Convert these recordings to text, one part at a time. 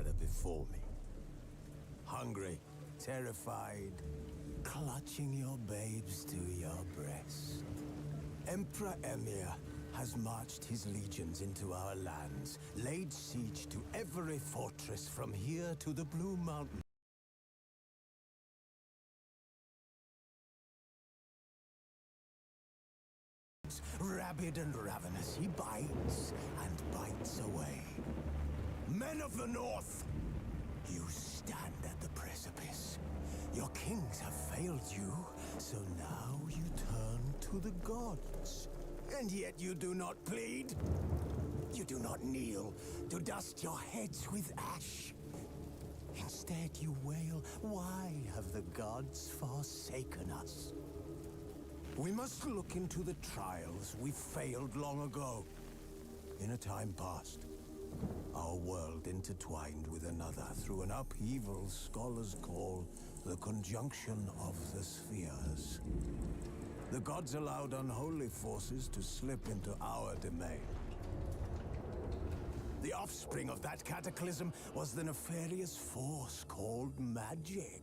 gather before me. Hungry, terrified, clutching your babes to your breast. Emperor Emir has marched his legions into our lands, laid siege to every fortress from here to the Blue Mountain. Rabid and ravenous, he bites and bites away. Men of the North, you stand at the precipice. Your kings have failed you, so now you turn to the gods. And yet you do not plead. You do not kneel to dust your heads with ash. Instead you wail, why have the gods forsaken us? We must look into the trials we failed long ago. In a time past, our world intertwined with another through an upheaval scholars call the conjunction of the spheres. The gods allowed unholy forces to slip into our domain. The offspring of that cataclysm was the nefarious force called magic.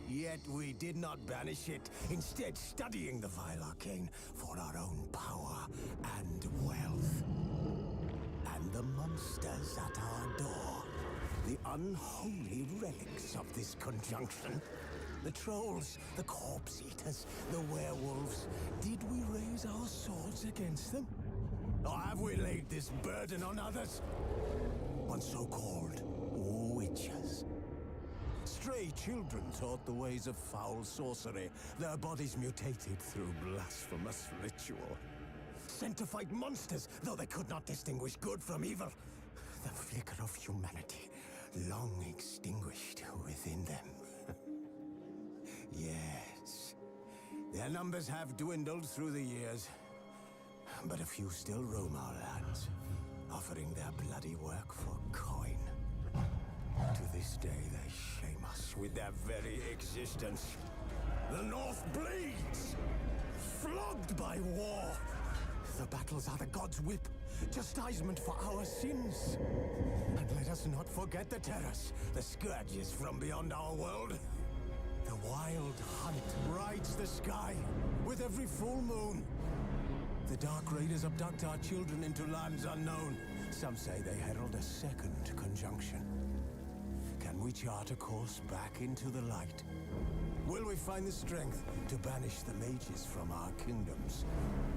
Yet we did not banish it, instead studying the vile arcane for our own power and wealth. And the monsters at our door, the unholy relics of this conjunction. The trolls, the corpse eaters, the werewolves. Did we raise our swords against them? Or have we laid this burden on others? On so-called witches. Stray children taught the ways of foul sorcery, their bodies mutated through blasphemous ritual. Sent to fight monsters, though they could not distinguish good from evil. The flicker of humanity, long extinguished within them. Yes, their numbers have dwindled through the years, but a few still roam our lands, offering their bloody work for coin. To this day, they shame us with their very existence. The North bleeds, flogged by war. The battles are the gods' whip, chastisement for our sins. And let us not forget the terrors, the scourges from beyond our world. The wild hunt rides the sky with every full moon. The Dark Raiders abduct our children into lands unknown. Some say they herald a second conjunction. Can we chart a course back into the light? Will we find the strength to banish the mages from our kingdoms?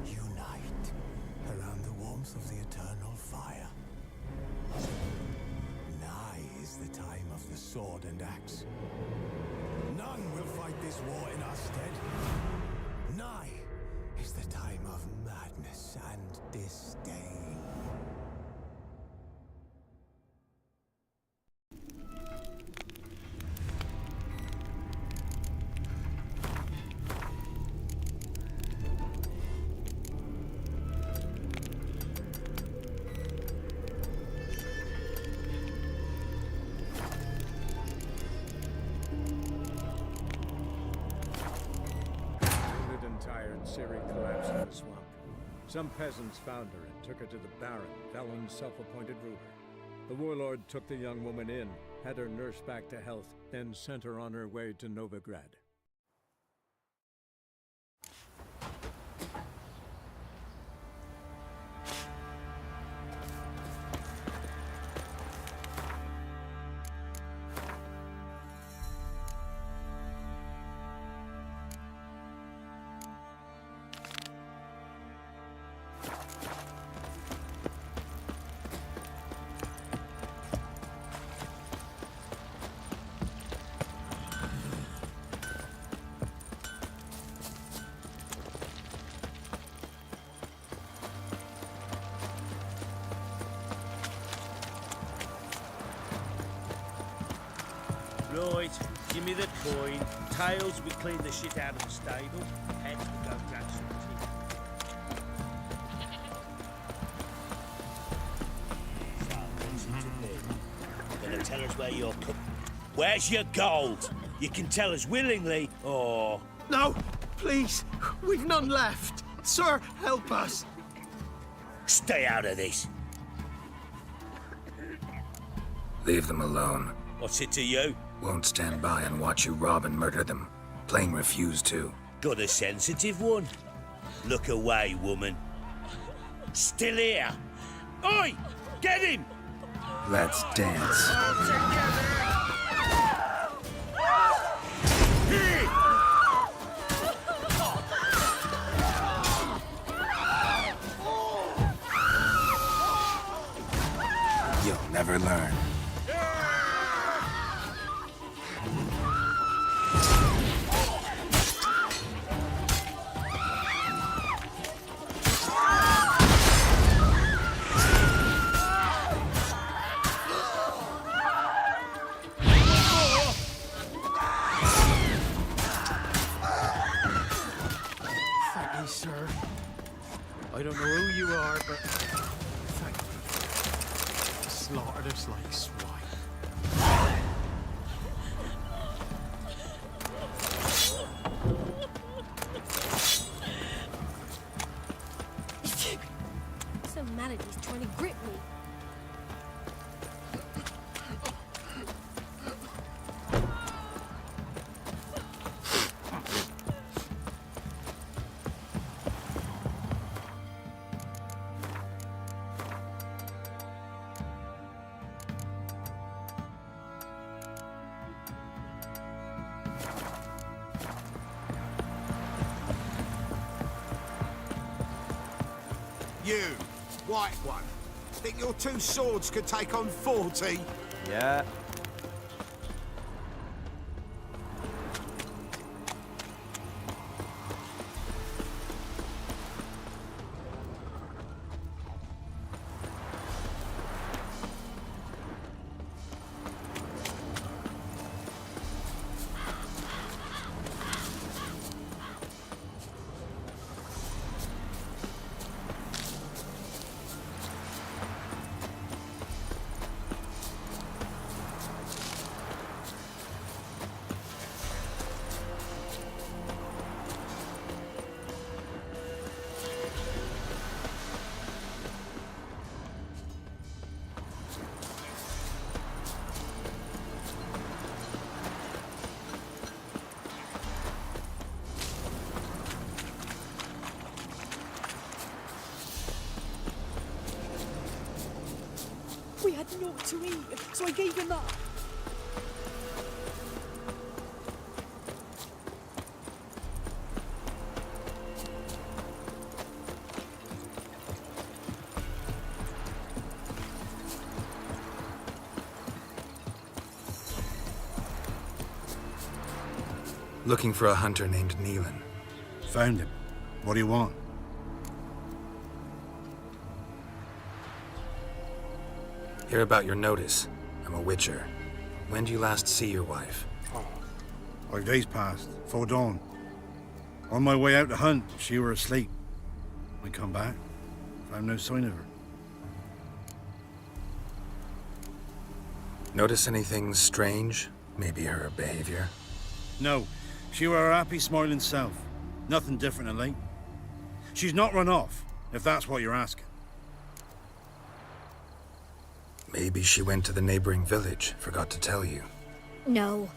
Unite around the warmth of the eternal fire. Nigh is the time of the sword and axe. None will fight this war in our stead. Nigh is the time of madness and disdain. Sevy collapsed in the swamp. Some peasants found her and took her to the Baron, Velen's self-appointed ruler. The warlord took the young woman in, had her nursed back to health, then sent her on her way to Novigrad. Right, give me the coin. Tails, we clean the shit out of the stable. Heads, we go grab some tea. So, listen to me. You're gonna tell us where you're Where's your gold? You can tell us willingly, or... No, please, we've none left. Sir, help us. Stay out of this. Leave them alone. What's it to you? Won't stand by and watch you rob and murder them. Plain refuse to. Got a sensitive one? Look away, woman. Still here. Oi! Get him! Let's dance. You'll never learn. Thank you, sir. I don't know who you are, but thank you. Slaughtered us like swine. So mad at he's trying to grip me. You, white one, think your two swords could take on 40? Yeah. We had naught to eat, so I gave him up. Looking for a hunter named Neelan. Found him. What do you want? Hear about your notice. I'm a witcher. When do you last see your wife? 5 days passed, 'fore dawn. On my way out to hunt, she were asleep. I come back, found no sign of her. Notice anything strange? Maybe her behavior? No, she were her happy, smiling self. Nothing different of late. She's not run off, if that's what you're asking. Maybe she went to the neighboring village, forgot to tell you. No,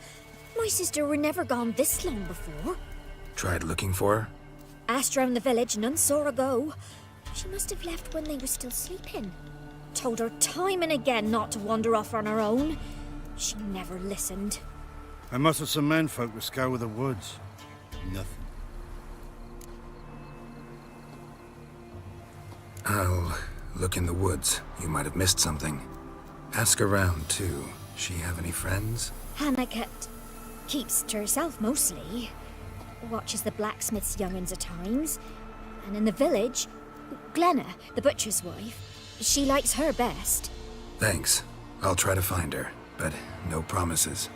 my sister were never gone this long before. Tried looking for her? Asked round the village, none saw her go. She must have left when they were still sleeping. Told her time and again not to wander off on her own. She never listened. I must have some menfolk to scour the woods. Nothing. I'll look in the woods. You might have missed something. Ask around, too. She have any friends? Hannah keeps to herself mostly. Watches the blacksmith's young'uns at times. And in the village, Glenna, the butcher's wife, she likes her best. Thanks. I'll try to find her, but no promises.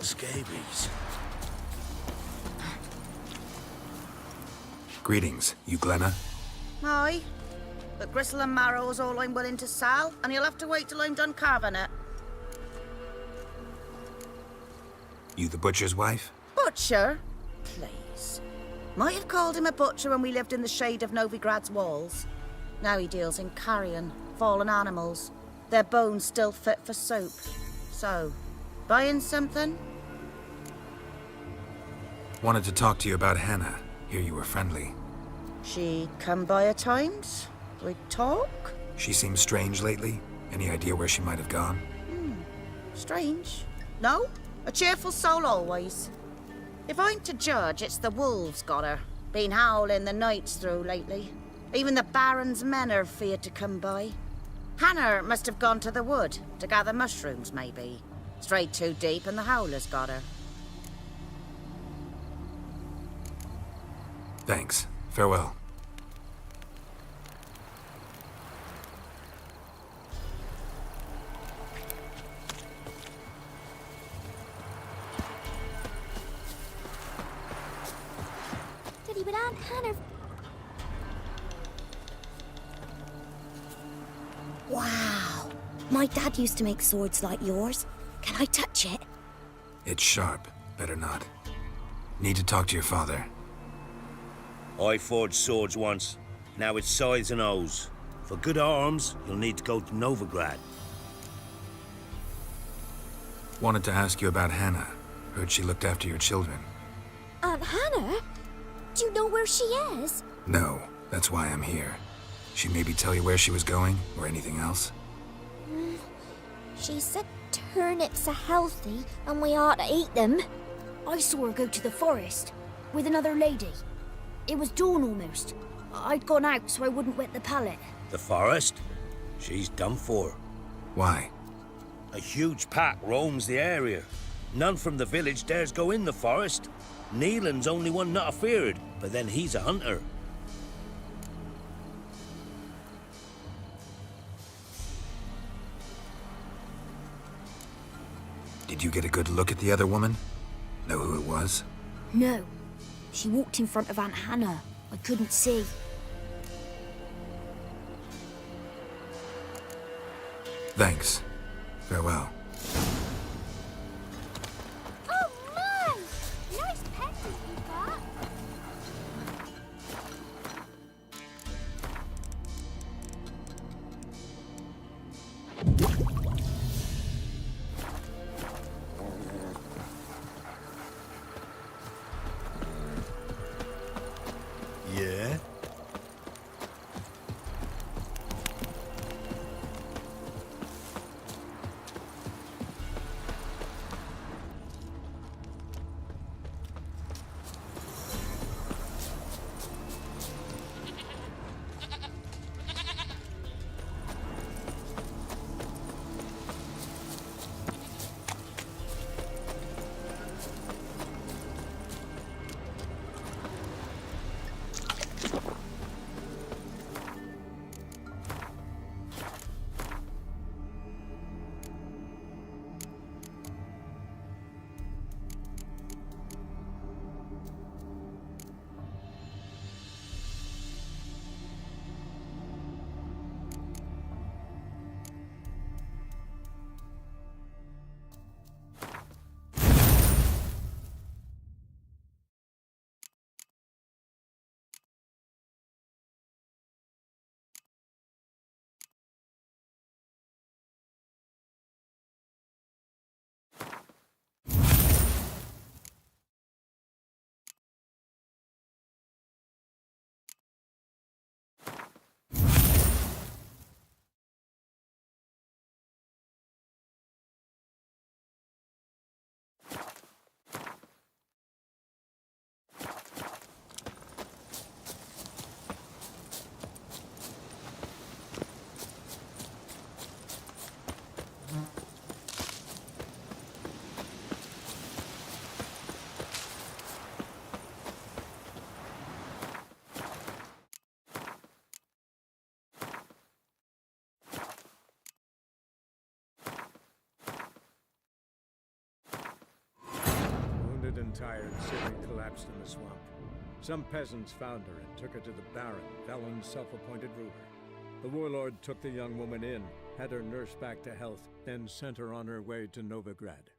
scabies. Greetings, you Glenna? Aye. But gristle and marrow's all I'm willing to sell, and you'll have to wait till I'm done carving it. You the butcher's wife? Butcher? Please. Might have called him a butcher when we lived in the shade of Novigrad's walls. Now he deals in carrion, fallen animals. Their bones still fit for soap. So, buying something? Wanted to talk to you about Hannah. Hear you were friendly. She come by at times? We talk? She seems strange lately. Any idea where she might have gone? Strange. No? A cheerful soul always. If I'm to judge, it's the wolves got her. Been howling the nights through lately. Even the Baron's men are feared to come by. Hannah must have gone to the wood to gather mushrooms, maybe. Strayed too deep and the howlers got her. Thanks. Farewell. Did he with Aunt Hannah? Wow. My dad used to make swords like yours. Can I touch it? It's sharp. Better not. Need to talk to your father. I forged swords once. Now it's size and O's. For good arms, you'll need to go to Novigrad. Wanted to ask you about Hannah. Heard she looked after your children. Aunt Hannah? Do you know where she is? No, that's why I'm here. She maybe tell you where she was going, or anything else? She said turnips are healthy and we ought to eat them. I saw her go to the forest with another lady. It was dawn almost. I'd gone out so I wouldn't wet the pallet. The forest? She's done for. Why? A huge pack roams the area. None from the village dares go in the forest. Neelan's only one not afeared, but then he's a hunter. Did you get a good look at the other woman? Know who it was? No. She walked in front of Aunt Hannah. I couldn't see. Thanks. Farewell. Oh, man! Nice pencils you got. Yeah? entire city collapsed in the swamp. Some peasants found her and took her to the Baron, Velen's self-appointed ruler. The warlord took the young woman in, had her nursed back to health, then sent her on her way to Novigrad.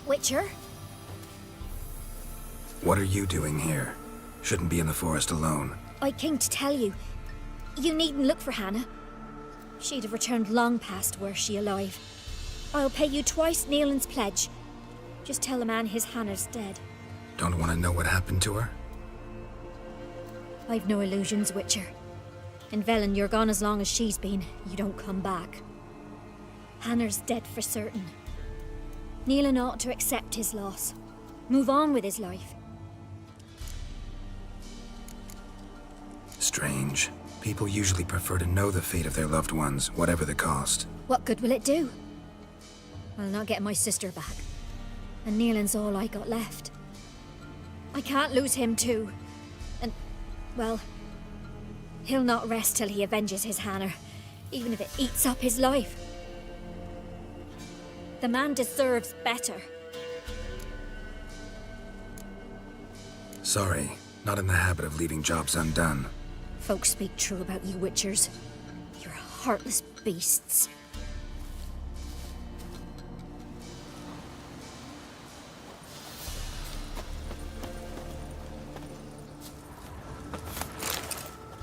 Witcher? What are you doing here? Shouldn't be in the forest alone. I came to tell you. You needn't look for Hannah. She'd have returned long past were she alive. I'll pay you twice Nealon's pledge. Just tell the man his Hannah's dead. Don't want to know what happened to her? I've no illusions, Witcher. In Velen, you're gone as long as she's been. You don't come back. Hannah's dead for certain. Nealon ought to accept his loss. Move on with his life. Strange. People usually prefer to know the fate of their loved ones, whatever the cost. What good will it do? I'll not get my sister back. And Nealon's all I got left. I can't lose him too. And, well, he'll not rest till he avenges his Hannah, even if it eats up his life. The man deserves better. Sorry, not in the habit of leaving jobs undone. Folks speak true about you, Witchers. You're heartless beasts.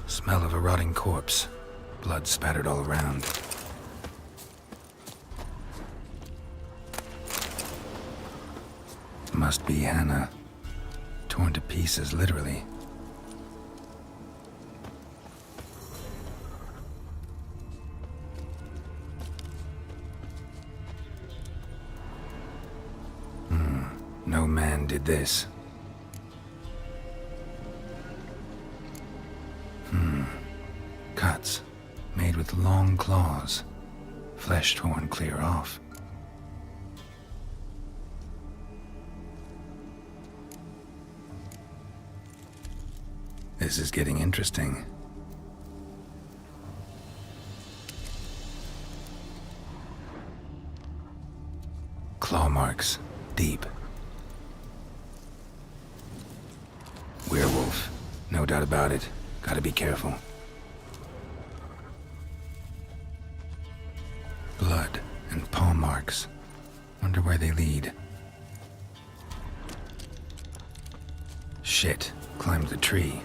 Smell of a rotting corpse. Blood spattered all around. Must be Hannah. Torn to pieces, literally. No man did this. Cuts, made with long claws. Flesh torn clear off. This is getting interesting. Claw marks, deep. Werewolf, no doubt about it. Gotta be careful. Blood and paw marks. Wonder where they lead. Shit, climbed the tree.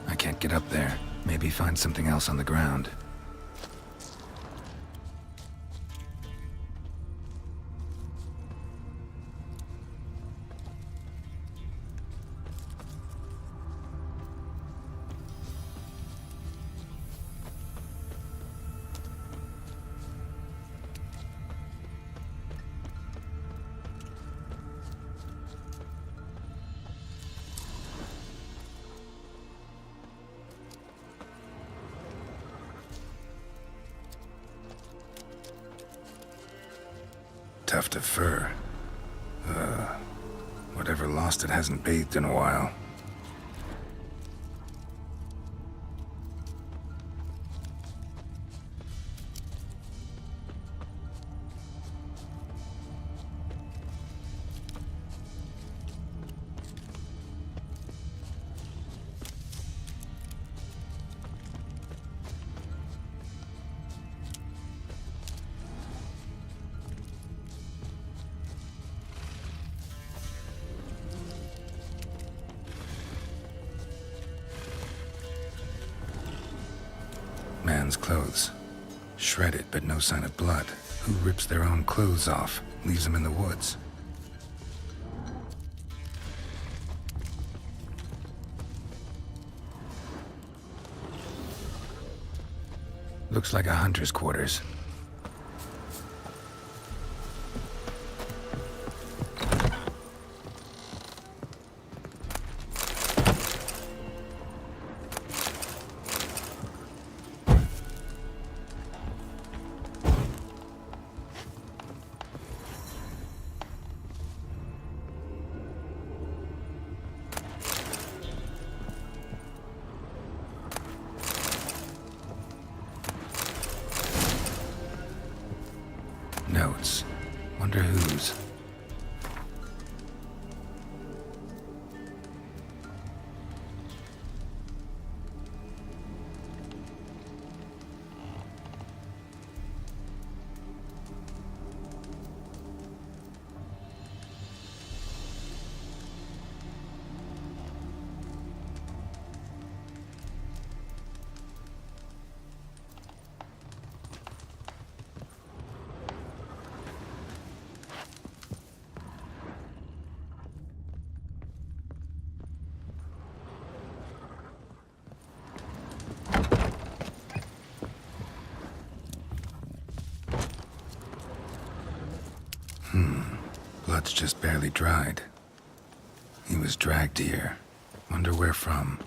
I can't get up there. Maybe find something else on the ground. Tuft of fur. Whatever lost it hasn't bathed in a while. man's clothes. Shredded, but no sign of blood. Who rips their own clothes off, leaves them in the woods? Looks like a hunter's quarters. Notes. Wonder whose. Blood's just barely dried. He was dragged here. Wonder where from.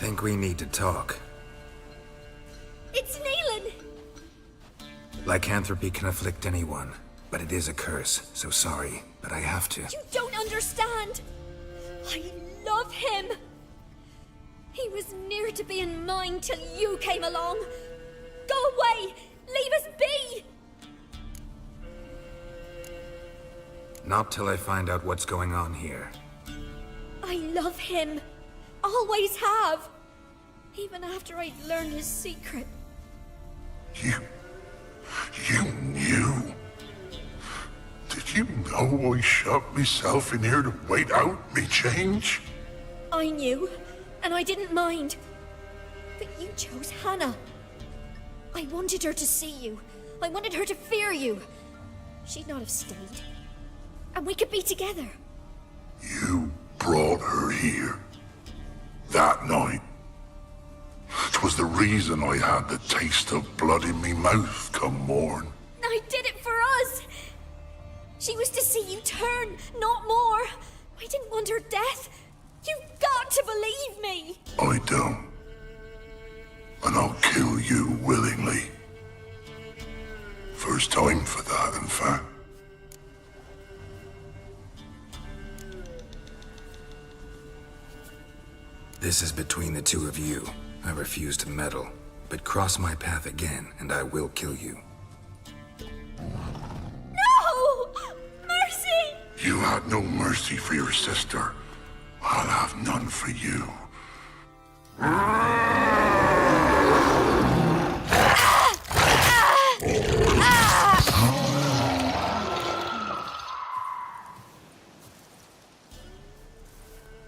Think we need to talk. It's Neelan! Lycanthropy can afflict anyone, but it is a curse, so sorry, but I have to. You don't understand! I love him! He was near to being mine till you came along! Go away! Leave us be! Not till I find out what's going on here. I love him. Always have. Even after I'd learned his secret. You knew? Did you know I shut myself in here to wait out me change? I knew, and I didn't mind. But you chose Hannah. I wanted her to see you. I wanted her to fear you. She'd not have stayed. And we could be together. You brought her here. That night. 'Twas the reason I had the taste of blood in me mouth come morn. I did it for She was to see you turn, not more. I didn't want her death. You've got to believe me. I don't. And I'll kill you willingly. First time for that, in fact. This is between the two of you. I refuse to meddle, but cross my path again, and I will kill you. No! Mercy! You had no mercy for your sister. I'll have none for you.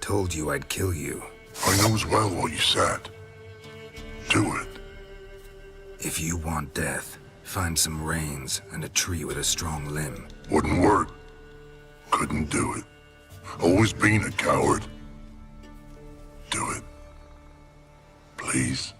Told you I'd kill you. I knows well what you said. Do it. If you want death, find some reins and a tree with a strong limb. Wouldn't work. Couldn't do it. Always been a coward. Do it. Please.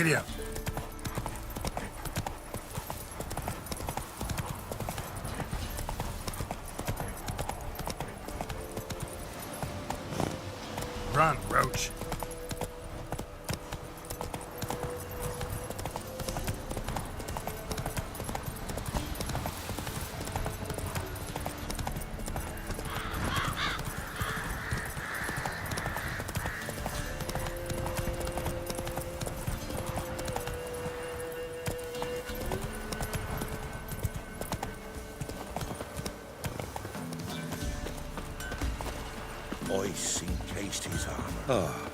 Giddy up. Run, Roach. Ice encased his armor. Oh,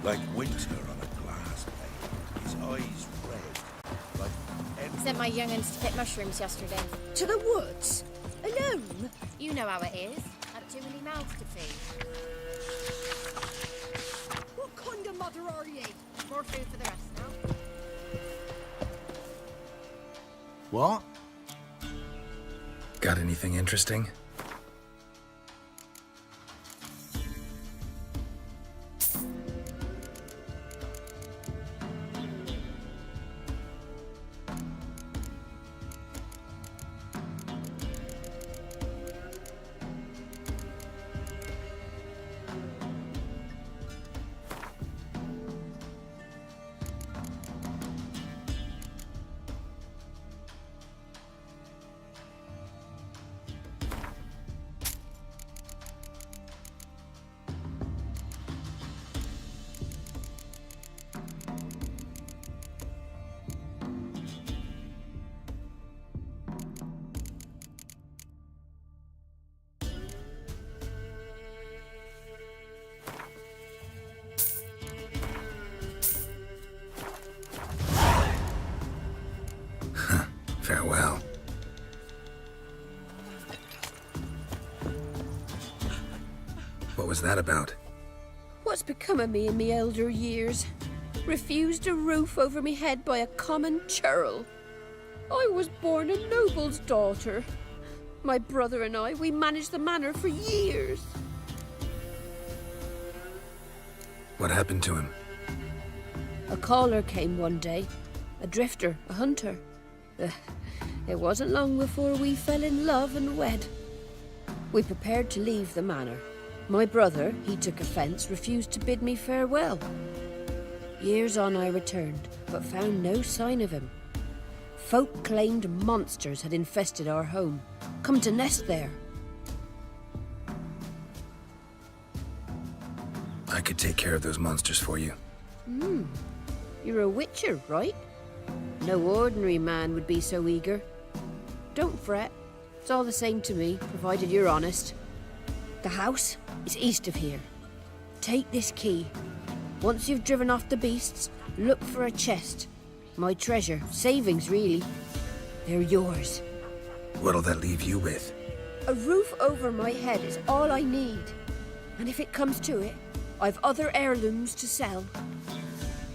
like winter on a glass plate. His eyes red, like Sent my young'uns to pick mushrooms yesterday. To the woods? Alone? You know how it is. Had too many mouths to feed. What kind of mother are ye? More food for the rest now. What? Got anything interesting? Farewell. What was that about? What's become of me in me elder years? Refused a roof over me head by a common churl. I was born a noble's daughter. My brother and I, we managed the manor for years. What happened to him? A caller came one day. A drifter, a hunter. It wasn't long before we fell in love and wed. We prepared to leave the manor. My brother, he took offence, refused to bid me farewell. Years on I returned, but found no sign of him. Folk claimed monsters had infested our home, come to nest there. I could take care of those monsters for you. You're a witcher, right? No ordinary man would be so eager. Don't fret. It's all the same to me, provided you're honest. The house is east of here. Take this key. Once you've driven off the beasts, look for a chest. My treasure, savings really. They're yours. What'll that leave you with? A roof over my head is all I need. And if it comes to it, I've other heirlooms to sell.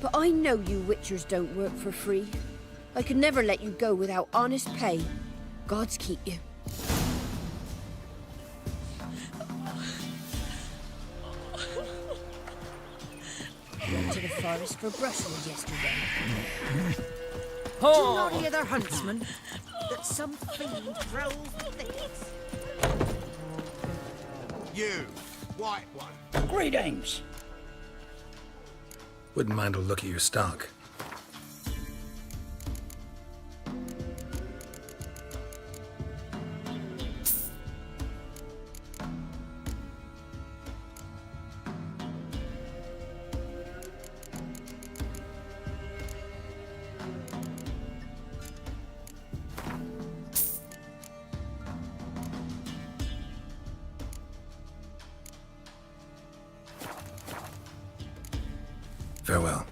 But I know you witchers don't work for free. I could never let you go without honest pay. Gods keep you. I went to the forest for brushwood yesterday. Do not hear the huntsman that some fiend prowls the thickets. You, white one. greetings. Wouldn't mind a look at your stock. Farewell.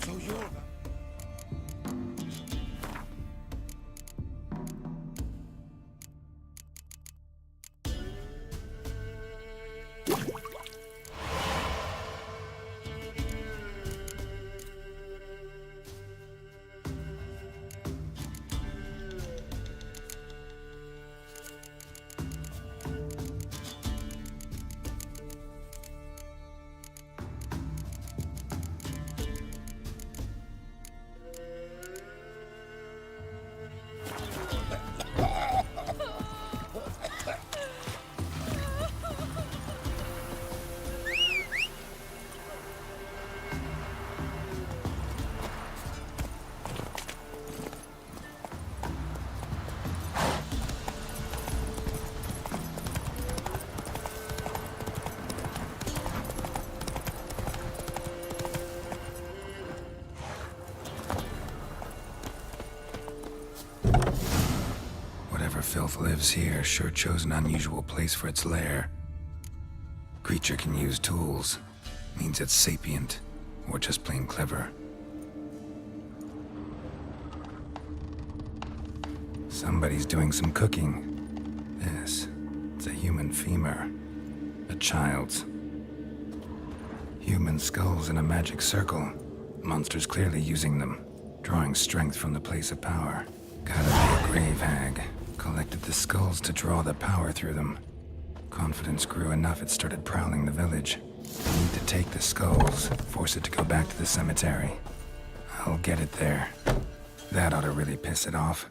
So you're... lives here sure chose an unusual place for its lair. Creature can use tools. Means it's sapient, or just plain clever. Somebody's doing some cooking. It's a human femur. A child's. Human skulls in a magic circle. Monsters clearly using them, drawing strength from the place of power. Gotta be a grave hag. Collected the skulls to draw the power through them. Confidence grew enough it started prowling the village. Need to take the skulls, force it to go back to the cemetery. I'll get it there. That ought to really piss it off.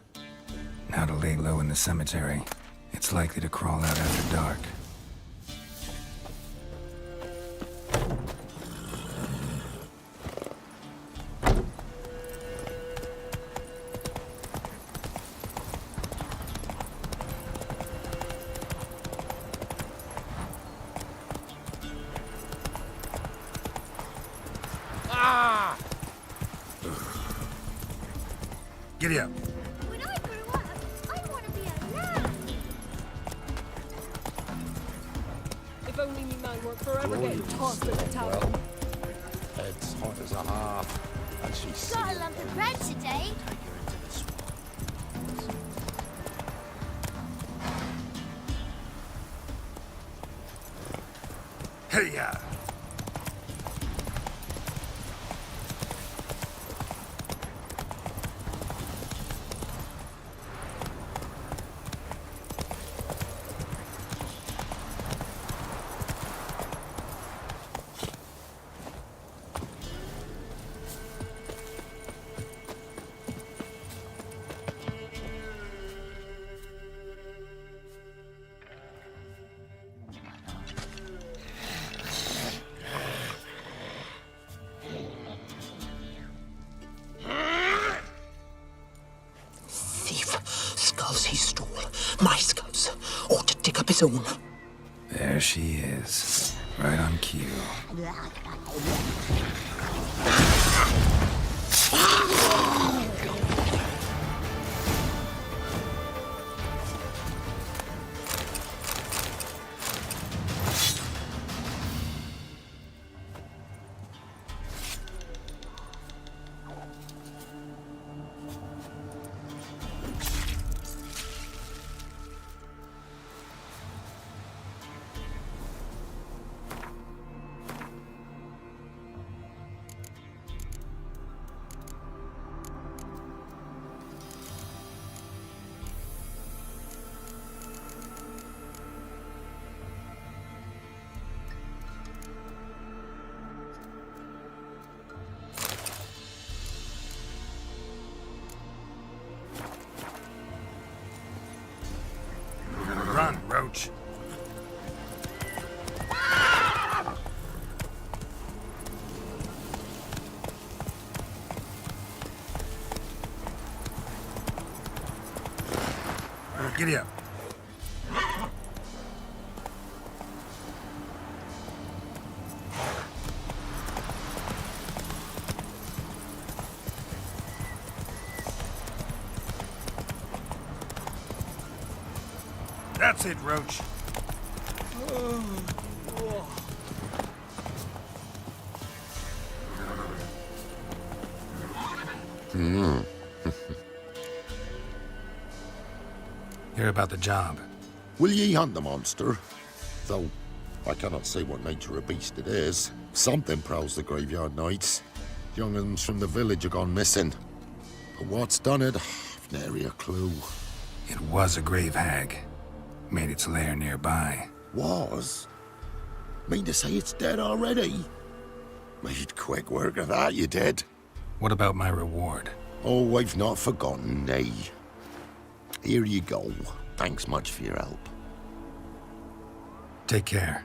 Now to lay low in the cemetery. It's likely to crawl out after dark. Giddy up. When I grow up, I want to be a lamb. If only me man weren't forever getting tossed in the tower. Well, head's hot as a half, and she's Got a lump of bread today. Hey-ya! Skulls he stole. My skulls. Ought to dig up his own. There she is. Right on cue. Run, Roach. Giddy up. That's it, Roach. Hear about the job. Will ye hunt the monster? Though I cannot say what nature of beast it is. Something prowls the graveyard nights. Young uns from the village are gone missing. But what's done it? I've nary a clue. It was a grave hag. Made its lair nearby. Was? Mean to say it's dead already? Made quick work of that, you did. What about my reward? Oh, I've not forgotten, nay. Here you go. Thanks much for your help. Take care.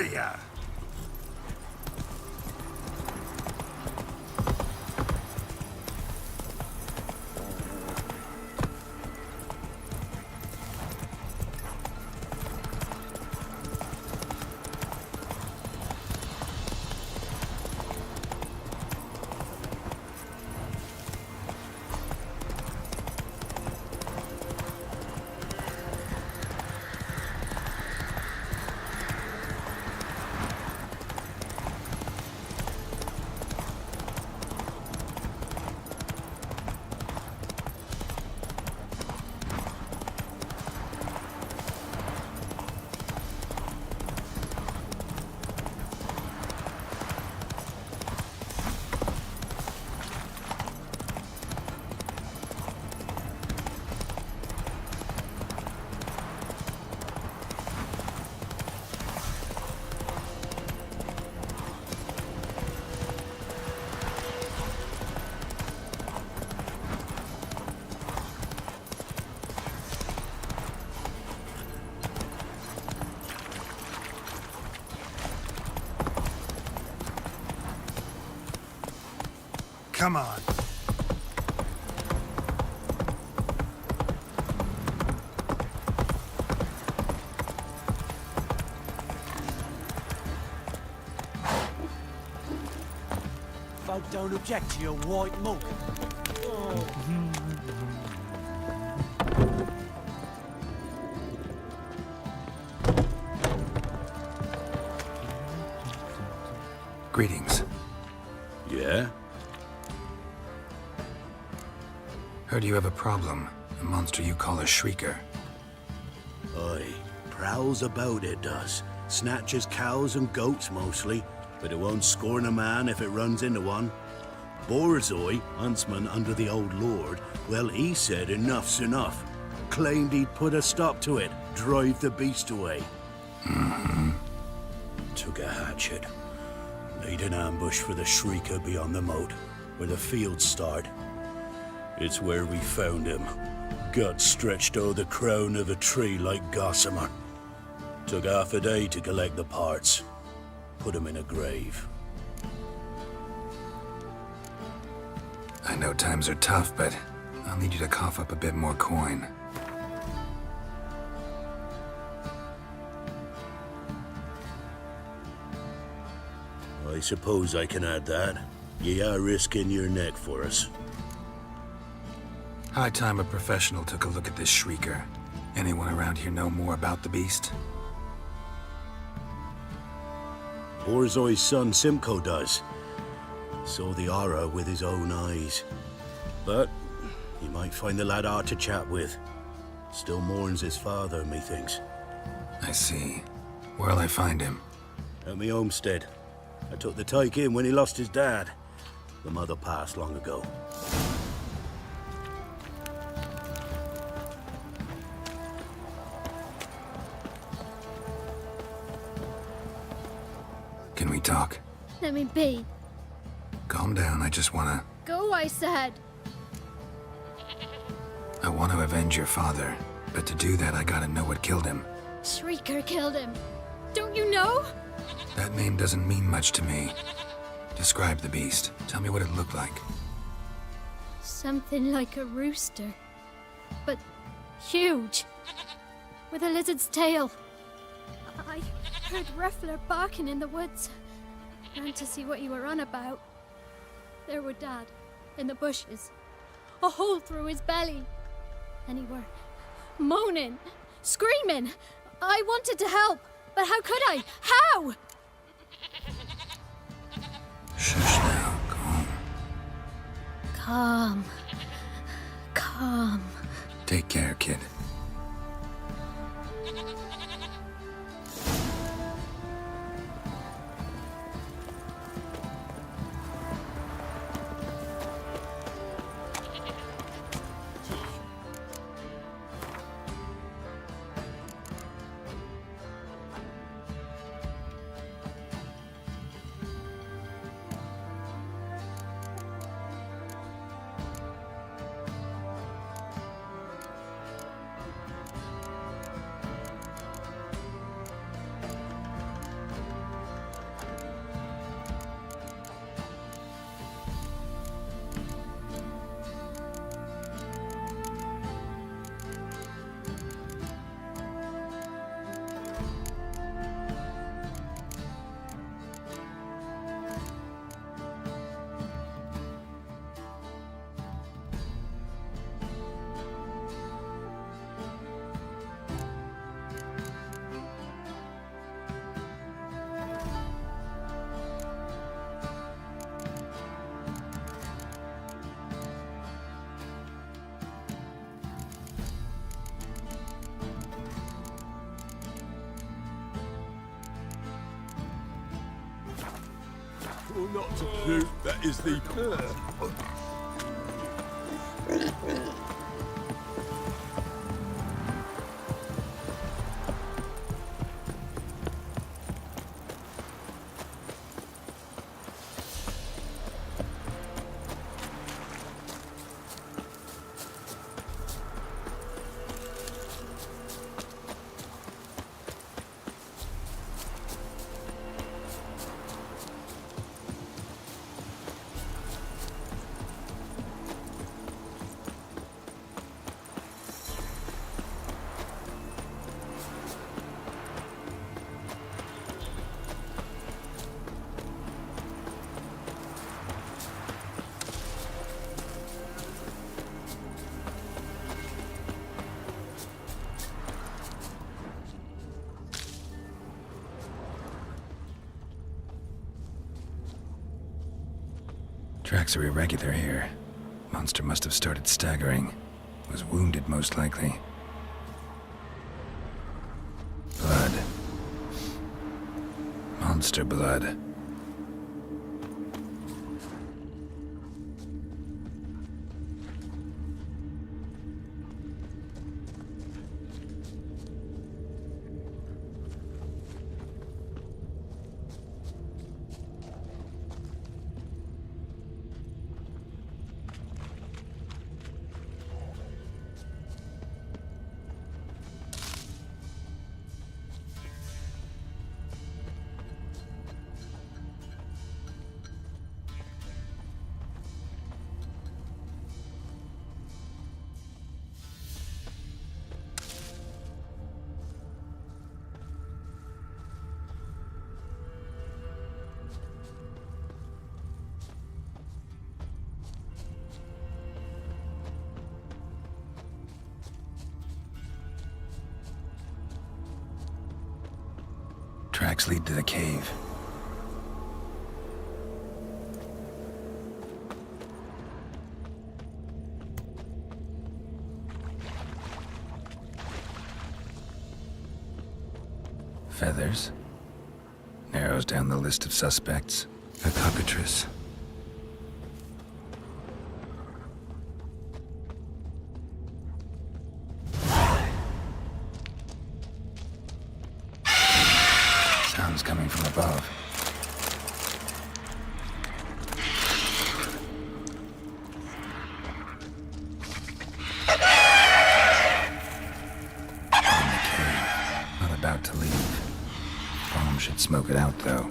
ya! Come on. Folk don't object to your white monk. Greetings. Yeah? Heard you have a problem. A monster you call a shrieker. Aye. Prowls about, it does. Snatches cows and goats mostly, but it won't scorn a man if it runs into one. Borzoi, huntsman under the old lord, well, he said enough's enough. Claimed he'd put a stop to it, drive the beast away. Took a hatchet. Laid an ambush for the shrieker beyond the moat, where the fields start. It's where we found him. Gut stretched o'er the crown of a tree like gossamer. Took half a day to collect the parts. Put him in a grave. I know times are tough, but I'll need you to cough up a bit more coin. I suppose I can add that. Ye are risking your neck for us. High time a professional took a look at this shrieker. Anyone around here know more about the beast? Borzoi's son Simcoe does. Saw the aura with his own eyes. But you might find the lad hard to chat with. Still mourns his father, methinks. I see. Where'll I find him? At me homestead. I took the tyke in when he lost his dad. The mother passed long ago. Can we talk? Let me be. Calm down, I just wanna... Go, I said. I want to avenge your father, but to do that I gotta know what killed him. Shrieker killed him. Don't you know? That name doesn't mean much to me. Describe the beast. Tell me what it looked like. Something like a rooster. But huge. With a lizard's tail. I heard Ruffler barking in the woods. Ran to see what you were on about. There were Dad, in the bushes. A hole through his belly. And he were moaning, screaming. I wanted to help, but how could I? How? Shush now, calm. Calm. Calm. Take care, kid. careful not to puke. That is the... Tracks are irregular here. Monster must have started staggering. Was wounded, most likely. Blood. Monster blood. Tracks lead to the cave. Feathers. Narrows down the list of suspects. A cockatrice. Sounds coming from above. In the cave. Not about to leave. Bomb should smoke it out, though.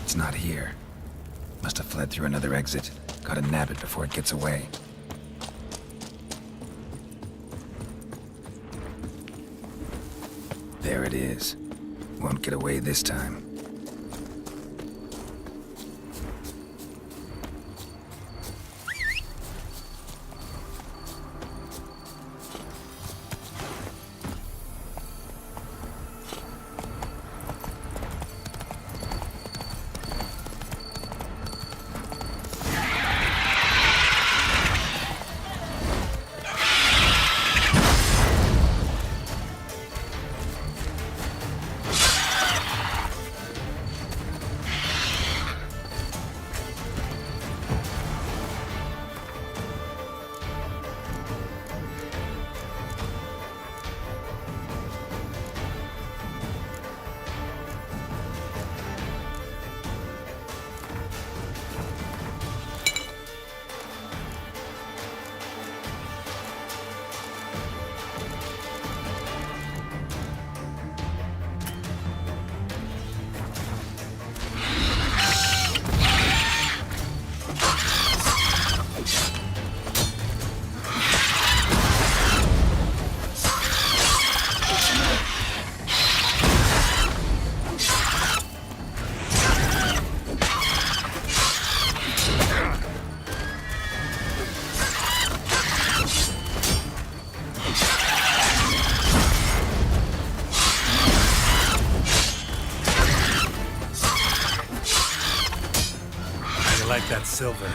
It's not here. Must have fled through another exit. Gotta nab it before it gets away. There it is. Won't get away this time. silver.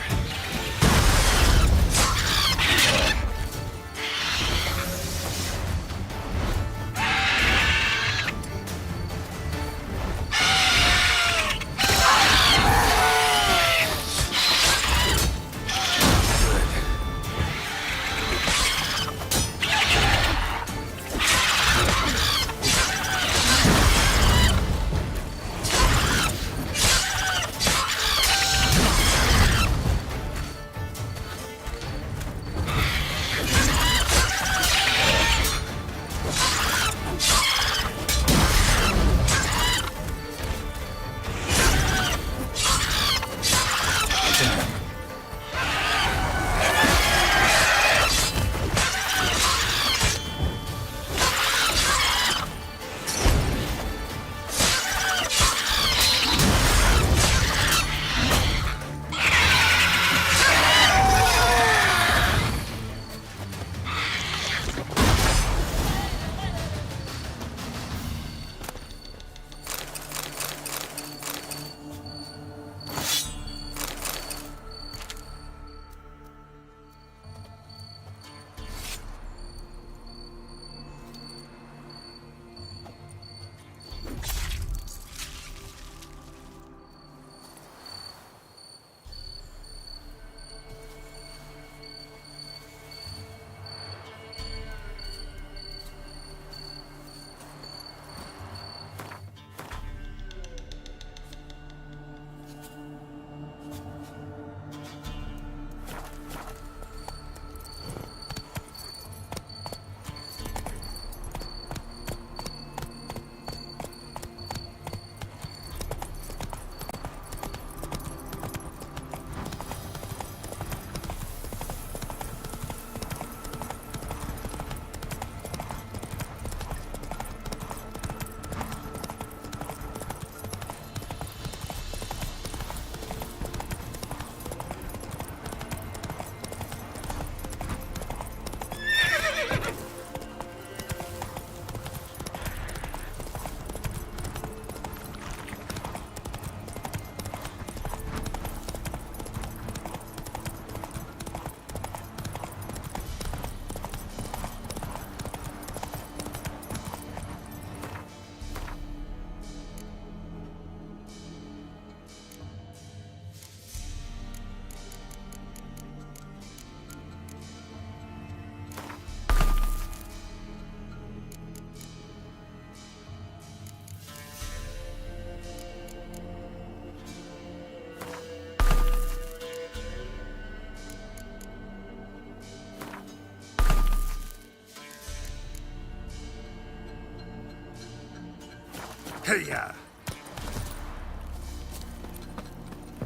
Hey-ya!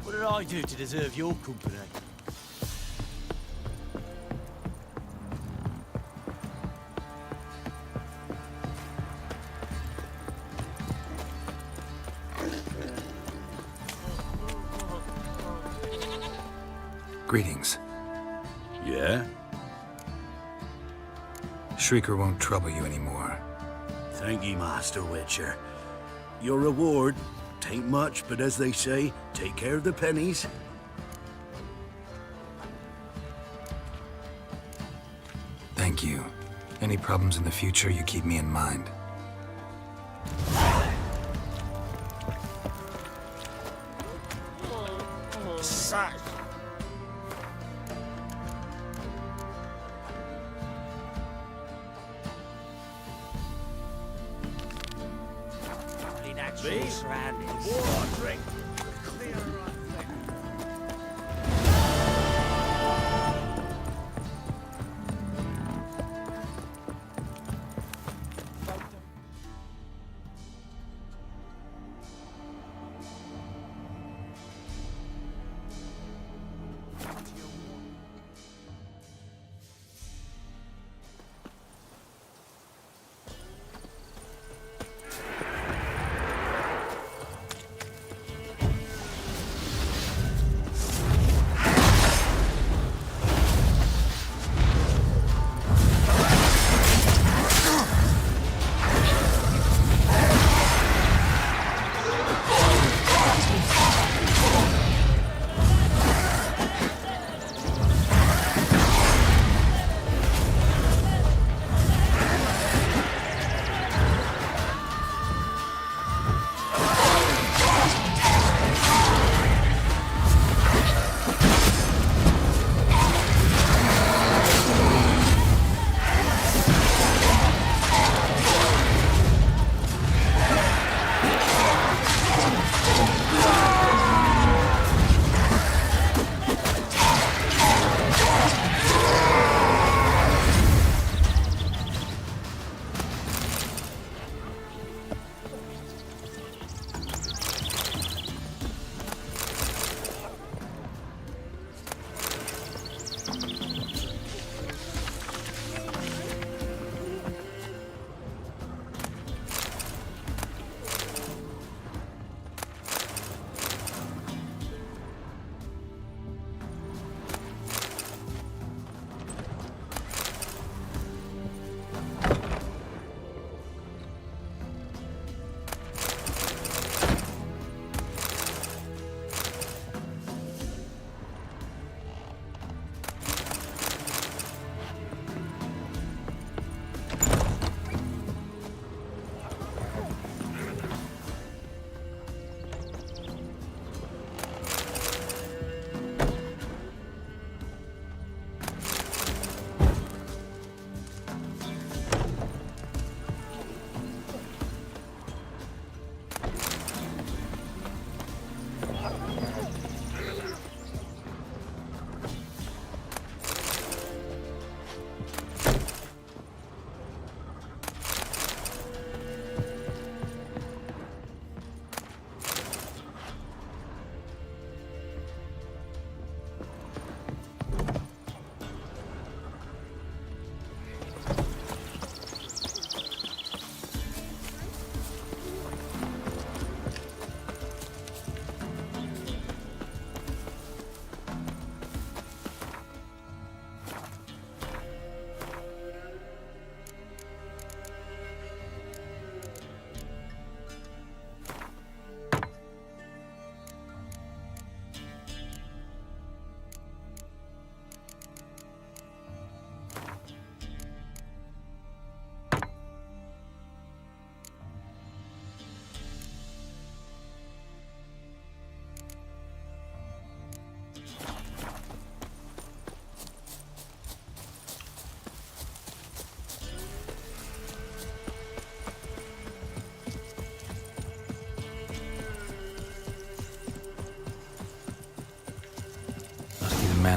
What did I do to deserve your company? Greetings. Yeah? Shrieker won't trouble you anymore. Thank you, Master Witcher. Your reward, tain't much, but as they say, take care of the pennies. Thank you. Any problems in the future, you keep me in mind. Suck. Natural surroundings. More drink. Clear right there.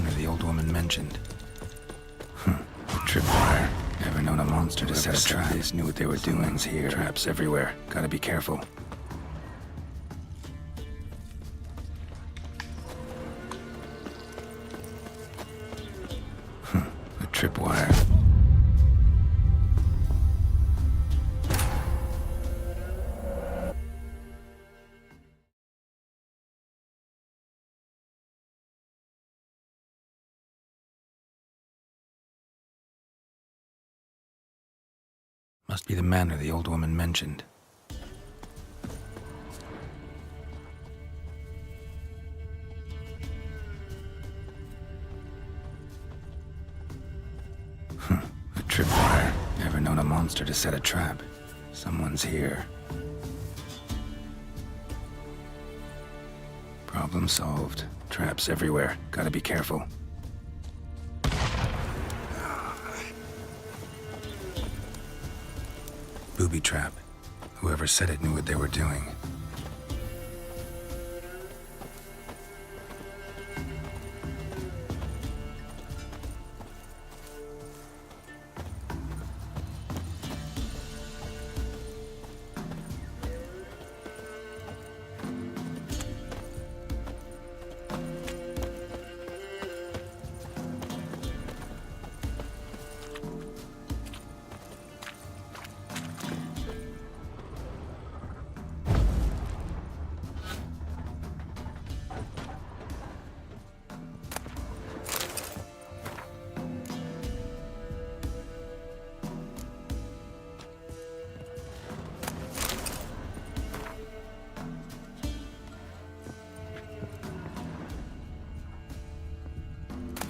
manor the old woman mentioned. Tripwire. Never known a monster to set a trap. This knew what they were doing. Here. Traps everywhere. Gotta be careful. A tripwire. Must be the manor the old woman mentioned. A tripwire. Never known a monster to set a trap. Someone's here. Problem solved. Traps everywhere. Gotta be careful. Booby trap. Whoever said it knew what they were doing.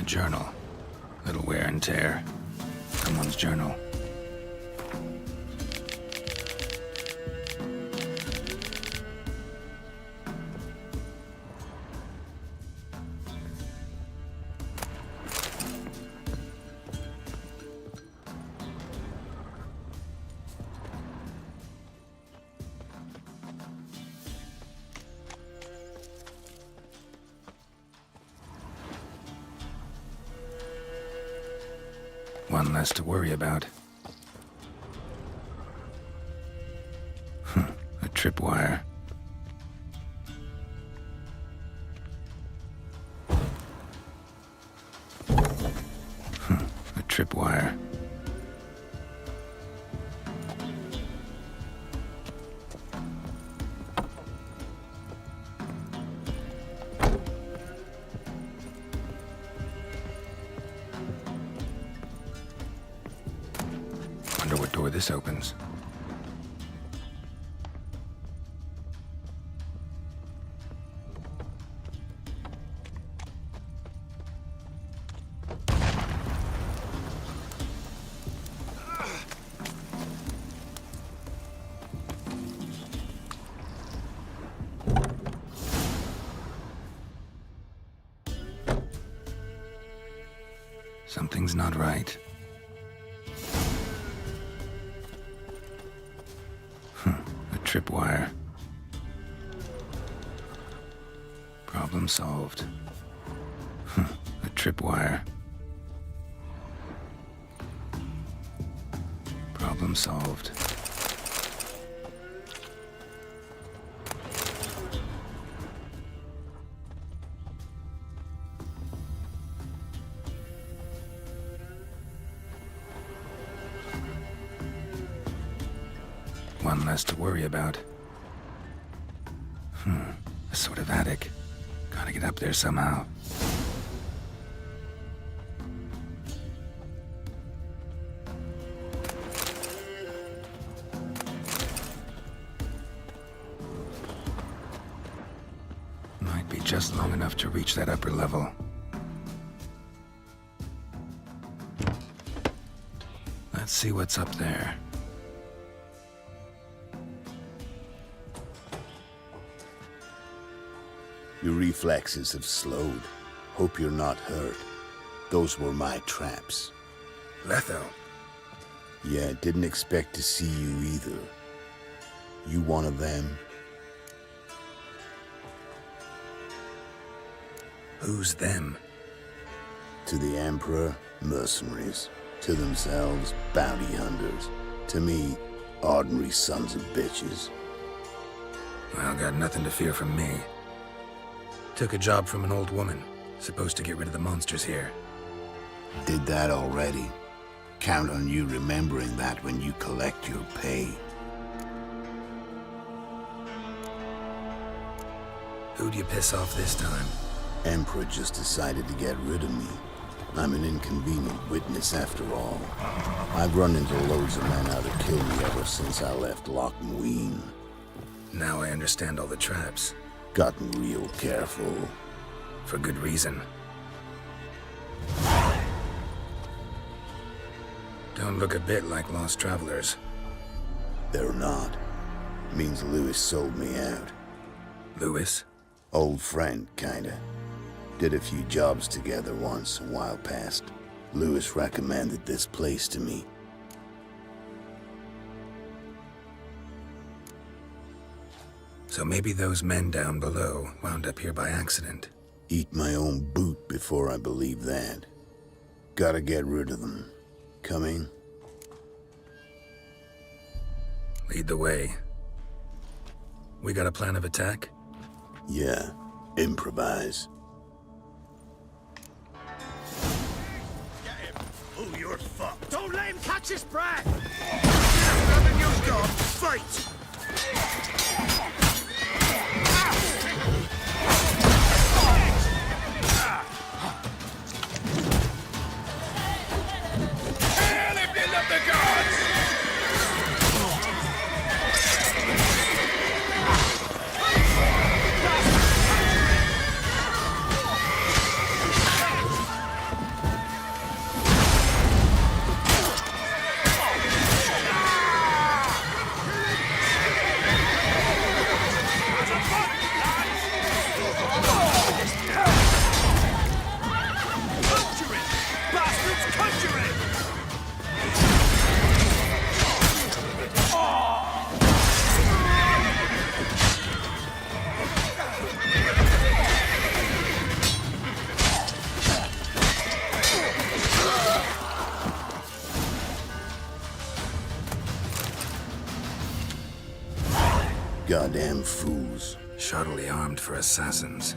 Journal. Little wear and tear. Someone's journal. One less to worry about. A tripwire. A tripwire. Wonder what door this opens. Something's not right. A tripwire. Problem solved. A tripwire. Problem solved. One less to worry about. A sort of attic. Gotta get up there somehow. Might be just long enough to reach that upper level. Let's see what's up there. Your reflexes have slowed. Hope you're not hurt. Those were my traps. Letho. Yeah, didn't expect to see you either. You one of them? Who's them? To the Emperor, mercenaries. To themselves, bounty hunters. To me, ordinary sons of bitches. Well, got nothing to fear from me. Took a job from an old woman. Supposed to get rid of the monsters here. Did that already. Count on you remembering that when you collect your pay. Who'd you piss off this time? Emperor just decided to get rid of me. I'm an inconvenient witness after all. I've run into loads of men out to kill me ever since I left Loch Mween. Now I understand all the traps. Gotten real careful. For good reason. Don't look a bit like lost travelers. They're not. Means Lewis sold me out. Lewis? Old friend, kinda. Did a few jobs together once, a while past. Lewis recommended this place to me. So maybe those men down below wound up here by accident. Eat my own boot before I believe that. Gotta get rid of them. Coming? Lead the way. We got a plan of attack? Yeah, improvise. Oh, you're fucked. Don't let him catch his breath! Nothing you've got. Fight! Hell if you love the gods! Goddamn fools. Shoddily armed for assassins.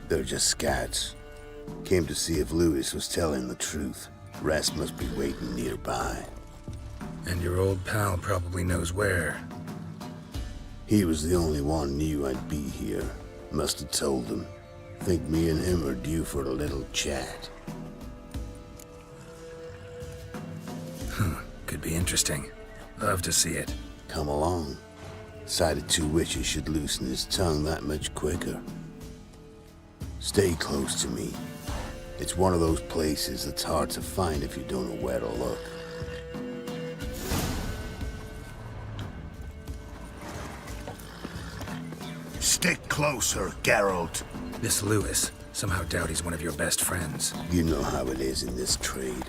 They're just scats. Came to see if Lewis was telling the truth. Rest must be waiting nearby. And your old pal probably knows where. He was the only one knew I'd be here. Must have told them. Think me and him are due for a little chat. Could be interesting. Love to see it. Come along. Sighted two witches should loosen his tongue that much quicker. Stay close to me. It's one of those places that's hard to find if you don't know where to look. Stick closer, Geralt. This Lewis. Somehow doubt he's one of your best friends. You know how it is in this trade.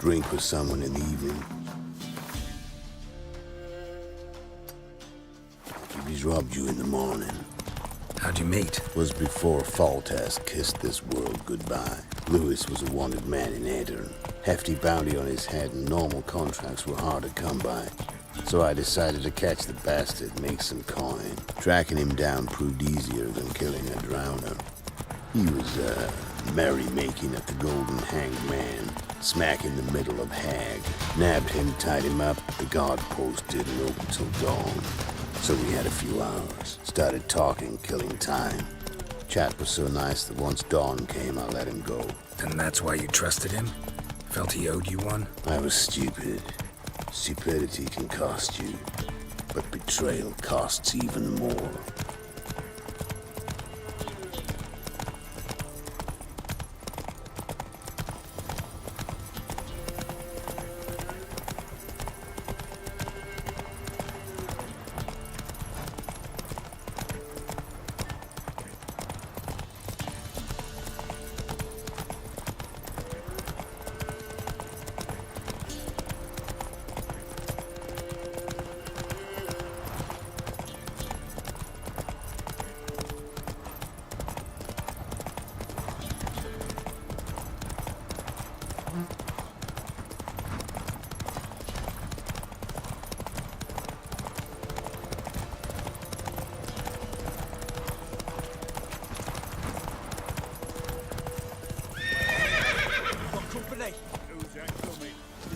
Drink with someone in the evening. If he's robbed you in the morning. How'd you meet? Was before Foltest kissed this world goodbye. Lewis was a wanted man in Aedirn. Hefty bounty on his head and normal contracts were hard to come by. So I decided to catch the bastard, make some coin. Tracking him down proved easier than killing a drowner. He was, merrymaking at the Golden Hanged Man, smack in the middle of Hag. Nabbed him, tied him up, the guard post didn't open till dawn. So we had a few hours. Started talking, killing time. Chat was so nice that once dawn came, I let him go. And that's why you trusted him? Felt he owed you one? I was stupid. Stupidity can cost you, but betrayal costs even more.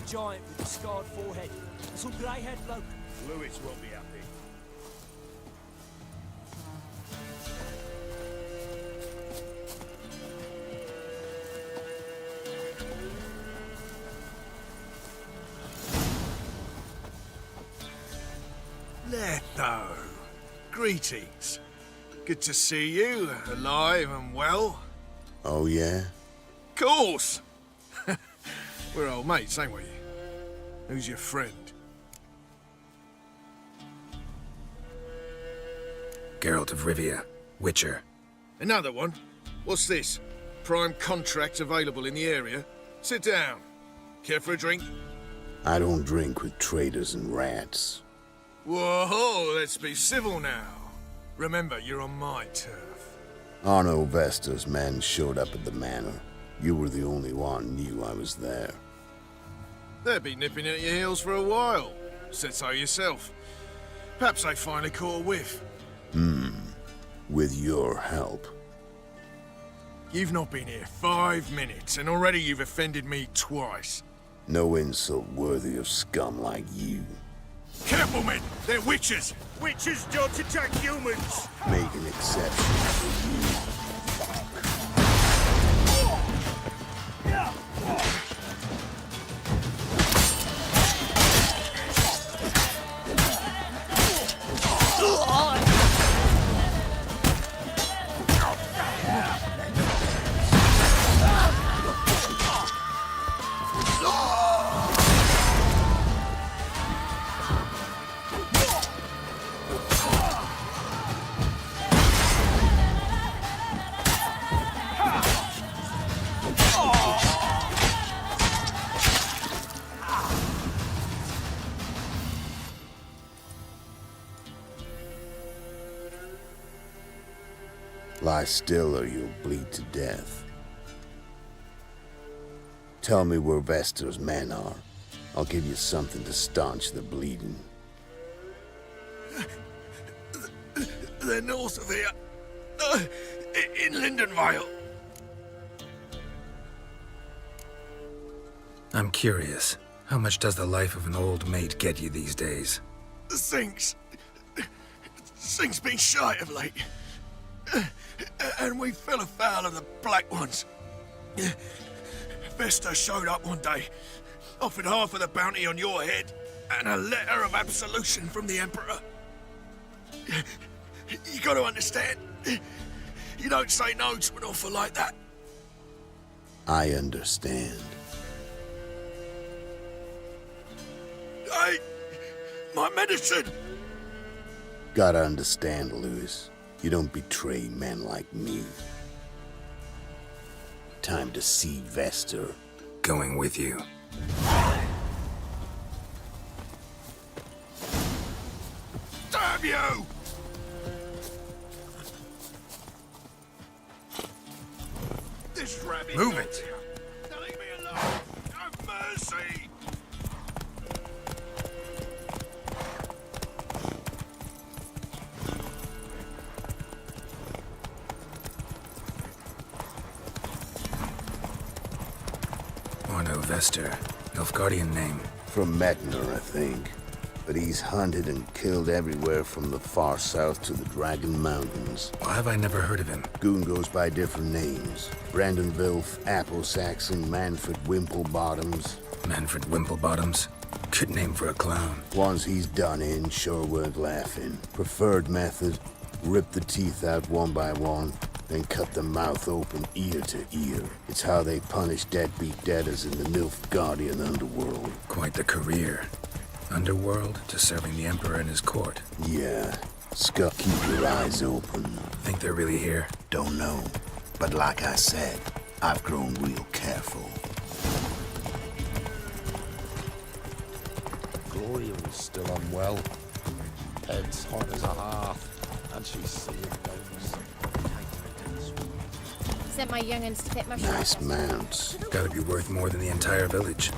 giant with a scarred forehead. Some grey-haired bloke. Lewis won't be happy. Letho, greetings. Good to see you, alive and well. Oh, yeah? Course! We're old mates, ain't we? Who's your friend? Geralt of Rivia, Witcher. Another one? What's this? Prime contract available in the area? Sit down. Care for a drink? I don't drink with traitors and rats. Whoa, let's be civil now. Remember, you're on my turf. Arno Vestor's men showed up at the manor. You were the only one knew I was there. They'll be nipping at your heels for a while. Said so yourself. Perhaps they finally caught a whiff. With your help. You've not been here 5 minutes, and already you've offended me twice. No insult worthy of scum like you. Careful, men! They're witches! Witches don't attack humans! Make an exception for you. Lie still or you'll bleed to death. Tell me where Vestor's men are. I'll give you something to staunch the bleeding. They're north of here. In Lindenvale. I'm curious. How much does the life of an old mate get you these days? Things been shy of late. And we fell afoul of the Black Ones. Vestor showed up one day, offered half of the bounty on your head, and a letter of absolution from the Emperor. You gotta understand, you don't say no to an offer like that. I understand. Hey, my medicine! Gotta understand, Lewis. You don't betray men like me. Time to see Vestor. Going with you. Damn you! This rabbit. Move it! Now leave me alone! Have mercy! Arno Vestor. Nilfgaardian name. From Metner, I think. But he's hunted and killed everywhere from the far south to the Dragon Mountains. Why have I never heard of him? Goon goes by different names. Brandon Vilf, Apple Saxon, Manfred Wimplebottoms. Manfred Wimplebottoms? Good name for a clown. Ones he's done in sure weren't laughing. Preferred method, rip the teeth out one by one, then cut the mouth open ear to ear. It's how they punish deadbeat debtors in the Nilfgaardian underworld. Quite the career. Underworld to serving the Emperor in his court. Yeah. Scott, keep your eyes open. Think they're really here? Don't know. But like I said, I've grown real careful. Gloria is still unwell. Head's hot as a half, and she's seeing ghosts. Sent my young'uns to fit my Nice mounts. Gotta be worth more than the entire village.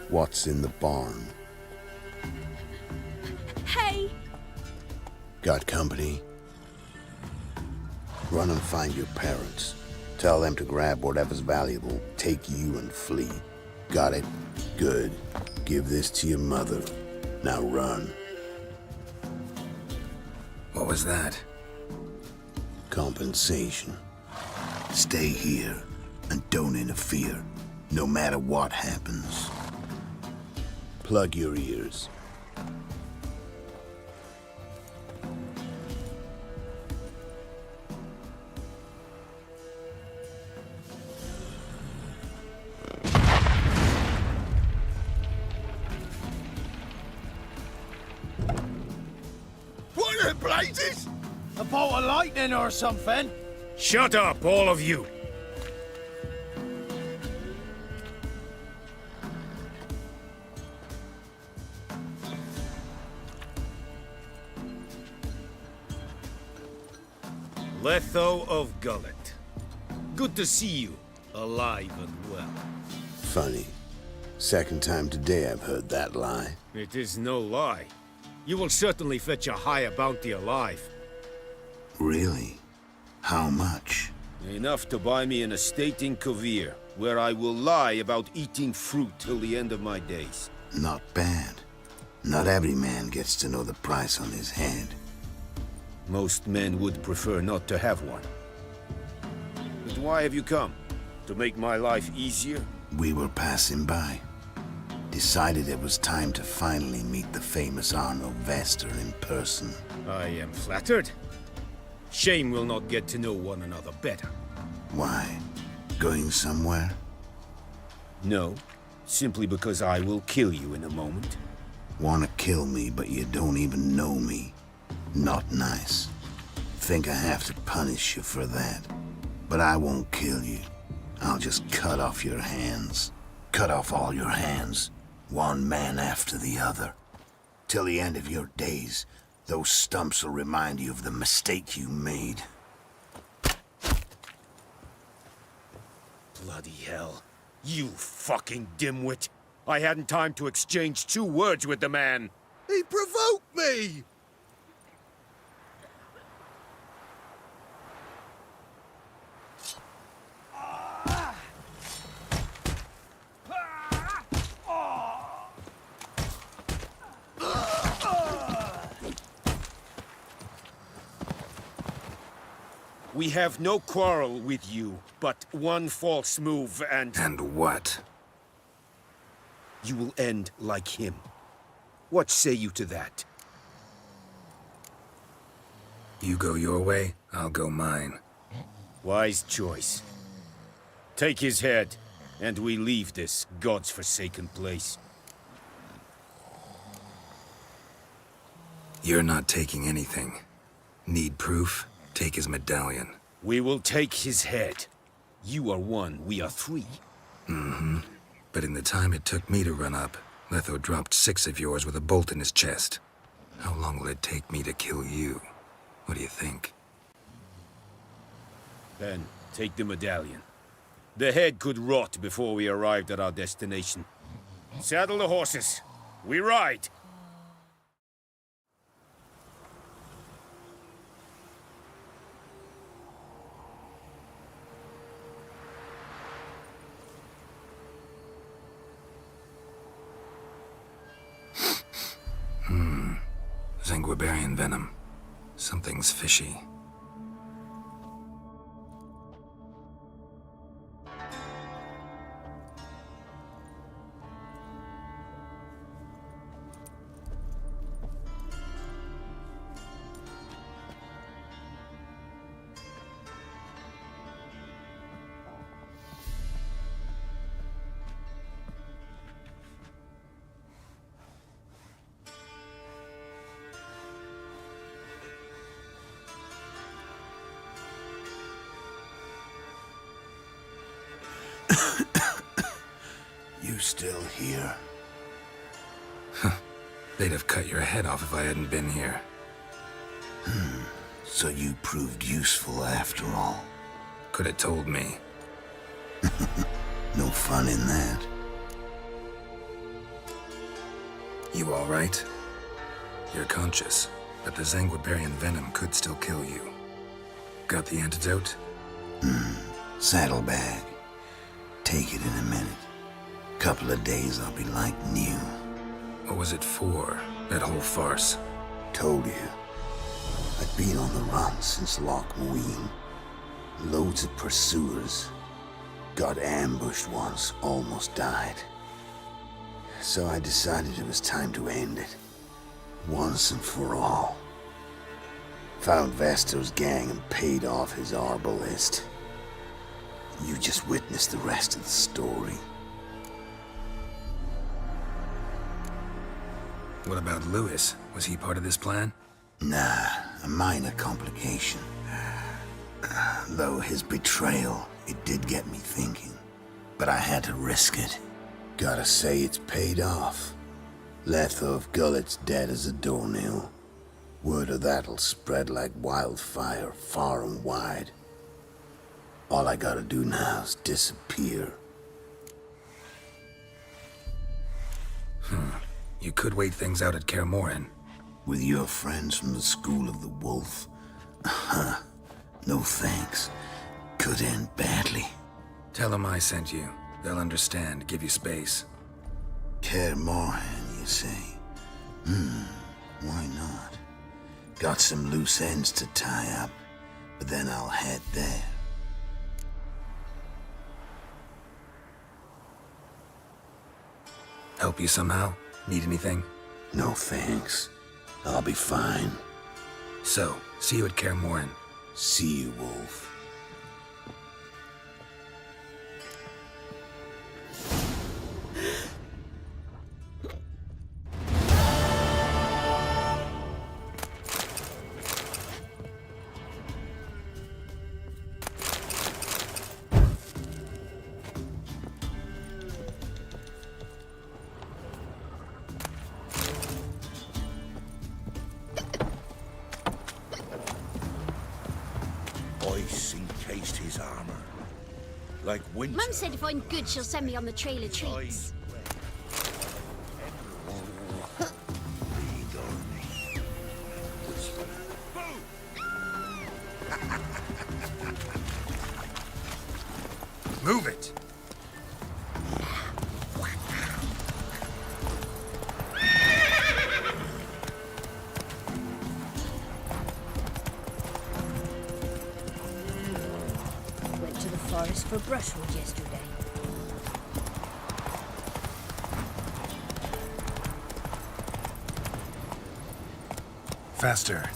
What's in the barn? Got company? Run and find your parents. Tell them to grab whatever's valuable, take you and flee. Got it? Good. Give this to your mother. Now run. What was that? Compensation. Stay here and don't interfere, no matter what happens. Plug your ears. What in blazes? A bolt of lightning or something? Shut up, all of you! Letho of Gullet. Good to see you, alive and well. Funny. Second time today I've heard that lie. It is no lie. You will certainly fetch a higher bounty alive. Really? How much? Enough to buy me an estate in Kovir, where I will lie about eating fruit till the end of my days. Not bad. Not every man gets to know the price on his head. Most men would prefer not to have one. But why have you come? To make my life easier? We were passing by. Decided it was time to finally meet the famous Arno Vester in person. I am flattered. Shame we'll not get to know one another better. Why? Going somewhere? No, simply because I will kill you in a moment. Wanna kill me, but you don't even know me. Not nice. Think I have to punish you for that. But I won't kill you. I'll just cut off your hands. Cut off all your hands. One man after the other. Till the end of your days, those stumps will remind you of the mistake you made. Bloody hell. You fucking dimwit. I hadn't time to exchange 2 words with the man. He provoked me! We have no quarrel with you, but one false move and... And what? You will end like him. What say you to that? You go your way, I'll go mine. Wise choice. Take his head, and we leave this god's-forsaken place. You're not taking anything. Need proof? Take his medallion. We will take his head. You are 1, we are 3. Mm-hmm. But in the time it took me to run up, Letho dropped 6 of yours with a bolt in his chest. How long will it take me to kill you? What do you think? Then, take the medallion. The head could rot before we arrived at our destination. Saddle the horses. We ride! Zenguibarian venom. Something's fishy. You still here? They'd have cut your head off if I hadn't been here. So you proved useful after all. Could have told me. No fun in that. You all right? You're conscious. but the Zanguibarian venom could still kill you. Got the antidote? Saddlebag. Take it in a minute. Couple of days I'll be like new. What was it for, that whole farce? Told you. I've been on the run since Loch Muin. Loads of pursuers. Got ambushed once, almost died. So I decided it was time to end it. Once and for all. Found Vasto's gang and paid off his arbalist. You just witnessed the rest of the story. What about Lewis? Was he part of this plan? Nah, a minor complication. Though his betrayal, it did get me thinking. But I had to risk it. Gotta say it's paid off. Letho of Gullet's dead as a doornail. Word of that'll spread like wildfire far and wide. All I gotta do now is disappear. You could wait things out at Kaer Morhen. With your friends from the School of the Wolf? No thanks. Could end badly. Tell them I sent you. They'll understand, give you space. Kaer Morhen, you say? Why not? Got some loose ends to tie up, but then I'll head there. Help you somehow? Need anything? No thanks. I'll be fine. So, see you at Kaer Morhen. See you, Wolf. Ice encased his armor. Like winter. Mum said if I'm good, she'll send me on the trail of treats. Move it! Went to the forest for brushwood yesterday. Faster.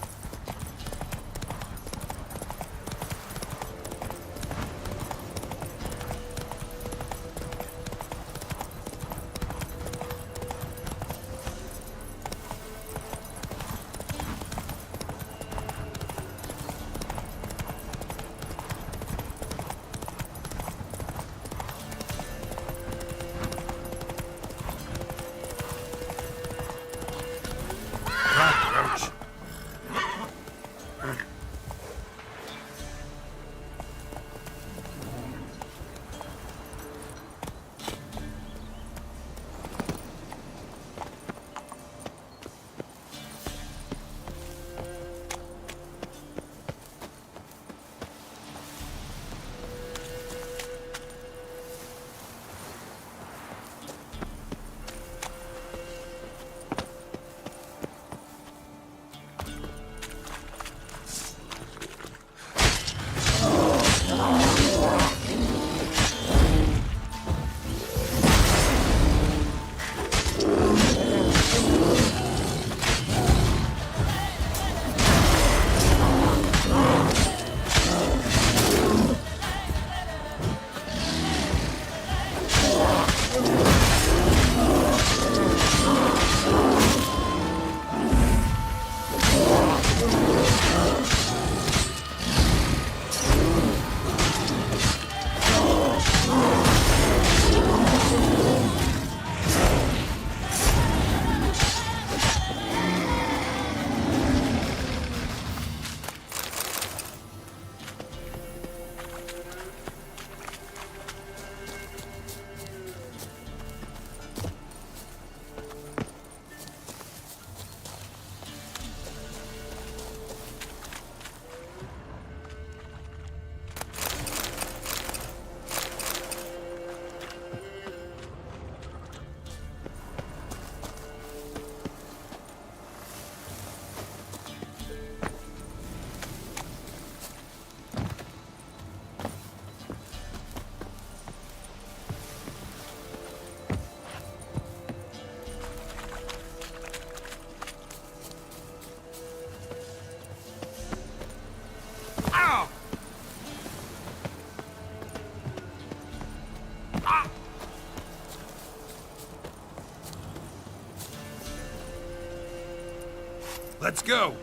Let's go.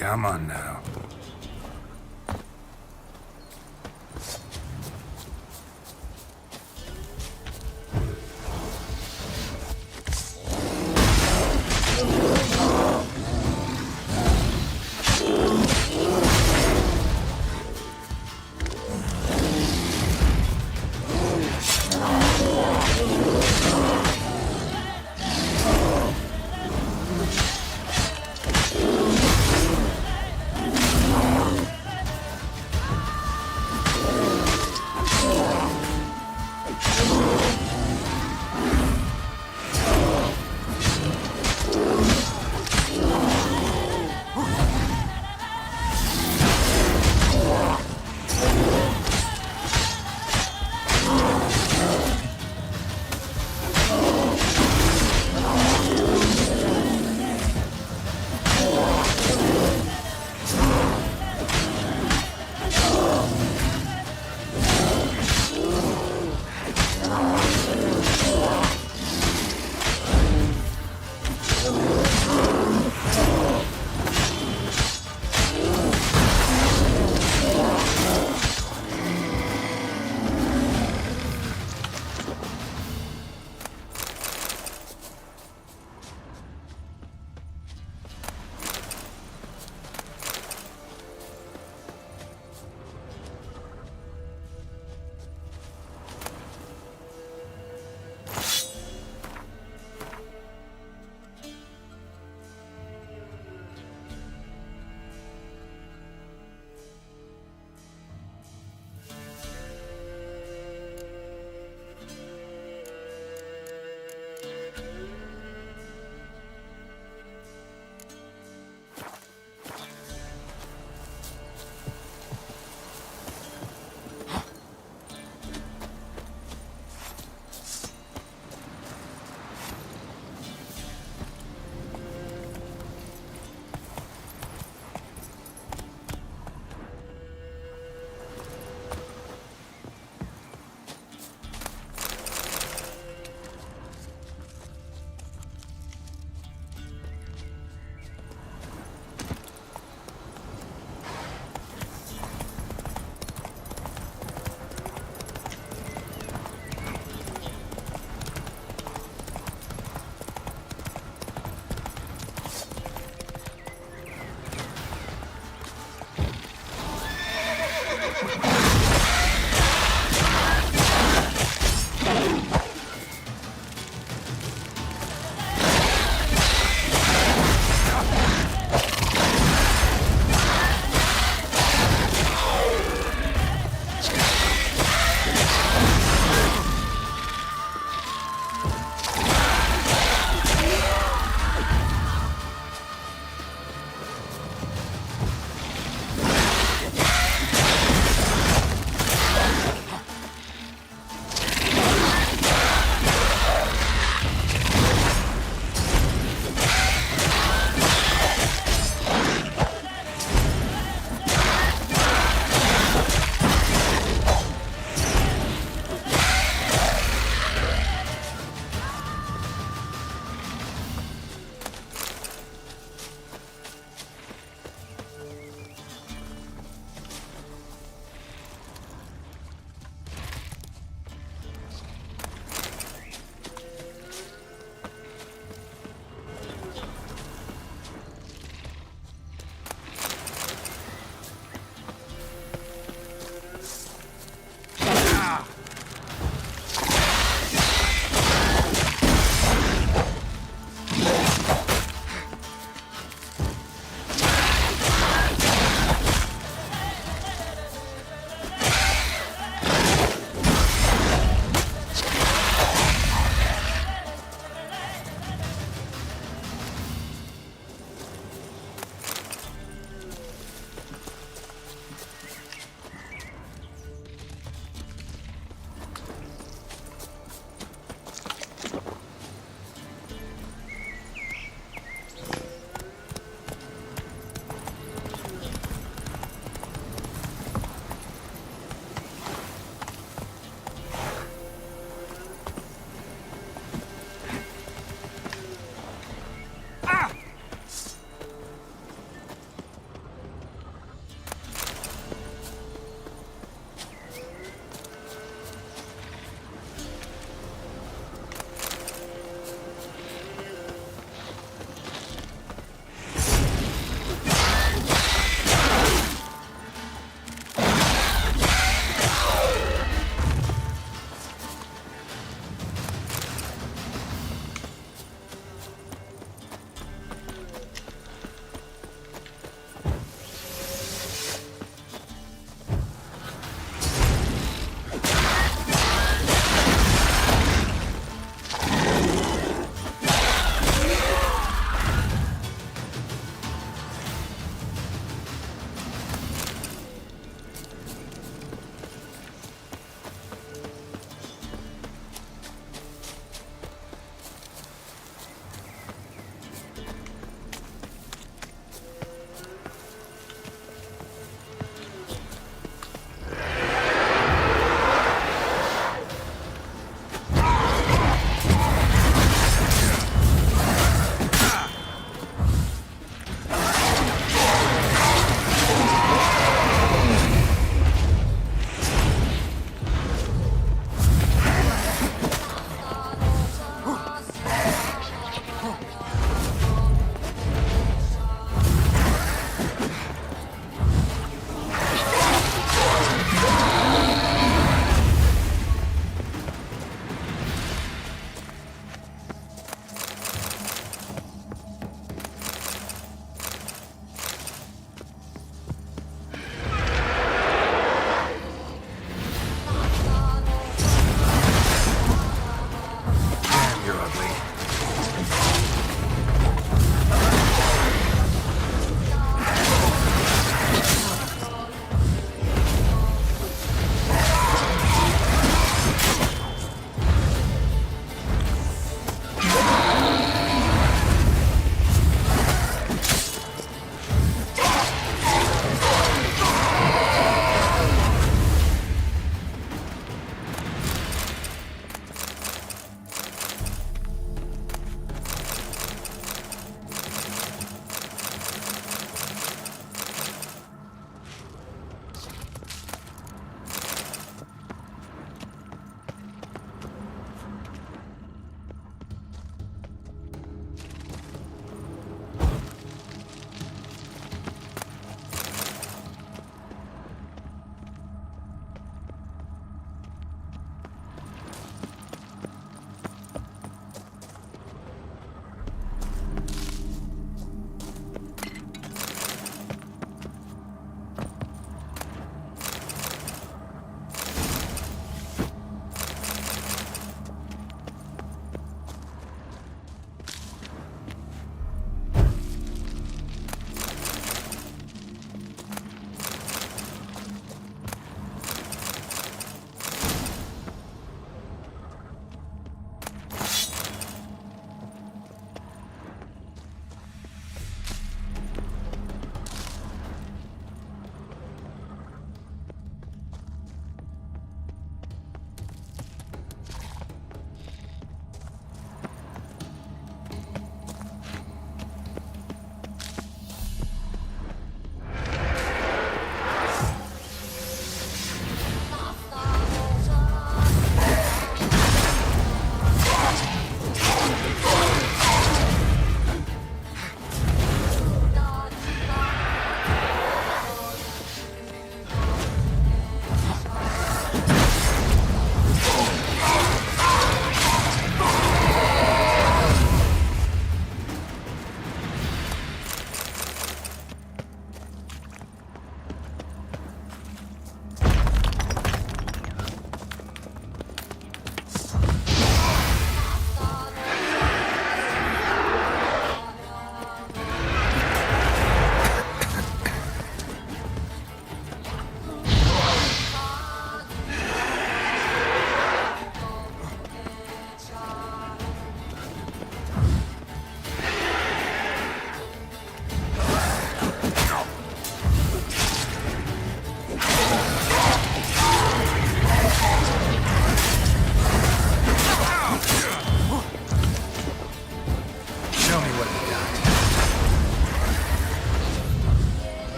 Come on now.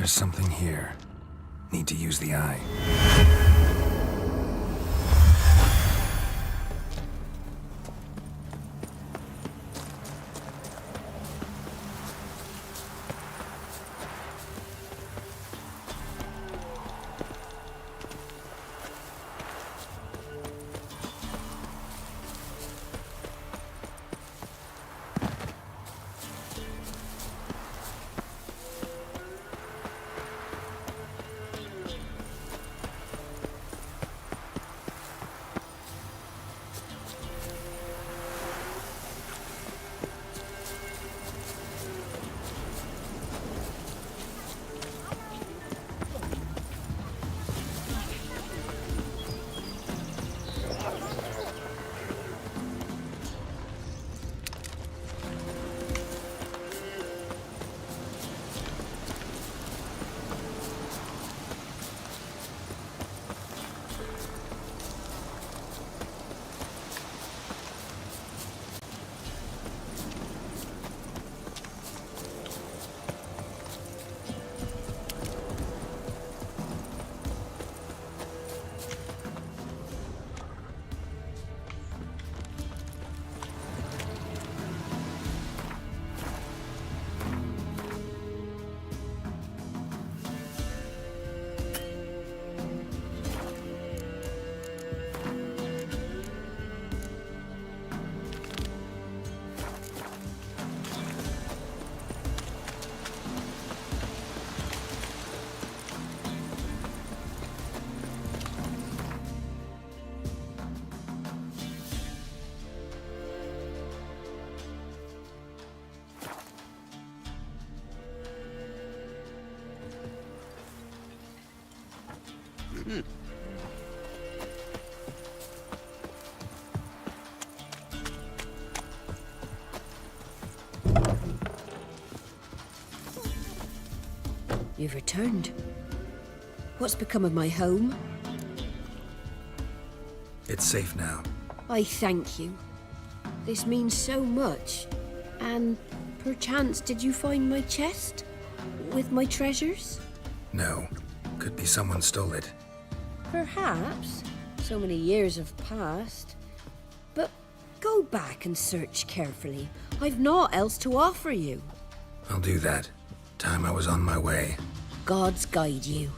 There's something here. Need to use the eye. You've returned. What's become of my home? It's safe now. I thank you. This means so much. And perchance did you find my chest? With my treasures? No. Could be someone stole it. Perhaps. So many years have passed. But go back and search carefully. I've naught else to offer you. I'll do that. Time I was on my way. Gods guide you.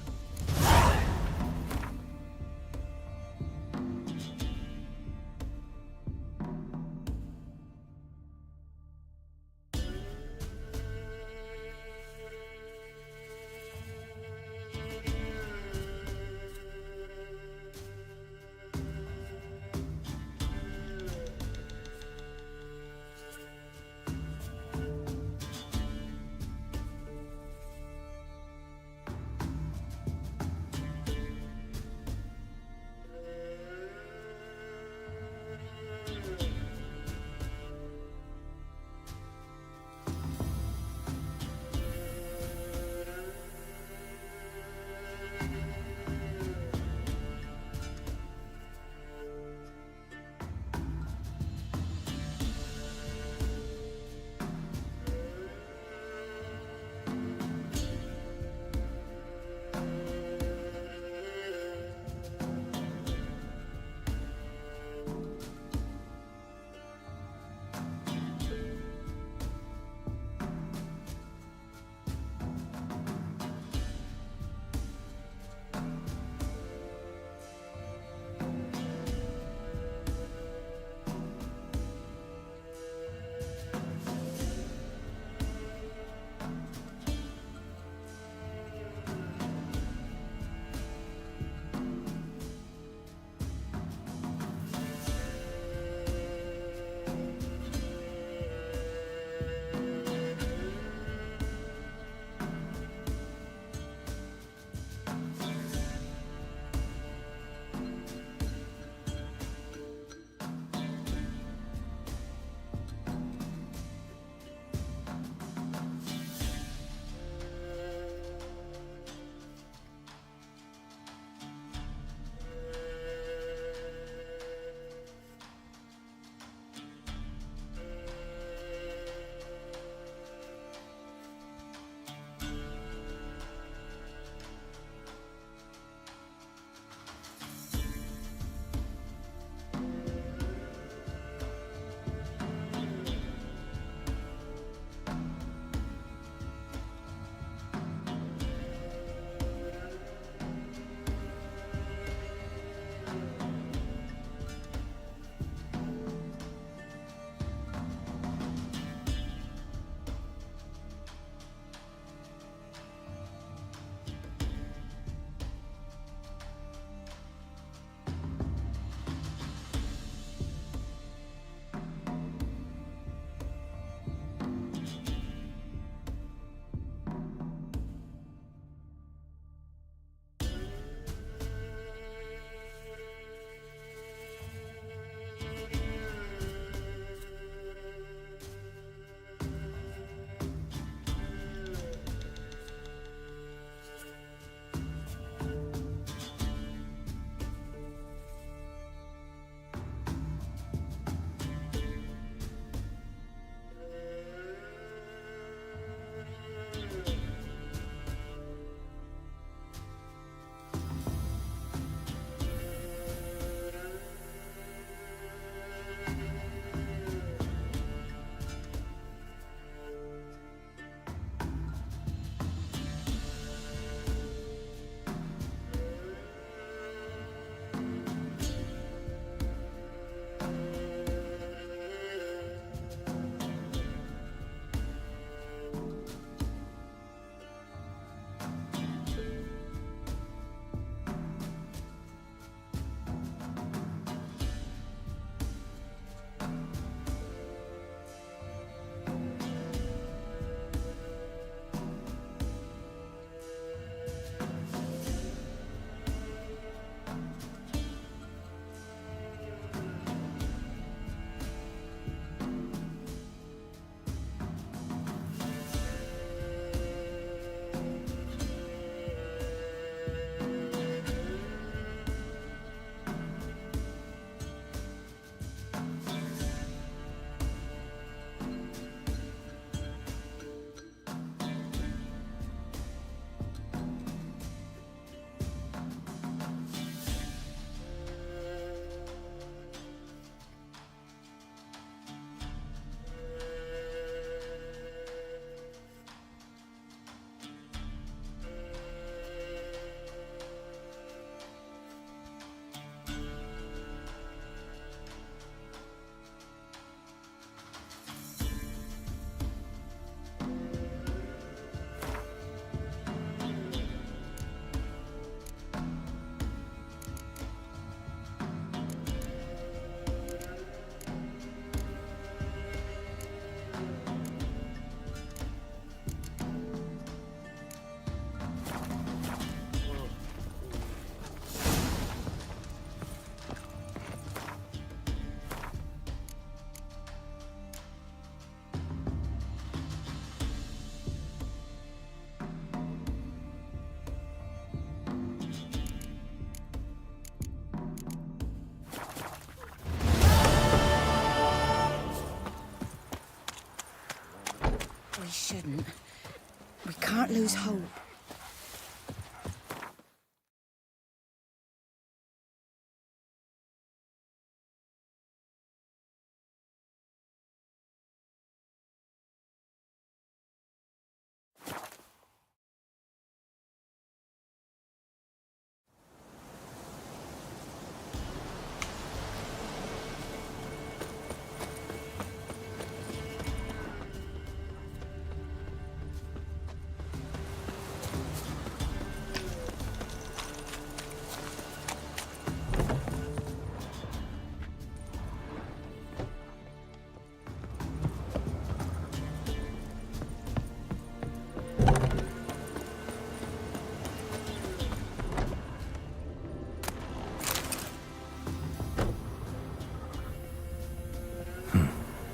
can't lose hope.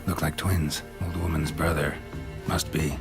Look like twins. Old woman's brother. Must be.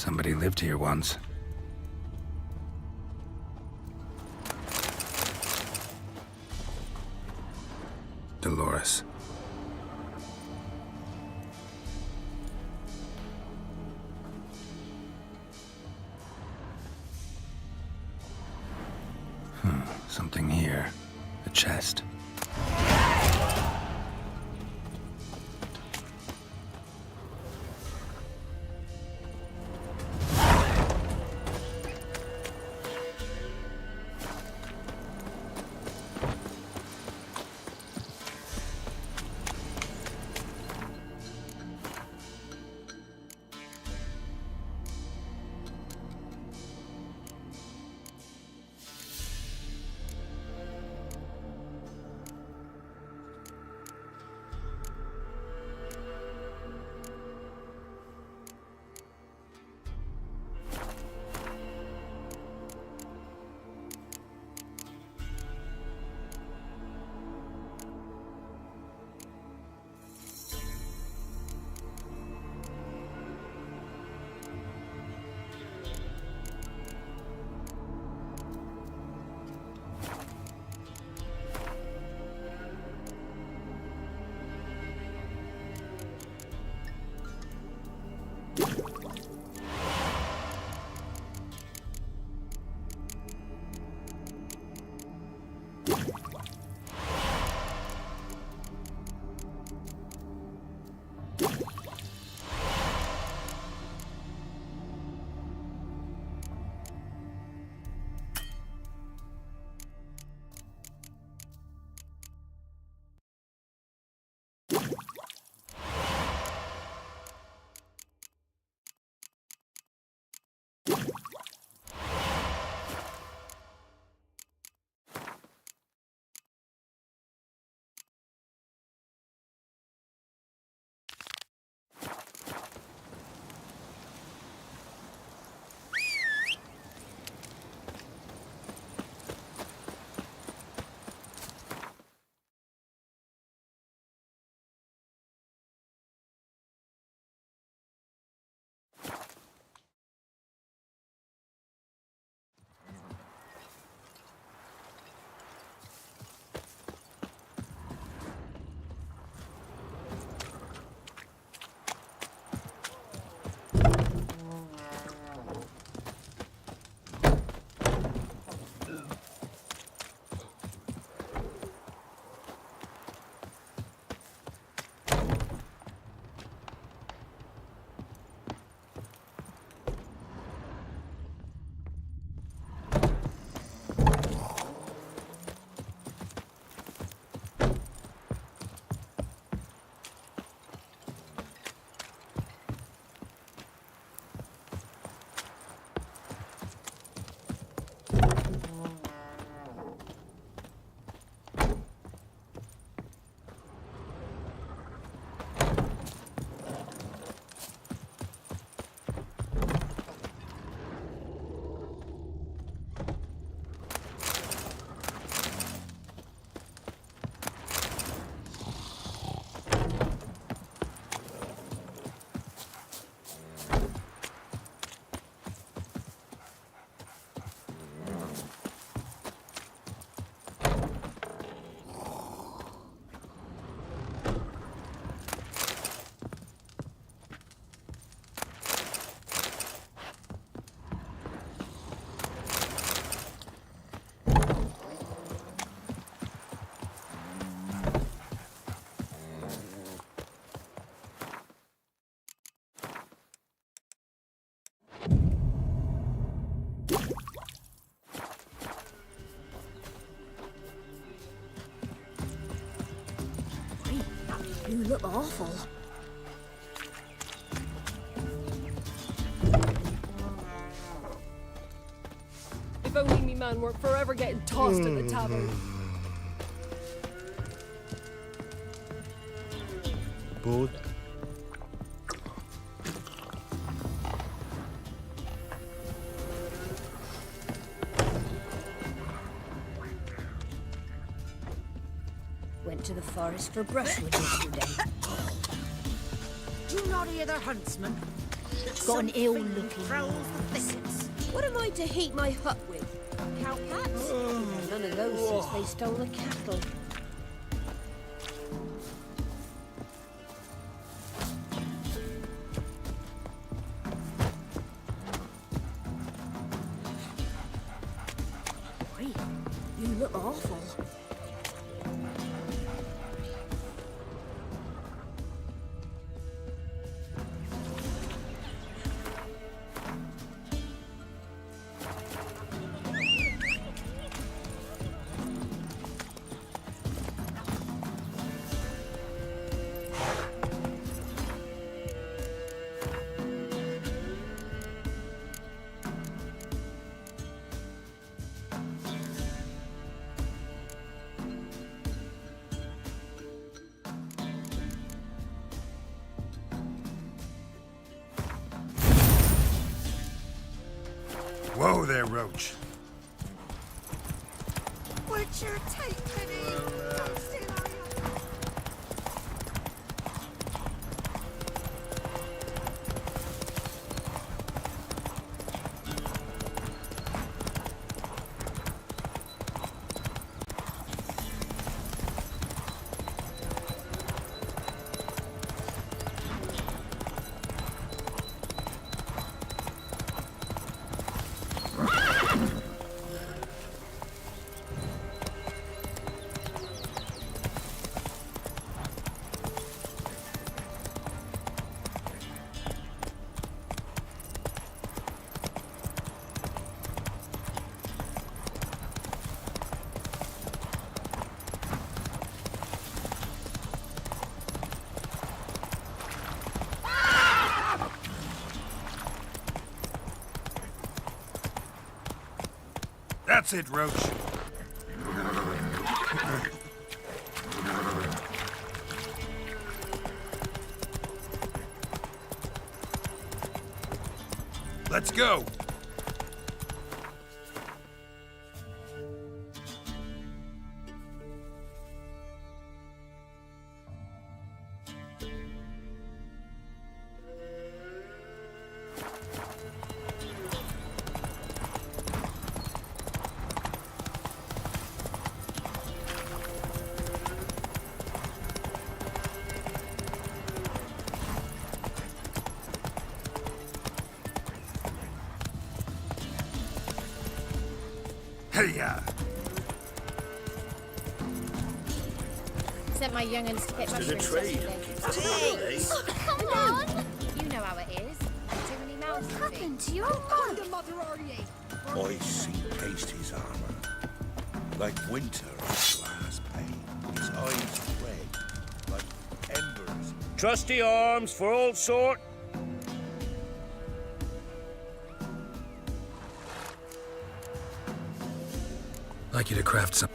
Somebody lived here once. Dolores. Something here. A chest. You look awful. If only me man weren't forever getting tossed at the tavern. Bored? Went to the forest for brushwood yesterday. Do you not hear the huntsman? Got an ill-looking Prowls the thickets. What am I to heat my hut with? Cowpats? None of those since they stole the cattle. Boy, you look awful. Whoa there, Roach. Would you take me? Don't steal our young- That's it, Roach. Let's go. Hey-ya! Sent my young'uns to get To the mushrooms trade. yesterday. Hey. Come on! You know how it is. Too many mouths to feed. To your mother are ye? I see Pasty's armour. Like winter on glass pane. His eyes red, like embers. Trusty arms for all sort. Like you to craft some.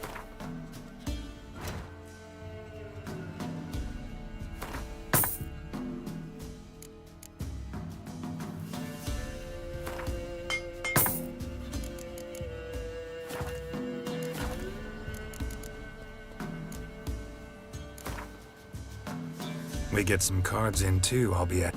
We get some cards in too, I'll be at.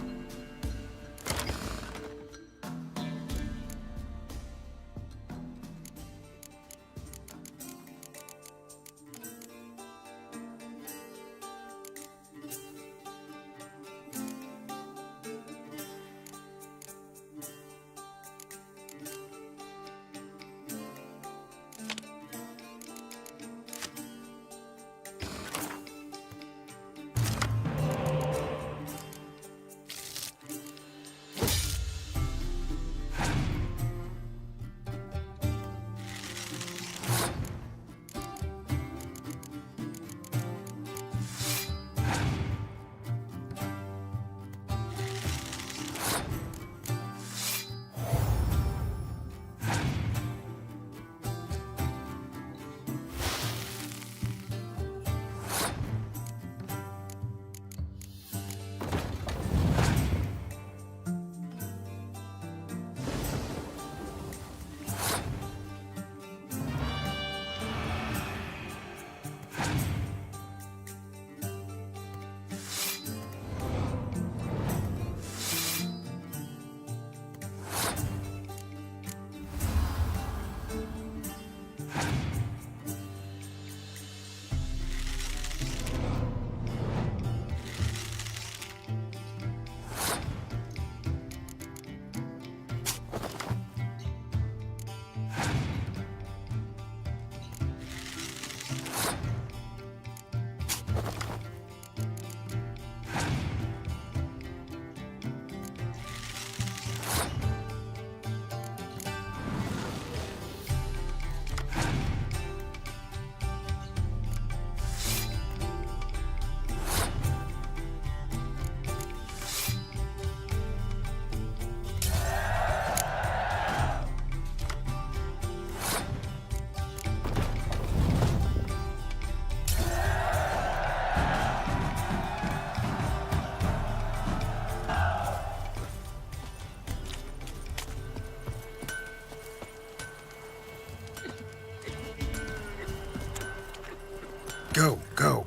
Go, go.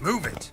Move it.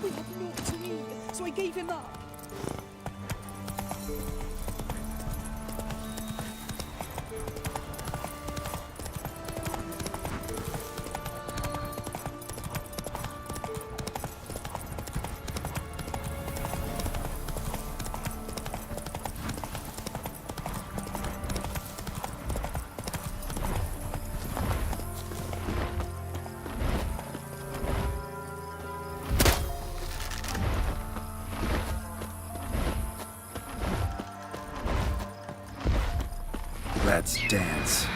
We had naught to eat, so I gave him up. Let's dance.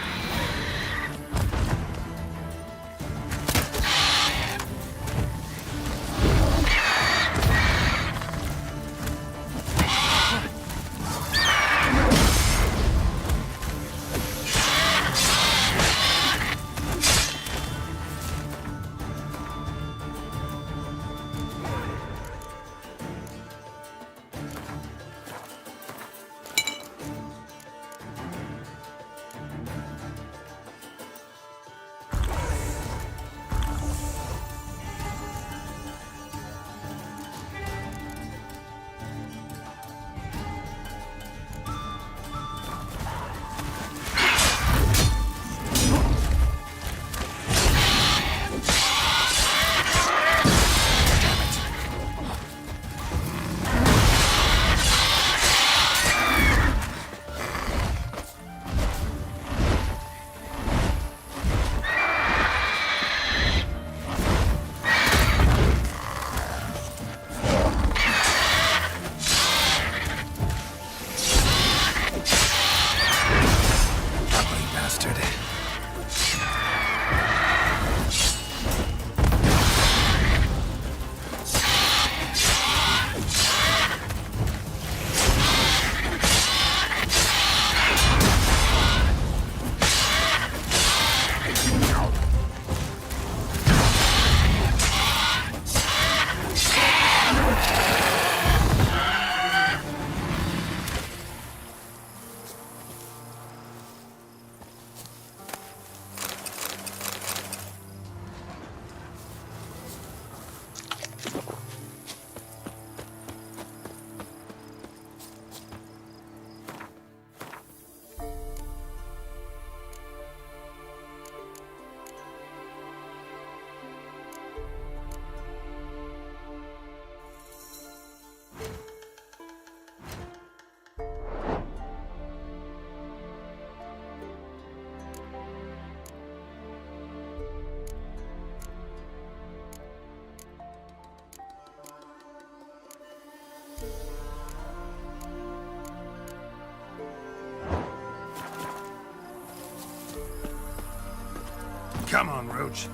Come on, Roach.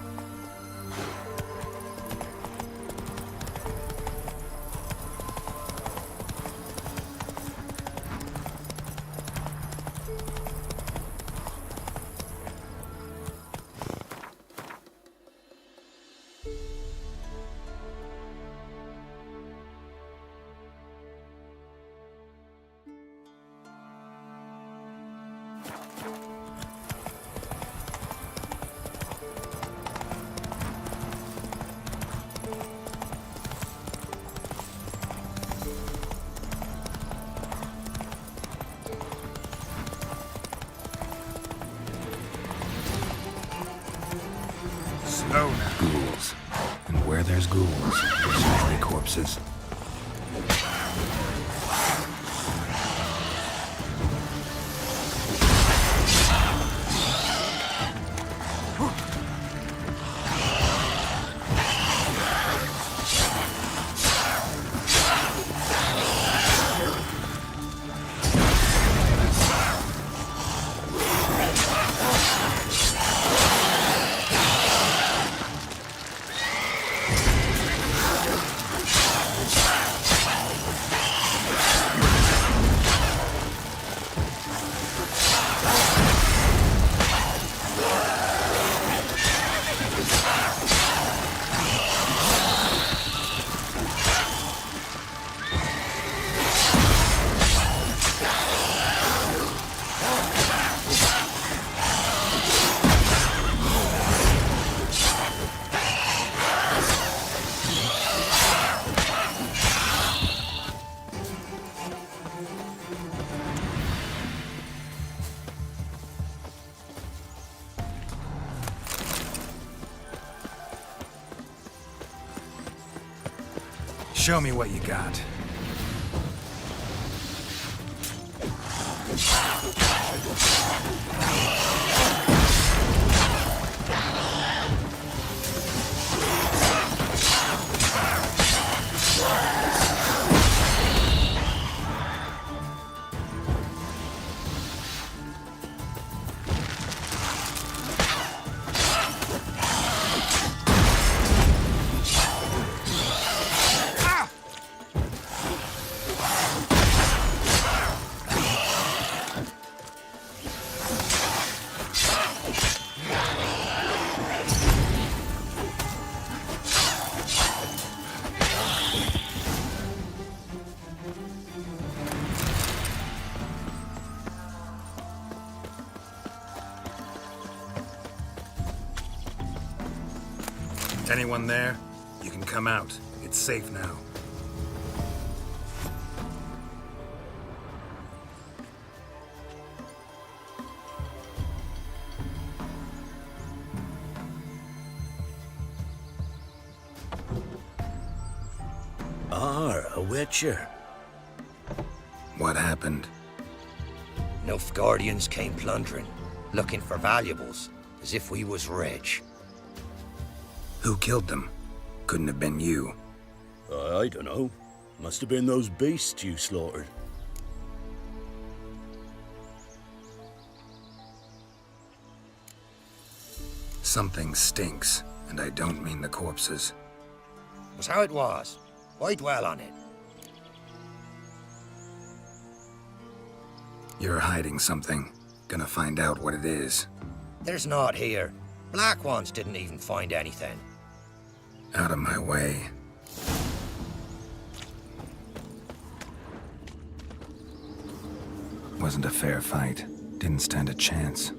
Slow now. Ghouls. And where there's ghouls, there's usually corpses. Show me what you got. Anyone there? You can come out. It's safe now. A witcher. What happened? Nilfgaardians came plundering, looking for valuables, as if we was rich. Who killed them? Couldn't have been you. I don't know. Must have been those beasts you slaughtered. Something stinks, and I don't mean the corpses. Was how it was. Why dwell on it? You're hiding something. Gonna find out what it is. There's naught here. Black ones didn't even find anything. Out of my way. Wasn't a fair fight. Didn't stand a chance.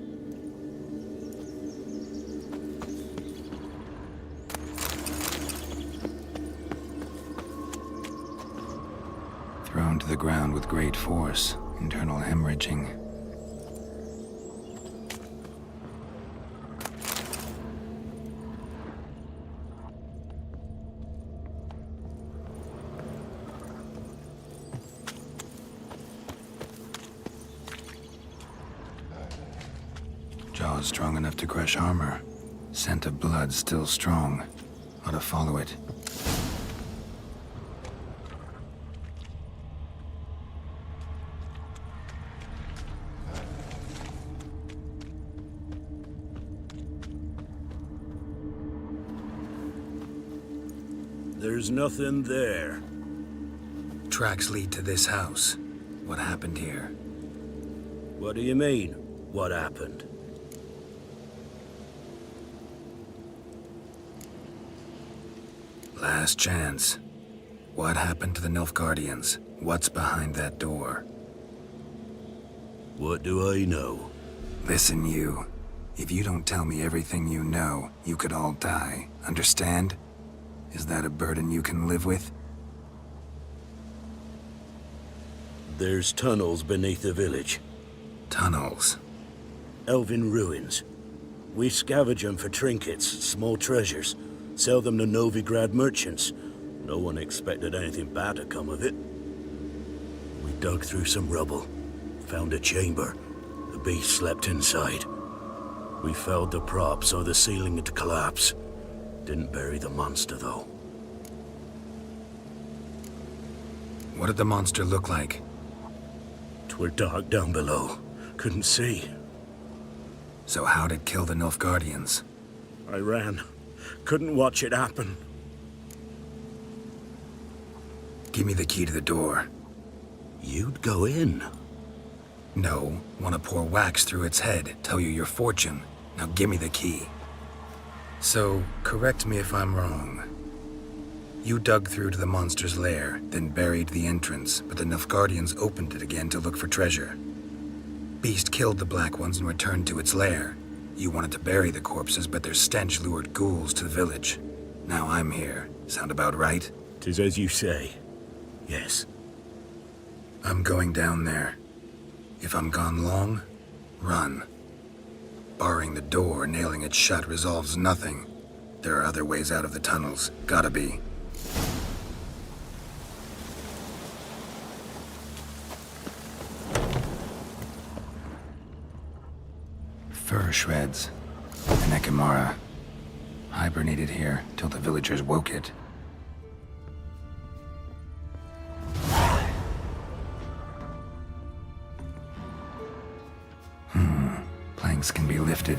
Thrown to the ground with great force. Internal hemorrhaging. Jaws strong enough to crush armor. Scent of blood still strong. Ought to follow it. There's nothing there. Tracks lead to this house. What happened here? What do you mean, what happened? Last chance. What happened to the Nilfgaardians? What's behind that door? What do I know? Listen, you. If you don't tell me everything you know, you could all die. Understand? Is that a burden you can live with? There's tunnels beneath the village. Tunnels? Elven ruins. We scavenge them for trinkets, small treasures. Sell them to Novigrad merchants. No one expected anything bad to come of it. We dug through some rubble. Found a chamber. The beast slept inside. We felled the prop so the ceiling had collapsed. Didn't bury the monster, though. What did the monster look like? 'Twere dark down below. Couldn't see. So how'd it kill the Nilfgaardians? I ran. Couldn't watch it happen. Give me the key to the door. You'd go in? No. Want to pour wax through its head, tell you your fortune. Now give me the key. So, correct me if I'm wrong. You dug through to the monster's lair, then buried the entrance, but the Nilfgaardians opened it again to look for treasure. Beast killed the Black Ones and returned to its lair. You wanted to bury the corpses, but their stench lured ghouls to the village. Now I'm here. Sound about right? 'Tis as you say. Yes. I'm going down there. If I'm gone long, run. Barring the door, nailing it shut resolves nothing. There are other ways out of the tunnels. Gotta be. Fur shreds. An Ekimara. Hibernated here till the villagers woke it. Planks can be lifted.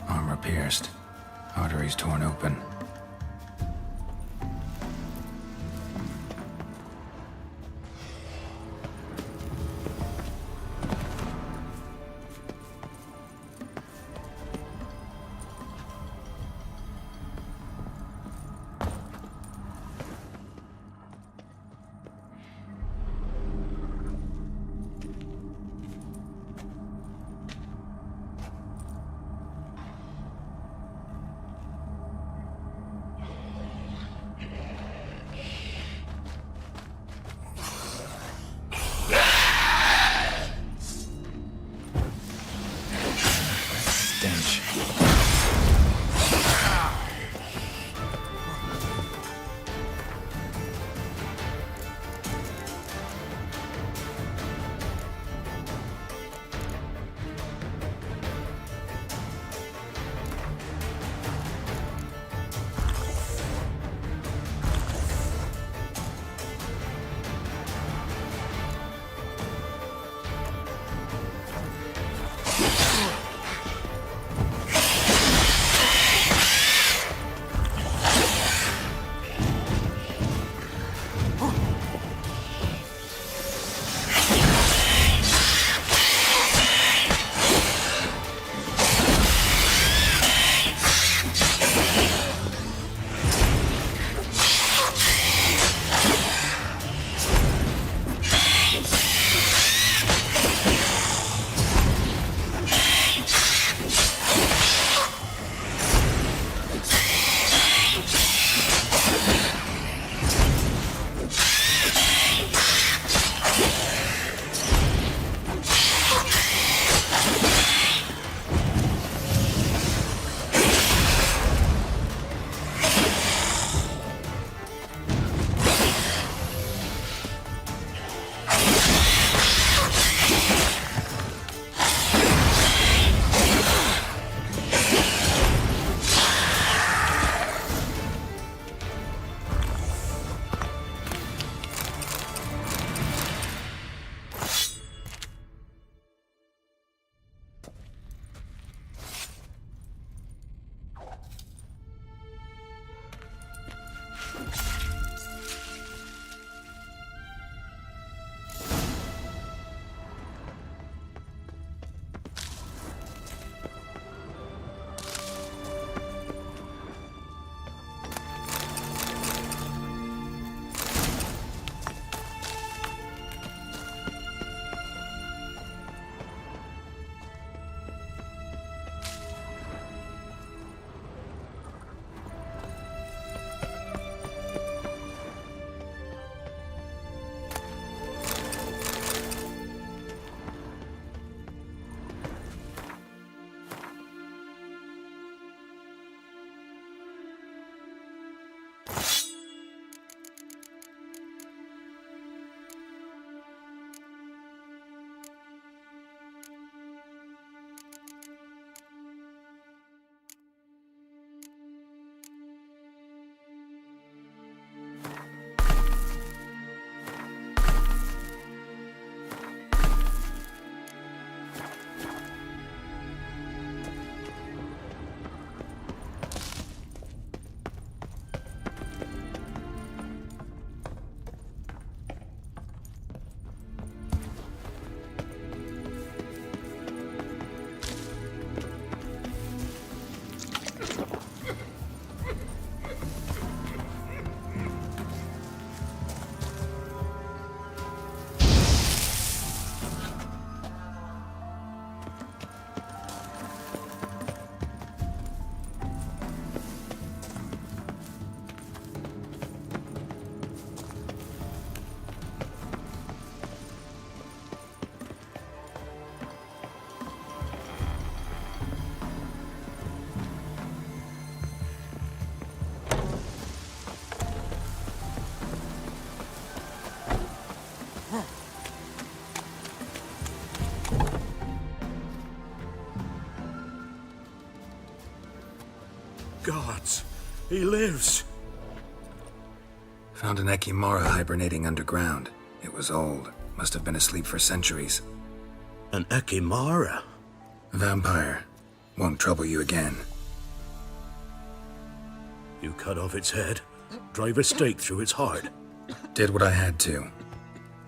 Armor pierced. Arteries torn open. gods! He lives! Found an Ekimara hibernating underground. It was old. Must have been asleep for centuries. An Ekimara? Vampire. Won't trouble you again. You cut off its head, drive a stake through its heart. Did what I had to.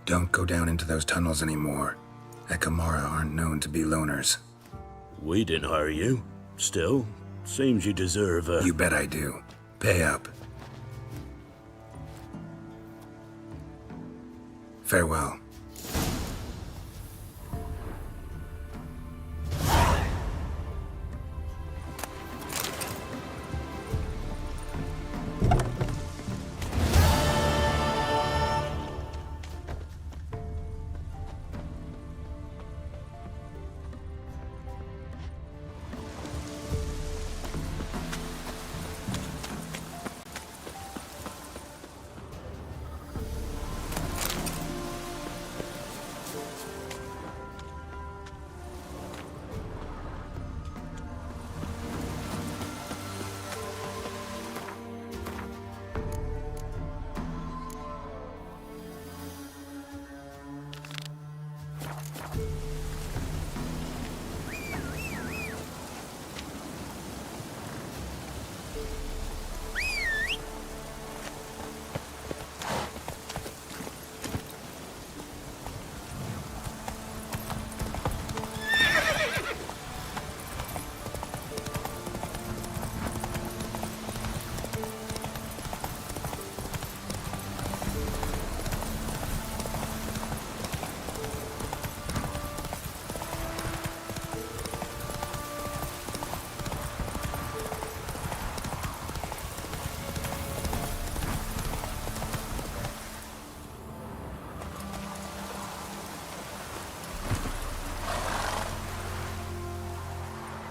Don't go down into those tunnels anymore. Ekimara aren't known to be loners. We didn't hire you. Still, seems you deserve a... You bet I do. Pay up. Farewell.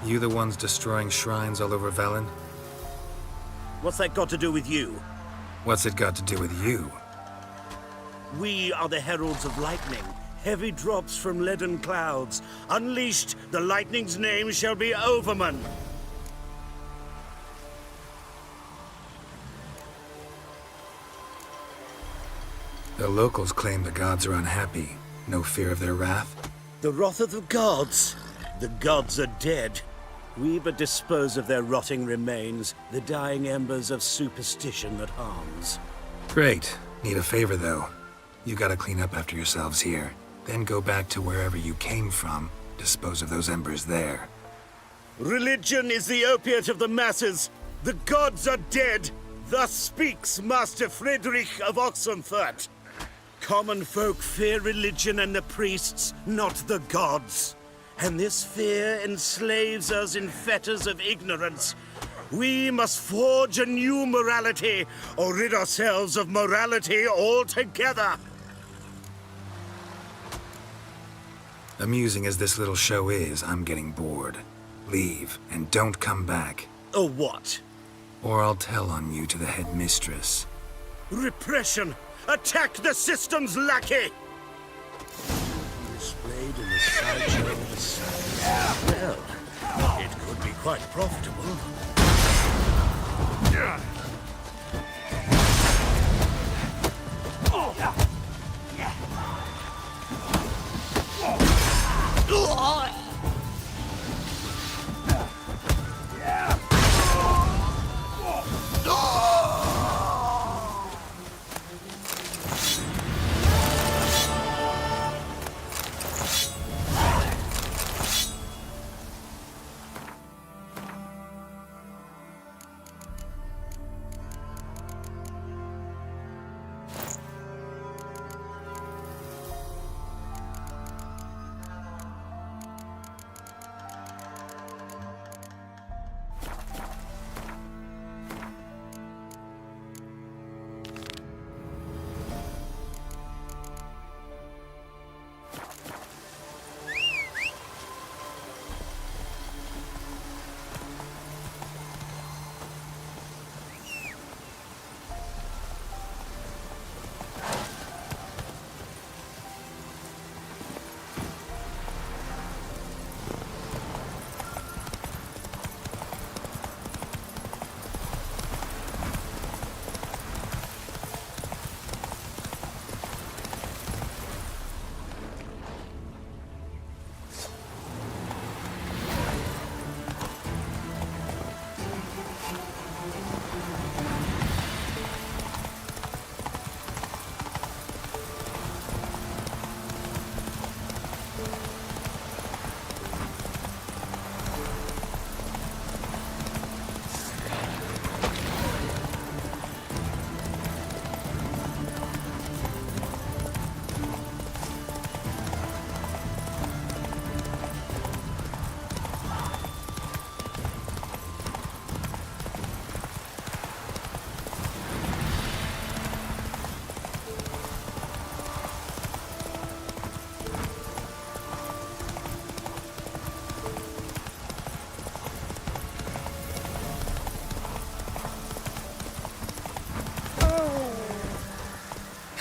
You the ones destroying shrines all over Velen? What's that got to do with you? What's it got to do with you? We are the heralds of lightning. Heavy drops from leaden clouds. Unleashed, the lightning's name shall be Overman. The locals claim the gods are unhappy. No fear of their wrath? The wrath of the gods? The gods are dead. We but dispose of their rotting remains, the dying embers of superstition that harms. Great. Need a favor, though. You gotta clean up after yourselves here. Then go back to wherever you came from. Dispose of those embers there. Religion is the opiate of the masses. The gods are dead. Thus speaks Master Friedrich of Oxenfurt. Common folk fear religion and the priests, not the gods. And this fear enslaves us in fetters of ignorance. We must forge a new morality, or rid ourselves of morality altogether. Amusing as this little show is, I'm getting bored. Leave, and don't come back. Or what? Or I'll tell on you to the headmistress. Repression! Attack the system's lackey! Displayed in the sideshow of the sun. Well, it could be quite profitable.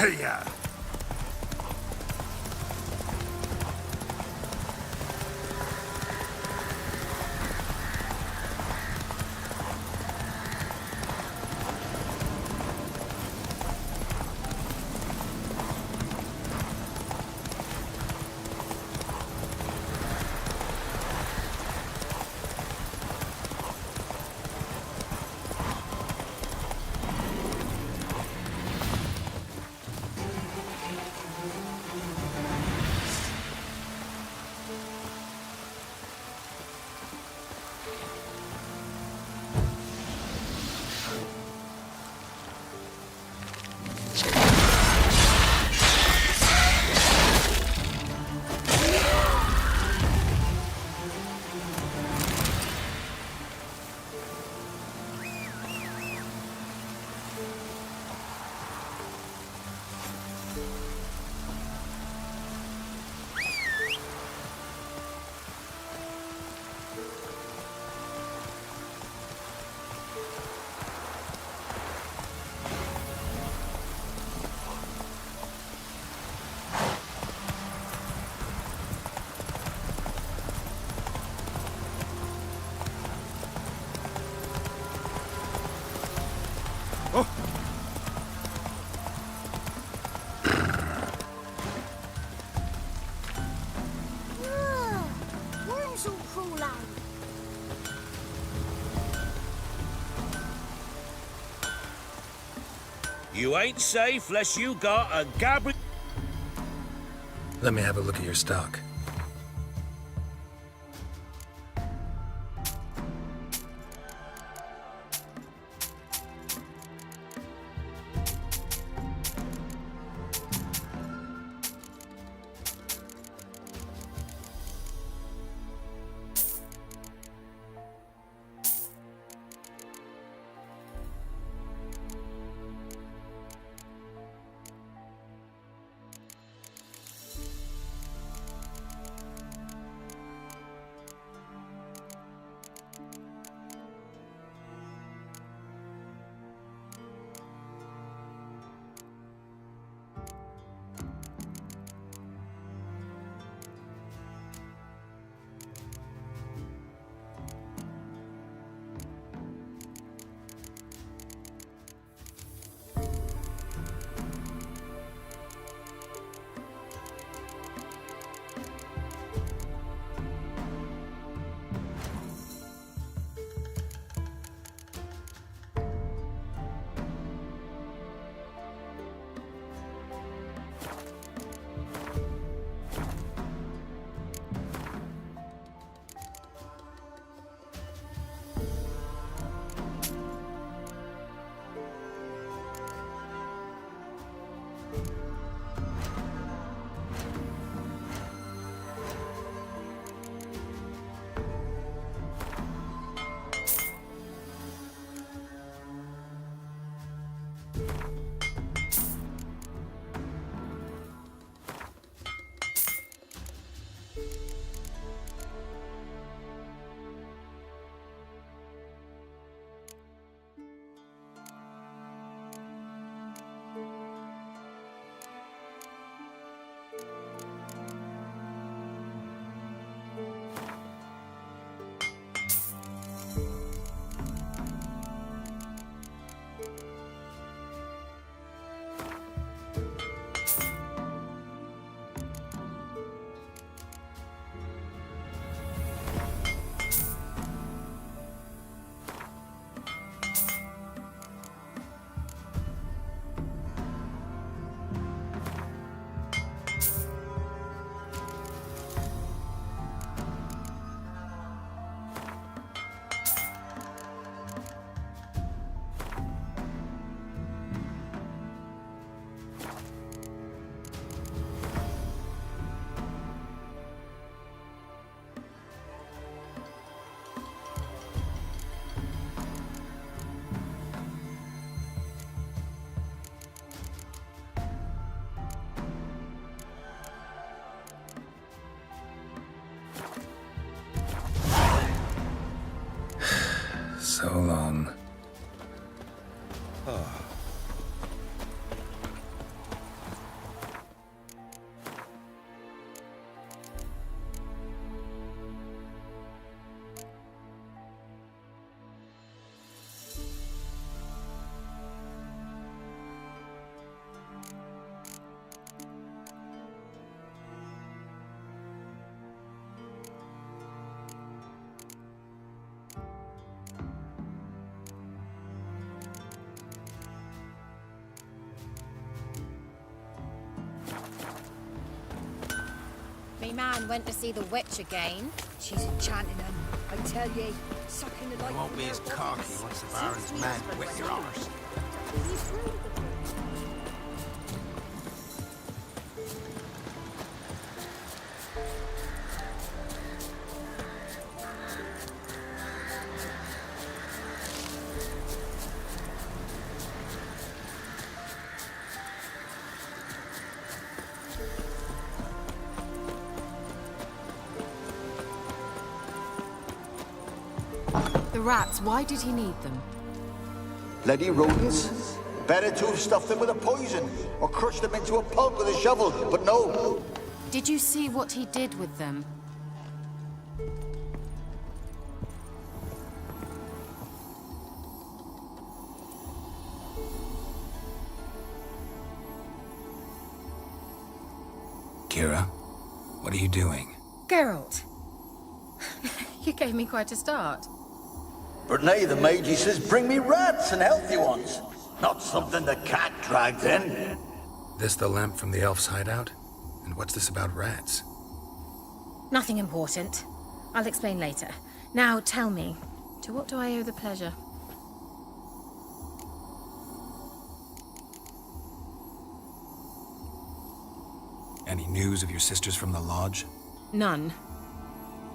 Hey-ya! Worms will crawl out. You ain't safe unless you got a Gabriel. Let me have a look at your stock. So long. Me man went to see the witch again. She's enchanting him, I tell ye. Sucking the life You won't be as cocky once the Baron's men whip your arse. The rats, why did he need them? Bloody rodents. Better to have stuffed them with a poison, or crushed them into a pulp with a shovel, but no. Did you see what he did with them? Kira, what are you doing? Geralt. You gave me quite a start. But nay, the mage, he says, bring me rats and healthy ones. Not something the cat dragged in. This the lamp from the elf's hideout? And what's this about rats? Nothing important. I'll explain later. Now tell me, to what do I owe the pleasure? Any news of your sisters from the lodge? None.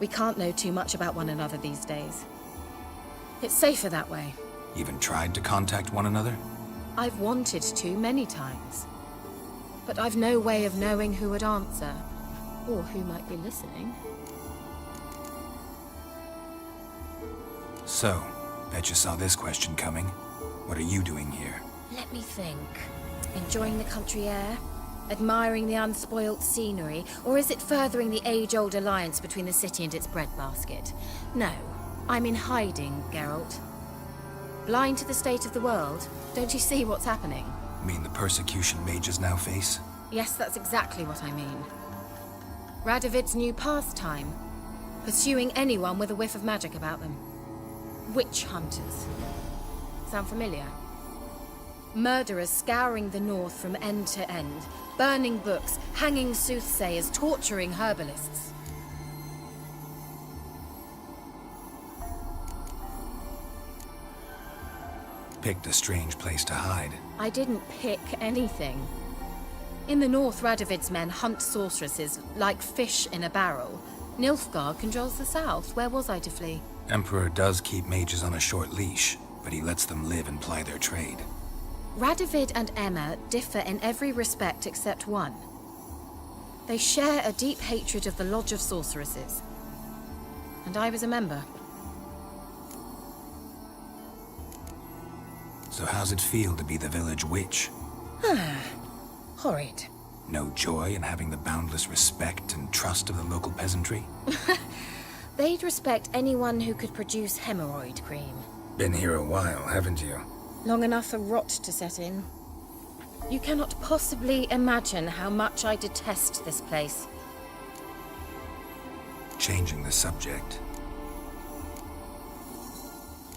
We can't know too much about one another these days. It's safer that way. Even tried to contact one another? I've wanted to many times. But I've no way of knowing who would answer, or who might be listening. So, bet you saw this question coming. What are you doing here? Let me think. Enjoying the country air? Admiring the unspoilt scenery? Or is it furthering the age-old alliance between the city and its breadbasket? No, I'm in hiding, Geralt. Blind to the state of the world? Don't you see what's happening? Mean the persecution mages now face? Yes, that's exactly what I mean. Radovid's new pastime. Pursuing anyone with a whiff of magic about them. Witch hunters. Sound familiar? Murderers scouring the north from end to end, burning books, hanging soothsayers, torturing herbalists. Picked a strange place to hide. I didn't pick anything. In the north, Radovid's men hunt sorceresses like fish in a barrel. Nilfgaard controls the south. Where was I to flee? Emperor does keep mages on a short leash, but he lets them live and ply their trade. Radovid and Emma differ in every respect except one. They share a deep hatred of the Lodge of Sorceresses. And I was a member. So how's it feel to be the village witch? Horrid. No joy in having the boundless respect and trust of the local peasantry? They'd respect anyone who could produce hemorrhoid cream. Been here a while, haven't you? Long enough for rot to set in. You cannot possibly imagine how much I detest this place. Changing the subject.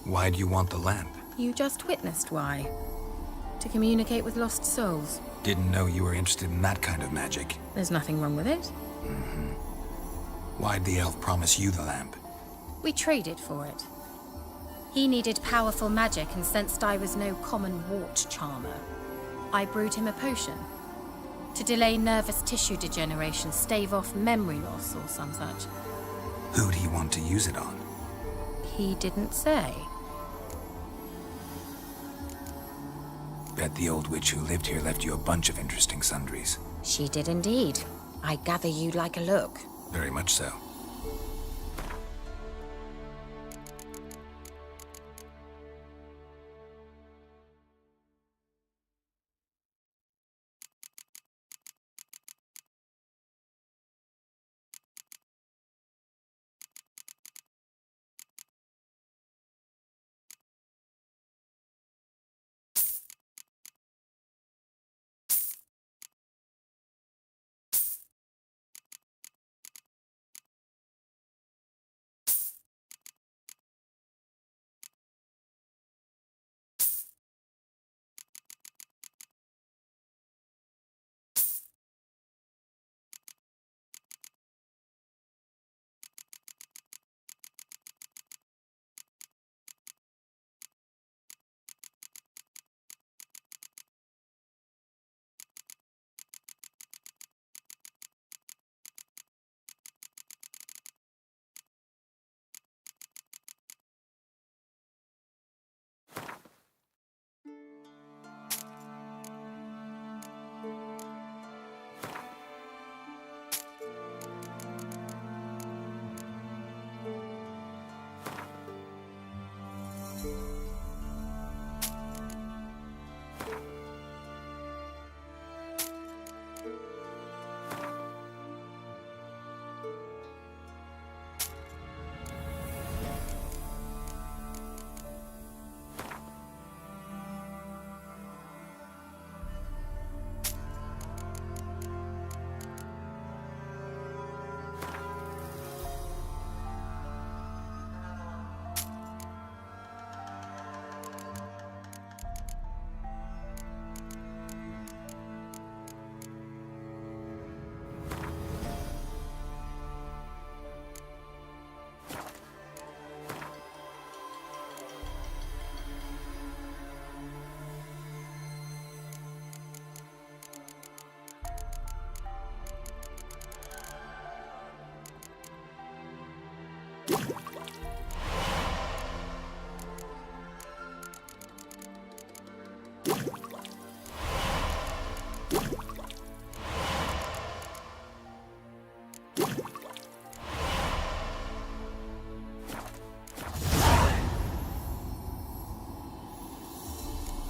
Why do you want the lamp? You just witnessed why. To communicate with lost souls. Didn't know you were interested in that kind of magic. There's nothing wrong with it. Why'd the elf promise you the lamp? We traded for it. He needed powerful magic and sensed I was no common wart charmer. I brewed him a potion. To delay nervous tissue degeneration, stave off memory loss or some such. Who'd he want to use it on? He didn't say. Bet the old witch who lived here left you a bunch of interesting sundries. She did indeed. I gather you'd like a look. Very much so.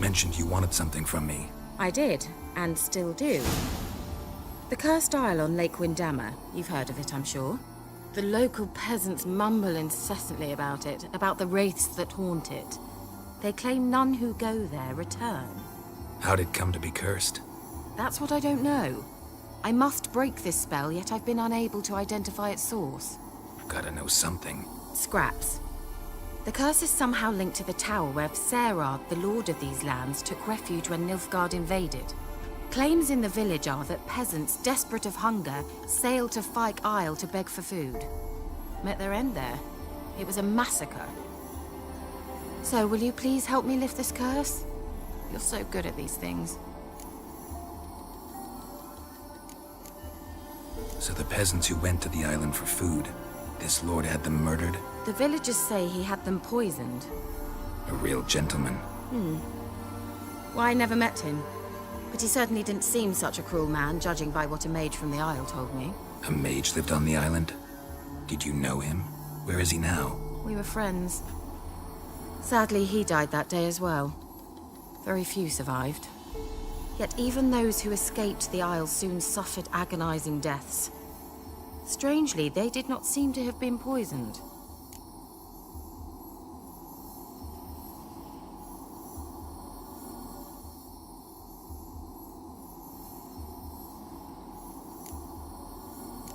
Mentioned you wanted something from me. I did, and still do. The Cursed Isle on Lake Windammer. You've heard of it, I'm sure. The local peasants mumble incessantly about it, about the wraiths that haunt it. They claim none who go there return. How'd it come to be cursed? That's what I don't know. I must break this spell, yet I've been unable to identify its source. Gotta know something. Scraps. The curse is somehow linked to the tower where Serad, the lord of these lands, took refuge when Nilfgaard invaded. Claims in the village are that peasants, desperate of hunger, sailed to Fyke Isle to beg for food. Met their end there. It was a massacre. So, will you please help me lift this curse? You're so good at these things. So the peasants who went to the island for food, this lord had them murdered? The villagers say he had them poisoned. A real gentleman. Well, I never met him. But he certainly didn't seem such a cruel man, judging by what a mage from the Isle told me. A mage lived on the island? Did you know him? Where is he now? We were friends. Sadly, he died that day as well. Very few survived. Yet even those who escaped the Isle soon suffered agonizing deaths. Strangely, they did not seem to have been poisoned.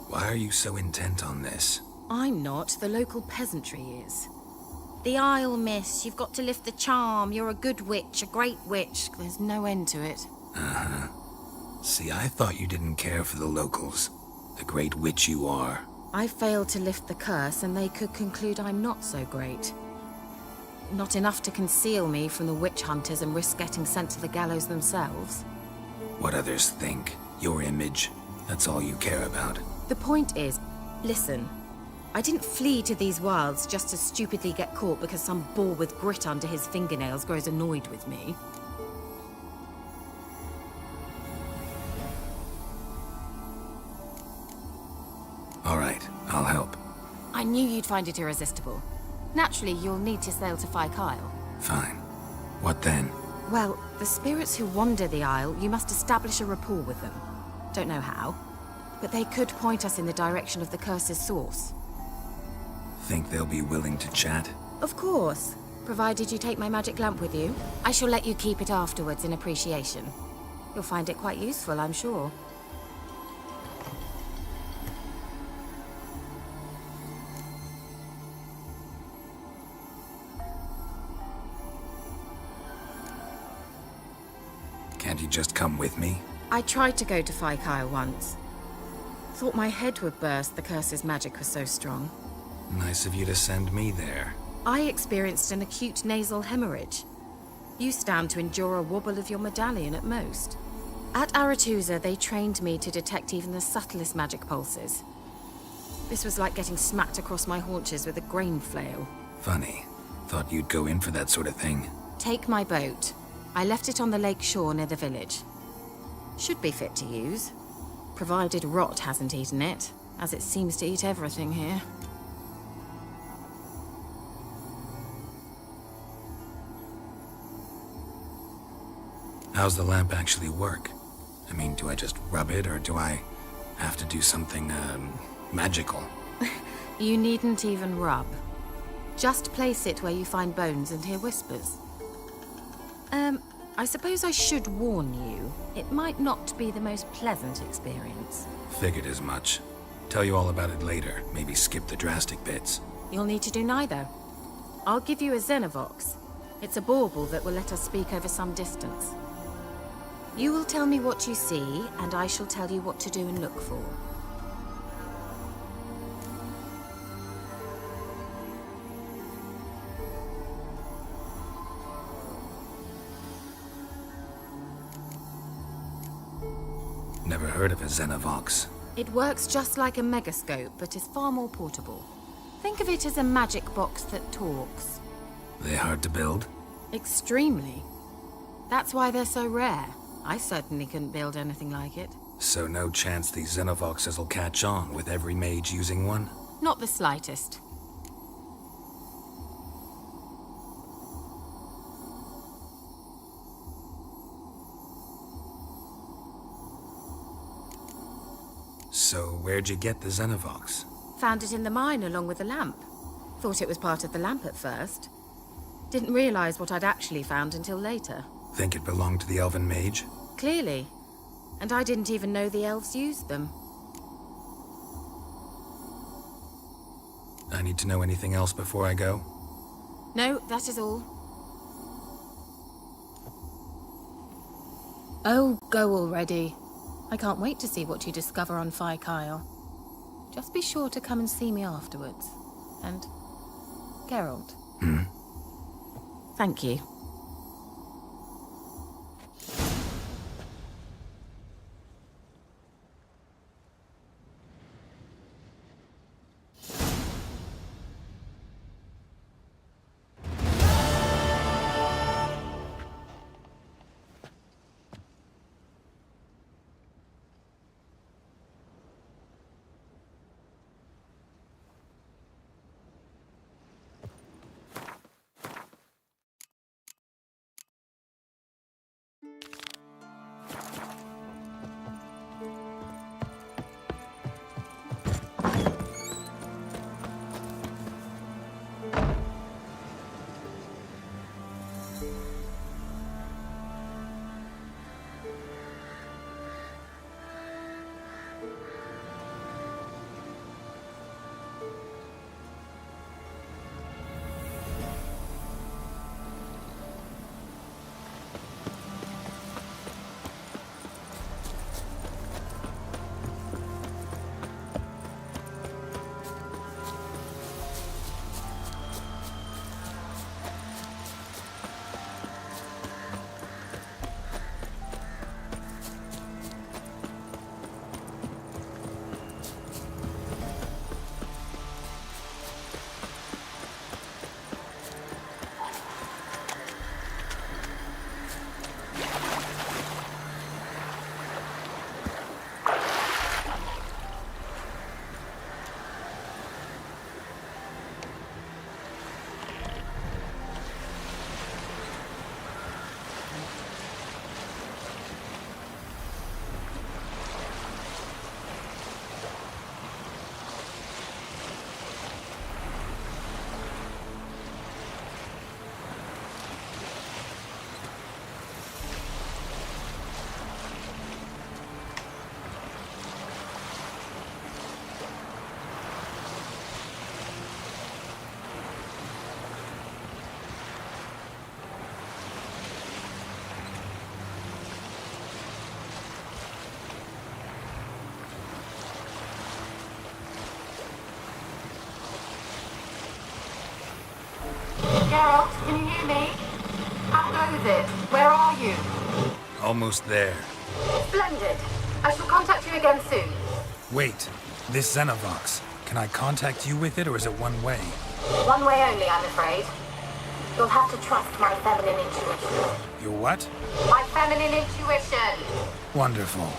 Why are you so intent on this? I'm not. The local peasantry is. The Isle, miss. You've got to lift the charm. You're a good witch, a great witch. There's no end to it. Uh-huh. See, I thought you didn't care for the locals. The great witch you are. I failed to lift the curse, and they could conclude I'm not so great. Not enough to conceal me from the witch hunters and risk getting sent to the gallows themselves. What others think, your image, that's all you care about. The point is, listen, I didn't flee to these wilds just to stupidly get caught because some boar with grit under his fingernails grows annoyed with me. All right, I'll help. I knew you'd find it irresistible. Naturally, you'll need to sail to Fyke Isle. Fine. What then? Well, the spirits who wander the Isle, you must establish a rapport with them. Don't know how, but they could point us in the direction of the curse's source. Think they'll be willing to chat? Of course, provided you take my magic lamp with you. I shall let you keep it afterwards in appreciation. You'll find it quite useful, I'm sure. Can't you just come with me? I tried to go to Fyke Isle once. Thought my head would burst, the curse's magic was so strong. Nice of you to send me there. I experienced an acute nasal hemorrhage. You stand to endure a wobble of your medallion at most. At Aretusa, they trained me to detect even the subtlest magic pulses. This was like getting smacked across my haunches with a grain flail. Funny. Thought you'd go in for that sort of thing. Take my boat. I left it on the lake shore near the village. Should be fit to use. Provided rot hasn't eaten it, as it seems to eat everything here. How's the lamp actually work? I mean, do I just rub it, or do I have to do something, magical? You needn't even rub. Just place it where you find bones and hear whispers. I suppose I should warn you. It might not be the most pleasant experience. Figured as much. Tell you all about it later. Maybe skip the drastic bits. You'll need to do neither. I'll give you a Xenovox. It's a bauble that will let us speak over some distance. You will tell me what you see, and I shall tell you what to do and look for. Never heard of a Xenovox. It works just like a megascope, but is far more portable. Think of it as a magic box that talks. They hard to build? Extremely. That's why they're so rare. I certainly couldn't build anything like it. So no chance these Xenovoxes will catch on with every mage using one? Not the slightest. So where'd you get the Xenovox? Found it in the mine along with the lamp. Thought it was part of the lamp at first. Didn't realize what I'd actually found until later. Think it belonged to the Elven Mage? Clearly. And I didn't even know the elves used them. I need to know anything else before I go? No, that is all. Oh, go already. I can't wait to see what you discover on Phi Kyle. Just be sure to come and see me afterwards. And Geralt. Thank you. Geralt, can you hear me? How goes it? Where are you? Almost there. Splendid. I shall contact you again soon. Wait, this Xenovox. Can I contact you with it, or is it one way? One way only, I'm afraid. You'll have to trust my feminine intuition. Your what? My feminine intuition! Wonderful.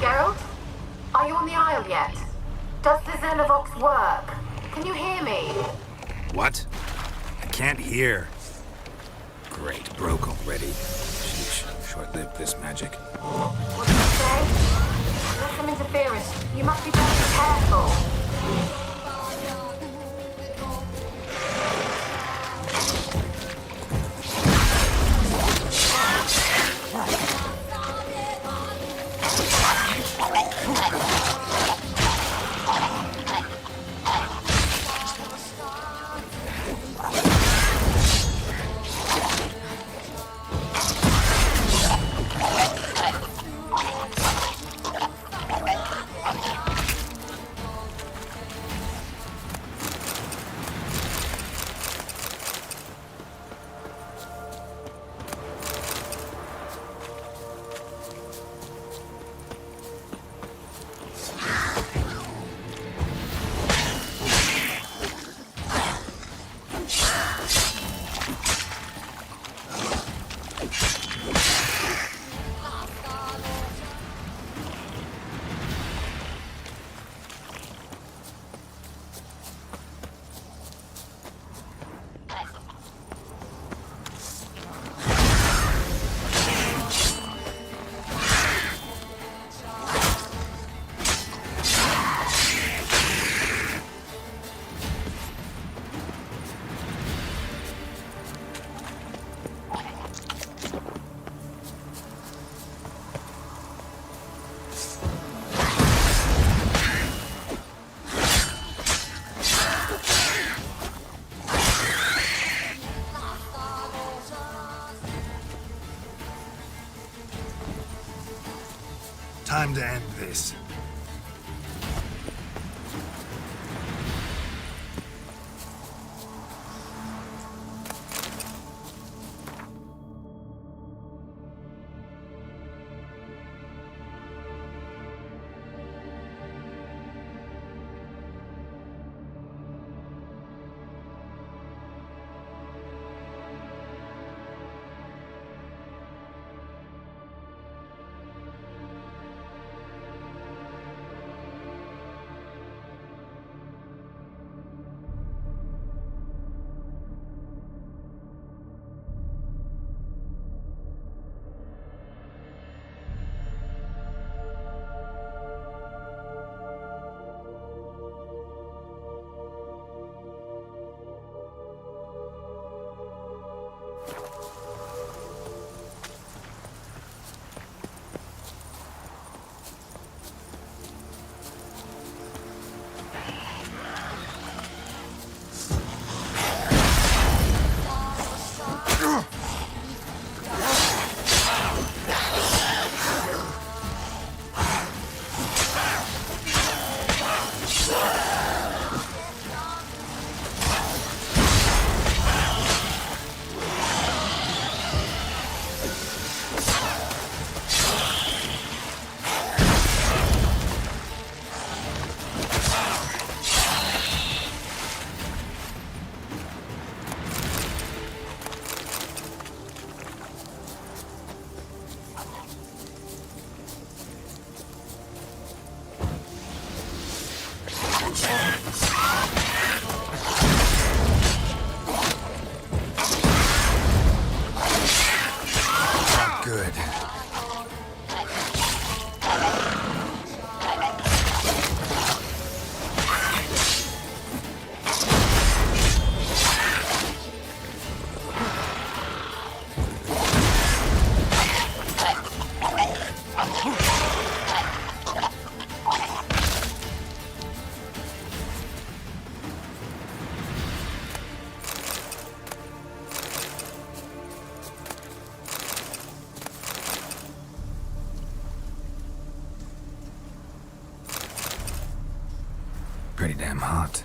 Geralt? Are you on the Isle yet? Does the Xenovox work? Can you hear me? What? I can't hear. Great, broke already. Sheesh, short-lived this magic. What did you say? There's some interference. You must be very careful. Time to end this. Good. Pretty damn hot.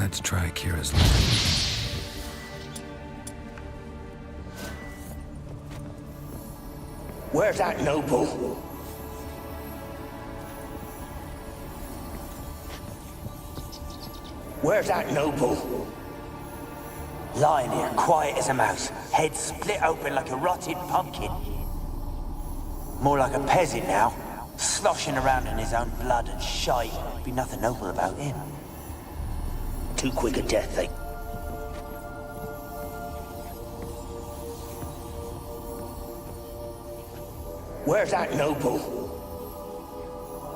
Let's try Kira's land. Where's that noble? Where's that noble? Lying here, quiet as a mouse, head split open like a rotted pumpkin. More like a peasant now, sloshing around in his own blood and shite. Be nothing noble about him. Too quick a death, they... Where's that noble?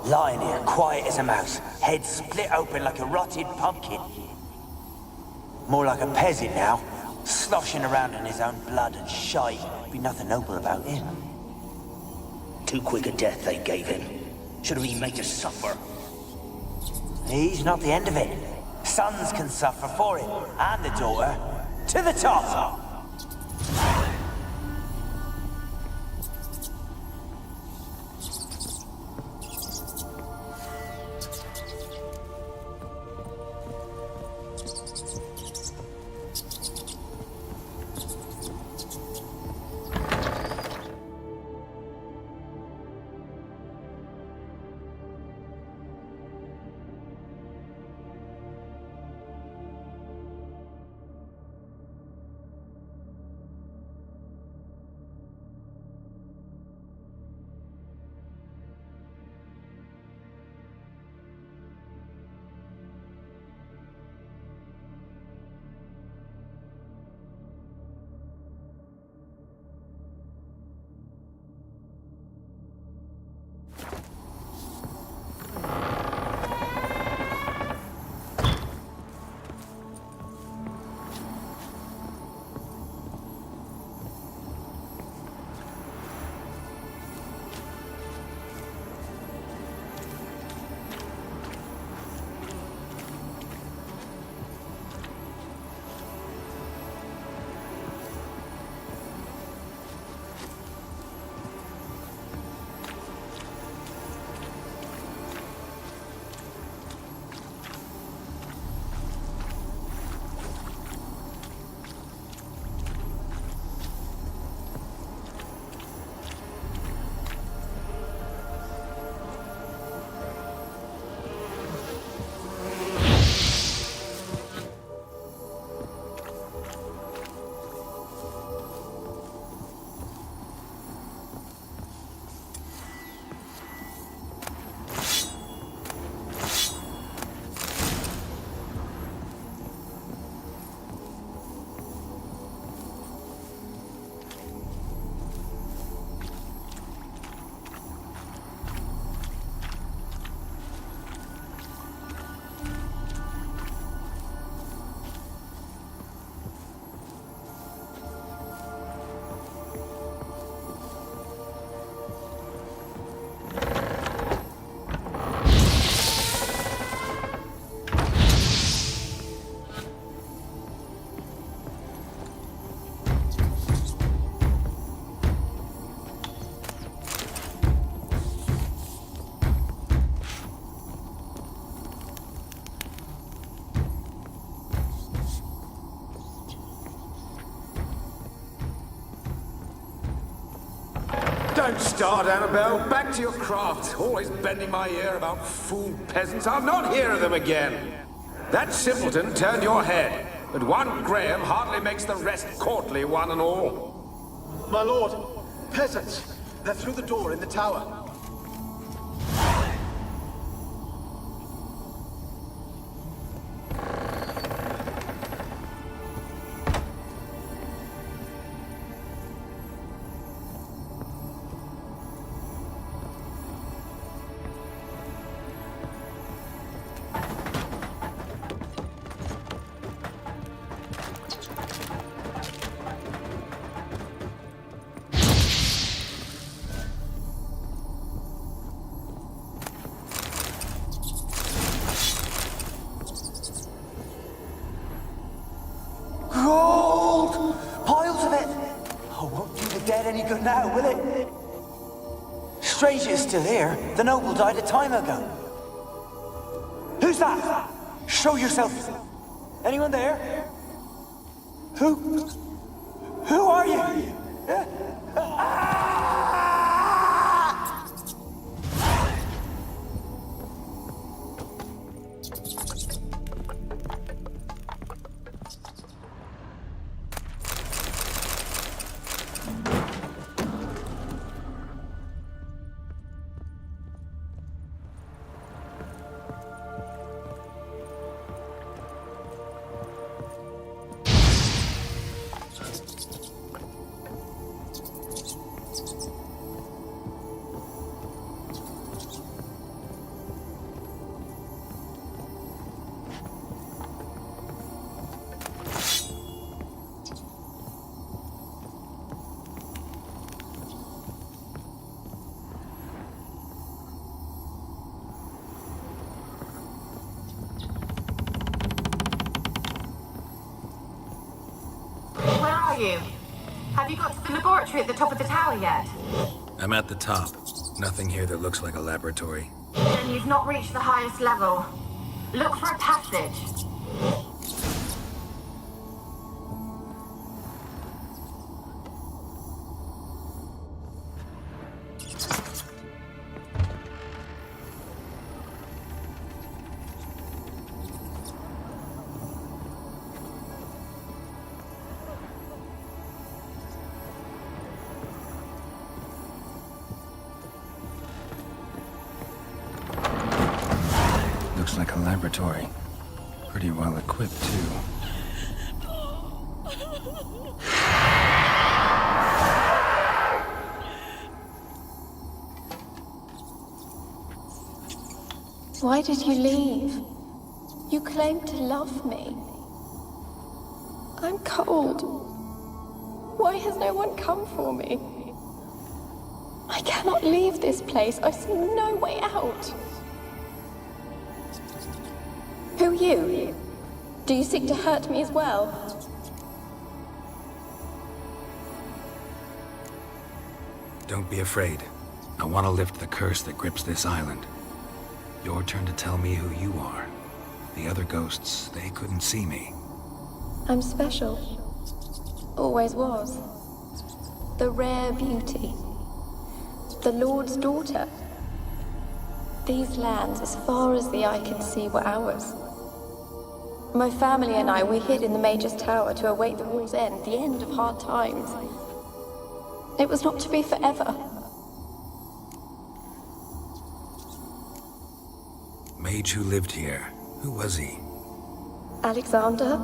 Lying here, quiet as a mouse, head split open like a rotted pumpkin. More like a peasant now, sloshing around in his own blood and shite. Be nothing noble about him. Too quick a death they gave him. Should have been made to suffer. He's not the end of it. Sons can suffer for it, and the daughter. To the top! Don't start, Annabelle. Back to your craft. Always bending my ear about fool peasants. I'll not hear of them again. That simpleton turned your head, but one Graham hardly makes the rest courtly, one and all. My lord, peasants. They're through the door in the tower. Gold! Piles of it! Oh, won't do the dead any good now, will it? Strange it's still here. The noble died a time ago. Who's that? Show yourself. Anyone there? Who are you? You? Have you got to the laboratory at the top of the tower yet? I'm at the top. Nothing here that looks like a laboratory. Then you've not reached the highest level. Look for a passage. Looks like a laboratory. Pretty well equipped, too. Why did you leave? You claimed to love me. I'm cold. Why has no one come for me? I cannot leave this place. I see no way out. Who are you? Do you seek to hurt me as well? Don't be afraid. I want to lift the curse that grips this island. Your turn to tell me who you are. The other ghosts, they couldn't see me. I'm special. Always was. The rare beauty. The Lord's daughter. These lands, as far as the eye can see, were ours. My family and I, we hid in the Major's Tower to await the war's end, the end of hard times. It was not to be forever. Mage who lived here. Who was he? Alexander?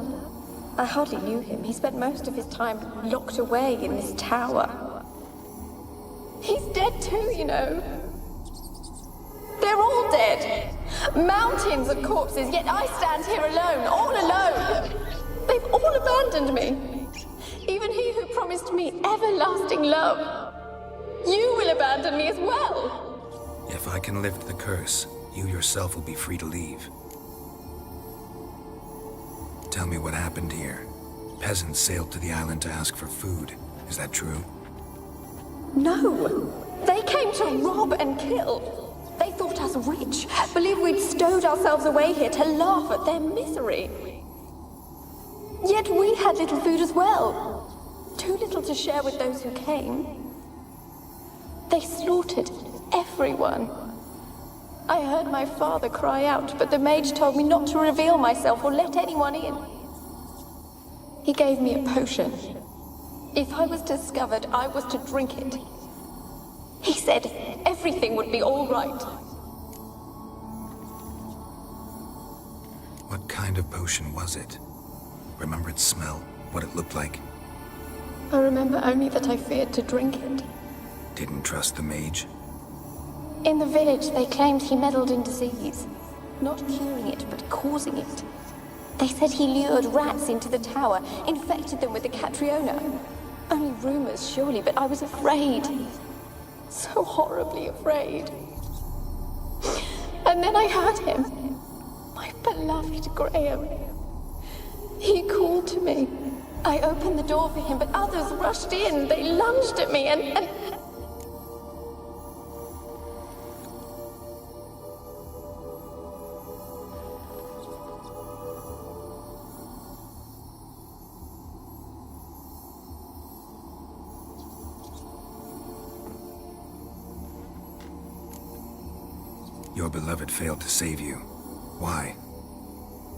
I hardly knew him. He spent most of his time locked away in this tower. He's dead too, you know. They're all dead. Mountains of corpses, yet I stand here alone, all alone. They've all abandoned me. Even he who promised me everlasting love. You will abandon me as well. If I can lift the curse, you yourself will be free to leave. Tell me what happened here. Peasants sailed to the island to ask for food. Is that true? No. They came to rob and kill. They thought us rich, believed we'd stowed ourselves away here to laugh at their misery. Yet we had little food as well. Too little to share with those who came. They slaughtered everyone. I heard my father cry out, but the mage told me not to reveal myself or let anyone in. He gave me a potion. If I was discovered, I was to drink it. He said everything would be all right. What kind of potion was it? Remember its smell? What it looked like? I remember only that I feared to drink it. Didn't trust the mage? In the village, they claimed he meddled in disease. Not curing it, but causing it. They said he lured rats into the tower, infected them with the Catriona. Only rumors, surely, but I was afraid. So horribly afraid. And then I heard him. My beloved Graham. He called to me. I opened the door for him, but others rushed in. They lunged at me and... Your beloved failed to save you. Why?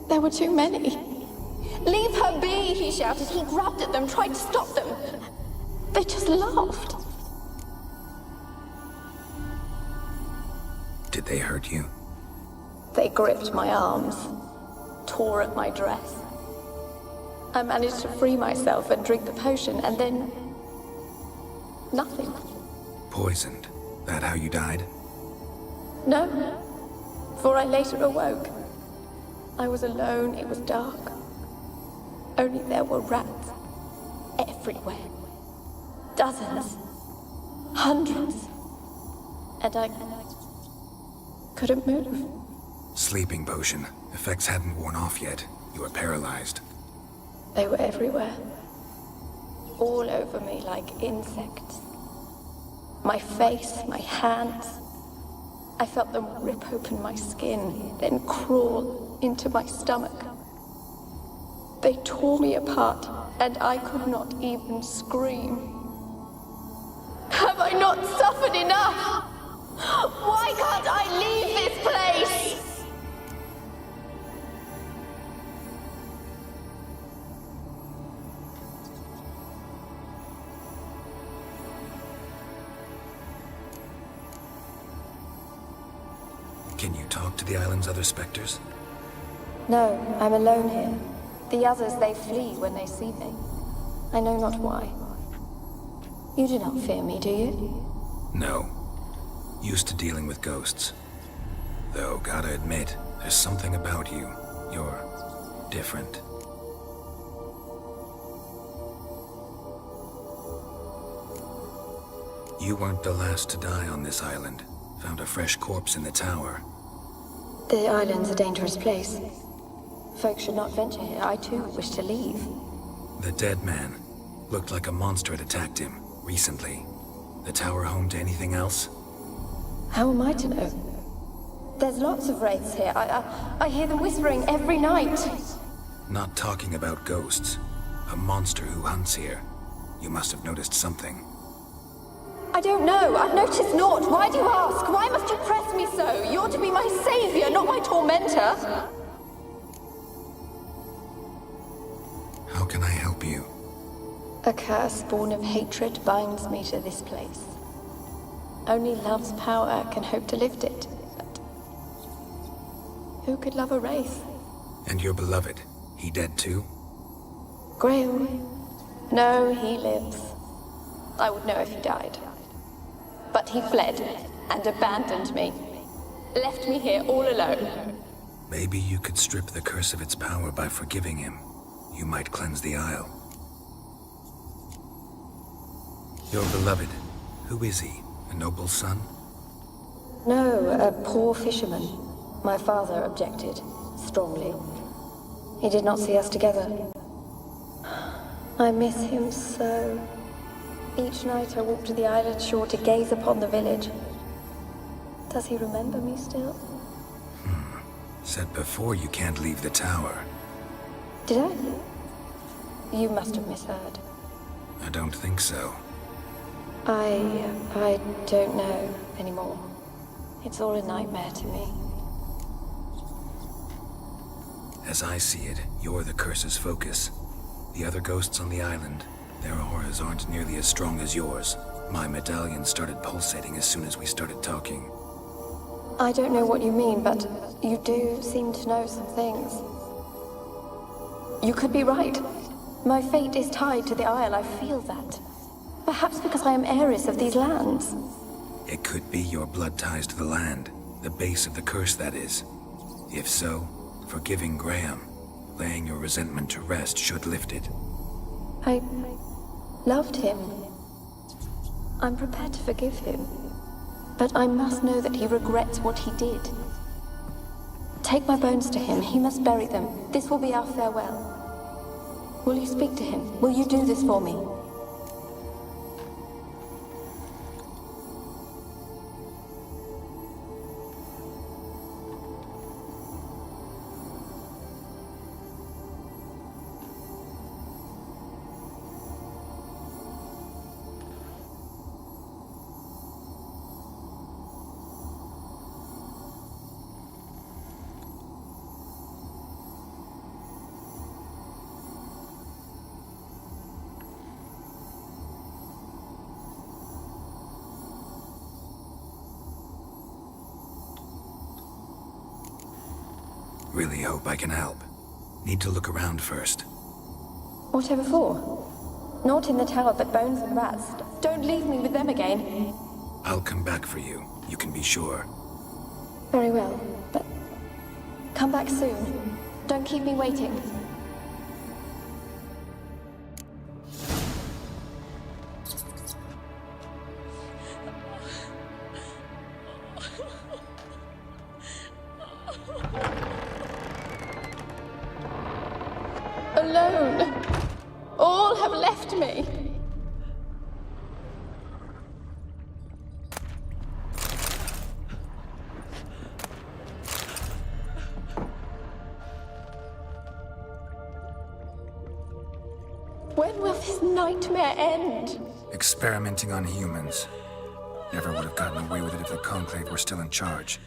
There were too many. Leave her be, he shouted. He grabbed at them, tried to stop them. They just laughed. Did they hurt you? They gripped my arms, tore at my dress. I managed to free myself and drink the potion, and then... nothing. Poisoned. That how you died? No, for I later awoke. I was alone, it was dark. Only there were rats everywhere. Dozens. Hundreds. And I couldn't move. Sleeping potion. Effects hadn't worn off yet. You were paralyzed. They were everywhere. All over me like insects. My face, my hands. I felt them rip open my skin, then crawl into my stomach. They tore me apart, and I could not even scream. Have I not suffered enough? Why can't I leave this place? Can you talk to the island's other specters? No, I'm alone here. The others, they flee when they see me. I know not why. You do not fear me, do you? No. Used to dealing with ghosts. Though, gotta admit, there's something about you. You're different. You weren't the last to die on this island. Found a fresh corpse in the tower. The island's a dangerous place. Folks should not venture here. I too wish to leave. The dead man. Looked like a monster had attacked him, recently. The tower home to anything else? How am I to know? There's lots of wraiths here. I hear them whispering every night. Not talking about ghosts. A monster who hunts here. You must have noticed something. I don't know. I've noticed naught. Why do you ask? Why must you press me so? You're to be my savior, not my tormentor. How can I help you? A curse born of hatred binds me to this place. Only love's power can hope to lift it. But who could love a wraith? And your beloved, he dead too? Graham? No, he lives. I would know if he died. But he fled and abandoned me. Left me here all alone. Maybe you could strip the curse of its power by forgiving him. You might cleanse the Isle. Your beloved, who is he? A noble son? No, a poor fisherman. My father objected, strongly. He did not see us together. I miss him so. Each night I walk to the island shore to gaze upon the village. Does he remember me still? Said before you can't leave the tower. Did I? You must have misheard. I don't think so. I don't know anymore. It's all a nightmare to me. As I see it, you're the curse's focus. The other ghosts on the island, their auras aren't nearly as strong as yours. My medallion started pulsating as soon as we started talking. I don't know what you mean, but you do seem to know some things. You could be right. My fate is tied to the Isle, I feel that. Perhaps because I am heiress of these lands. It could be your blood ties to the land, the base of the curse, that is. If so, forgiving Graham, laying your resentment to rest should lift it. I loved him. I'm prepared to forgive him. But I must know that he regrets what he did. Take my bones to him. He must bury them. This will be our farewell. Will you speak to him? Will you do this for me? Really hope I can help. Need to look around first. Whatever for? Naught in the tower but bones and rats. Don't leave me with them again. I'll come back for you, you can be sure. Very well, but come back soon. Don't keep me waiting. Alone. All have left me. When will this nightmare end? Experimenting on humans. Never would have gotten away with it if the Conclave were still in charge.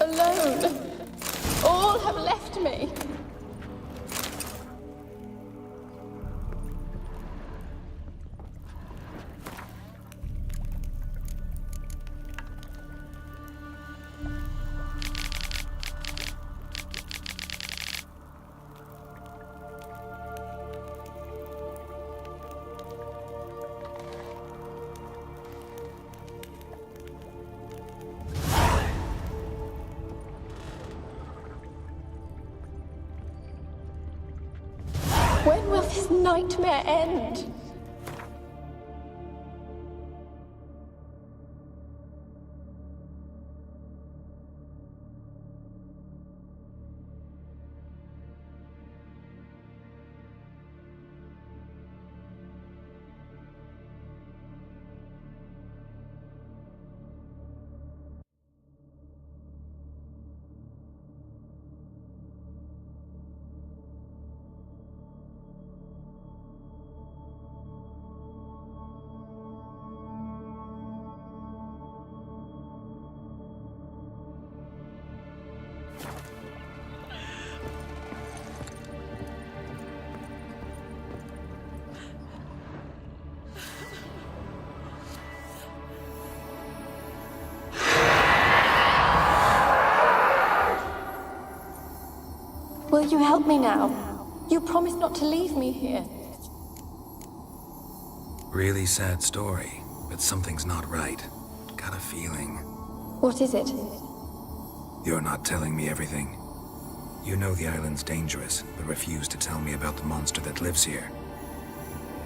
Alone. All have left me. When will this nightmare end? Will you help me now? You promised not to leave me here. Really sad story, but something's not right. Got a feeling. What is it? You're not telling me everything. You know the island's dangerous, but refuse to tell me about the monster that lives here.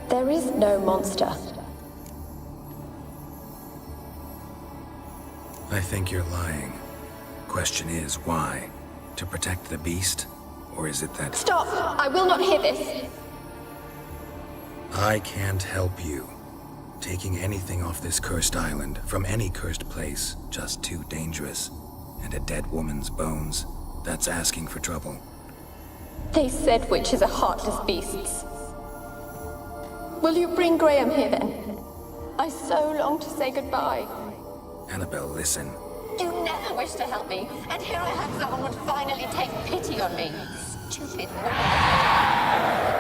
There is no monster. I think you're lying. Question is, why? To protect the beast? Or is it that... Stop! I will not hear this! I can't help you. Taking anything off this cursed island, from any cursed place, just too dangerous. And a dead woman's bones, that's asking for trouble. They said witches are heartless beasts. Will you bring Graham here then? I so long to say goodbye. Annabelle, listen. You never wished to help me, and here I have someone would finally take pity on me. Stupid woman.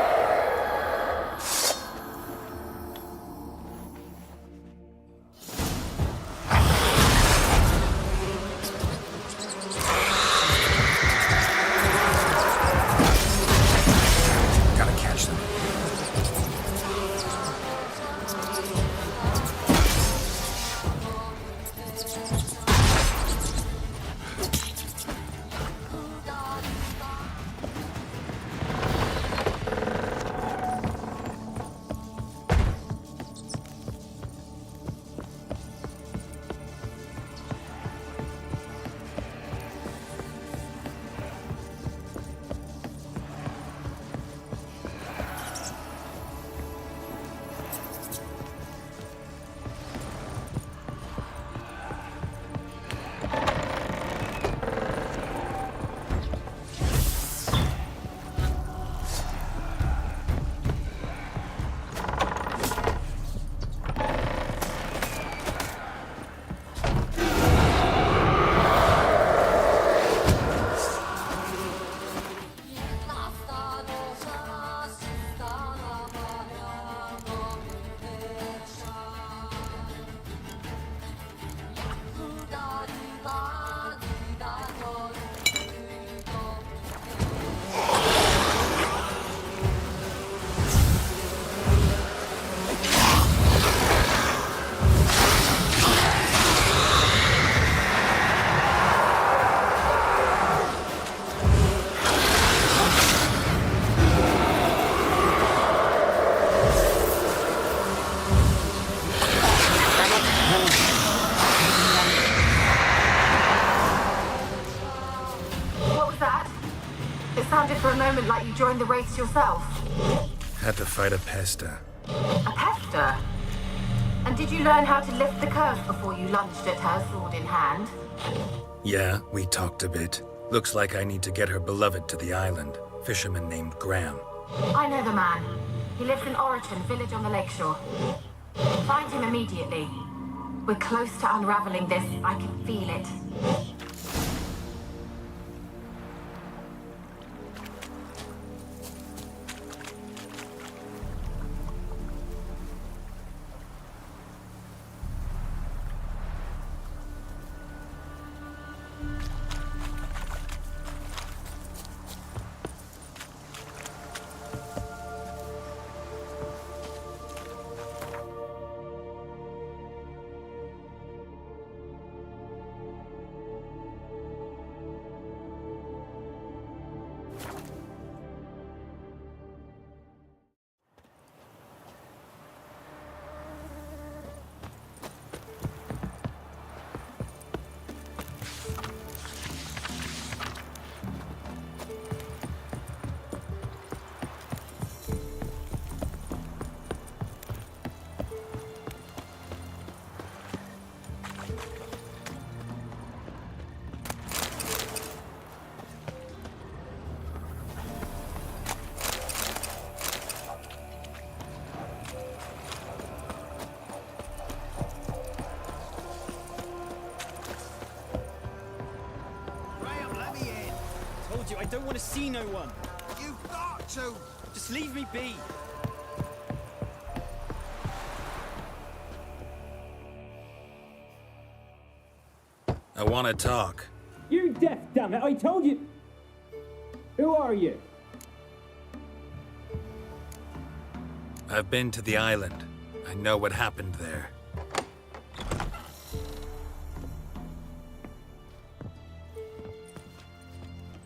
moment like you joined the race yourself. Had to fight a pesta. A pester? And did you learn how to lift the curse before you lunged at her, sword in hand? Yeah, we talked a bit. Looks like I need to get her beloved to the island. Fisherman named Graham. I know the man. He lives in Oriton, village on the lakeshore. Find him immediately. We're close to unraveling this. I can feel it. I don't want to see no one. You've got to! Just leave me be. I want to talk. You're deaf, damn it! I told you. Who are you? I've been to the island. I know what happened there.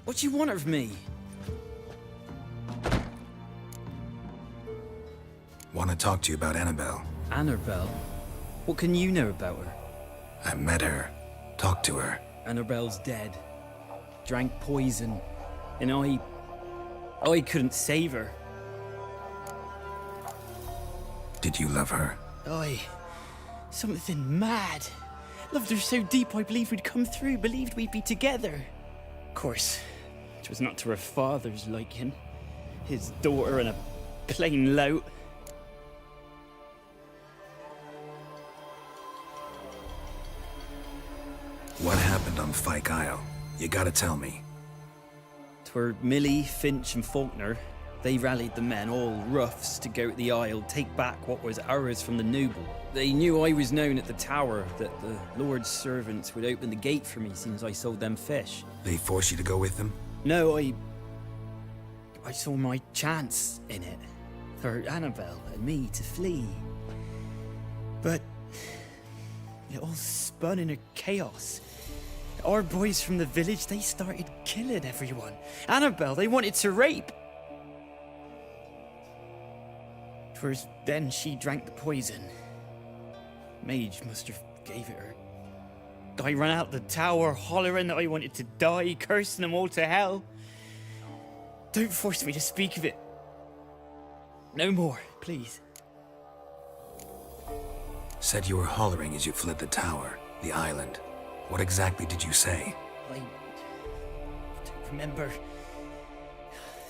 What do you want of me? Want to talk to you about Annabelle. Annabelle? What can you know about her? I met her. Talked to her. Annabelle's dead. Drank poison. And I couldn't save her. Did you love her? Something mad. Loved her so deep I believed we'd come through, believed we'd be together. Of course, it was not to her father's liking. His daughter and a plain lout. What happened on Fyke Isle? You gotta tell me. 'Twere Millie, Finch and Faulkner. They rallied the men, all roughs, to go to the Isle, take back what was ours from the noble. They knew I was known at the tower, that the Lord's servants would open the gate for me since I sold them fish. They forced you to go with them? No, I saw my chance in it. For Annabelle and me to flee. But it all spun in a chaos. Our boys from the village, they started killing everyone. Annabelle, they wanted to rape. 'Twas then she drank the poison. Mage must have gave it her. I ran out the tower hollering that I wanted to die, cursing them all to hell. Don't force me to speak of it. No more, please. Said you were hollering as you fled the tower, the island. What exactly did you say? I don't remember.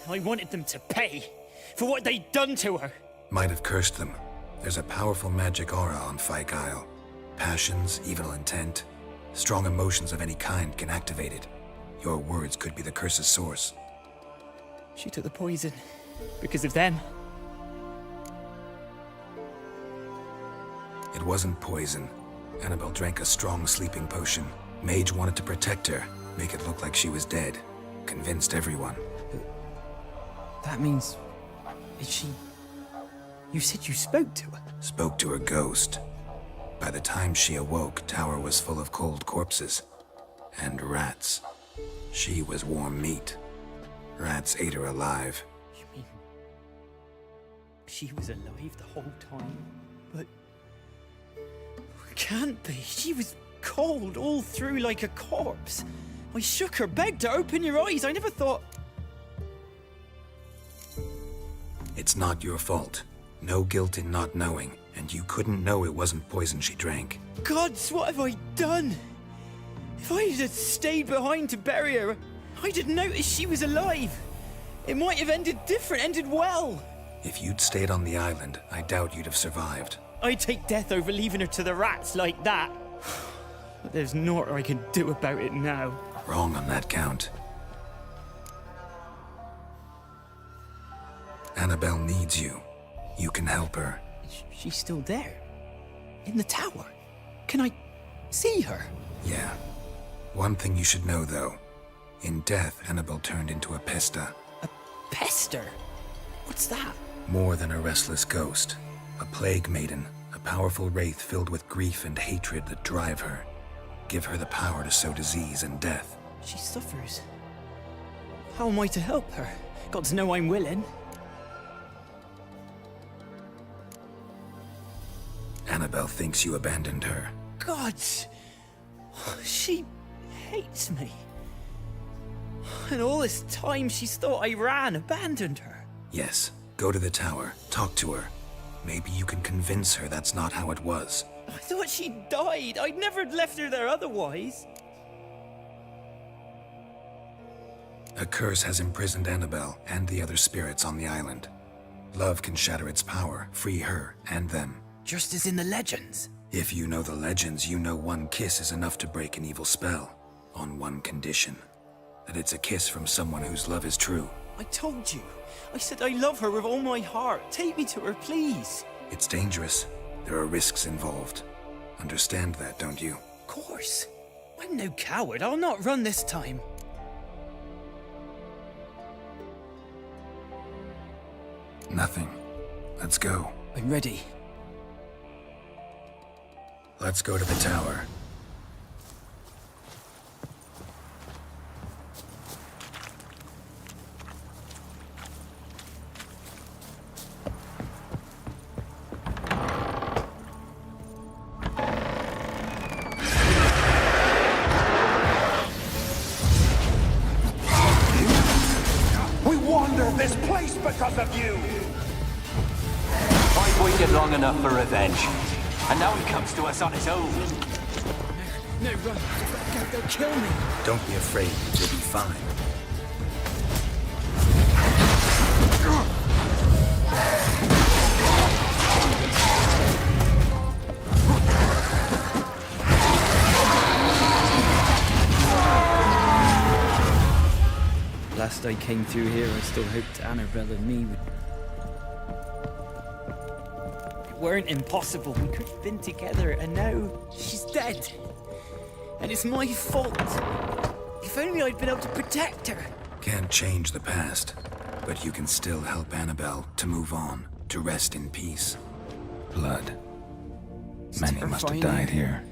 I wanted them to pay for what they'd done to her. Might have cursed them. There's a powerful magic aura on Fyke Isle. Passions, evil intent, strong emotions of any kind can activate it. Your words could be the curse's source. She took the poison because of them. It wasn't poison. Annabelle drank a strong sleeping potion. Mage wanted to protect her, make it look like she was dead. Convinced everyone. That means... is she... You said you spoke to her? Spoke to her ghost. By the time she awoke, tower was full of cold corpses. And rats. She was warm meat. Rats ate her alive. You mean... she was alive the whole time? But... can't be. She was cold all through like a corpse. I shook her, begged her, open your eyes. I never thought... It's not your fault. No guilt in not knowing, and you couldn't know it wasn't poison she drank. Gods, what have I done? If I had stayed behind to bury her, I'd have noticed she was alive. It might have ended different, ended well. If you'd stayed on the island, I doubt you'd have survived. I'd take death over leaving her to the rats like that. But there's naught I can do about it now. Wrong on that count. Annabelle needs you. You can help her. She's still there? In the tower? Can I see her? Yeah. One thing you should know, though. In death, Annabelle turned into a pesta. A pester? What's that? More than a restless ghost. A plague maiden. A powerful wraith filled with grief and hatred that drive her. Give her the power to sow disease and death. She suffers. How am I to help her? Gods know I'm willing. Annabelle thinks you abandoned her. Gods! She hates me. And all this time she's thought I abandoned her. Yes, go to the tower, talk to her. Maybe you can convince her that's not how it was. I thought she died. I'd never left her there otherwise. A curse has imprisoned Annabelle and the other spirits on the island. Love can shatter its power, free her and them. Just as in the legends. If you know the legends, you know one kiss is enough to break an evil spell. On one condition. That it's a kiss from someone whose love is true. I told you. I said I love her with all my heart. Take me to her, please. It's dangerous. There are risks involved. Understand that, don't you? Of course. I'm no coward. I'll not run this time. Nothing. Let's go. I'm ready. Let's go to the tower. We wander this place because of you! I've waited long enough for revenge. And now he comes to us on his own. No, run. They'll kill me. Don't be afraid. You'll be fine. Last I came through here, I still hoped Annabelle and me would... It weren't impossible. We could have been together, and now she's dead. And it's my fault. If only I'd been able to protect her. Can't change the past, but you can still help Annabelle to move on, to rest in peace. Blood. Many must have died here.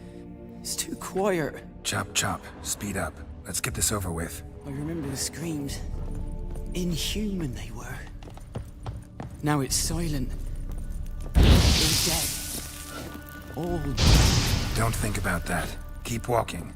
It's too quiet. Chop, chop. Speed up. Let's get this over with. I remember the screams. Inhuman they were. Now it's silent. They're dead. All dead. Don't think about that. Keep walking.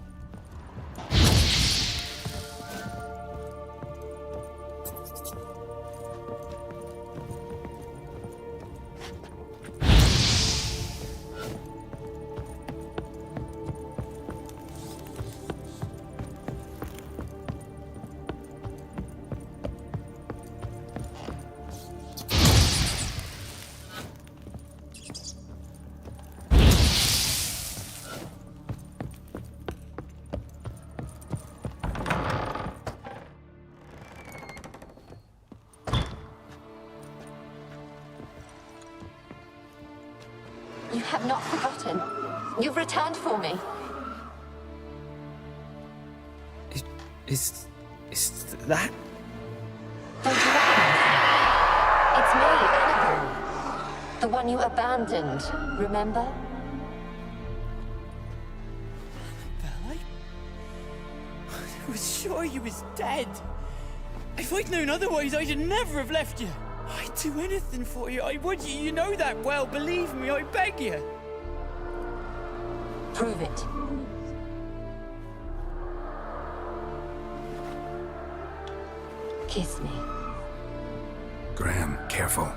You have not forgotten. You've returned for me. Is that? Don't you recognize me? It's me, Annabelle. The one you abandoned, remember? I was sure you was dead. If I'd known otherwise, I'd never have left you. I'd do anything for you. I would. You know that well. Believe me, I beg you. Prove it. Kiss me. Graham, careful.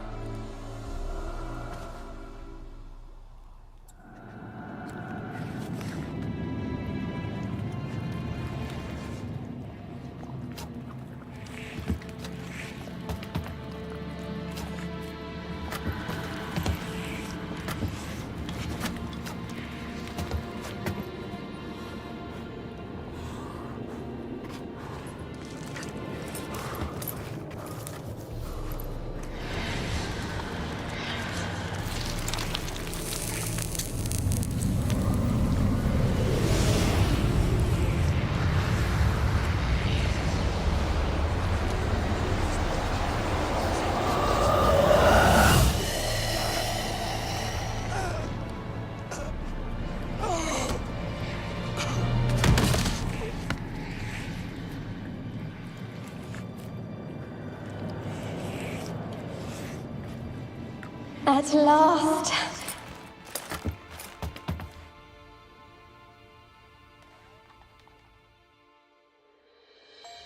At last.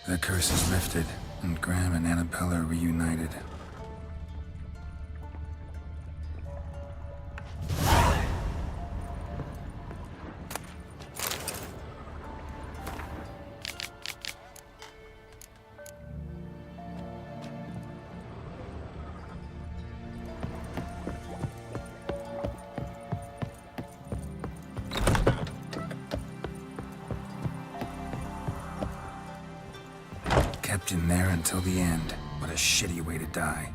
The curse is lifted, and Graham and Annabelle are reunited. Kept in there until the end. What a shitty way to die.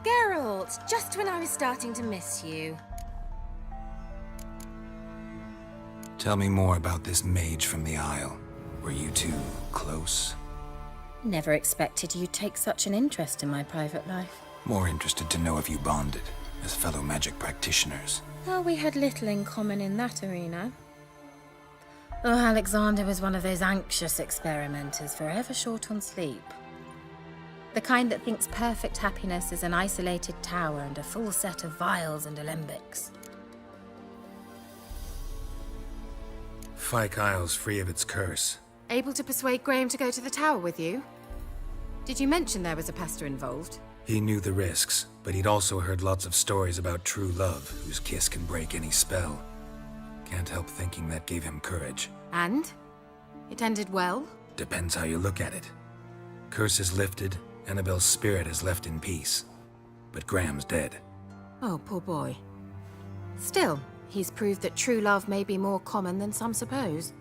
Geralt, just when I was starting to miss you. Tell me more about this mage from the Isle. Were you two close? Never expected you'd take such an interest in my private life. More interested to know if you bonded as fellow magic practitioners. Well, we had little in common in that arena. Oh, Alexander was one of those anxious experimenters, forever short on sleep. The kind that thinks perfect happiness is an isolated tower and a full set of vials and alembics. Fyke Isle's free of its curse. Able to persuade Graham to go to the tower with you? Did you mention there was a pester involved? He knew the risks, but he'd also heard lots of stories about true love, whose kiss can break any spell. Can't help thinking that gave him courage. And? It ended well? Depends how you look at it. Curse is lifted, Annabelle's spirit is left in peace. But Graham's dead. Oh, poor boy. Still, he's proved that true love may be more common than some suppose.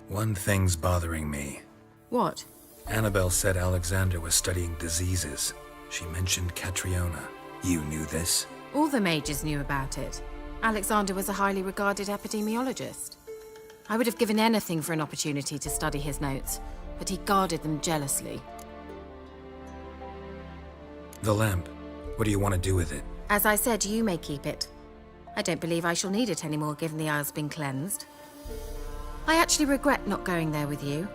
One thing's bothering me. What? Annabelle said Alexander was studying diseases. She mentioned Catriona. You knew this? All the mages knew about it. Alexander was a highly regarded epidemiologist. I would have given anything for an opportunity to study his notes, but he guarded them jealously. The lamp. What do you want to do with it? As I said, you may keep it. I don't believe I shall need it anymore, given the Isle's been cleansed. I actually regret not going there with you.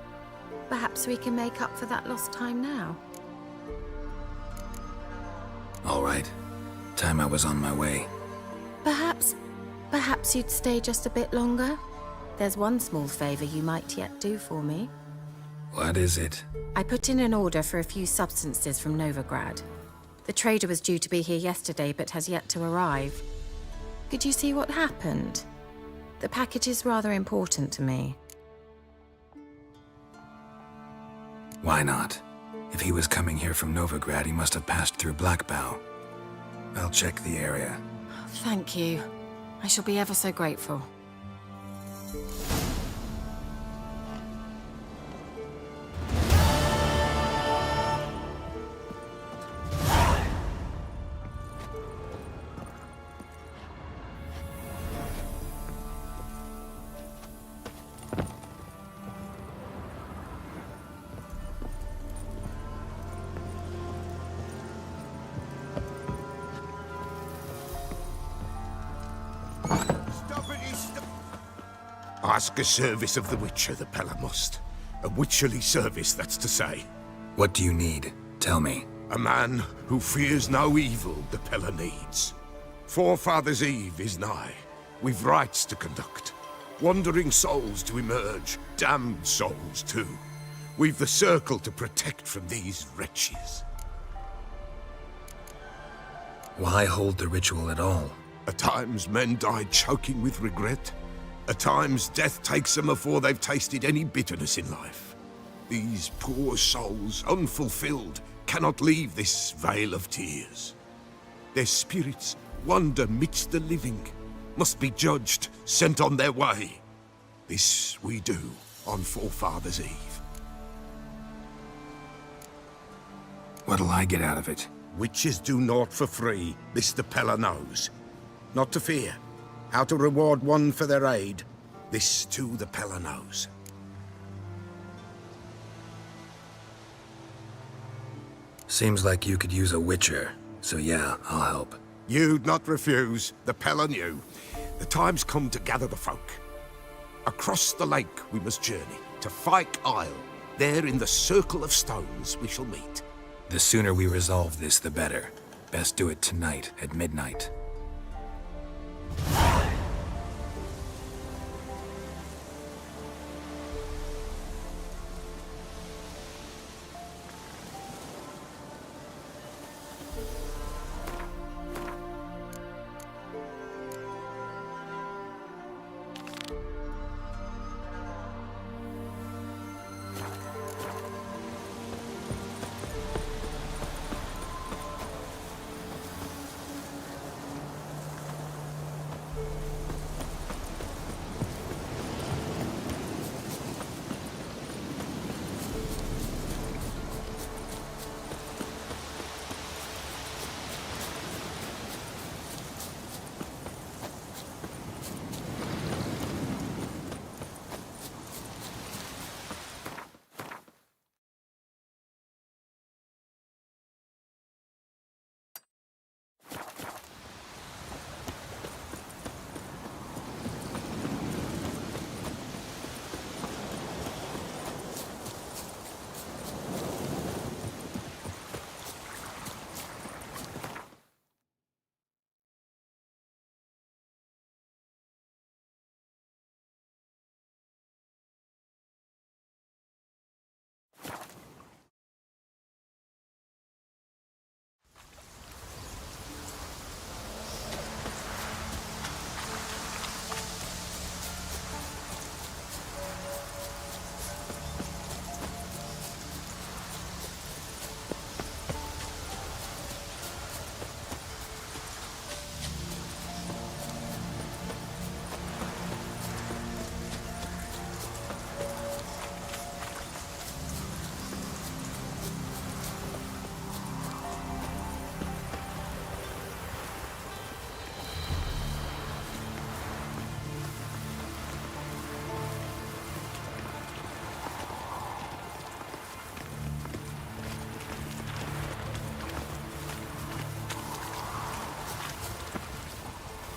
Perhaps we can make up for that lost time now. All right. Time I was on my way. Perhaps you'd stay just a bit longer? There's one small favor you might yet do for me. What is it? I put in an order for a few substances from Novigrad. The trader was due to be here yesterday, but has yet to arrive. Could you see what happened? The package is rather important to me. Why not? If he was coming here from Novigrad, he must have passed through Blackbow. I'll check the area. Thank you. I shall be ever so grateful. Ask a service of the Witcher, the Pella must. A witcherly service, that's to say. What do you need? Tell me. A man who fears no evil the Pella needs. Forefathers' Eve is nigh. We've rites to conduct. Wandering souls to emerge. Damned souls, too. We've the circle to protect from these wretches. Why hold the ritual at all? At times, men die choking with regret. At times, death takes them before they've tasted any bitterness in life. These poor souls, unfulfilled, cannot leave this vale of tears. Their spirits wander midst the living, must be judged, sent on their way. This we do on Forefathers' Eve. What'll I get out of it? Witches do naught for free, this the Pella knows. Not to fear. How to reward one for their aid, this too the Pella knows. Seems like you could use a witcher, so yeah, I'll help. You'd not refuse, the Pella knew. The time's come to gather the folk. Across the lake we must journey, to Fyke Isle. There in the circle of stones we shall meet. The sooner we resolve this, the better. Best do it tonight, at midnight.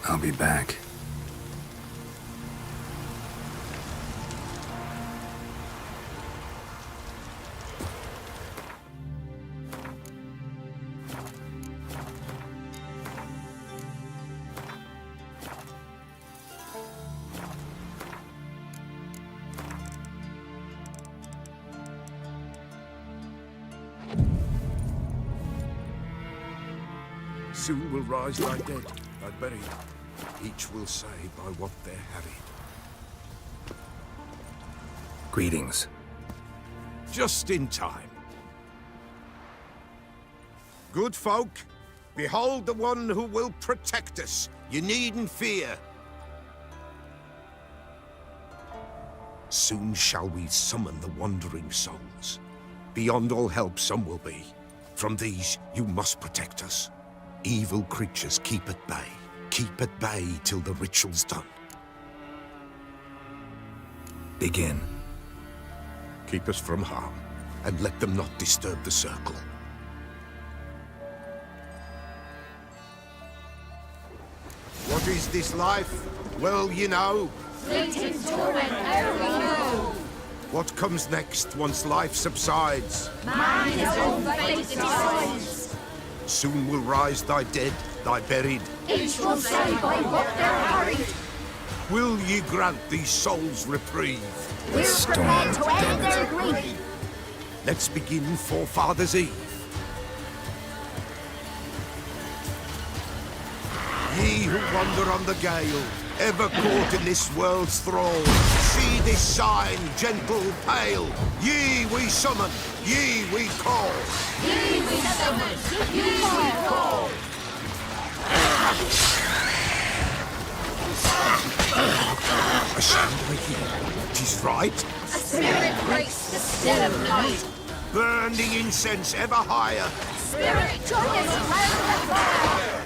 I'll be back. Soon will rise thy dead, thy buried. Each will say by what they're harried. Greetings. Just in time. Good folk, behold the one who will protect us. You needn't fear. Soon shall we summon the wandering souls. Beyond all help some will be. From these you must protect us. Evil creatures keep at bay. Keep at bay till the ritual's done. Begin. Keep us from harm, and let them not disturb the circle. What is this life? Well, you know. Fleeting torment, ere we know. What comes next once life subsides? Man his own fate decides. Soon will rise thy dead, thy buried. Each will say by what they're harried. Will ye grant these souls reprieve? We're prepared to end their grief. Let's begin Forefathers' Eve. Ye who wander on the gale, ever caught in this world's thrall, see this sign, gentle, pale. Ye we summon, ye we call. Ye we summon, ye we call. A sound I hear. 'Tis right. A spirit breaks the still of night. Burn the incense ever higher. Spirit, join us round the fire.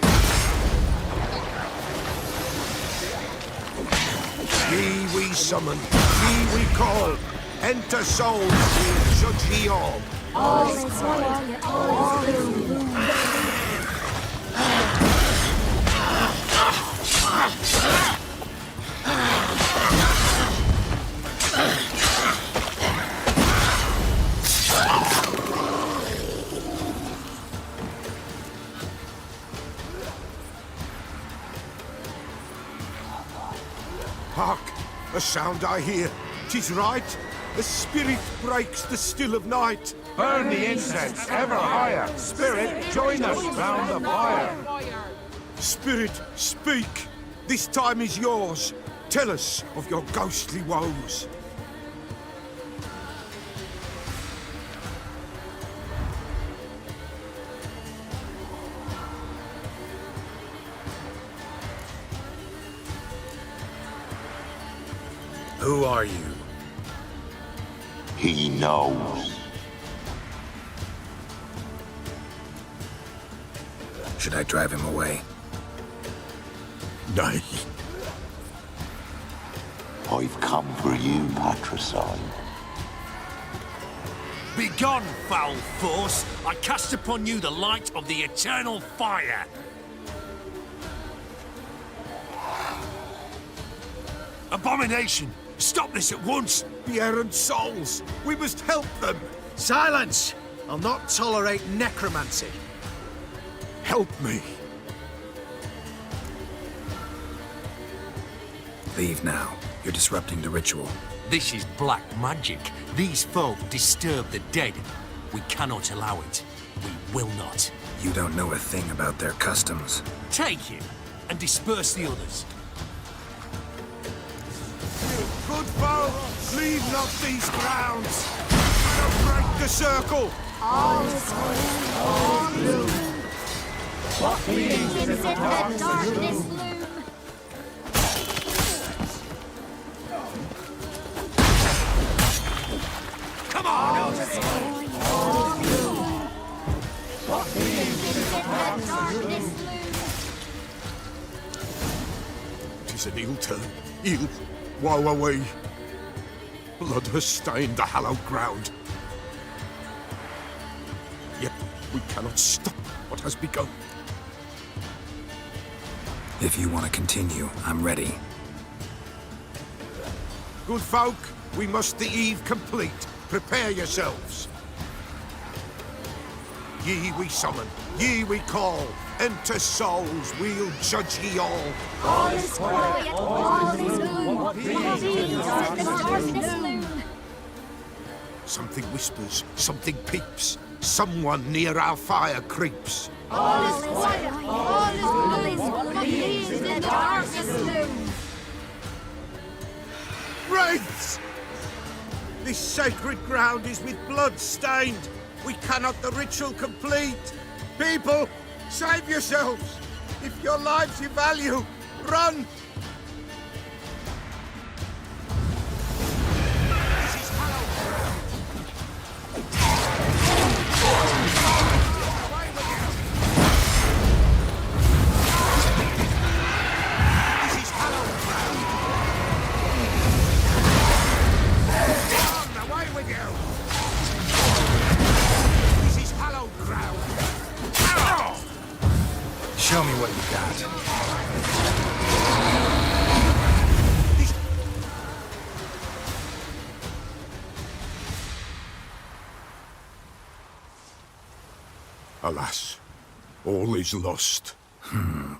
Ye we summon, ye we call. Enter souls, we'll judge ye all. All is white, all is blue. Hark! A sound I hear. 'Tis right. A spirit breaks the still of night. Burn the incense ever higher. Spirit, join us round the fire. Spirit, speak. This time is yours. Tell us of your ghostly woes. Who are you? He knows. Should I drive him away? Nay. I've come for you, patricide. Begone, foul force! I cast upon you the light of the eternal fire! Abomination! Stop this at once! The errant souls! We must help them! Silence! I'll not tolerate necromancy. Help me! Leave now. You're disrupting the ritual. This is black magic. These folk disturb the dead. We cannot allow it. We will not. You don't know a thing about their customs. Take him and disperse the others. Good folk, leave not these grounds. Don't break the circle. All is white, all blue. What begins in the darkness loom? Come on! All is white, all blue. What begins in the darkness loom? 'Tis an ill turn. Ill. Woe away. Blood has stained the hallowed ground. Yet we cannot stop what has begun. If you want to continue, I'm ready. Good folk, we must the eve complete. Prepare yourselves. Ye we summon, ye we call. Enter souls, we'll judge ye all. All is quiet, all is gloom. What means in the darkness loom? Something whispers, something peeps. Someone near our fire creeps. All is quiet, all is gloom. What means in the darkness loom? Wraiths! This sacred ground is with blood stained. We cannot the ritual complete. People, save yourselves. If your lives you value, run! Show me what you got. Alas, all is lost.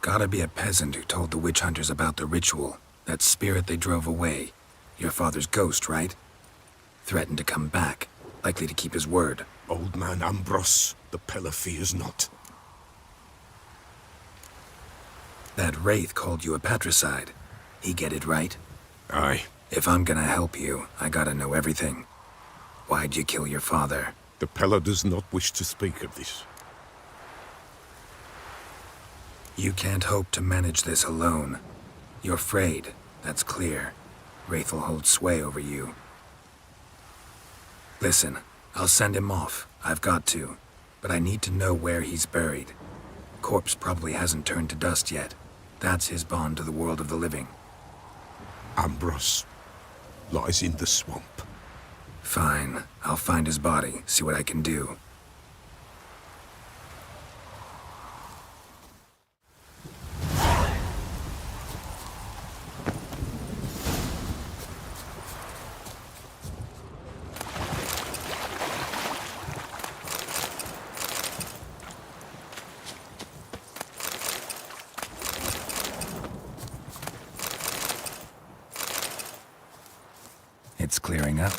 Gotta be a peasant who told the witch hunters about the ritual. That spirit they drove away. Your father's ghost, right? Threatened to come back. Likely to keep his word. Old man Ambros, the Pella fears not. That wraith called you a patricide. He get it right? Aye. If I'm gonna help you, I gotta know everything. Why'd you kill your father? The Pella does not wish to speak of this. You can't hope to manage this alone. You're afraid, that's clear. Wraith will hold sway over you. Listen, I'll send him off. I've got to. But I need to know where he's buried. Corpse probably hasn't turned to dust yet. That's his bond to the world of the living. Ambros lies in the swamp. Fine. I'll find his body, see what I can do. It's clearing up.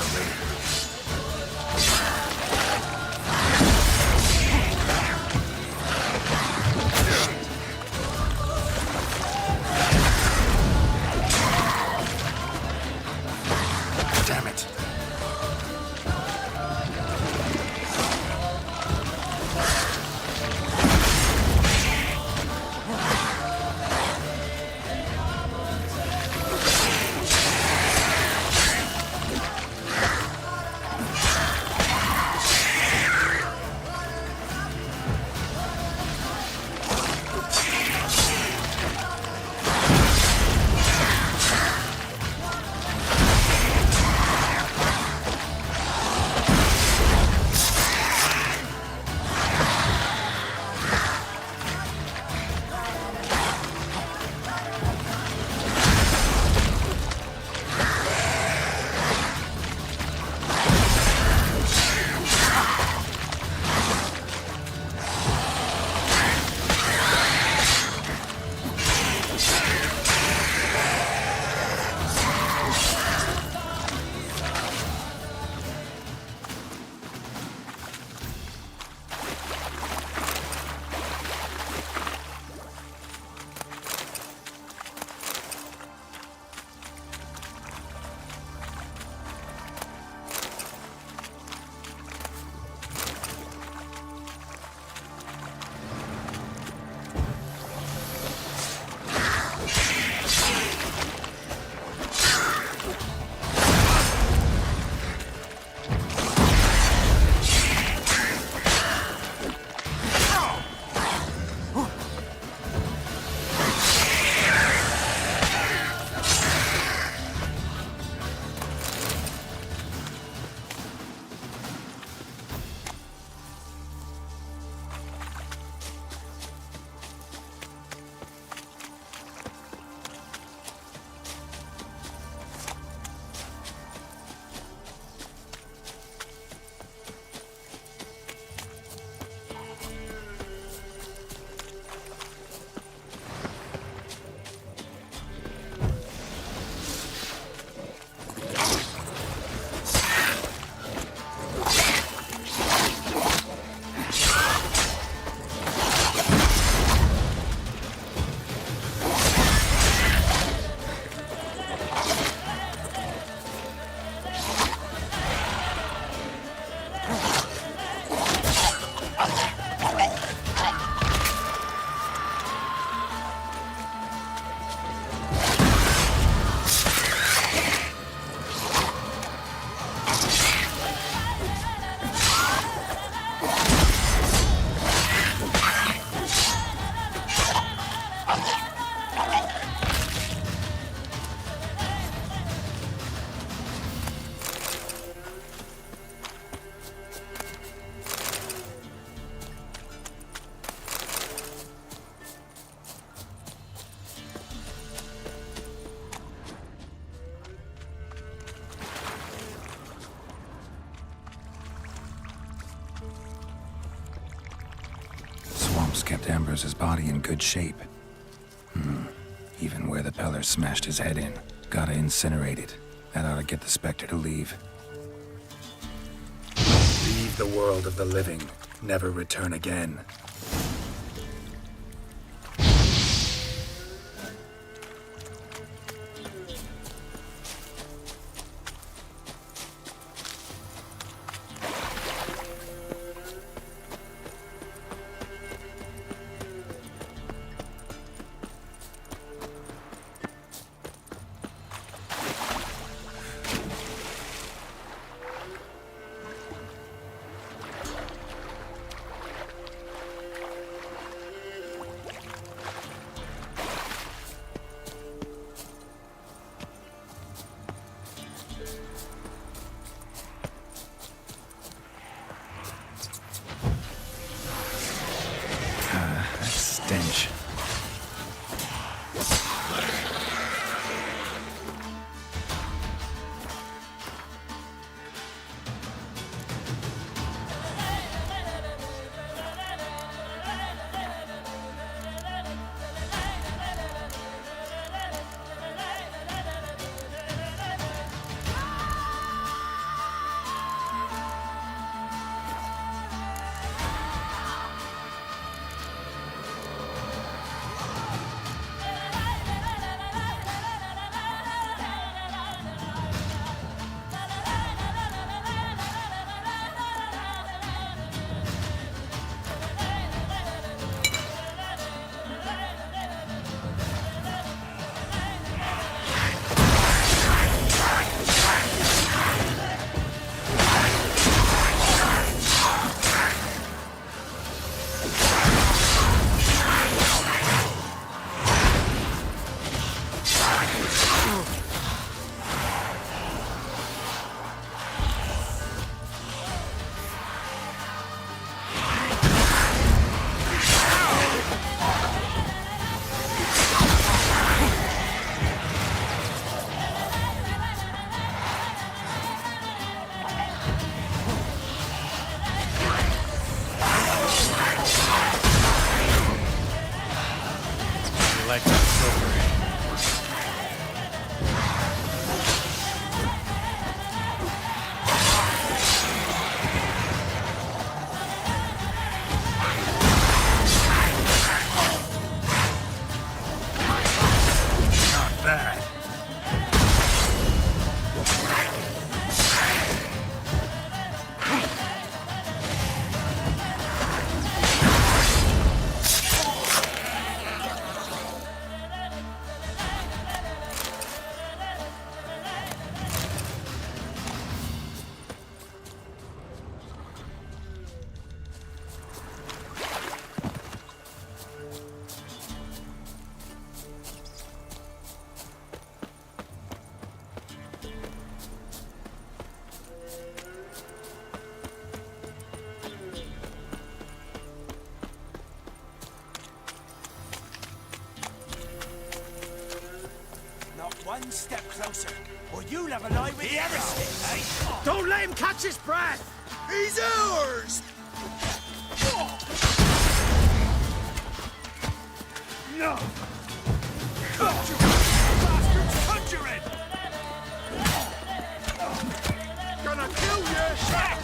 ugly. Damn it. Kept Ambrose's body in good shape. Even where the Peller smashed his head in. Gotta incinerate it. That ought to get the Spectre to leave. Leave the world of the living. Never return again. one step closer, or you'll have a lie with everything, eh? Don't let him catch his breath! He's ours! No! Conjuring! Gonna kill you! Shit!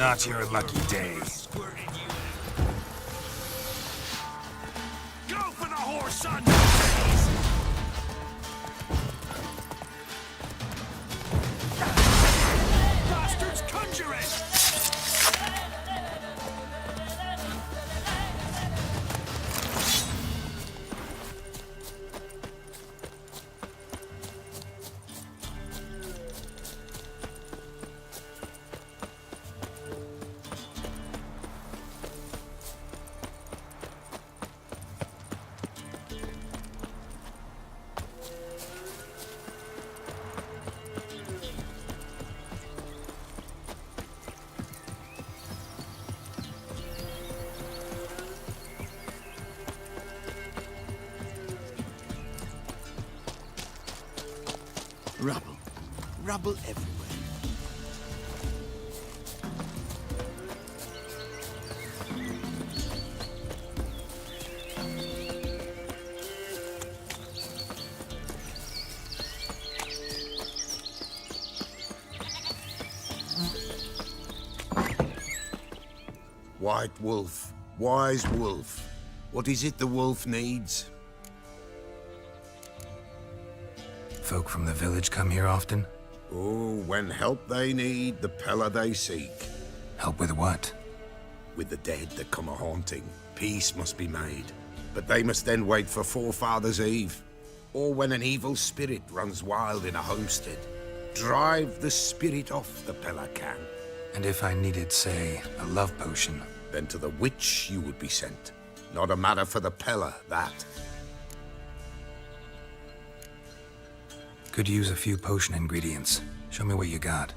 Not your lucky day. Go for the horse, son! Bastards, conjure it! Rubble. Rubble everywhere. White wolf, wise wolf. What is it the wolf needs? Folk from the village come here often? Oh, when help they need, the Pella they seek. Help with what? With the dead that come a-haunting, peace must be made. But they must then wait for Forefathers' Eve, or when an evil spirit runs wild in a homestead. Drive the spirit off, the Pella can. And if I needed, say, a love potion? Then to the witch you would be sent. Not a matter for the Pella, that. Could use a few potion ingredients. Show me what you got.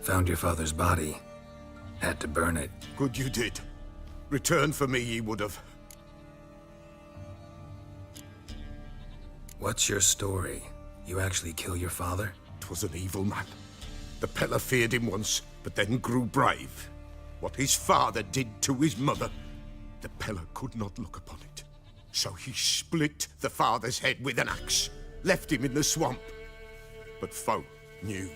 Found your father's body. Had to burn it. Good you did. Return for me ye would have. What's your story? You actually kill your father? 'Twas an evil man. The Pella feared him once, but then grew brave. What his father did to his mother, the Pella could not look upon it. So he split the father's head with an axe, left him in the swamp. But folk knew.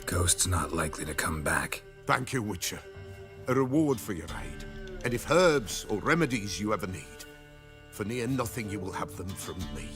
Ghost's not likely to come back. Thank you, Witcher. A reward for your aid. And if herbs or remedies you ever need, for near nothing you will have them from me.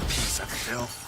Piece of filth.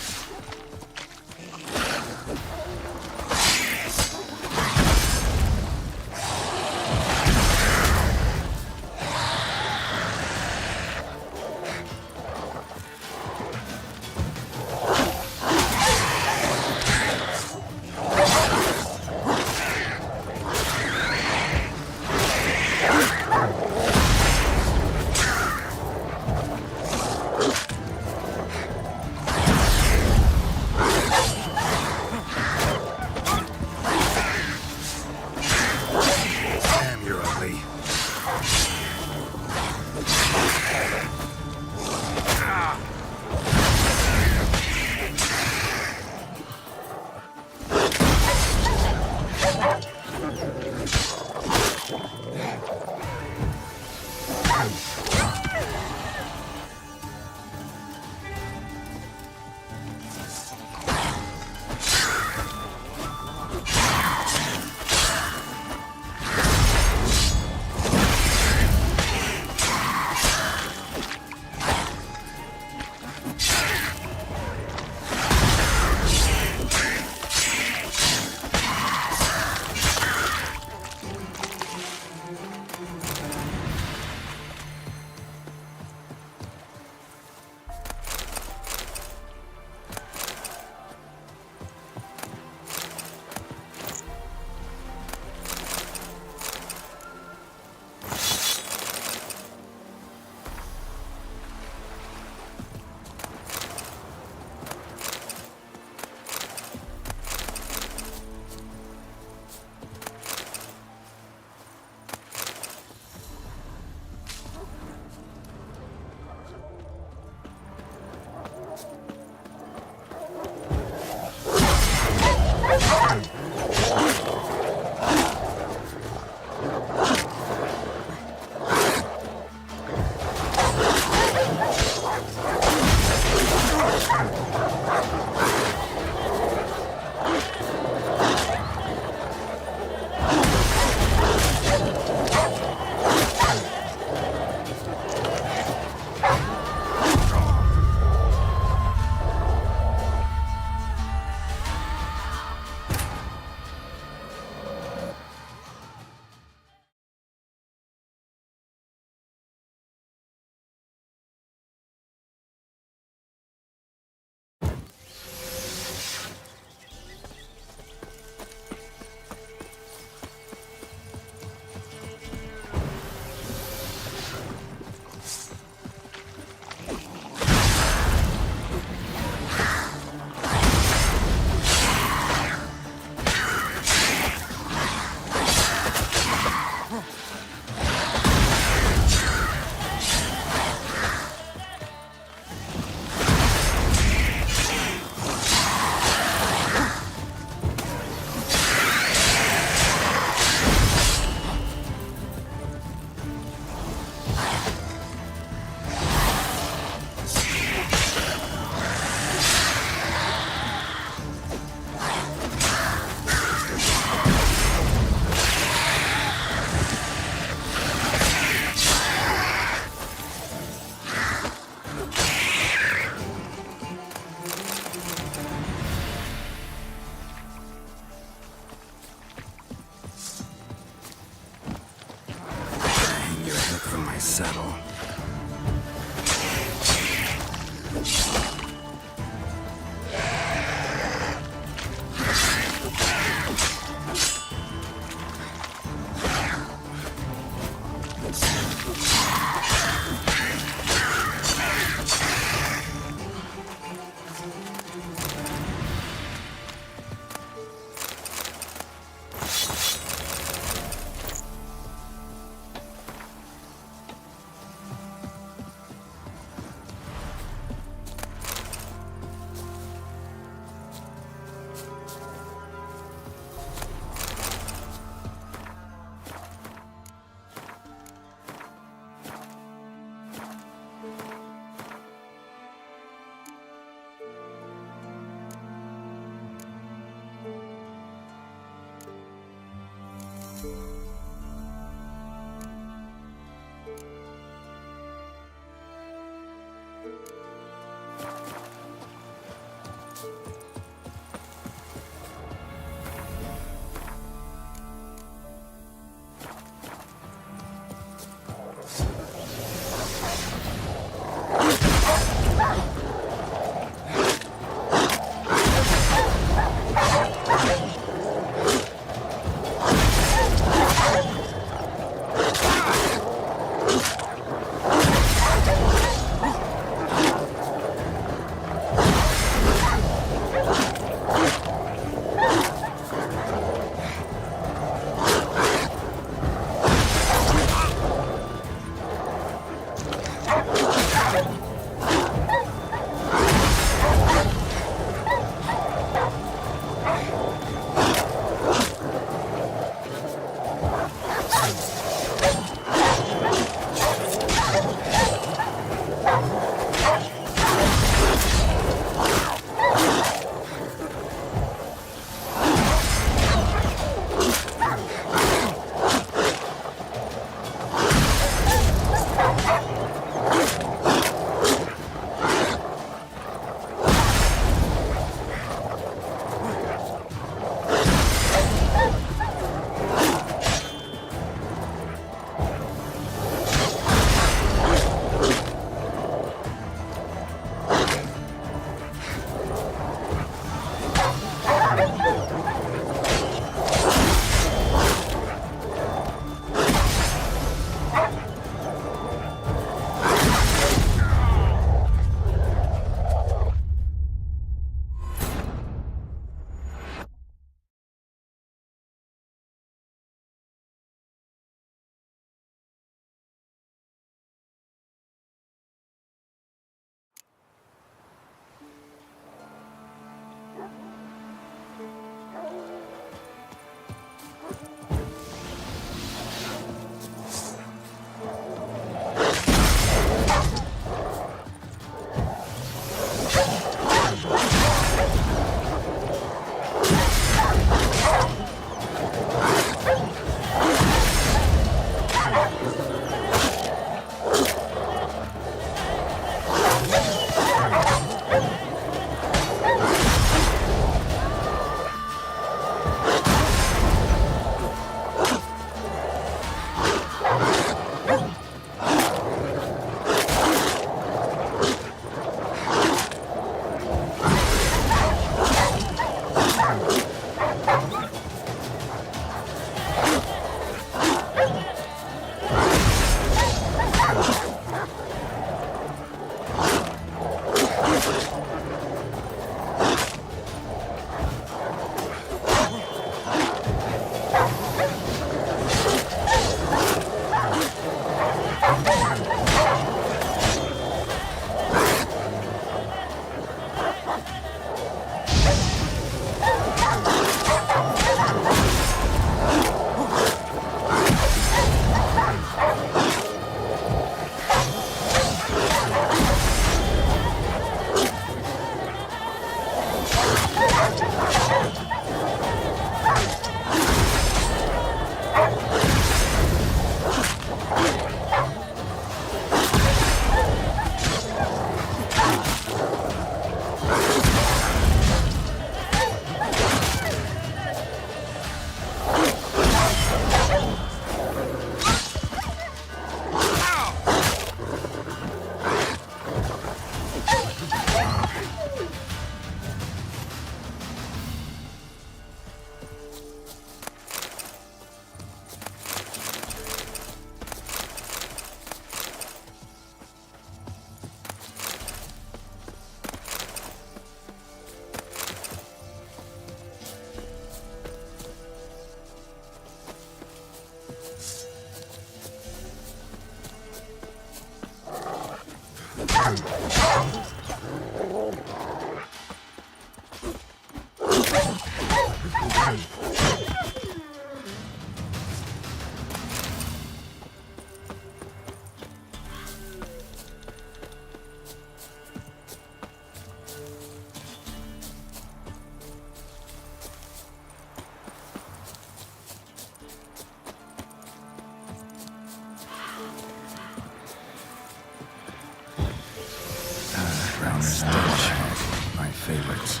favorites.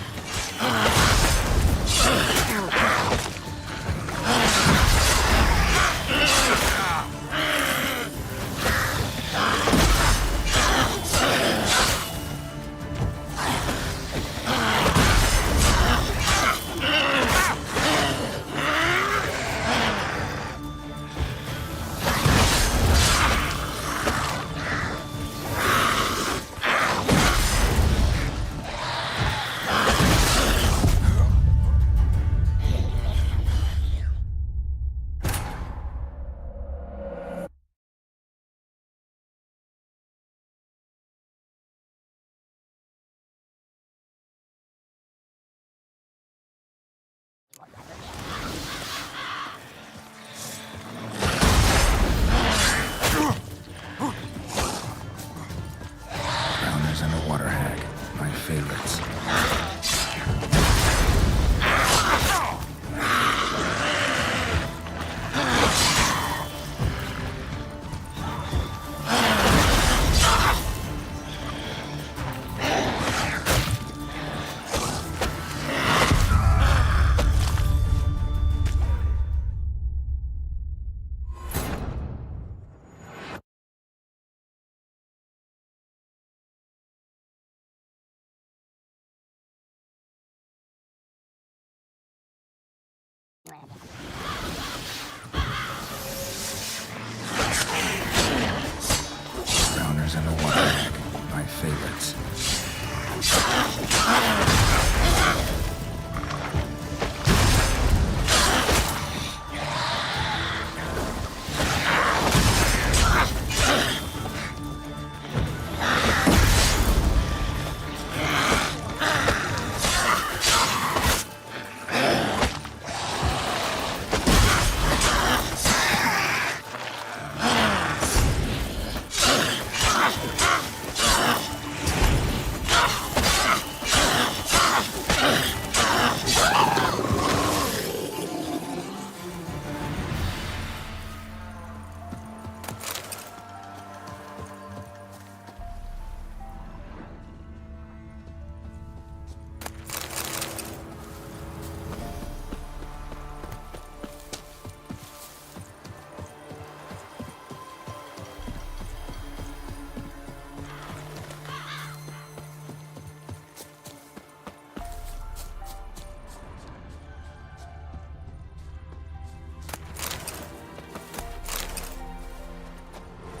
Drowners and the water hag, my favorites. Drowners and the water hag, my favorites.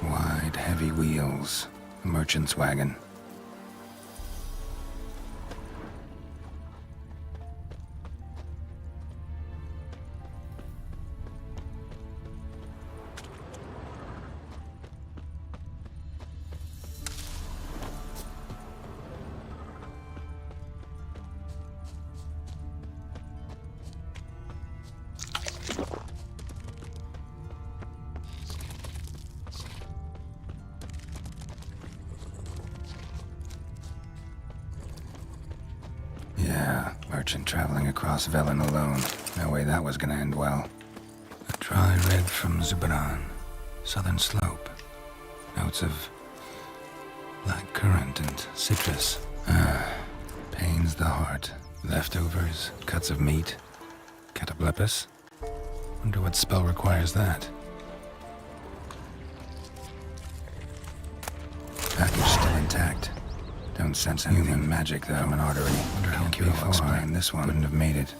Wide, heavy wheels. A merchant's wagon. Yeah, merchant traveling across Velen alone. No way that was gonna end well. A dry rib from Zubran, southern slope. Notes of black currant and citrus. Pains the heart. Leftovers, cuts of meat. Cataplepis? Wonder what spell requires that. Package still intact. Don't sense anything magic, though. From an artery. Wonder how I'll explain this one. Wouldn't have made it.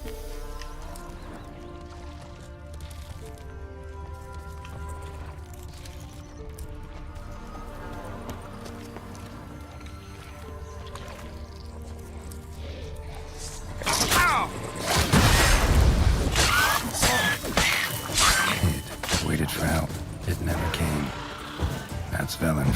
Hid. Waited for help. It never came. That's Velen.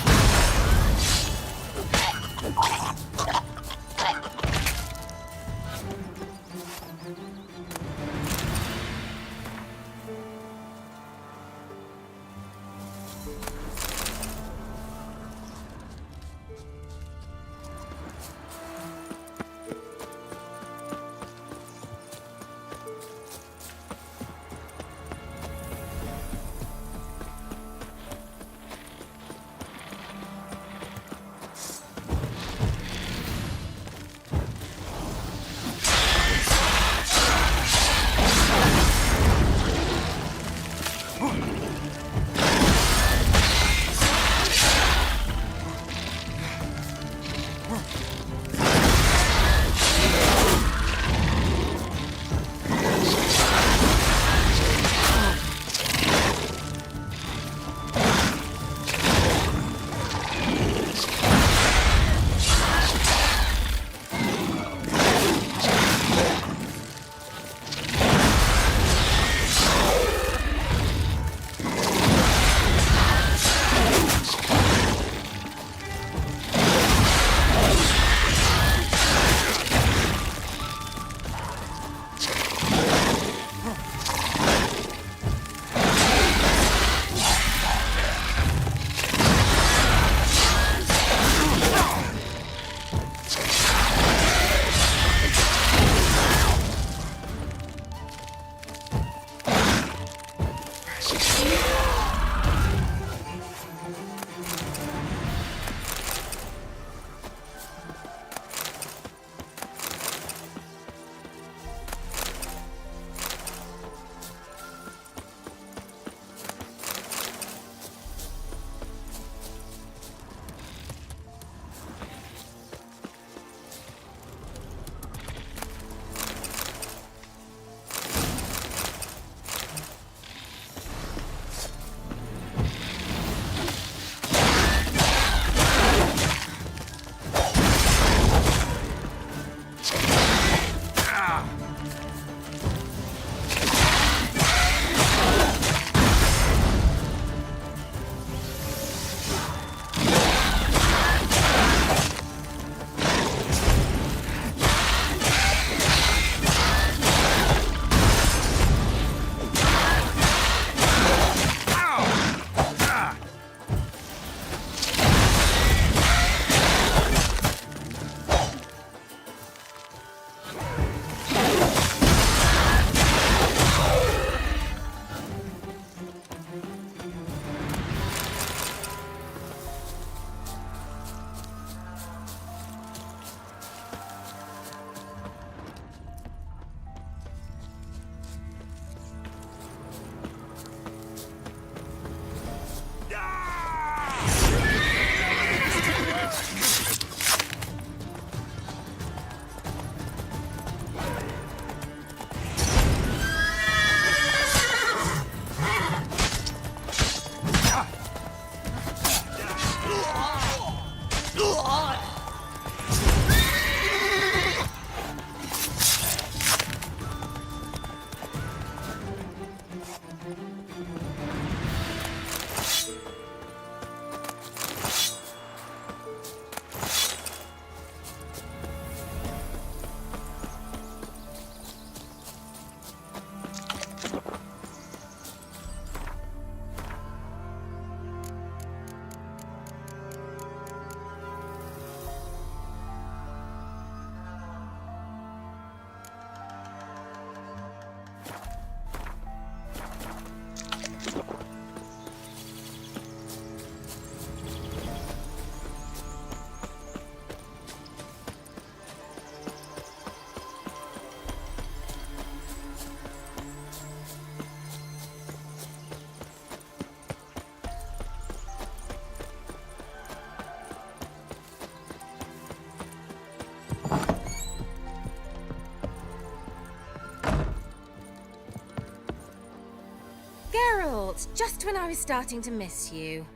fault, just when I was starting to miss you.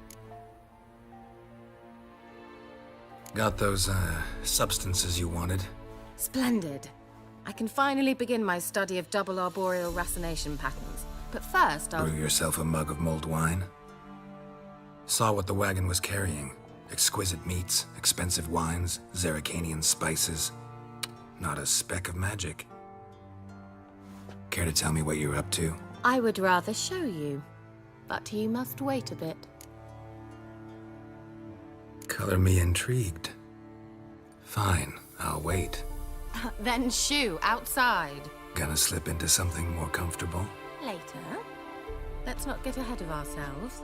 Got those, substances you wanted? Splendid. I can finally begin my study of double arboreal racination patterns. But first, I'll... Brew yourself a mug of mulled wine? Saw what the wagon was carrying. Exquisite meats, expensive wines, Zerrikanian spices. Not a speck of magic. Care to tell me what you're up to? I would rather show you, but you must wait a bit. Color me intrigued. Fine, I'll wait. Then shoo, outside. Gonna slip into something more comfortable? Later. Let's not get ahead of ourselves.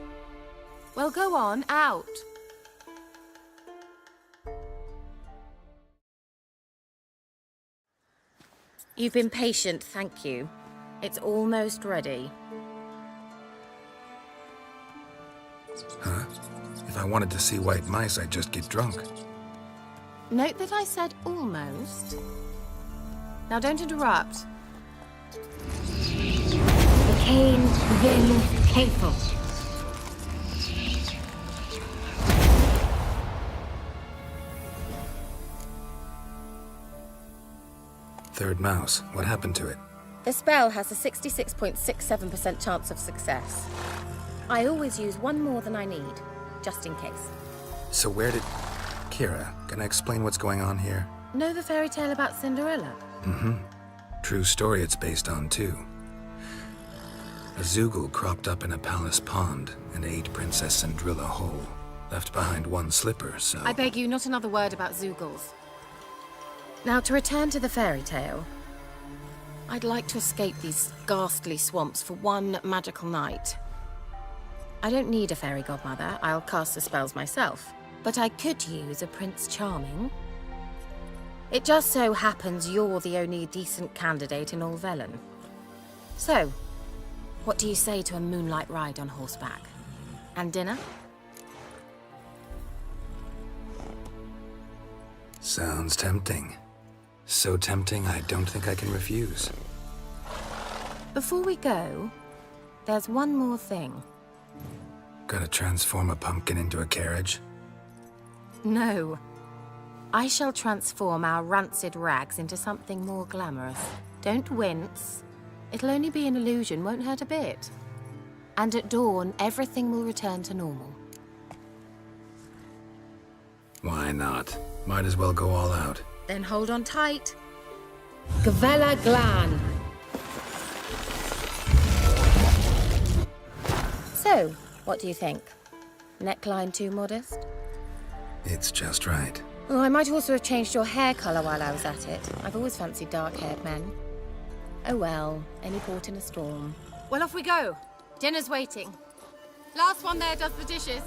Well, go on, out. You've been patient, thank you. It's almost ready. Huh? If I wanted to see white mice, I'd just get drunk. Note that I said almost. Now don't interrupt. Cain Vin Hateful. Third mouse. What happened to it? The spell has a 66.67% chance of success. I always use one more than I need, just in case. So where did... Kira, can I explain what's going on here? Know the fairy tale about Cinderella? Mm-hmm. True story it's based on, too. A Zoogle cropped up in a palace pond and ate Princess Cinderella whole. Left behind one slipper, so... I beg you, not another word about Zoogles. Now, to return to the fairy tale, I'd like to escape these ghastly swamps for one magical night. I don't need a fairy godmother, I'll cast the spells myself. But I could use a Prince Charming. It just so happens you're the only decent candidate in all Velen. So, what do you say to a moonlight ride on horseback? And dinner? Sounds tempting. So tempting, I don't think I can refuse. Before we go, there's one more thing. Gotta transform a pumpkin into a carriage? No. I shall transform our rancid rags into something more glamorous. Don't wince. It'll only be an illusion, won't hurt a bit. And at dawn, everything will return to normal. Why not? Might as well go all out. Then hold on tight. Gavella Glan. So, what do you think? Neckline too modest? It's just right. Oh, I might also have changed your hair colour while I was at it. I've always fancied dark-haired men. Oh well, any port in a storm. Well, off we go. Dinner's waiting. Last one there does the dishes.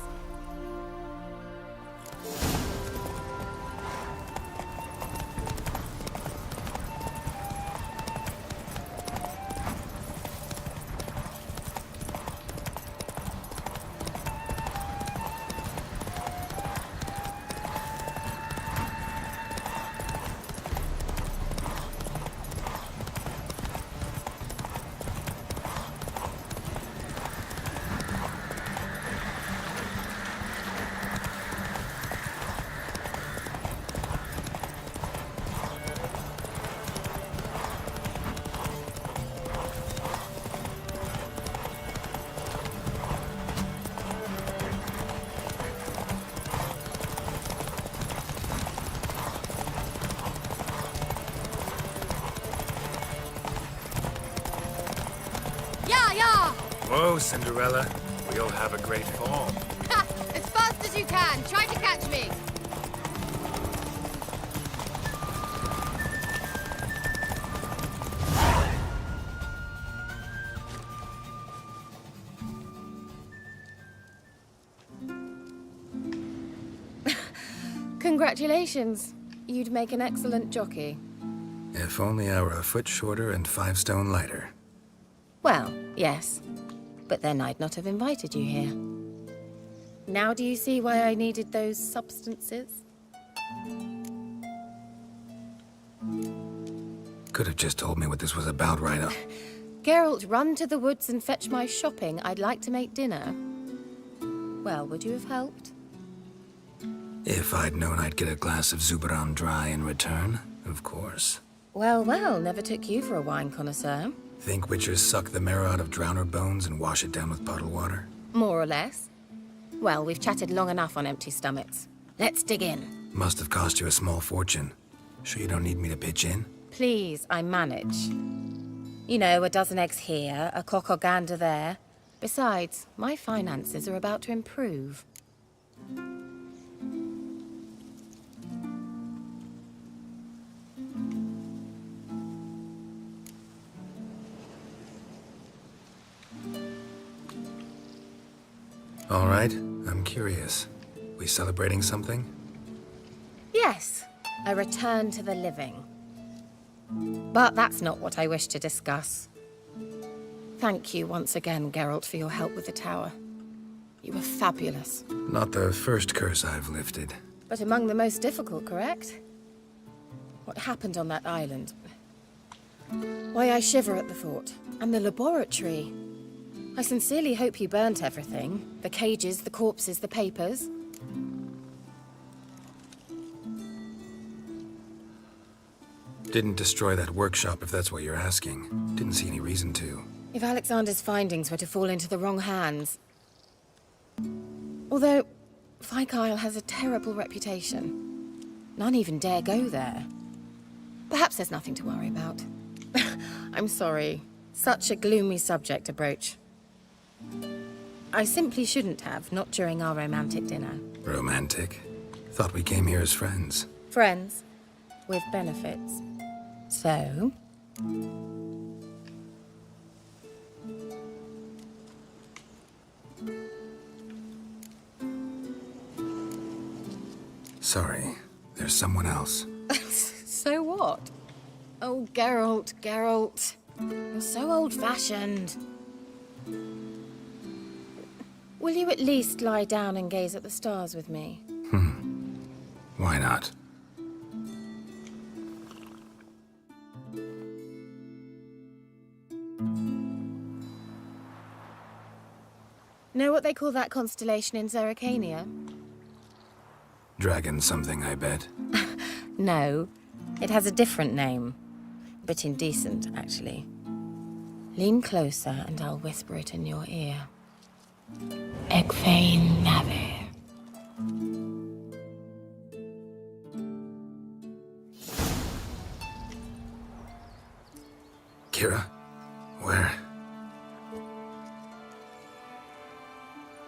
Whoa, Cinderella. We'll have a great fall. Ha! As fast as you can. Try to catch me. Congratulations. You'd make an excellent jockey. If only I were a foot shorter and 5 stone lighter. Well, yes. But then I'd not have invited you here. Now do you see why I needed those substances? Could have just told me what this was about right up. Geralt, run to the woods and fetch my shopping. I'd like to make dinner. Well, would you have helped? If I'd known I'd get a glass of Zubaram dry in return, of course. Well, well, never took you for a wine connoisseur. Think witchers suck the marrow out of drowner bones and wash it down with puddle water? More or less. Well, we've chatted long enough on empty stomachs. Let's dig in. Must have cost you a small fortune. Sure you don't need me to pitch in? Please, I manage. You know, a dozen eggs here, a cock or gander there. Besides, my finances are about to improve. All right, I'm curious. We celebrating something? Yes, a return to the living. But that's not what I wish to discuss. Thank you once again, Geralt, for your help with the tower. You were fabulous. Not the first curse I've lifted. But among the most difficult, correct? What happened on that island? Why, I shiver at the thought. And the laboratory. I sincerely hope you burnt everything. The cages, the corpses, the papers. Didn't destroy that workshop, if that's what you're asking. Didn't see any reason to. If Alexander's findings were to fall into the wrong hands... Although, Fyke Isle has a terrible reputation. None even dare go there. Perhaps there's nothing to worry about. I'm sorry. Such a gloomy subject to broach. I simply shouldn't have, not during our romantic dinner. Romantic? Thought we came here as friends. Friends, with benefits. So... Sorry, there's someone else. So what? Oh, Geralt, Geralt. You're so old-fashioned. Will you at least lie down and gaze at the stars with me? Why not? Know what they call that constellation in Zerrikania? Dragon something, I bet. No, it has a different name. A bit indecent, actually. Lean closer and I'll whisper it in your ear. Egfain Nave. Kira? Where?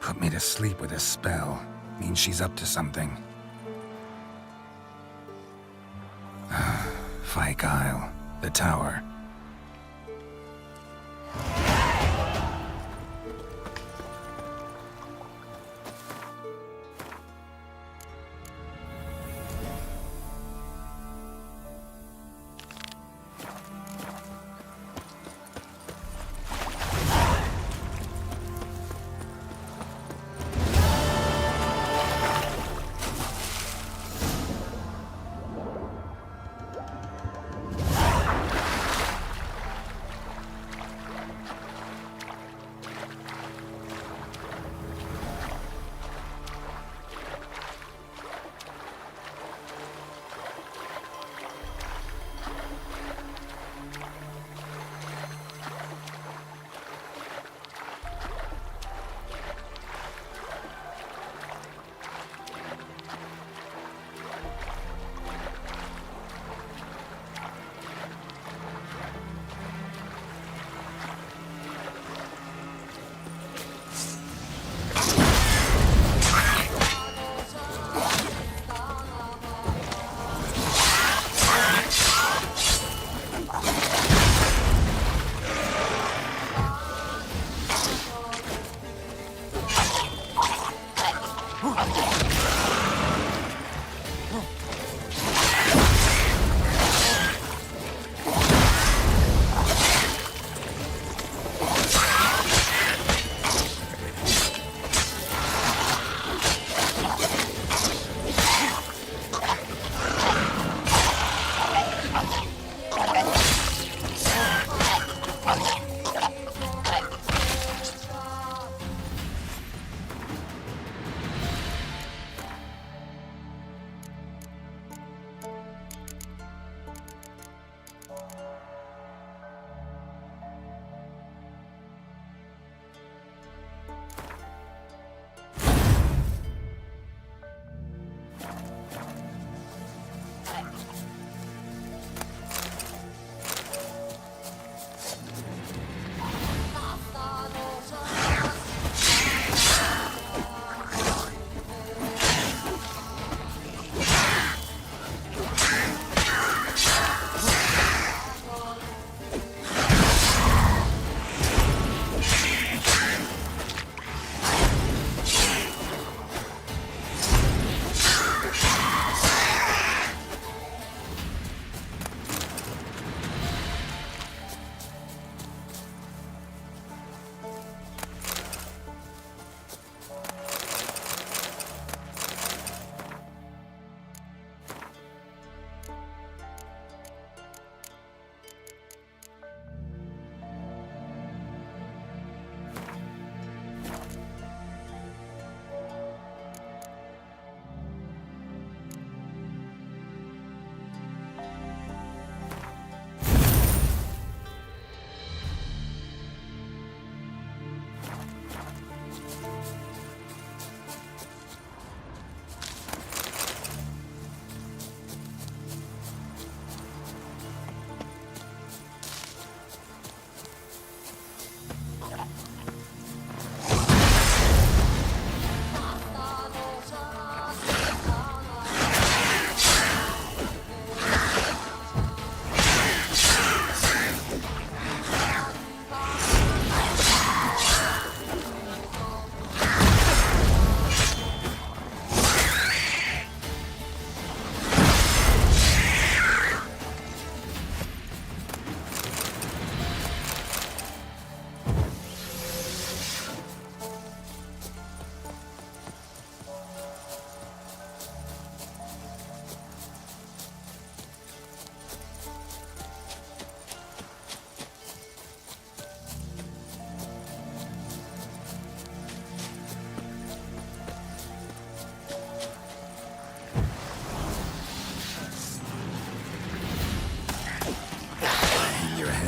Put me to sleep with a spell. Means she's up to something. Fyke Isle. The tower.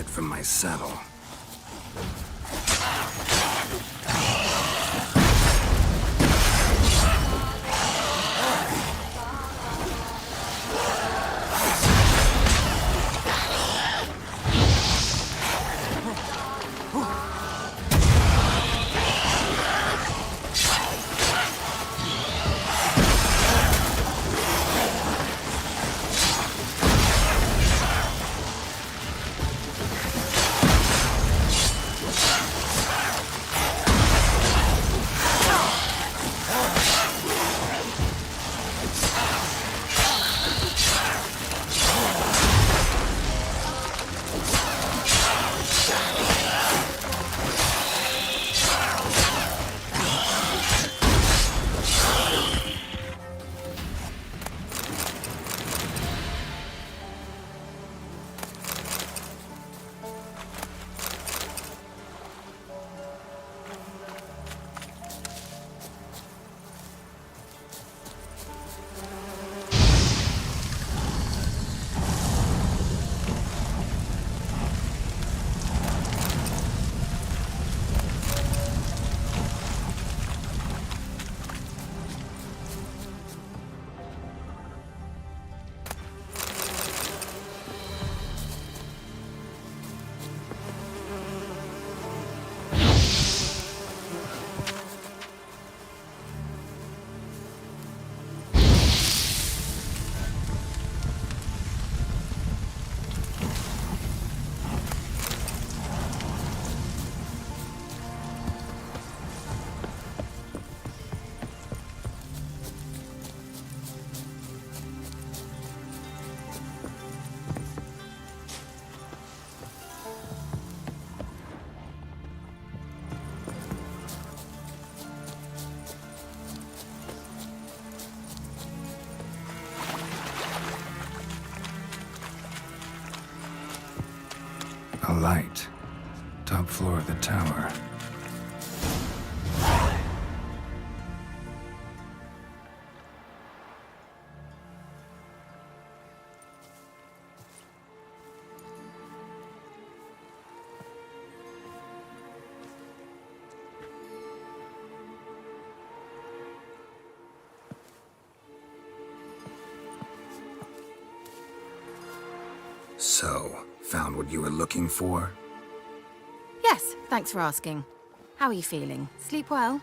right from my saddle. A light. Top floor of the tower. So, found what you were looking for? Yes, thanks for asking. How are you feeling? Sleep well?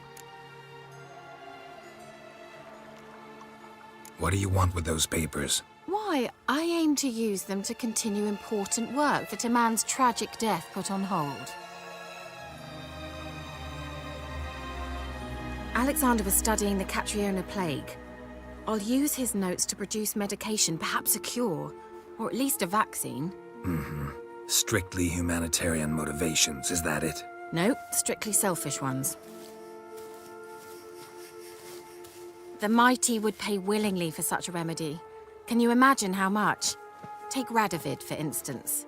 What do you want with those papers? Why, I aim to use them to continue important work that a man's tragic death put on hold. Alexander was studying the Catriona plague. I'll use his notes to produce medication, perhaps a cure, or at least a vaccine. Mm-hmm. Strictly humanitarian motivations, is that it? No, strictly selfish ones. The mighty would pay willingly for such a remedy. Can you imagine how much? Take Radovid, for instance.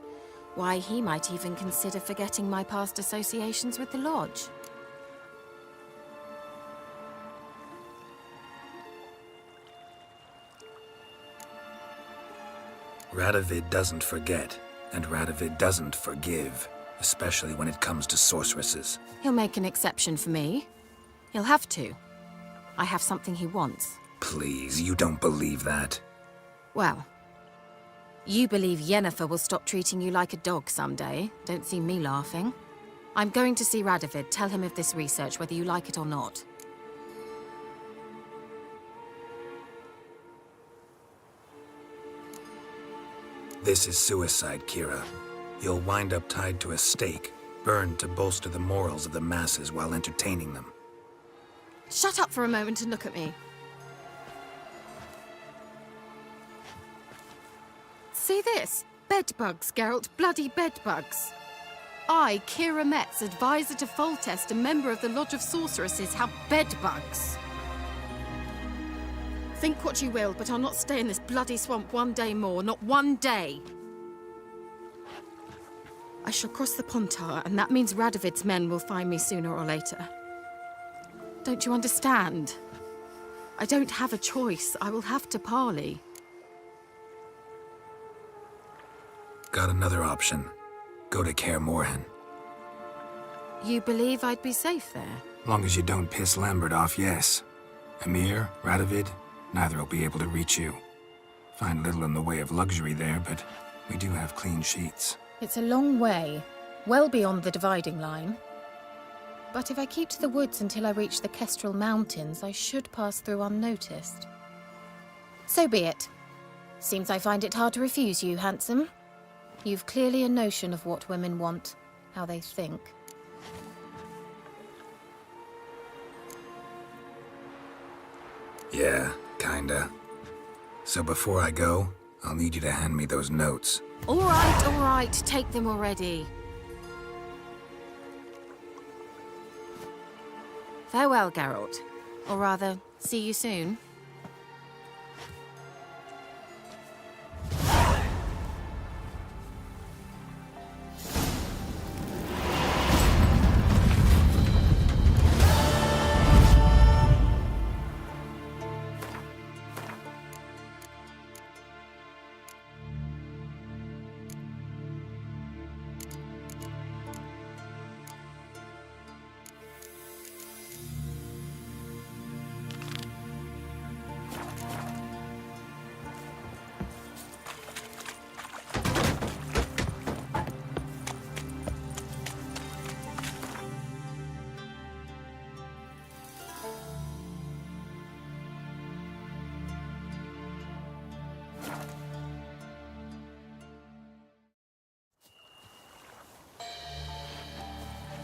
Why, he might even consider forgetting my past associations with the Lodge. Radovid doesn't forget, and Radovid doesn't forgive, especially when it comes to sorceresses. He'll make an exception for me. He'll have to. I have something he wants. Please, you don't believe that. Well, you believe Yennefer will stop treating you like a dog someday. Don't see me laughing. I'm going to see Radovid, tell him of this research, whether you like it or not. This is suicide, Kira. You'll wind up tied to a stake, burned to bolster the morals of the masses while entertaining them. Shut up for a moment and look at me. See this? Bedbugs, Geralt. Bloody bedbugs. I, Kira Metz, advisor to Foltest and member of the Lodge of Sorceresses, have bedbugs. Think what you will, but I'll not stay in this bloody swamp one day more. Not one day. I shall cross the Pontar, and that means Radovid's men will find me sooner or later. Don't you understand? I don't have a choice. I will have to parley. Got another option. Go to Kaer Morhen. You believe I'd be safe there? Long as you don't piss Lambert off, yes. Emir, Radovid, neither will be able to reach you. Find little in the way of luxury there, but we do have clean sheets. It's a long way, well beyond the dividing line. But if I keep to the woods until I reach the Kestrel Mountains, I should pass through unnoticed. So be it. Seems I find it hard to refuse you, handsome. You've clearly a notion of what women want, how they think. Yeah, kinda. So before I go, I'll need you to hand me those notes. All right, take them already. Farewell, Geralt. Or rather, see you soon.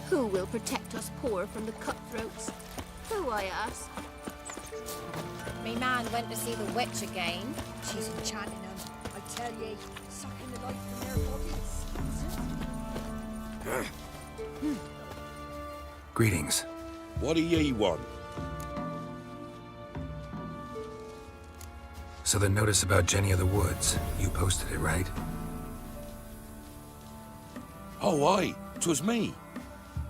Who will protect us poor from the cutthroats? Who, I ask? Me man went to see the witch again. She's enchanting them, I tell ye, sucking the life from their bodies. Greetings. What do ye want? So the notice about Jenny of the Woods, you posted it, right? Oh, aye, 'twas me.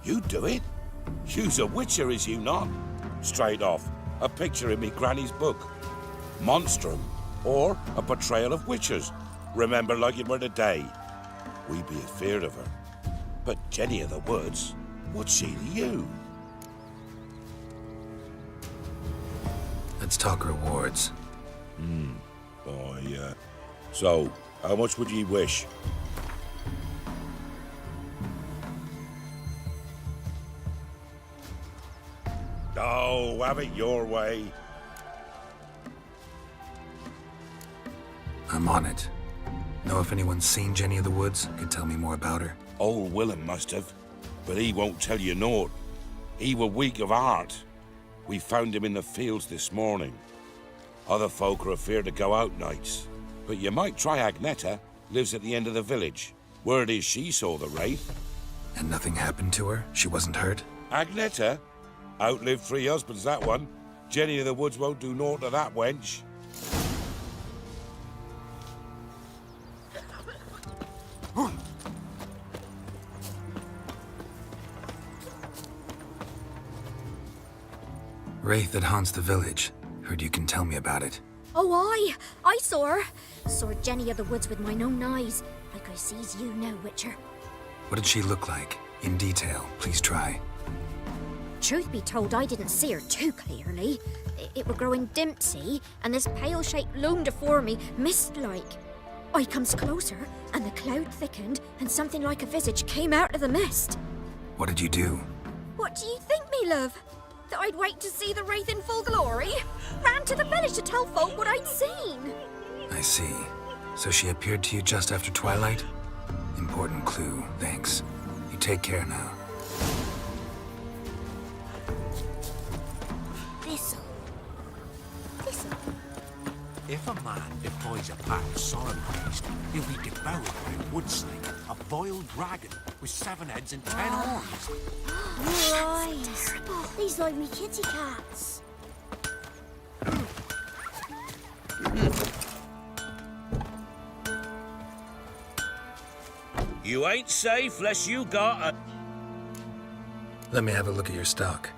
You do it? You's a witcher, is you not? Straight off, a picture in me granny's book. Monstrum, or a portrayal of witchers. Remember like it were today. We be afeard of her. But Jenny of the Woods, what's she to you? Let's talk rewards. So, how much would ye wish? Oh, have it your way. I'm on it. Know if anyone's seen Jenny of the Woods? Could tell me more about her. Old Willem must have, but he won't tell you naught. He were weak of heart. We found him in the fields this morning. Other folk are afeard to go out nights. But you might try Agneta, lives at the end of the village. Word is she saw the wraith. And nothing happened to her? She wasn't hurt? Agneta? Outlived 3 husbands, that one. Jenny of the Woods won't do naught to that wench. Wraith that haunts the village. Heard you can tell me about it. Oh, I saw her. Saw Jenny of the Woods with mine own eyes, like I sees you now, Witcher. What did she look like? In detail, please try. Truth be told, I didn't see her too clearly. It were growing dimpsy, and this pale shape loomed afore me, mist-like. I comes closer, and the cloud thickened, and something like a visage came out of the mist. What did you do? What do you think, me love? That I'd wait to see the wraith in full glory? Ran to the village to tell folk what I'd seen. I see. So she appeared to you just after twilight? Important clue, thanks. You take care now. Thistle. If a man defies a pack of sorrow-based, he'll be devoured by a wood snake, a boiled dragon with 7 heads and 10 horns. Your eyes. These like me kitty cats. You ain't safe less you got a... Let me have a look at your stock.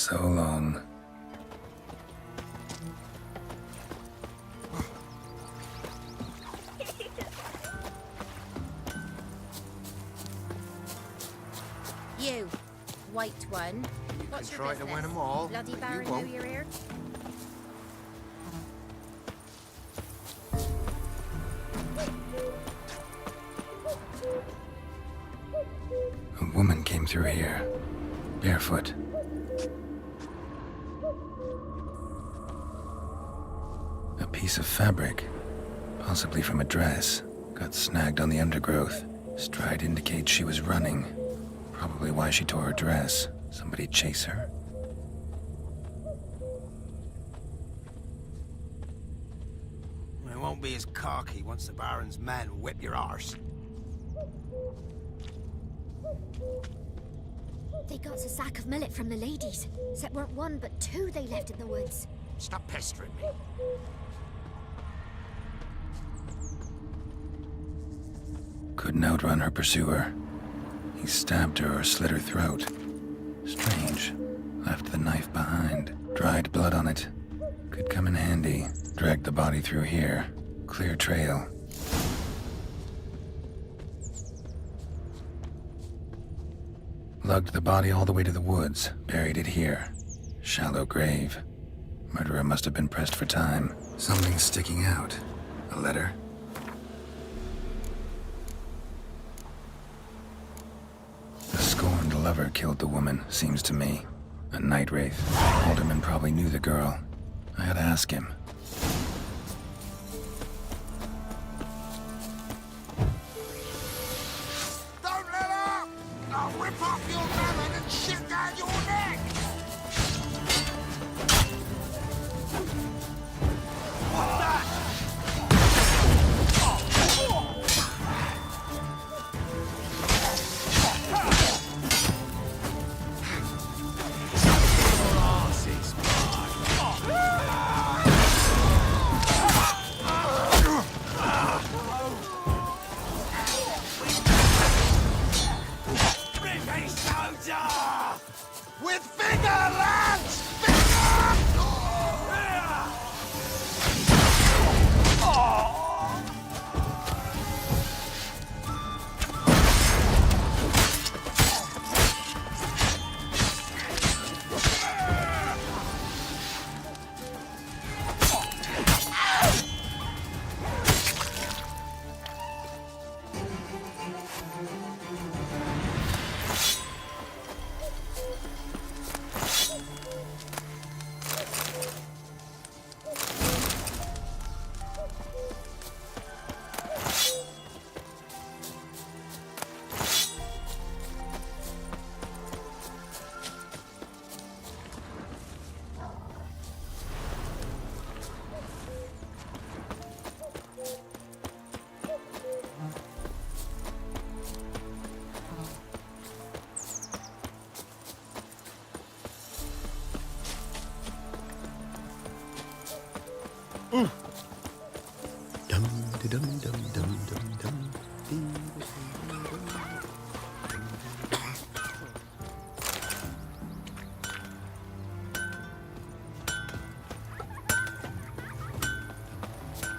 so long. You, white one. What's your try to business? win 'em all, Bloody but you Baron won't. know you're here? A woman came through here, barefoot. A piece of fabric, possibly from a dress, got snagged on the undergrowth. Stride indicates she was running. Probably why she tore her dress. Somebody chase her? It won't be as cocky once the Baron's men whip your arse. They got a sack of millet from the ladies. Except weren't one, but two they left in the woods. Stop pestering me. Couldn't outrun her pursuer. He stabbed her or slit her throat. Strange. Left the knife behind. Dried blood on it. Could come in handy. Dragged the body through here. Clear trail. Lugged the body all the way to the woods. Buried it here. Shallow grave. Murderer must have been pressed for time. Something sticking out. A letter? The scorned lover killed the woman, seems to me. A night wraith. Alderman probably knew the girl. I had to ask him. Don't let up! I'll rip off your melon and shit down your neck! What's that? With vigor, lads!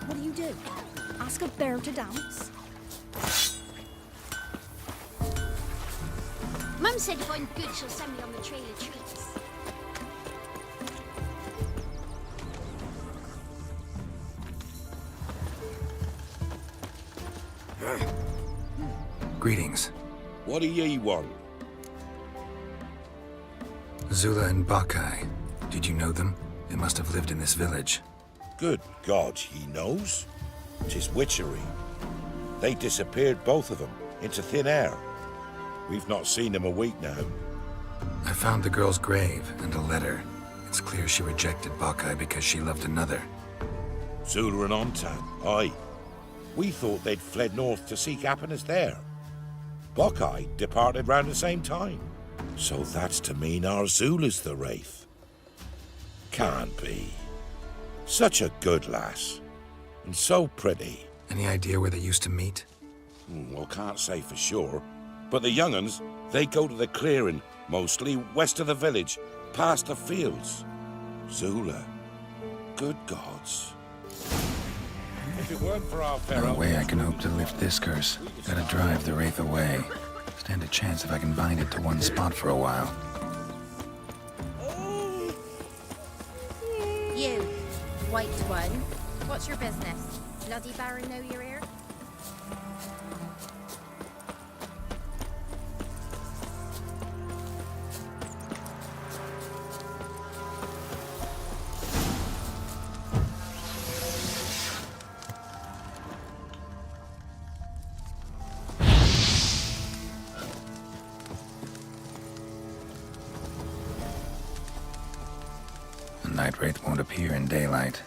What do you do? Ask a bear to dance? Mum said if I'm good, she'll send me on the trail of treats. Greetings. What do ye want? Zula and Bakai. Did you know them? They must have lived in this village. Good God, he knows. 'Tis witchery. They disappeared, both of them, into thin air. We've not seen them a week now. I found the girl's grave and a letter. It's clear she rejected Bakai because she loved another. Zula and Ontan, aye. We thought they'd fled north to seek happiness there. Bakai departed round the same time. So that's to mean our Zula's the wraith. Can't be. Such a good lass. And so pretty. Any idea where they used to meet? Well, can't say for sure. But the young'uns, they go to the clearing, mostly west of the village, past the fields. Zula. Good gods. If it weren't for our No pharaoh... way I can hope to lift this curse. Gotta drive the wraith away. Stand a chance if I can bind it to one spot for a while. You, white one. What's your business? Bloody Baron know you're here? The night wraith won't appear in daylight.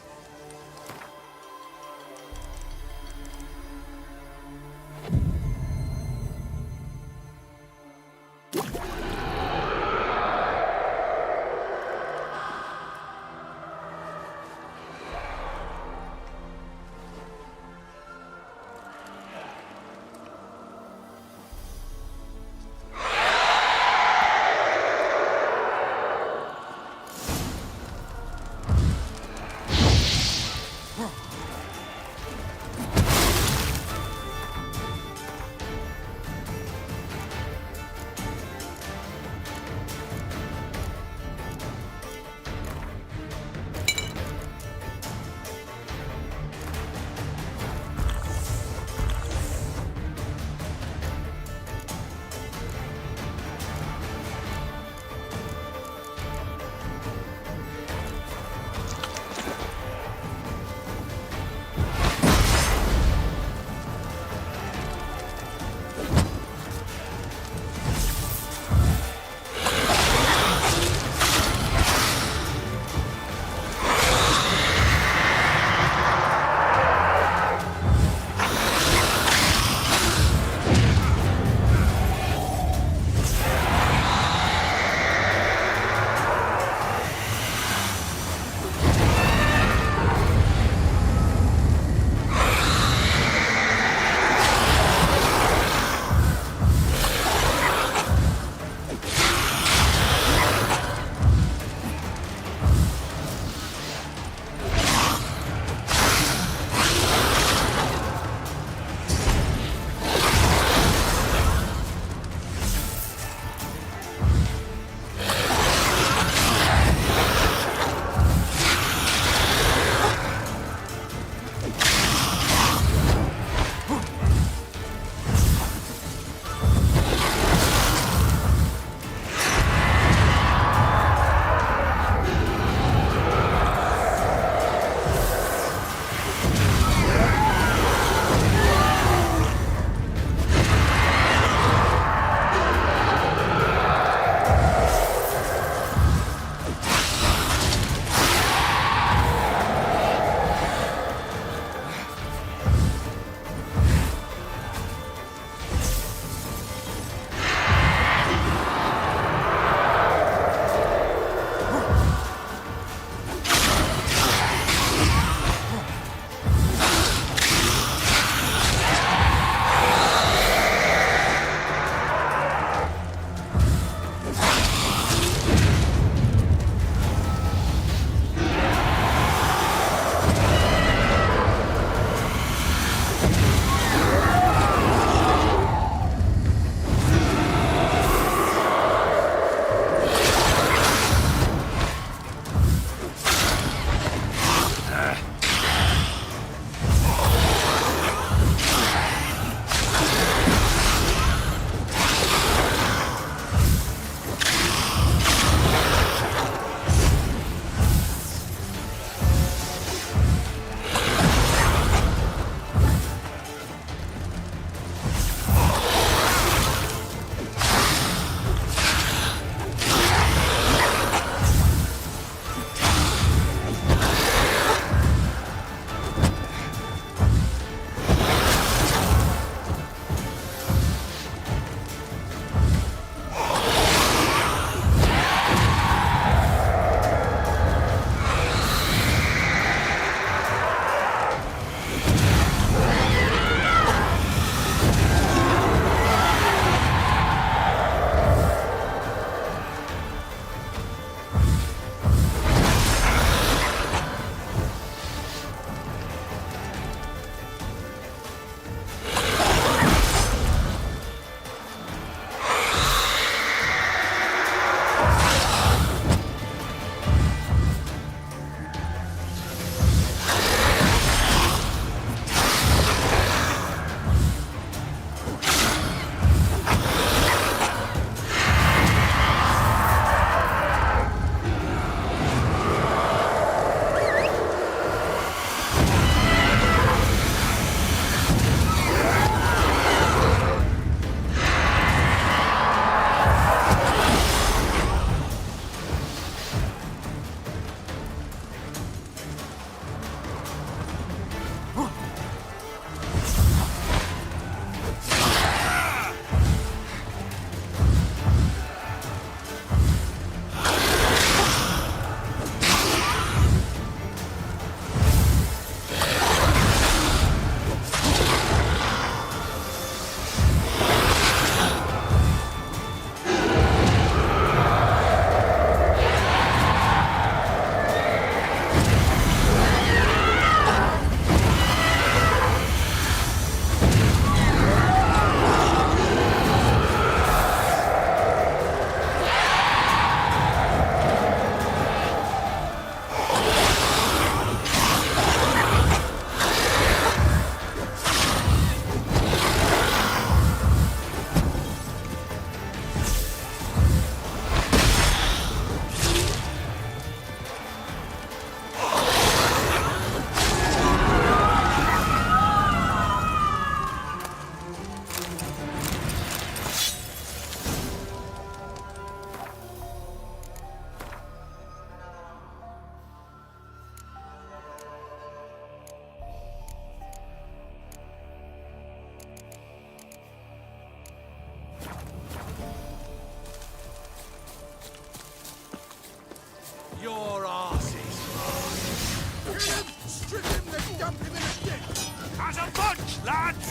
Your arse is mine. Kill him, strip him, then dump him in a ditch. As a bunch, lads!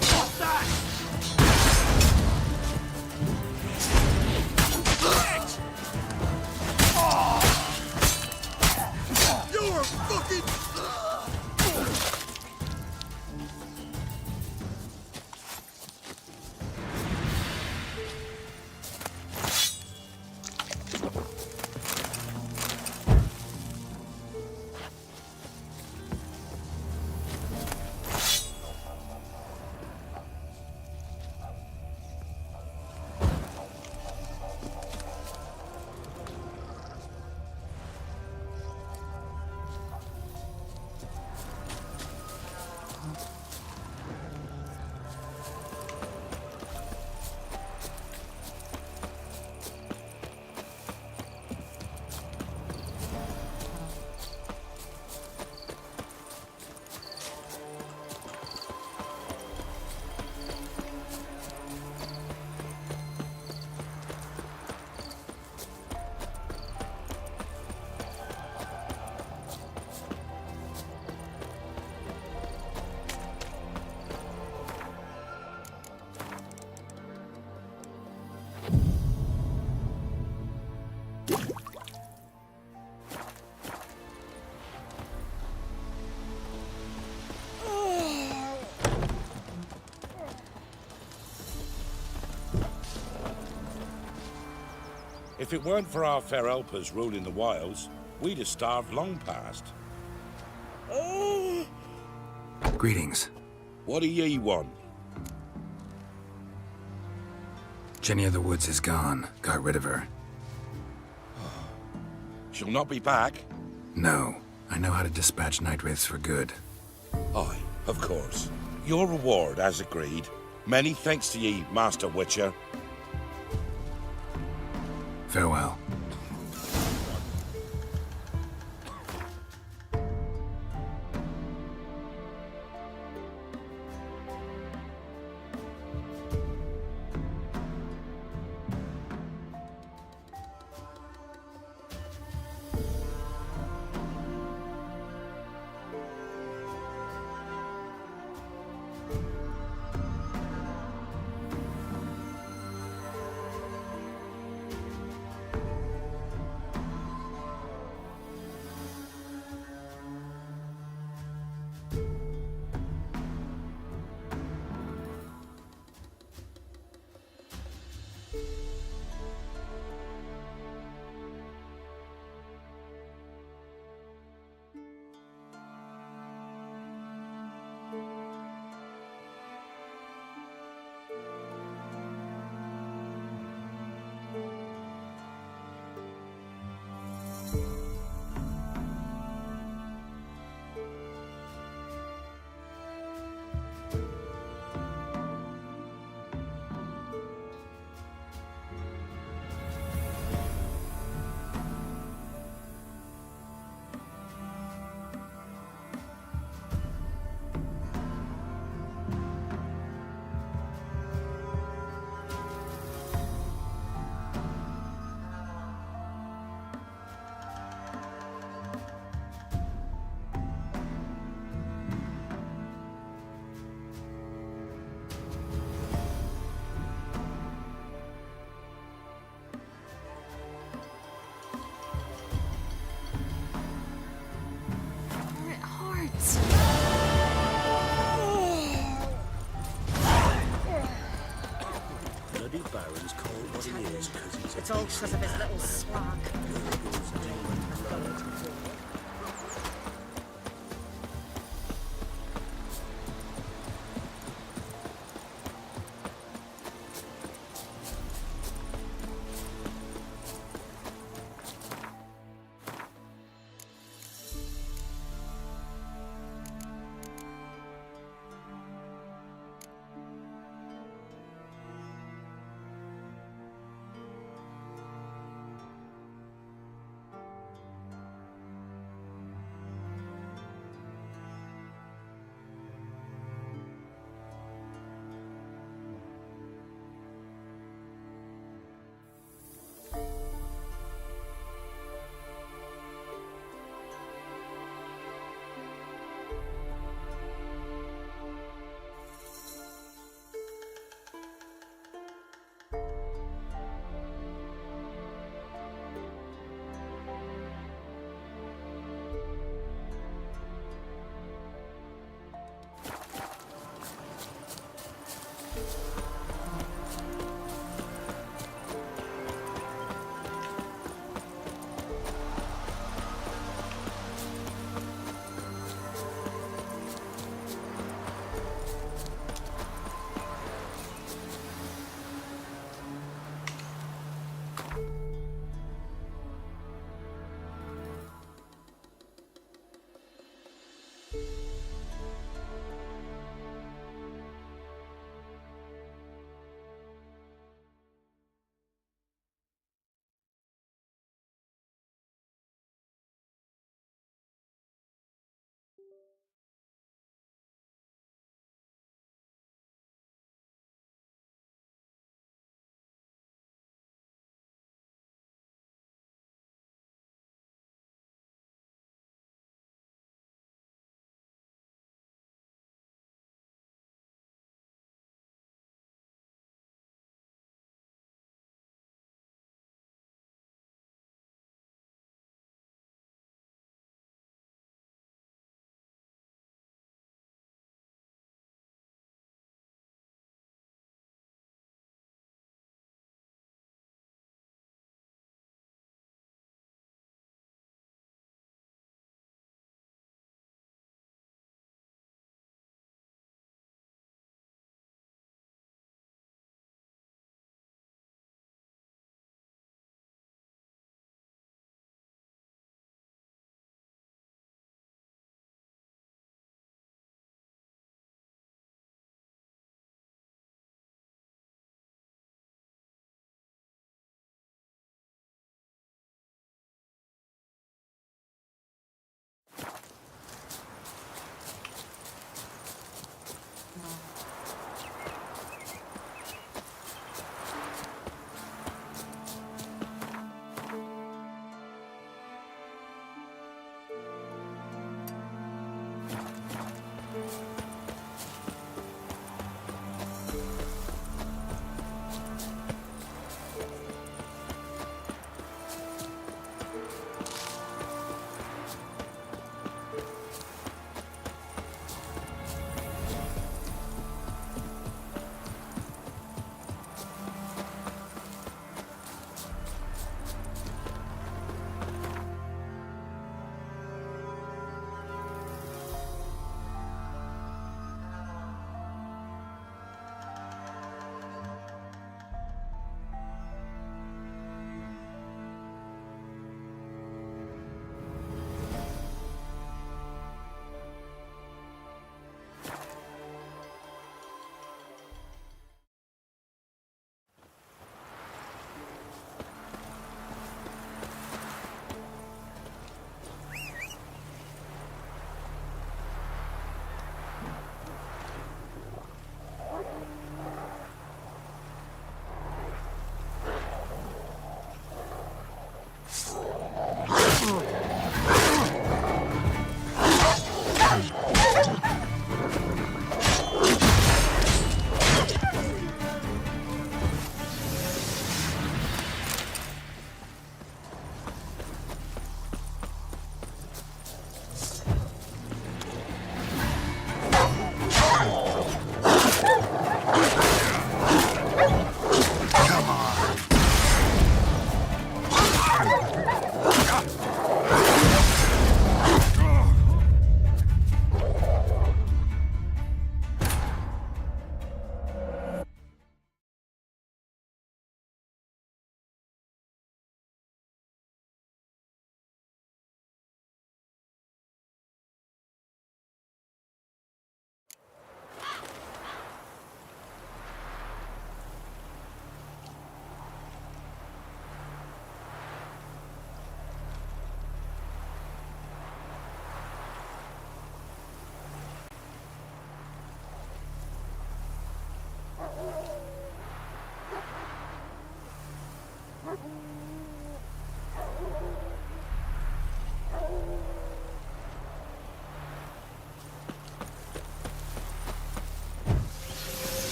What's that? Shit! Oh! You're a fucking... If it weren't for our fair helpers ruling the wilds, we'd have starved long past. Greetings. What do ye want? Jenny of the Woods is gone. Got rid of her. She'll not be back? No. I know how to dispatch night wraiths for good. Aye, of course. Your reward, as agreed. Many thanks to ye, Master Witcher. Farewell. Bloody Baron's called what he is because he's a It's all because of his little swag.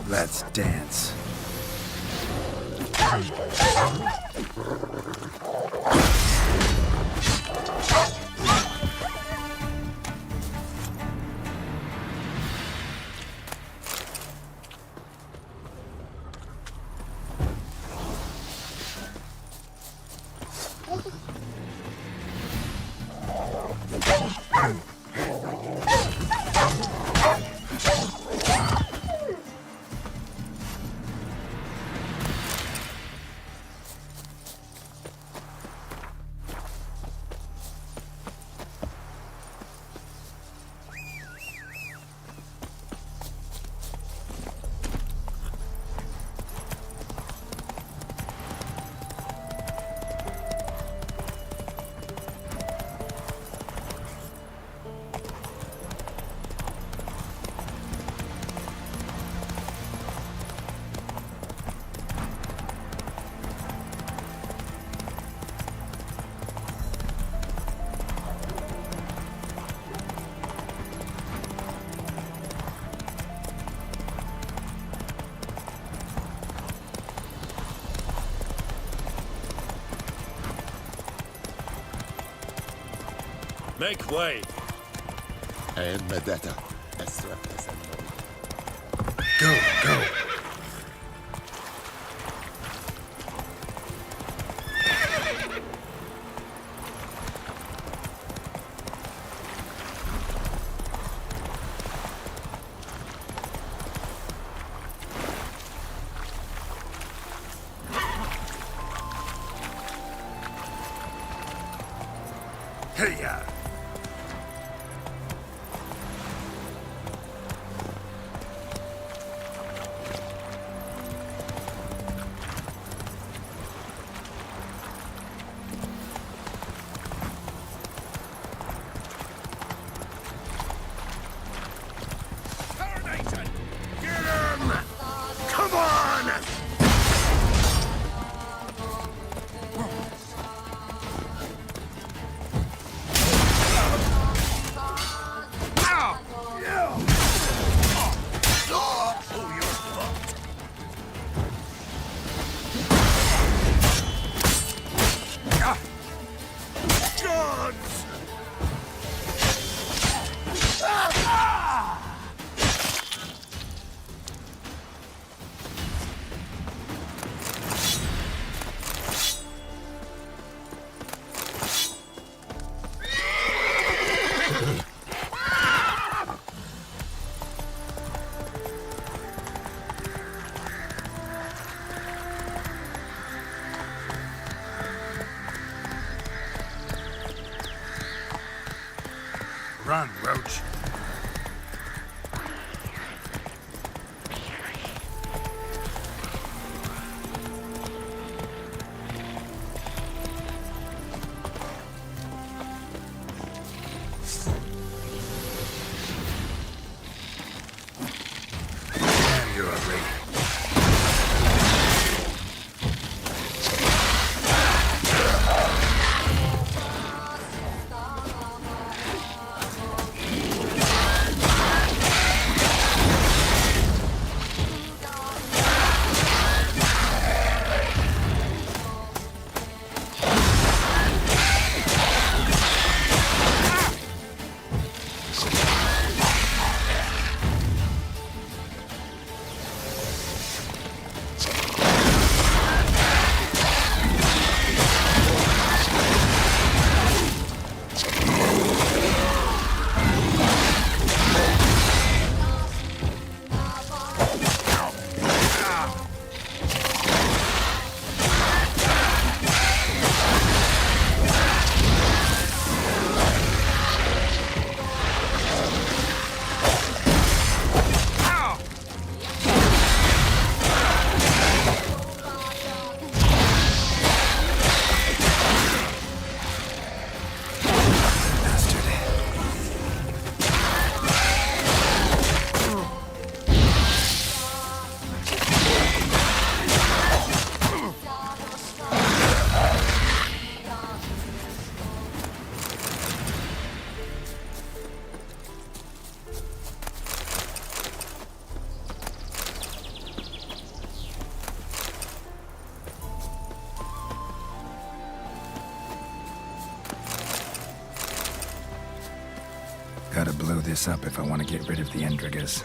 Let's dance. Make way! And Medetta. Go, go. Hey-ya! this up if I want to get rid of the Endrigas.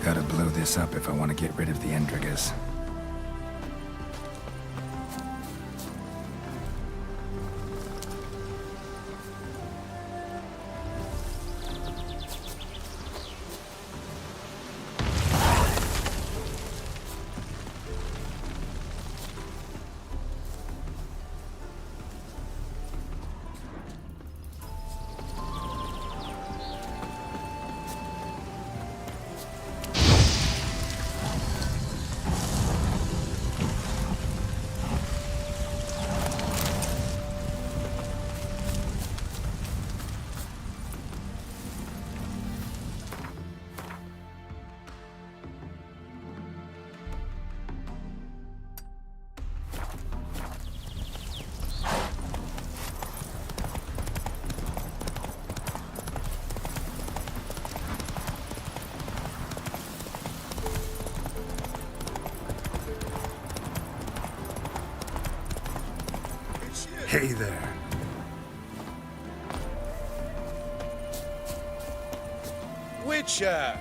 Gotta blow this up if I want to get rid of the Endrigas. Hey there. Witcher!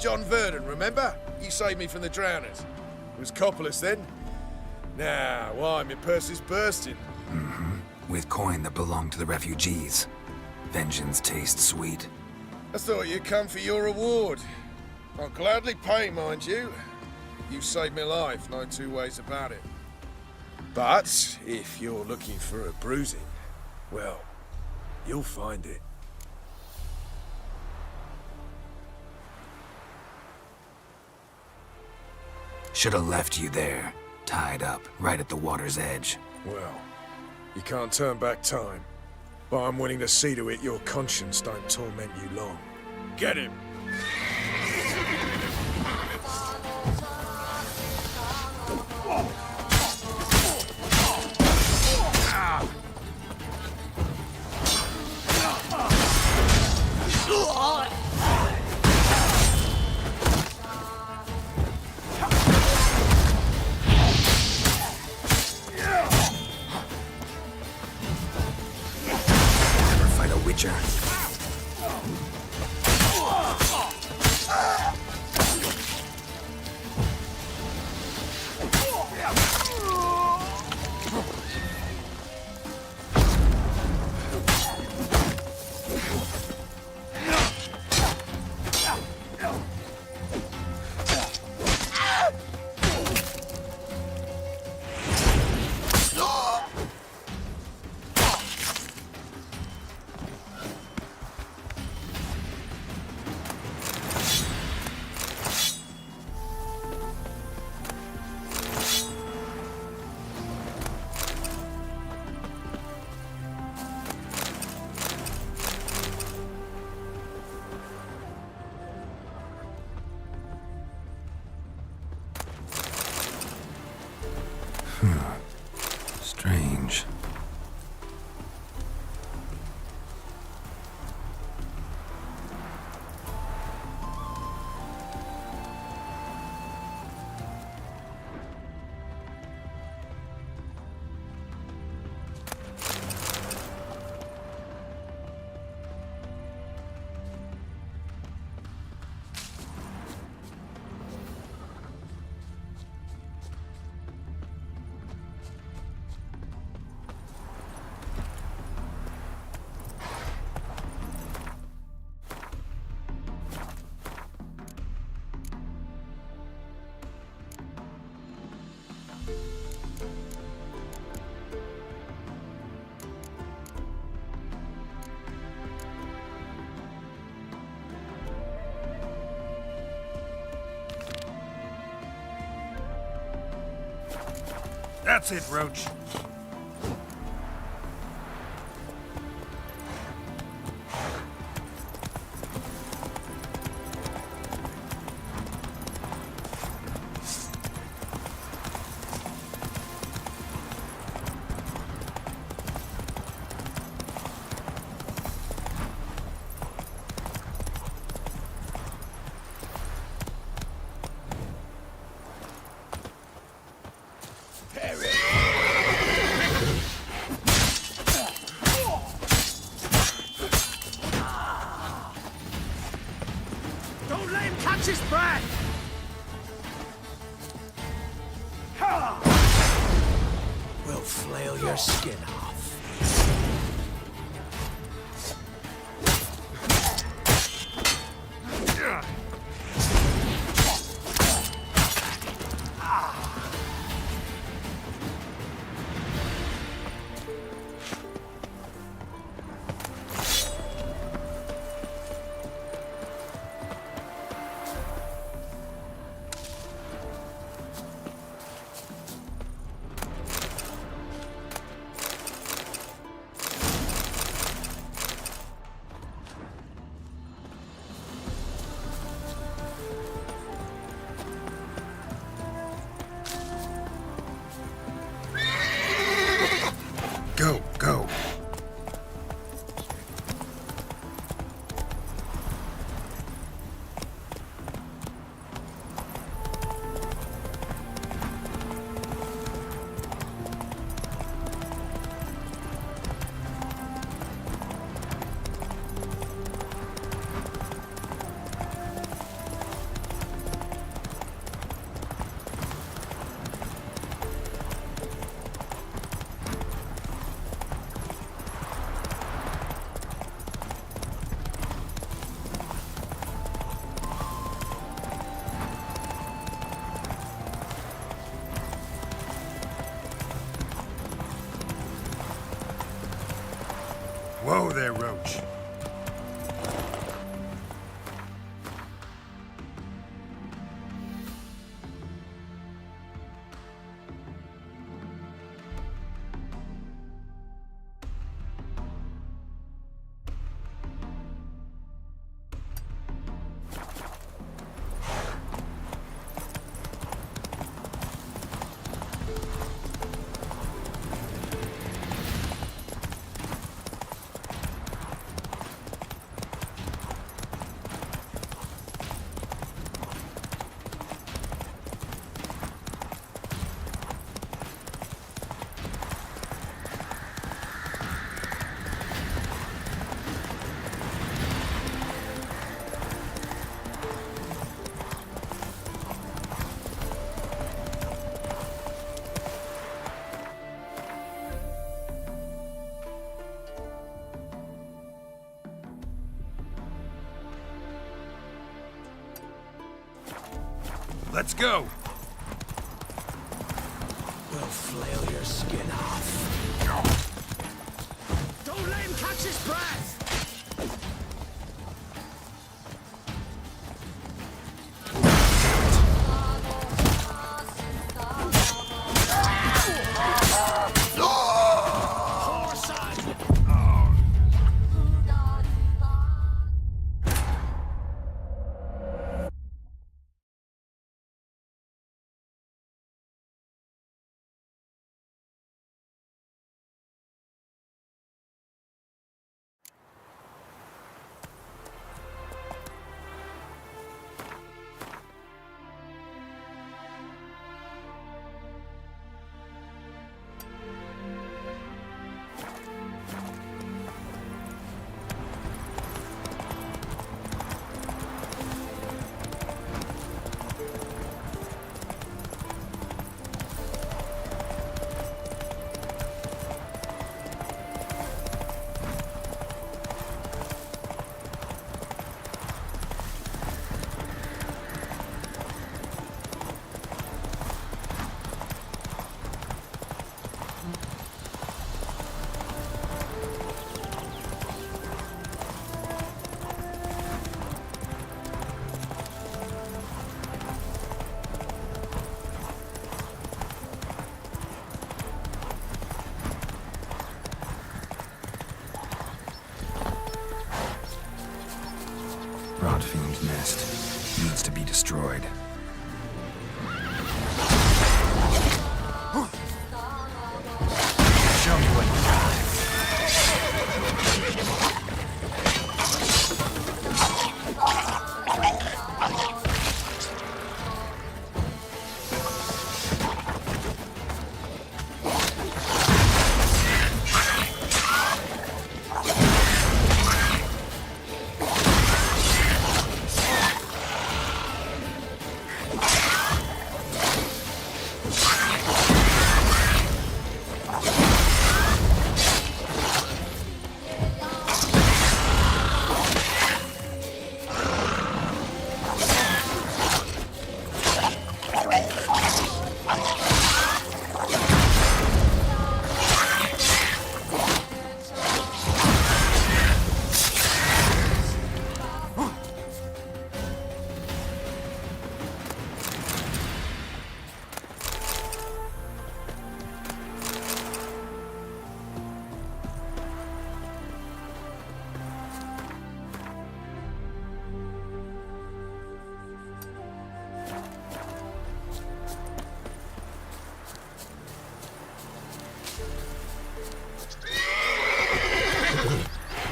John Verdon, remember? You saved me from the drowners. It was Coppolis then. Now, why, my purse is bursting. With coin that belonged to the refugees. Vengeance tastes sweet. I thought you'd come for your reward. I'll gladly pay, mind you. You saved my life, no two ways about it. But if you're looking for a bruising, well, you'll find it. Should have left you there, tied up, right at the water's edge. Well, you can't turn back time. But I'm willing to see to it your conscience don't torment you long. Get him! Never fight a Witcher. That's it, Roach. Don't let him catch his breath! We'll flail your skin off. Go, go. Whoa there, Roach. Let's go. We'll flail your skin off. Don't let him catch his breath! rot fiend's nest needs to be destroyed. Show me what you got.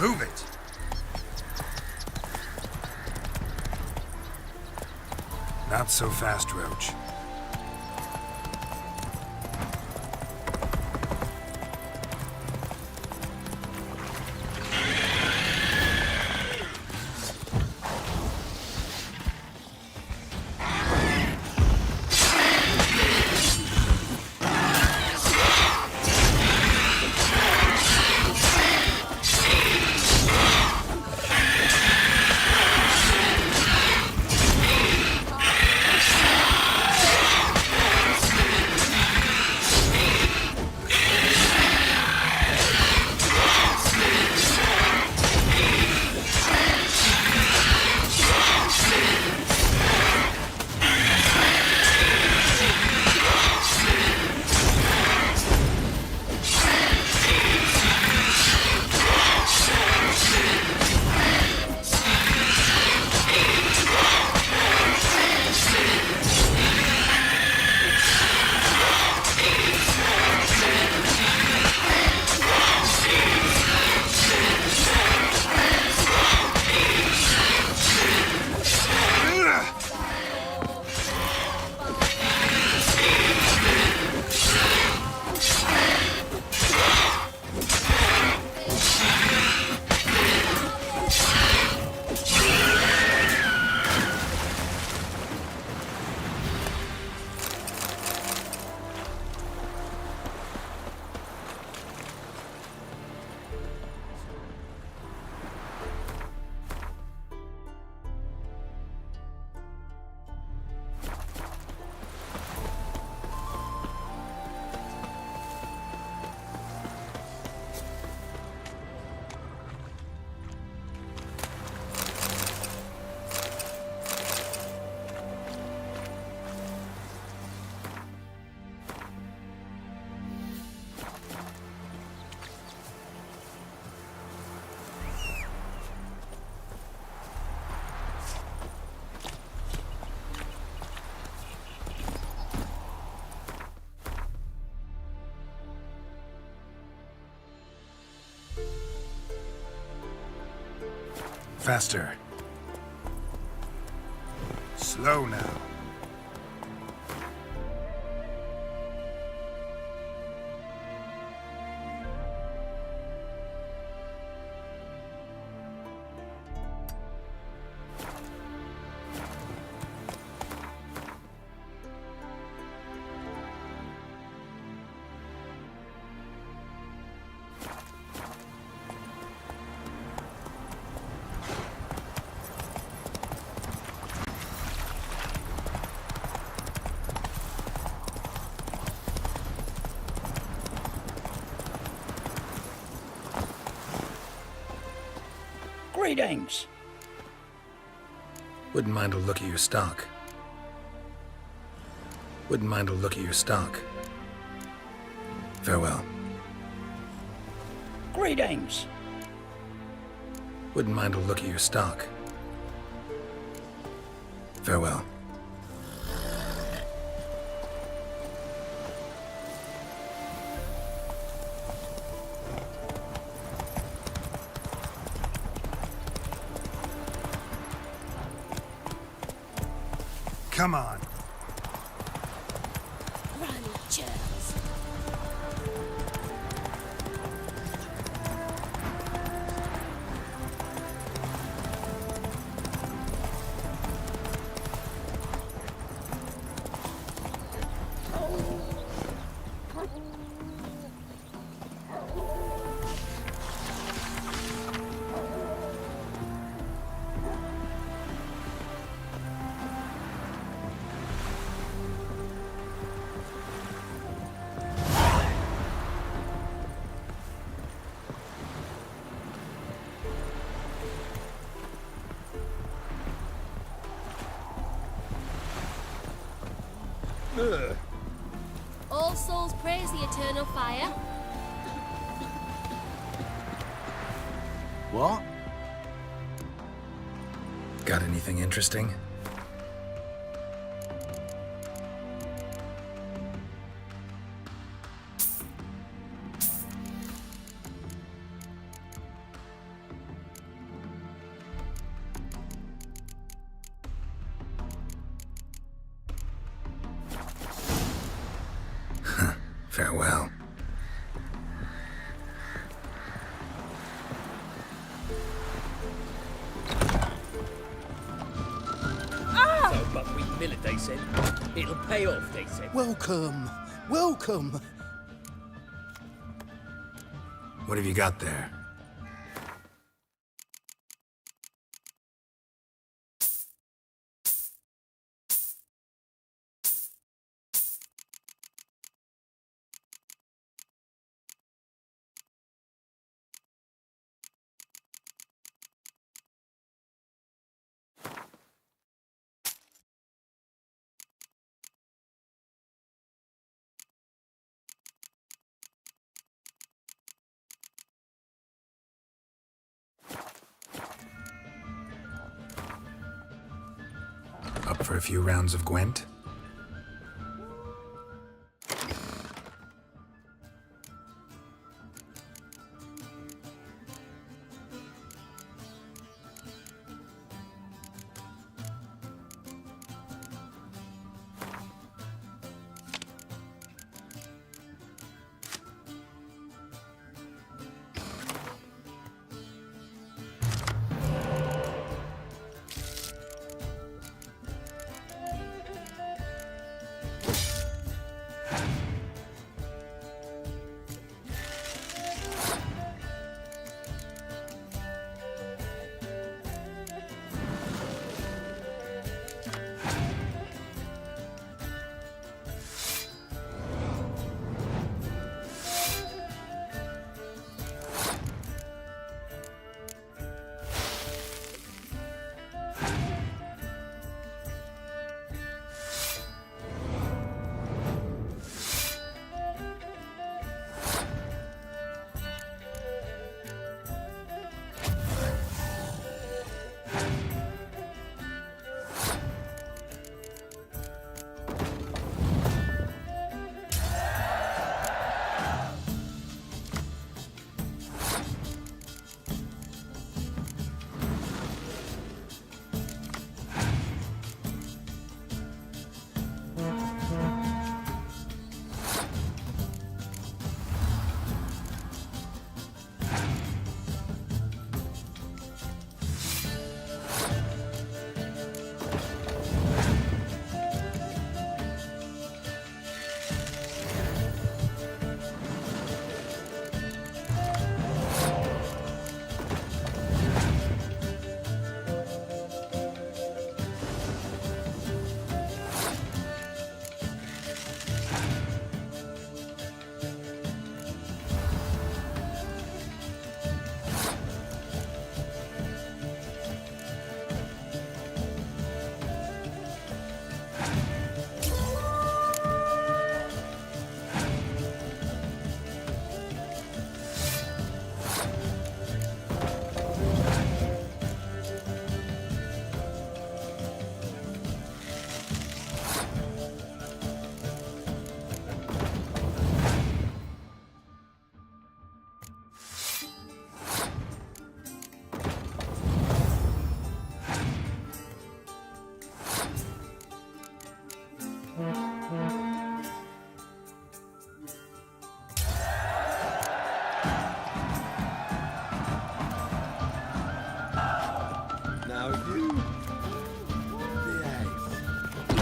Move it! Not so fast, Roach. Faster. Slow now. Greetings. Wouldn't mind a look at your stock. Wouldn't mind a look at your stock. Farewell. Greetings. Wouldn't mind a look at your stock. Farewell. Come on. Run, Charles. All souls praise the eternal fire. What? Got anything interesting? Farewell. So buckwheat millet, they said. It'll pay off, they said. Welcome. Welcome. What have you got there? Up for a few rounds of Gwent?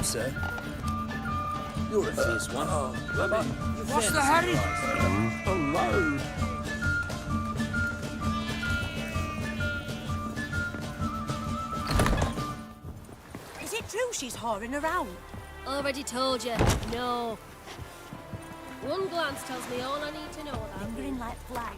you, sir. You're a fierce one. What's the hurry? A load. Is it true she's whoring around? Already told you. No. One glance tells me all I need to know about Lingering like flies.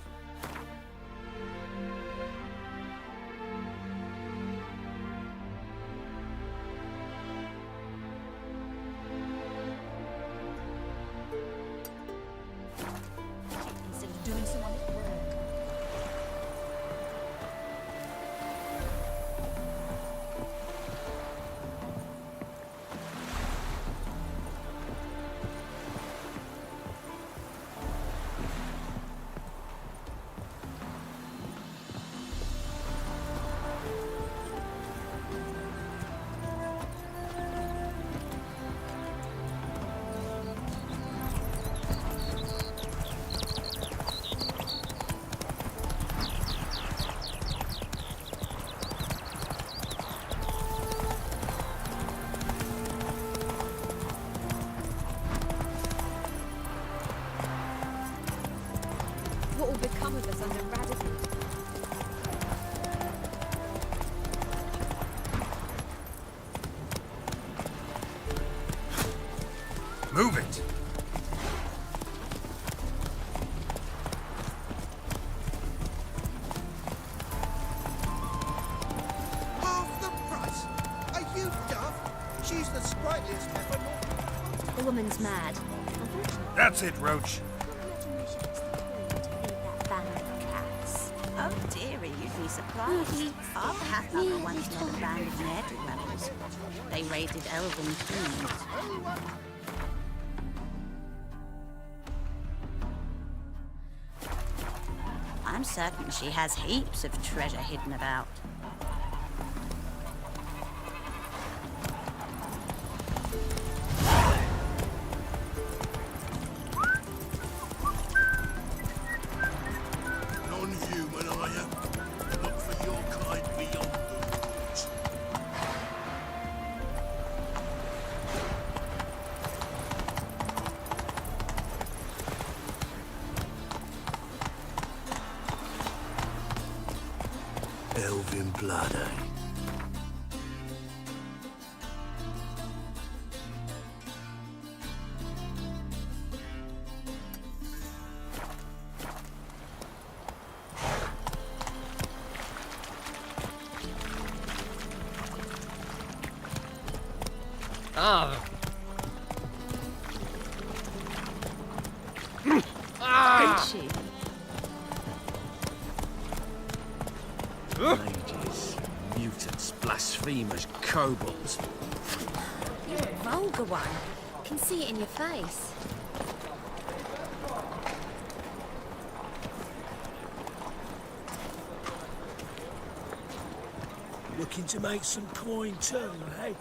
Instead of doing some honest work. what will become of us under Radivit. Move it! Half the price? Are you daft? She's the sprightliest member. The woman's mad. That's it, Roach. Oh dearie, you'd be surprised. Our path other ones not a band of ne'er-do-wells. They raided elven tombs. I'm certain she has heaps of treasure hidden about. Non-human, are you? Look for your kind beyond the woods. Elven blood, eh? Ah. Hate she? Mages, mutants, blasphemers, kobolds. You're a vulgar one. I can see it in your face. Looking to make some coin too, eh?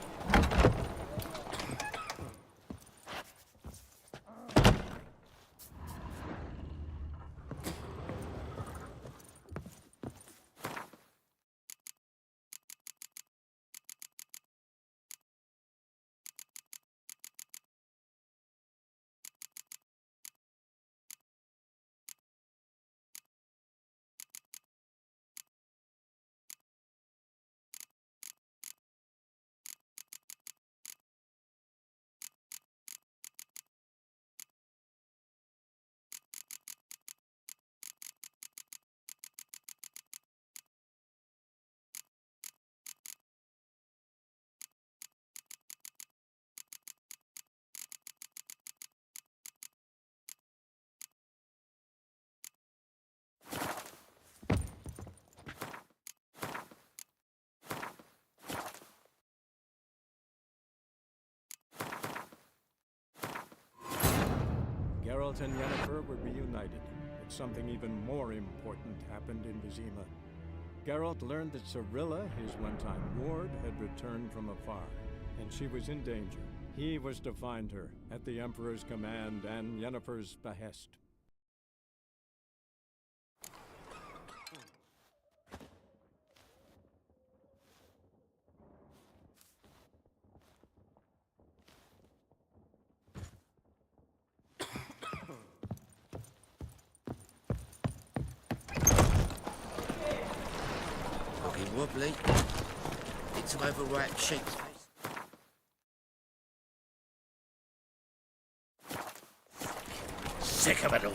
Geralt and Yennefer were reunited, but something even more important happened in Vizima. Geralt learned that Cirilla, his one-time ward, had returned from afar, and she was in danger. He was to find her, at the Emperor's command and Yennefer's behest. wobbly. Need to overwrite shape. Sick of it all.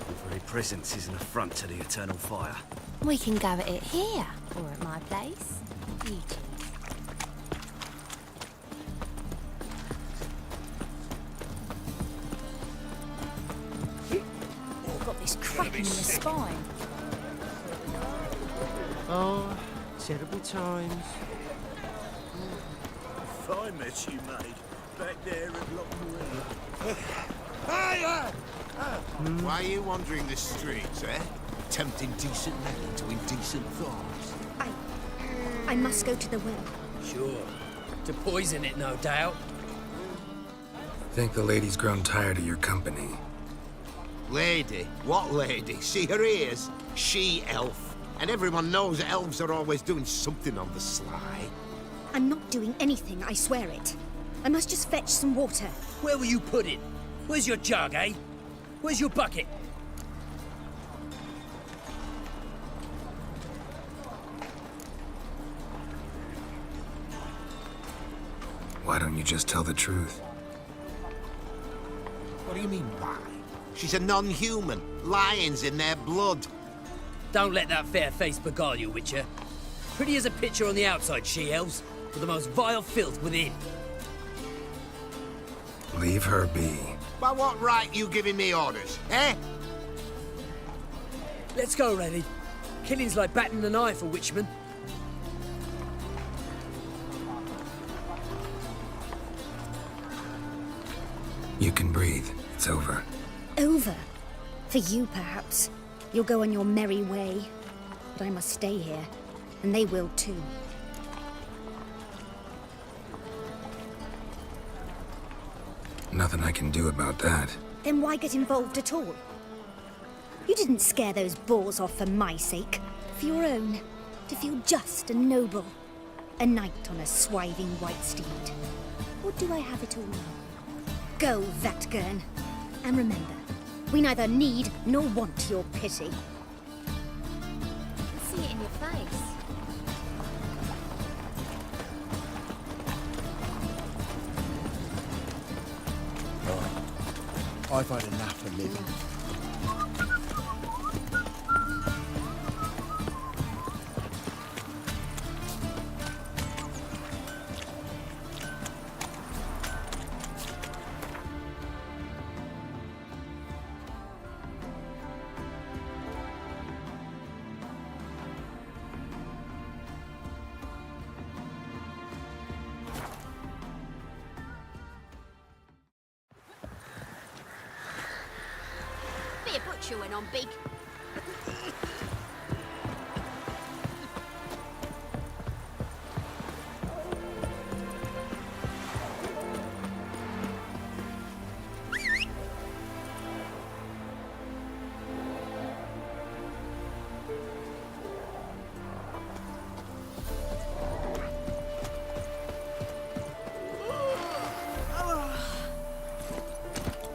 Your very presence is an affront to the eternal fire. We can go at it here, or at my place. You choose. Got this cracking in the spine. Oh, terrible times. Fine mess you made. Back there at Lock Hey! Why are you wandering the streets, eh? Tempting decent men into indecent thoughts. I must go to the well. Sure. To poison it, no doubt. Think the lady's grown tired of your company. Lady? What lady? See her ears? She-elf. And everyone knows elves are always doing something on the sly. I'm not doing anything, I swear it. I must just fetch some water. Where will you put it? Where's your jug, eh? Where's your bucket? Why don't you just tell the truth? What do you mean, why? She's a non-human. Lions in their blood. Don't let that fair face beguile you, Witcher. Pretty as a picture on the outside, she-elves, but the most vile filth within. Leave her be. By what right you giving me orders, eh? Let's go, Rennie. Killing's like batting an eye for witchmen. You can breathe. It's over. Over? For you, perhaps. You'll go on your merry way. But I must stay here, and they will too. Nothing I can do about that. Then why get involved at all? You didn't scare those boars off for my sake. For your own. To feel just and noble. A knight on a swiving white steed. Or do I have it all? Go, Vatgern. And remember, we neither need nor want your pity. I see it in your face. I've had enough of living. Be a butcher when I'm big.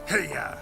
Hey-ya!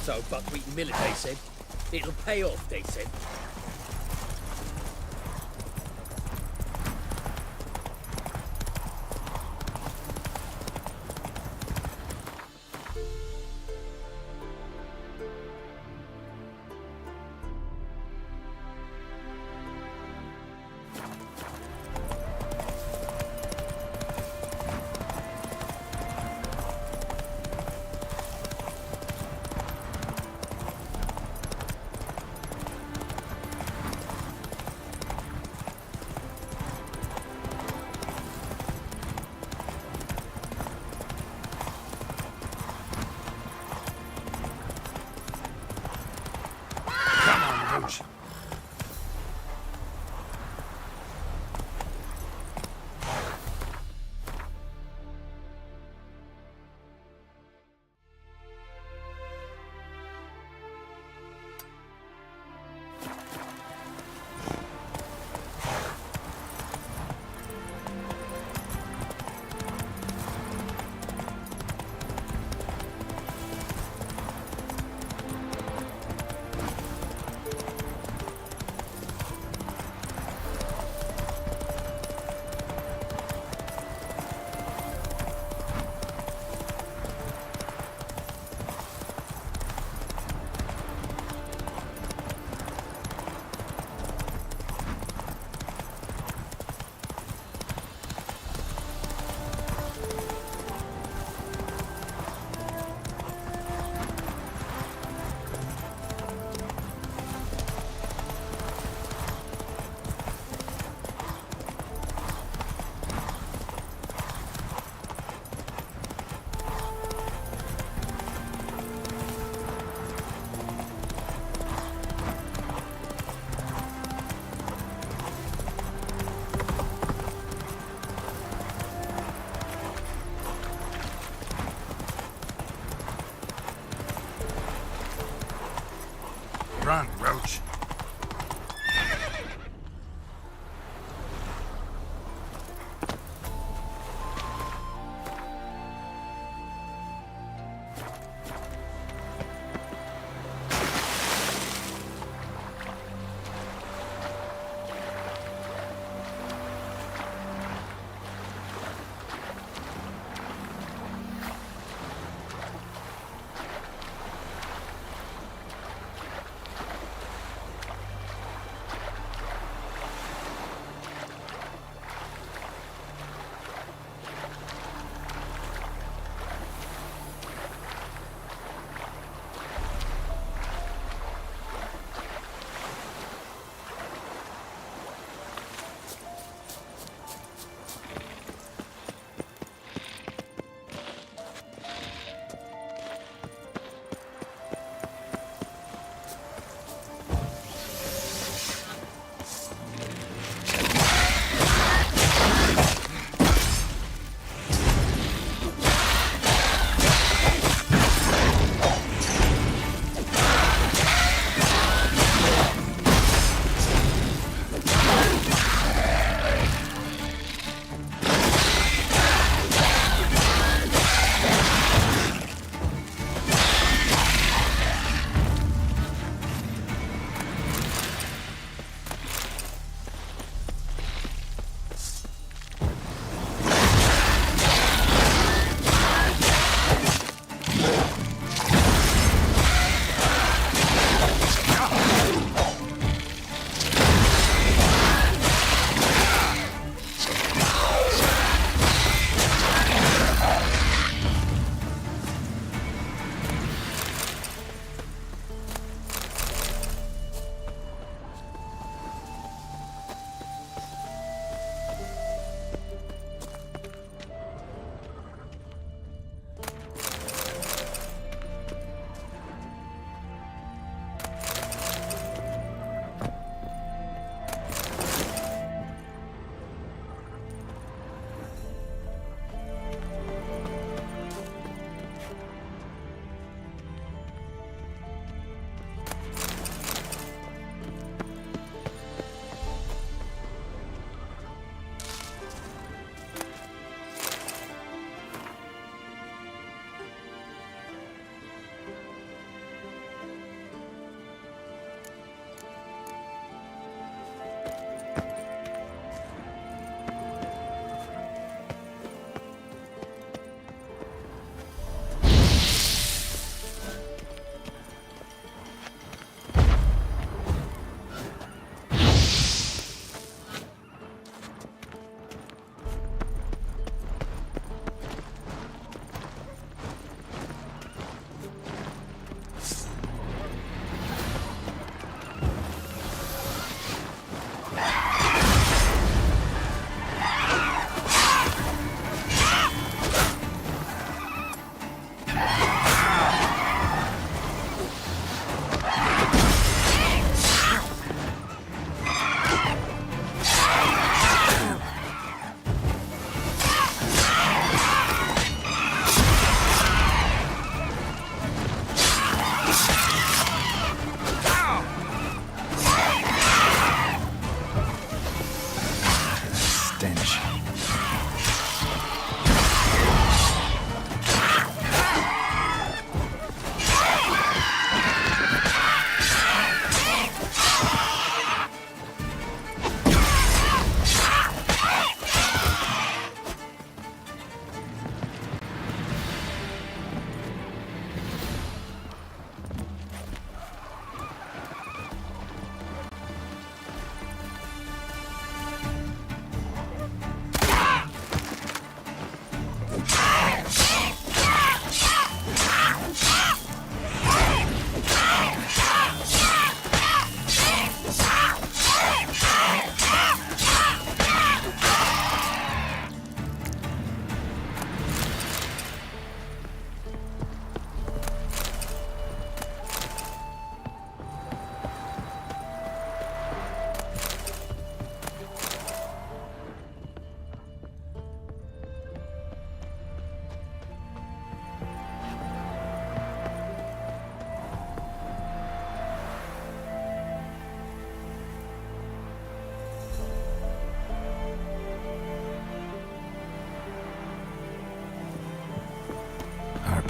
So buckwheat and millet, they said. It'll pay off, they said. Run, Roach.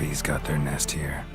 bees got their nest here.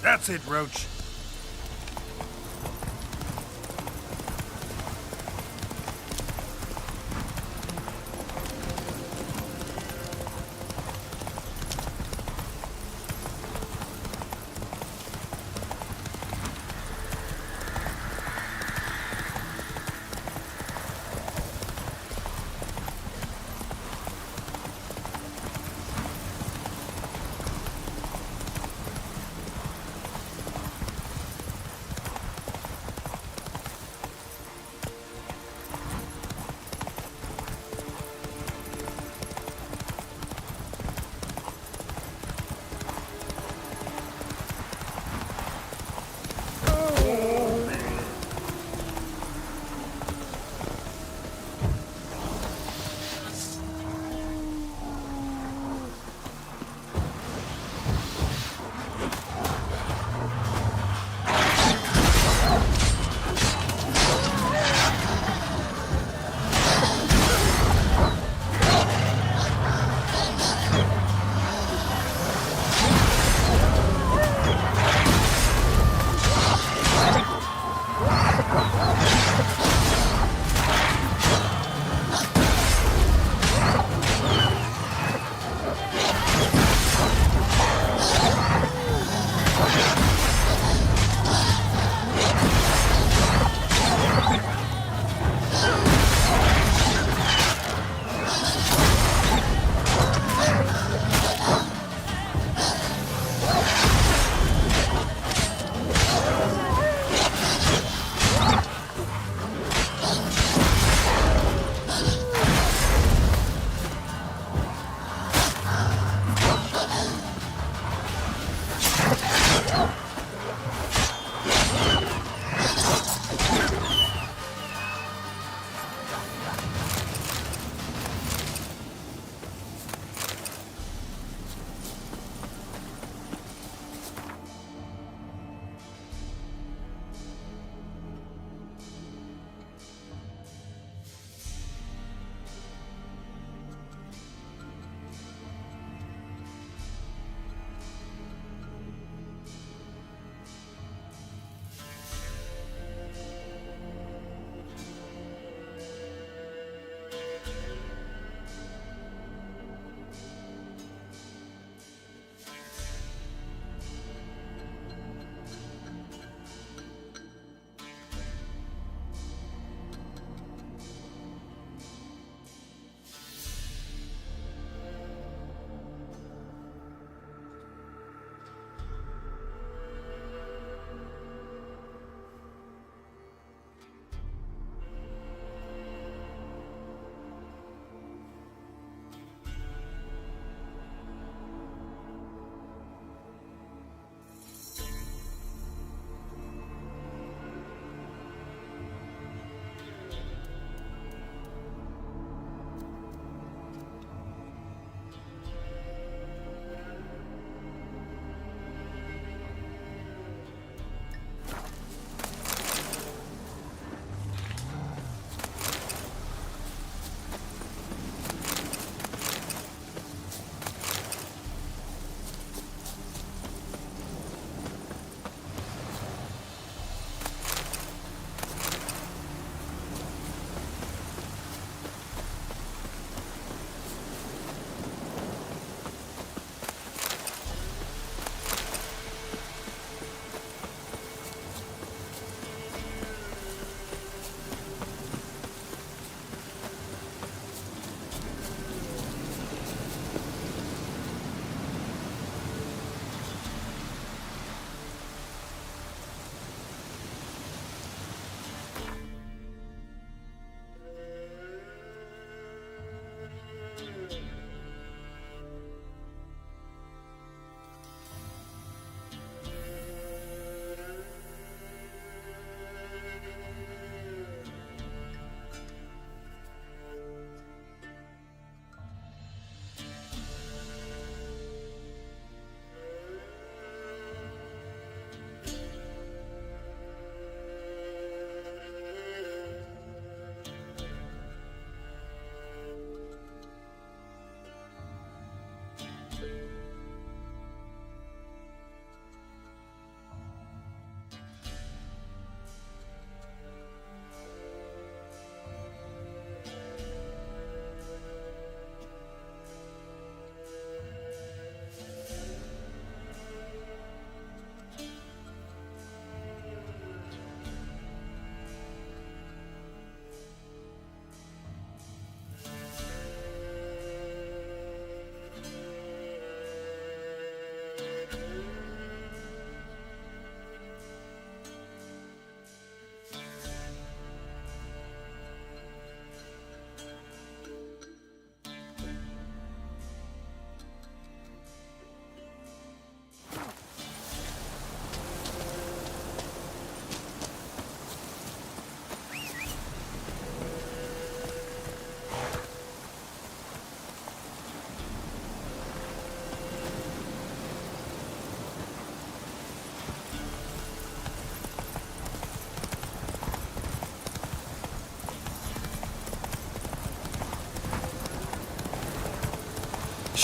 That's it, Roach.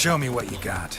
Show me what you got.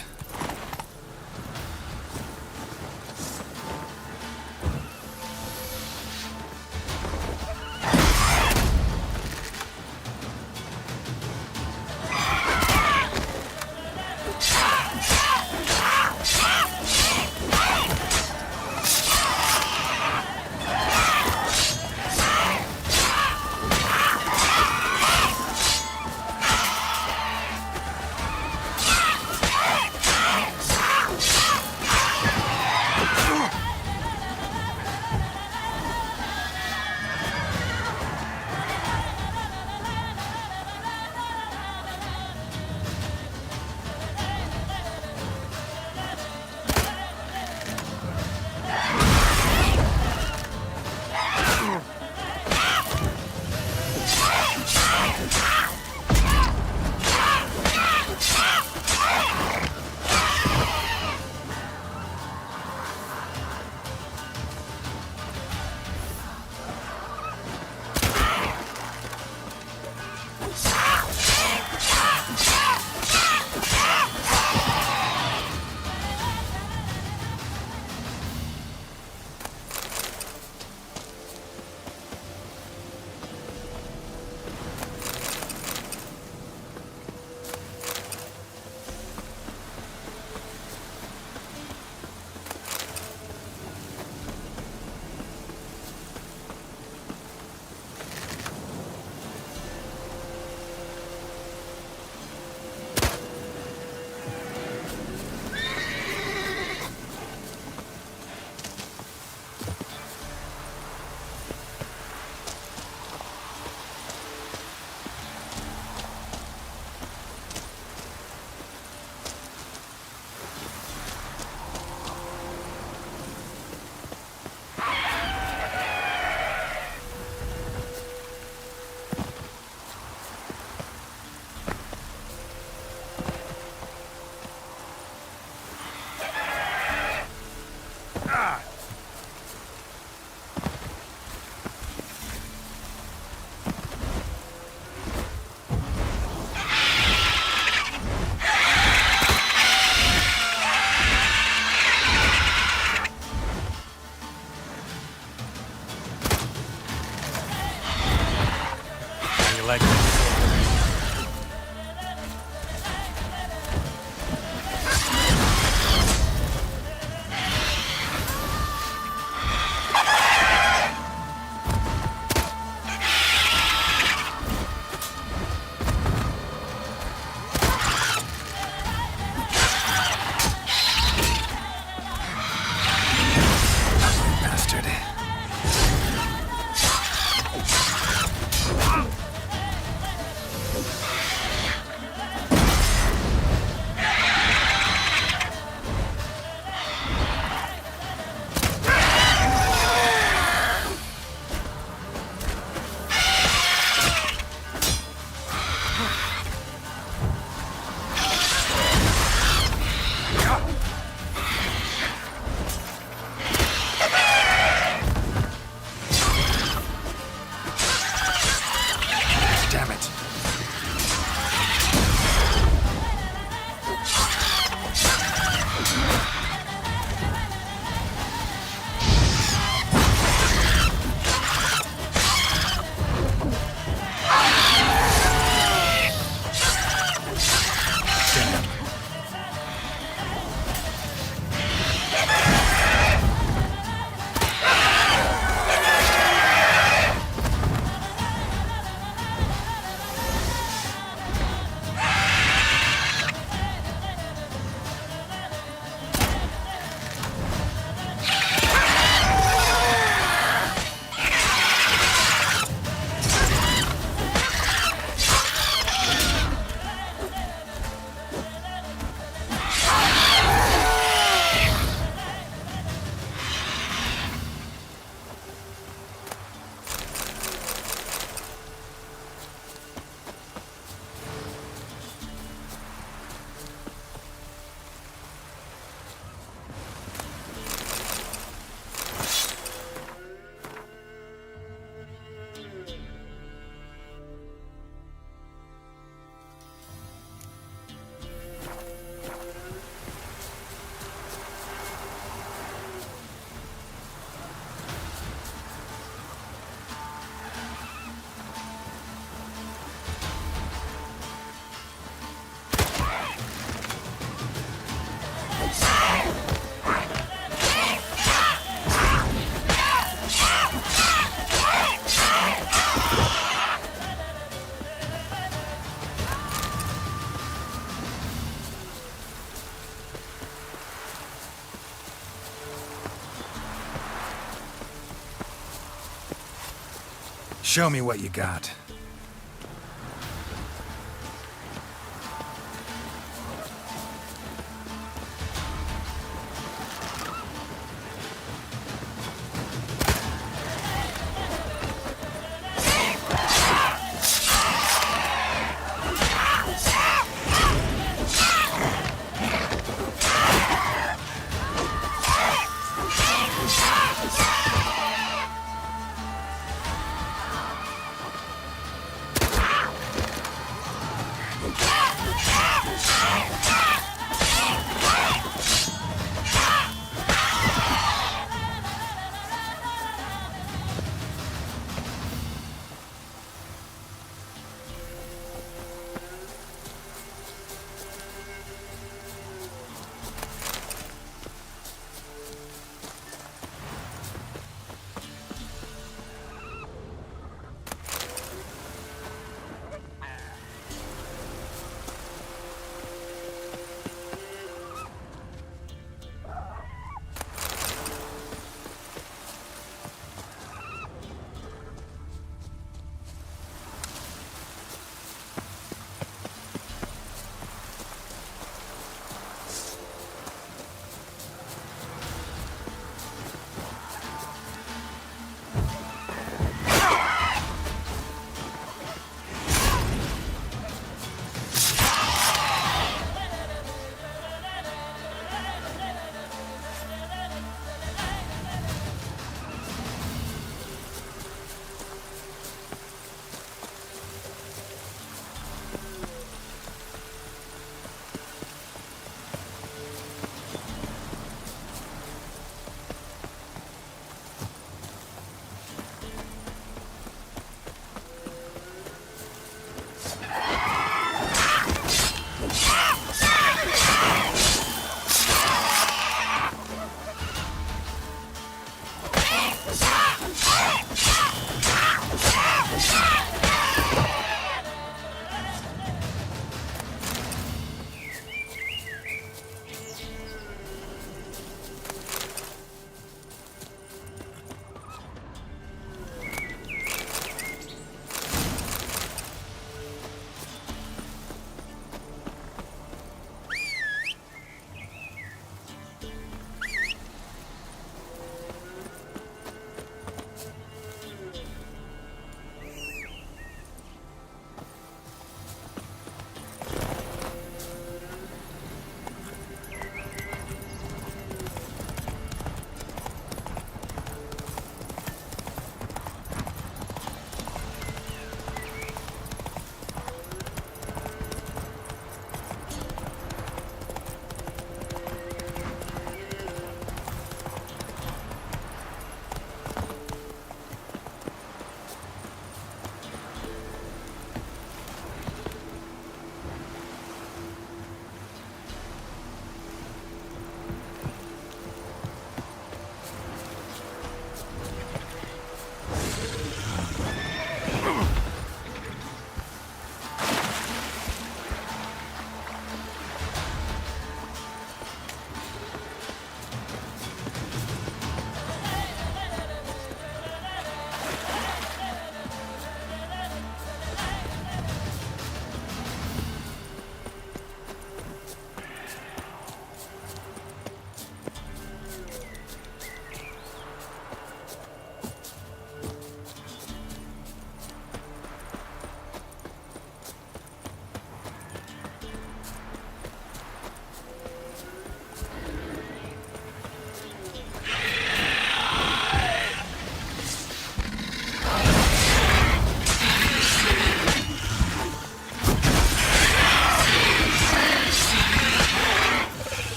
Show me what you got.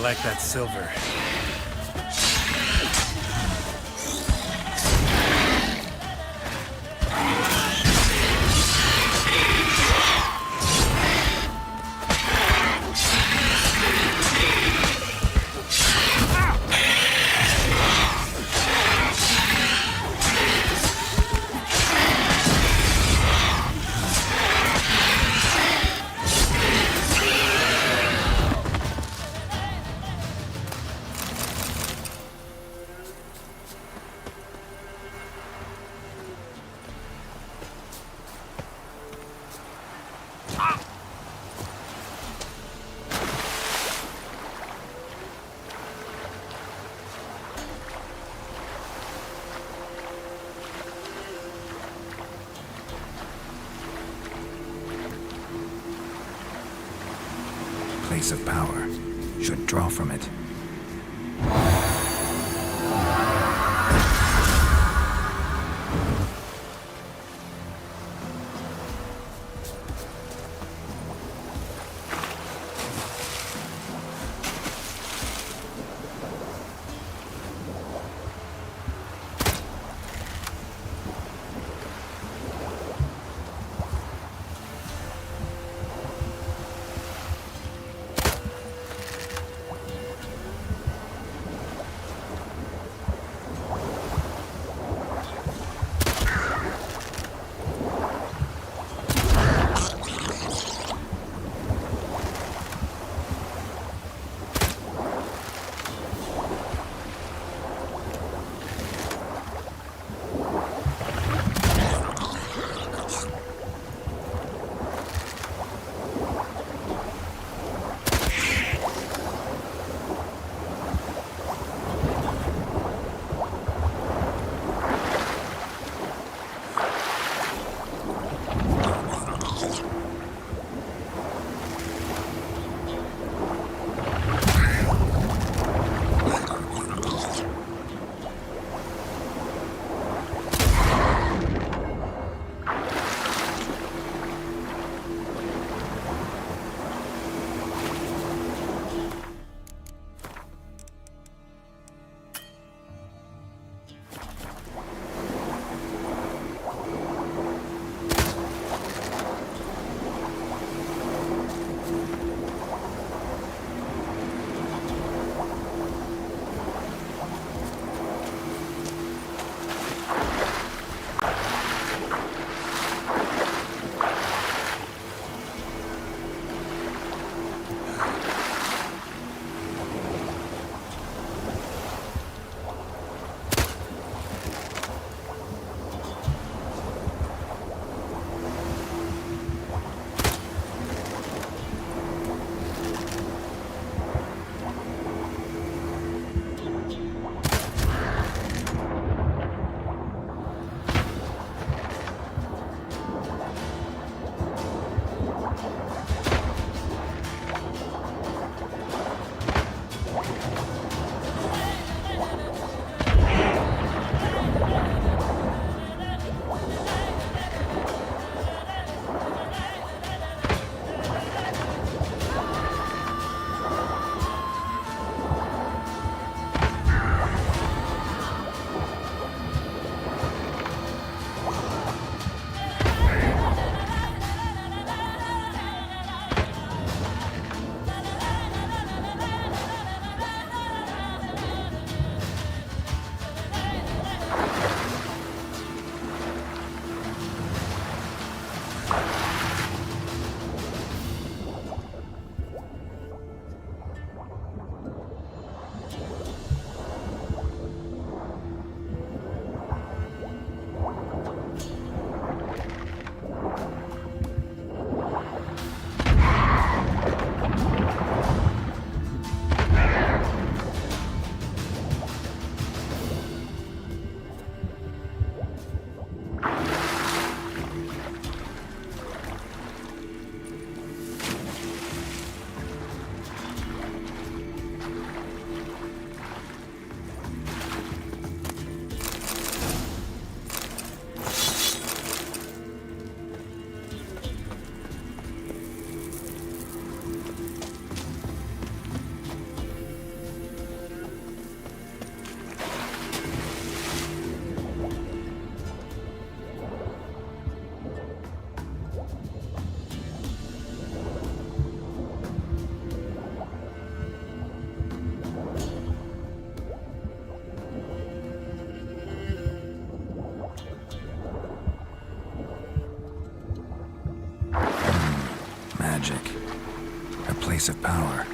like that silver. place of power, should draw from it. Place of power.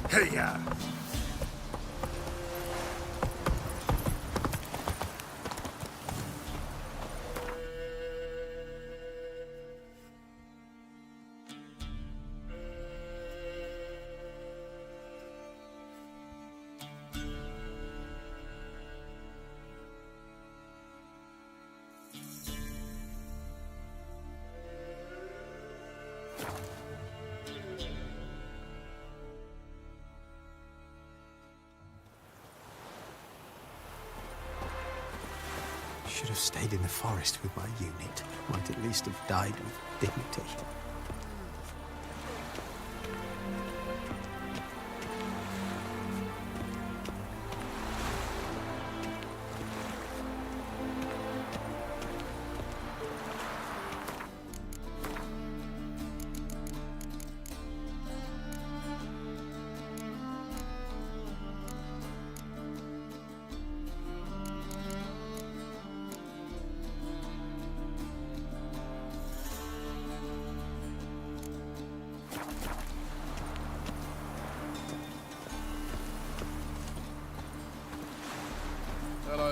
Hey-ya! Should have stayed in the forest with my unit. Might at least have died with dignity.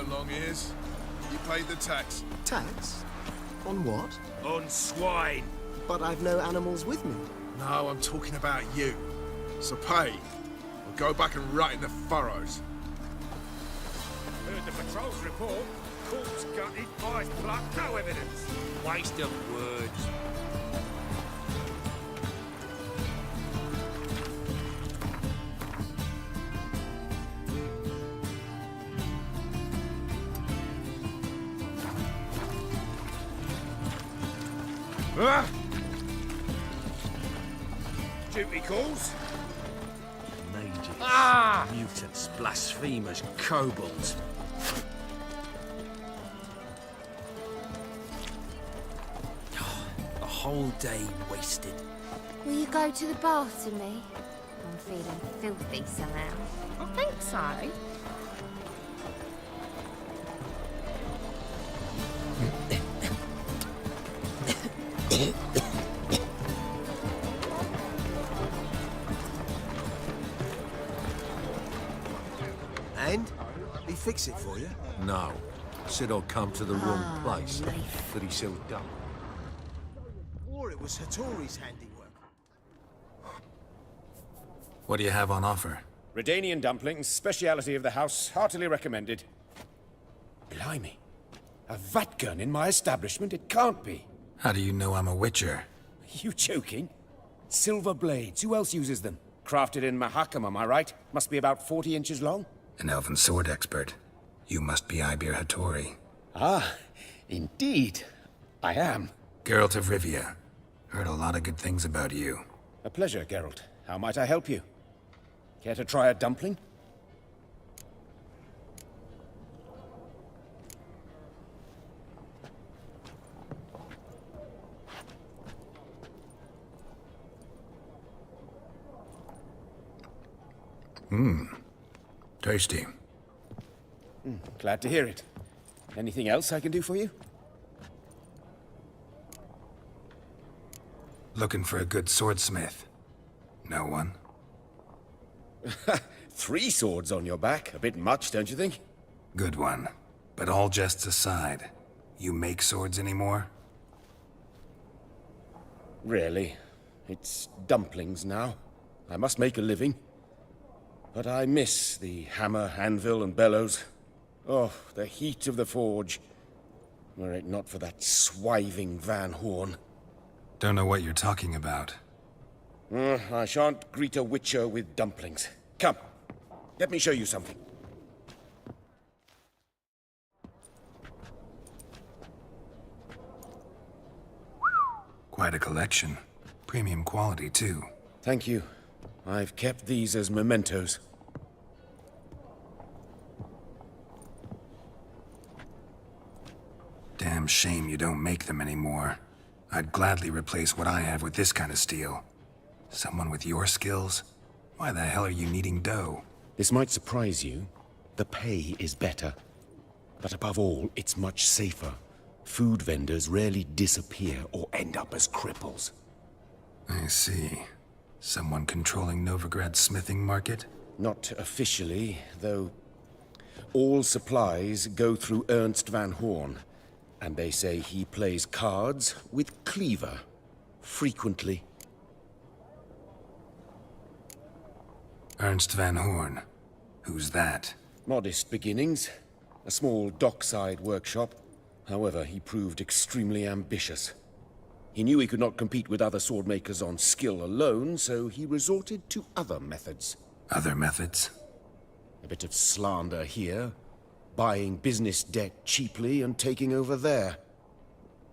long ears. You paid the tax. Tax? On what? On swine. But I've no animals with me. No, I'm talking about you. So pay, or go back and rot in the furrows. Heard the patrol's report. Corpse gutted, pies plucked, no evidence. Waste of words. Ah! Duty calls. Mages, mutants, blasphemers, kobolds. A whole day wasted. Will you go to the bath to me? I'm feeling filthy somehow. I think so. And? He fix it for you? No. Said I'd come to the wrong place. That he so dumb. Or it was Hattori's handiwork. What do you have on offer? Redanian dumplings, speciality of the house, heartily recommended. Blimey. A vatgun in my establishment? It can't be. How do you know I'm a witcher? You joking? Silver blades, who else uses them? Crafted in Mahakam, am I right? Must be about 40 inches long? An elven sword expert. You must be Ibir Hattori. Ah, indeed. I am. Geralt of Rivia. Heard a lot of good things about you. A pleasure, Geralt. How might I help you? Care to try a dumpling? Tasty. Glad to hear it. Anything else I can do for you? Looking for a good swordsmith. No one? 3 swords on your back. A bit much, don't you think? Good one. But all jests aside, you make swords anymore? Really. It's dumplings now. I must make a living. But I miss the hammer, anvil, and bellows. Oh, the heat of the forge. Were it not for that swiving Van Horn. Don't know what you're talking about. I shan't greet a witcher with dumplings. Come, let me show you something. Quite a collection. Premium quality, too. Thank you. I've kept these as mementos. Damn shame you don't make them anymore. I'd gladly replace what I have with this kind of steel. Someone with your skills? Why the hell are you needing dough? This might surprise you. The pay is better. But above all, it's much safer. Food vendors rarely disappear or end up as cripples. I see. Someone controlling Novigrad's smithing market? Not officially, though. All supplies go through Ernst Van Horn. And they say he plays cards with Cleaver. Frequently. Ernst Van Horn. Who's that? Modest beginnings. A small dockside workshop. However, he proved extremely ambitious. He knew he could not compete with other swordmakers on skill alone, so he resorted to other methods. Other methods? A bit of slander here, buying business debt cheaply and taking over there.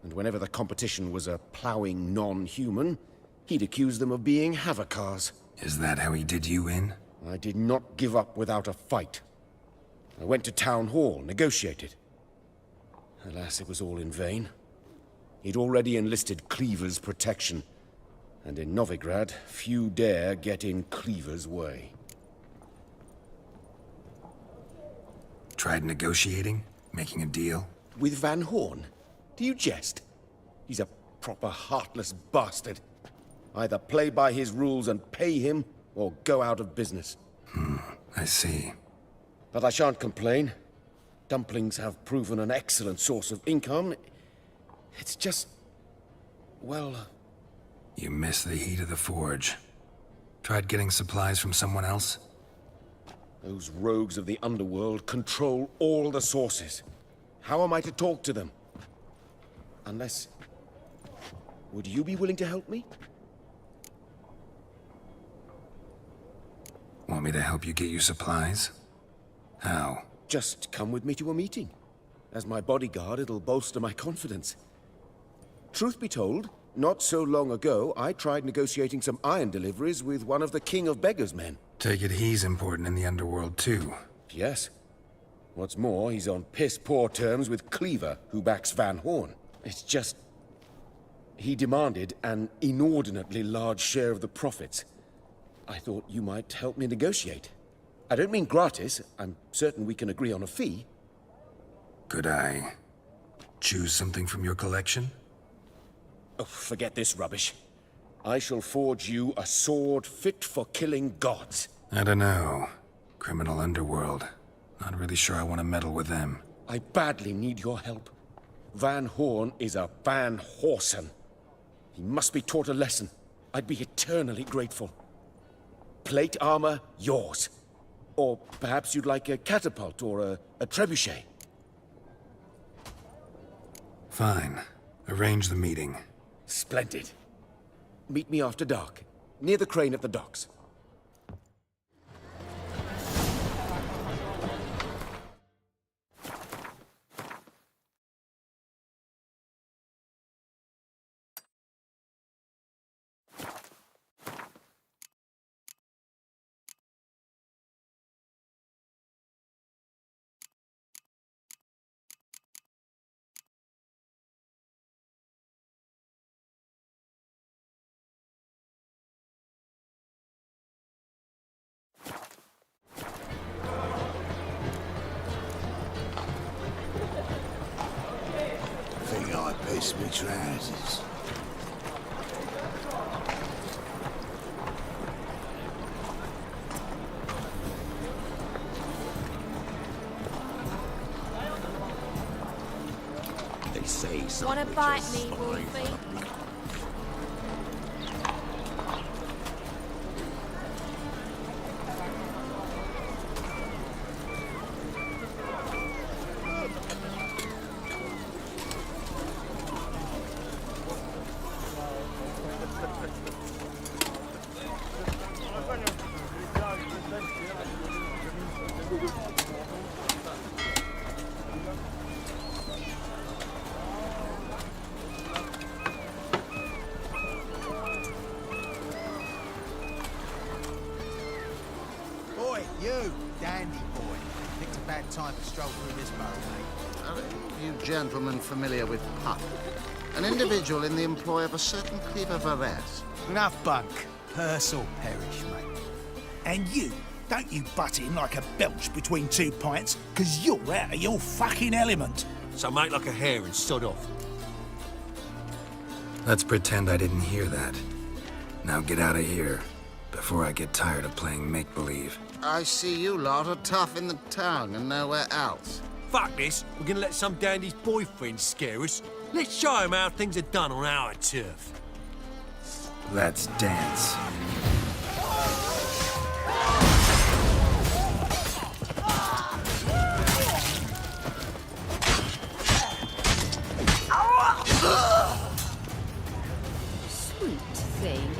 And whenever the competition was a ploughing non-human, he'd accuse them of being Havocars. Is that how he did you in? I did not give up without a fight. I went to Town Hall, negotiated. Alas, it was all in vain. He'd already enlisted Cleaver's protection, and in Novigrad, few dare get in Cleaver's way. Tried negotiating? Making a deal? With Van Horn? Do you jest? He's a proper heartless bastard. Either play by his rules and pay him, or go out of business. I see. But I shan't complain. Dumplings have proven an excellent source of income. It's just... well... You miss the heat of the forge. Tried getting supplies from someone else? Those rogues of the underworld control all the sources. How am I to talk to them? Unless... would you be willing to help me? Want me to help you get you supplies? How? Just come with me to a meeting. As my bodyguard, it'll bolster my confidence. Truth be told, not so long ago, I tried negotiating some iron deliveries with one of the King of Beggars' men. Take it he's important in the underworld, too. Yes. What's more, he's on piss-poor terms with Cleaver, who backs Van Horn. It's just... he demanded an inordinately large share of the profits. I thought you might help me negotiate. I don't mean gratis. I'm certain we can agree on a fee. Could I choose something from your collection? Oh, forget this rubbish. I shall forge you a sword fit for killing gods. I don't know. Criminal underworld. Not really sure I want to meddle with them. I badly need your help. Van Horn is a Van Horsen. He must be taught a lesson. I'd be eternally grateful. Plate armor, yours. Or perhaps you'd like a catapult or a trebuchet. Fine. Arrange the meeting. Splendid. Meet me after dark, near the crane at the docks. Think I pissed me trousers. They say something. Wanna bite me, Wolfie? Boy, you, dandy boy. Picked a bad time to stroll through this borough, mate. Are any of you gentlemen familiar with Puck? An individual in the employ of a certain Cleaver Varese. Enough bunk. Purse or perish, mate. And you, don't you butt in like a belch between two pints, because you're out of your fucking element. So make like a hare and sod off. Let's pretend I didn't hear that. Now get out of here, before I get tired of playing make-believe. I see you lot are tough in the town and nowhere else. Fuck this. We're gonna let some dandy's boyfriend scare us. Let's show him how things are done on our turf. Let's dance. Sweet thing.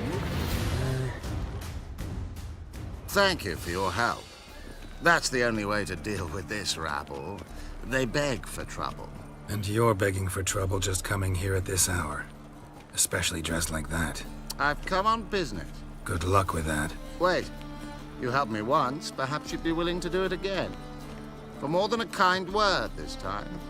Thank you for your help. That's the only way to deal with this rabble. They beg for trouble. And you're begging for trouble just coming here at this hour. Especially dressed like that. I've come on business. Good luck with that. Wait. You helped me once, perhaps you'd be willing to do it again. For more than a kind word this time.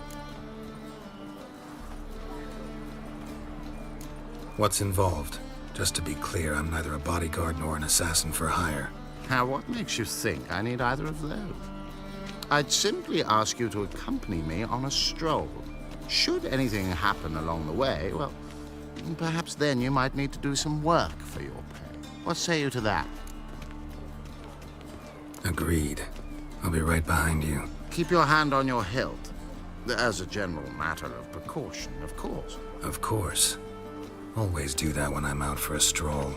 What's involved? Just to be clear, I'm neither a bodyguard nor an assassin for hire. Now, what makes you think I need either of those? I'd simply ask you to accompany me on a stroll. Should anything happen along the way, well, perhaps then you might need to do some work for your pay. What say you to that? Agreed. I'll be right behind you. Keep your hand on your hilt. As a general matter of precaution, of course. Of course. Always do that when I'm out for a stroll.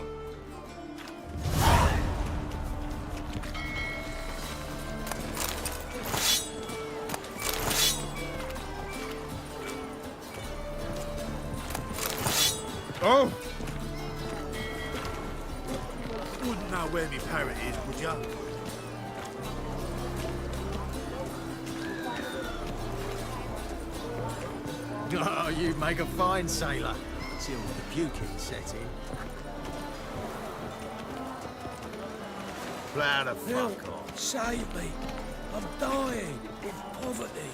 Oh! Wouldn't know where my parrot is, would ya? Oh, you make a fine sailor. Till the puking set in. Plow the fuck off. Save me. I'm dying in poverty.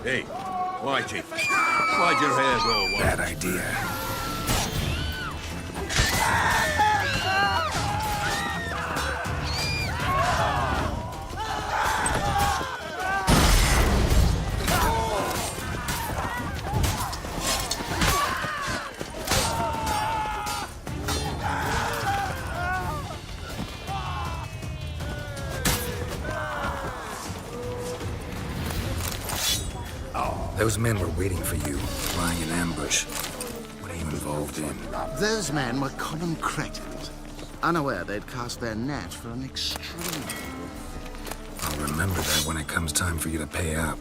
Hey, Whitey, why'd your hair go white? Bad idea. Those men were waiting for you, lying in ambush. What are you involved in? Those men were common cretins, unaware they'd cast their net for an extreme. I'll remember that when it comes time for you to pay up.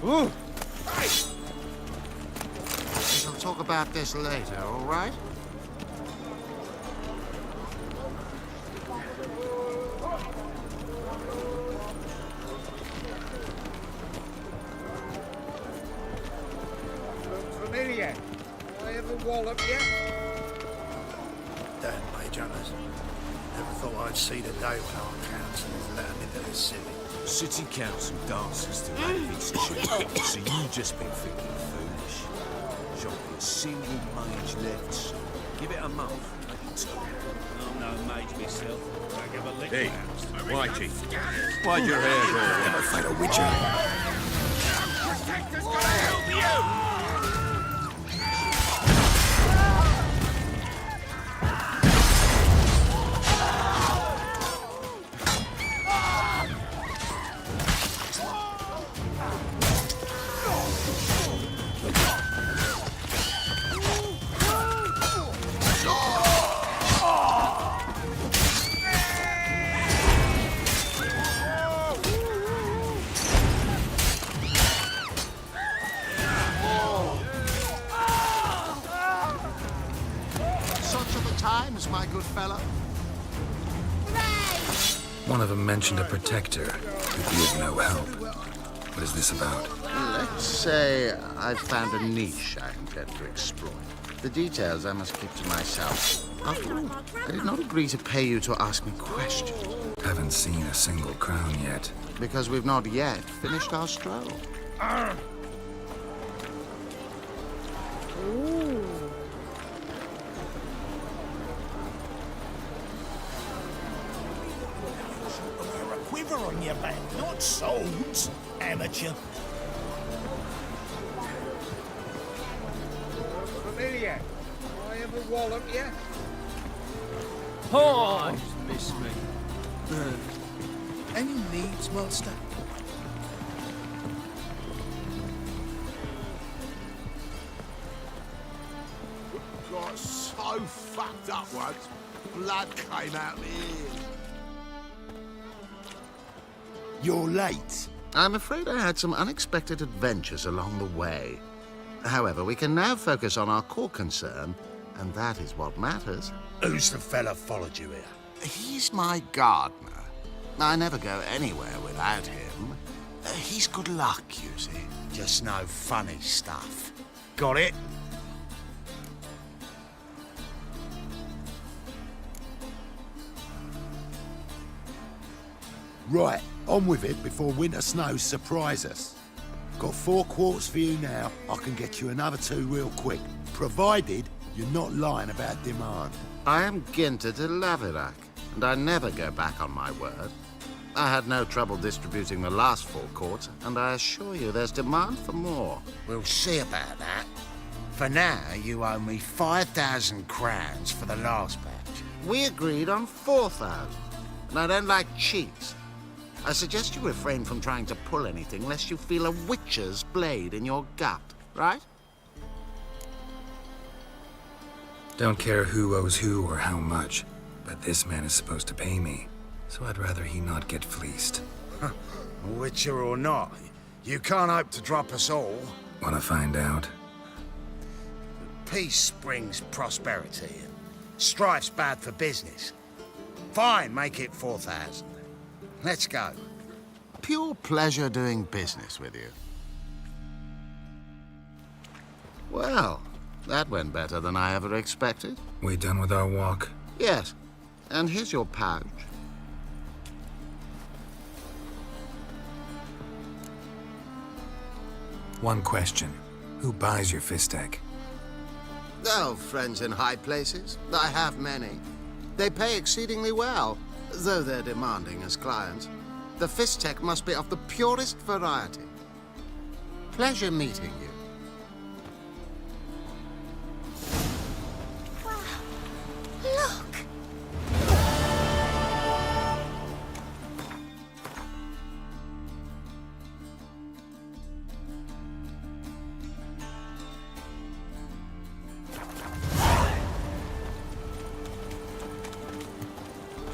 Ooh. We shall talk about this later, all right? Familiar. I ever wallop you? Damn, mage hunters. Never thought I'd see the day when our councillors let them into this city. City council dances to Raven's tune, so you just been thinking foolish. There's only a single mage left, so give it a month, maybe two. I'm no mage myself. I give a lick. Hey, Whitey, why'd your hair go white? Never fight a witcher. Protector's gonna help you! Times, my good fellow. One of them mentioned a protector who'd be of no help. What is this about? Let's say I've found a niche I intend to exploit. The details I must keep to myself. After all, I did not agree to pay you to ask me questions. Haven't seen a single crown yet. Because we've not yet finished our stroll. Wear a quiver on your back, not swords, amateur. Familiar. I ever wallop you? Oh, miss me. Any needs, master? Got so fucked up once, blood came out my ears. You're late. I'm afraid I had some unexpected adventures along the way. However, we can now focus on our core concern, and that is what matters. Who's the fella followed you here? He's my gardener. I never go anywhere without him. He's good luck, you see. Just no funny stuff. Got it? Right, on with it before winter snows surprise us. Got 4 quarts for you now. I can get you another 2 real quick, provided you're not lying about demand. I am Ginter de Laverack, and I never go back on my word. I had no trouble distributing the last 4 quarts, and I assure you there's demand for more. We'll see about that. For now, you owe me 5,000 crowns for the last batch. We agreed on 4,000, and I don't like cheats. I suggest you refrain from trying to pull anything lest you feel a witcher's blade in your gut, right? Don't care who owes who or how much, but this man is supposed to pay me, so I'd rather he not get fleeced. Witcher or not, you can't hope to drop us all. Wanna find out? Peace brings prosperity, and strife's bad for business. Fine, make it 4,000. Let's go. Pure pleasure doing business with you. Well, that went better than I ever expected. We done with our walk? Yes, and here's your pouch. One question. Who buys your fistek? Oh, friends in high places. I have many. They pay exceedingly well, though they're demanding as clients. The fistek must be of the purest variety. Pleasure meeting you. Look!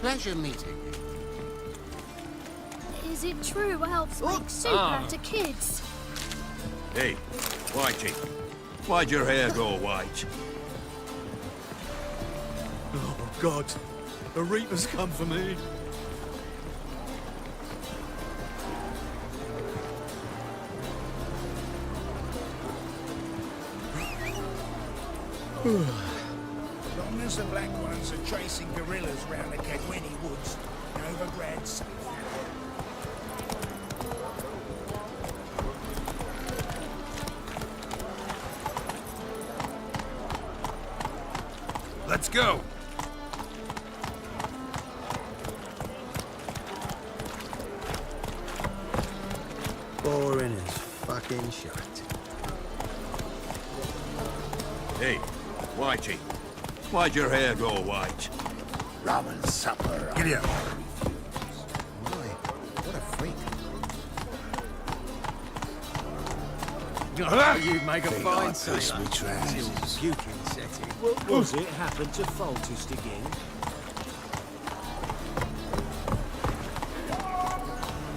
Pleasure meeting you. Is it true elves make soup to kids? Hey, Whitey, why'd your hair go white? Oh, God. A Reaper's come for me. Long as the Black Ones are chasing gorillas round the Kedwini woods, Novigrad's safe. Let's go. Boring as fucking shite. Hey, Whitey, why'd your hair go white? Rum and supper. Giddy up. What a freak. You make a fine sailor. Until puking set in. What was it happened to Faltist again?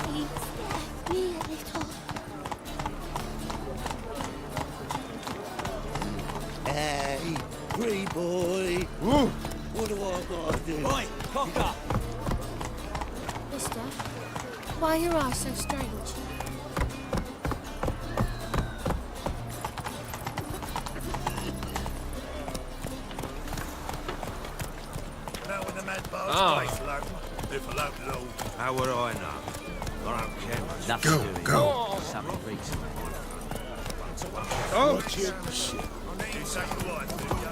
He scared me a little. Hey, free boy. What do I gotta do? Oi, cocker! Mister, why are your eyes so strange? Now when the mad Oh. bar's place low, if a low low. How would I know? I don't care much. Nothing Go, doing. go. Something recent. Oh, Shit. You say you like, do ya?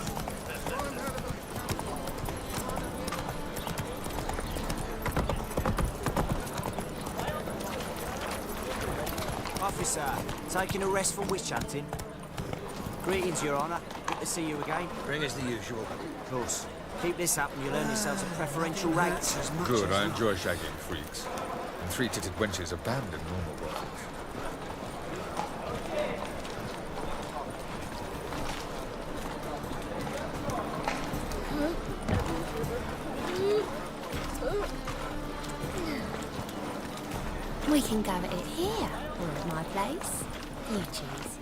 Officer, taking a rest from witch hunting. Greetings, Your Honour. Good to see you again. Bring us the usual. Of course. Keep this up and you'll earn yourselves a preferential rate. Good, I enjoy shagging freaks. And three-titted wenches abandon normal brothels. We can go at it here, or at my place. You choose.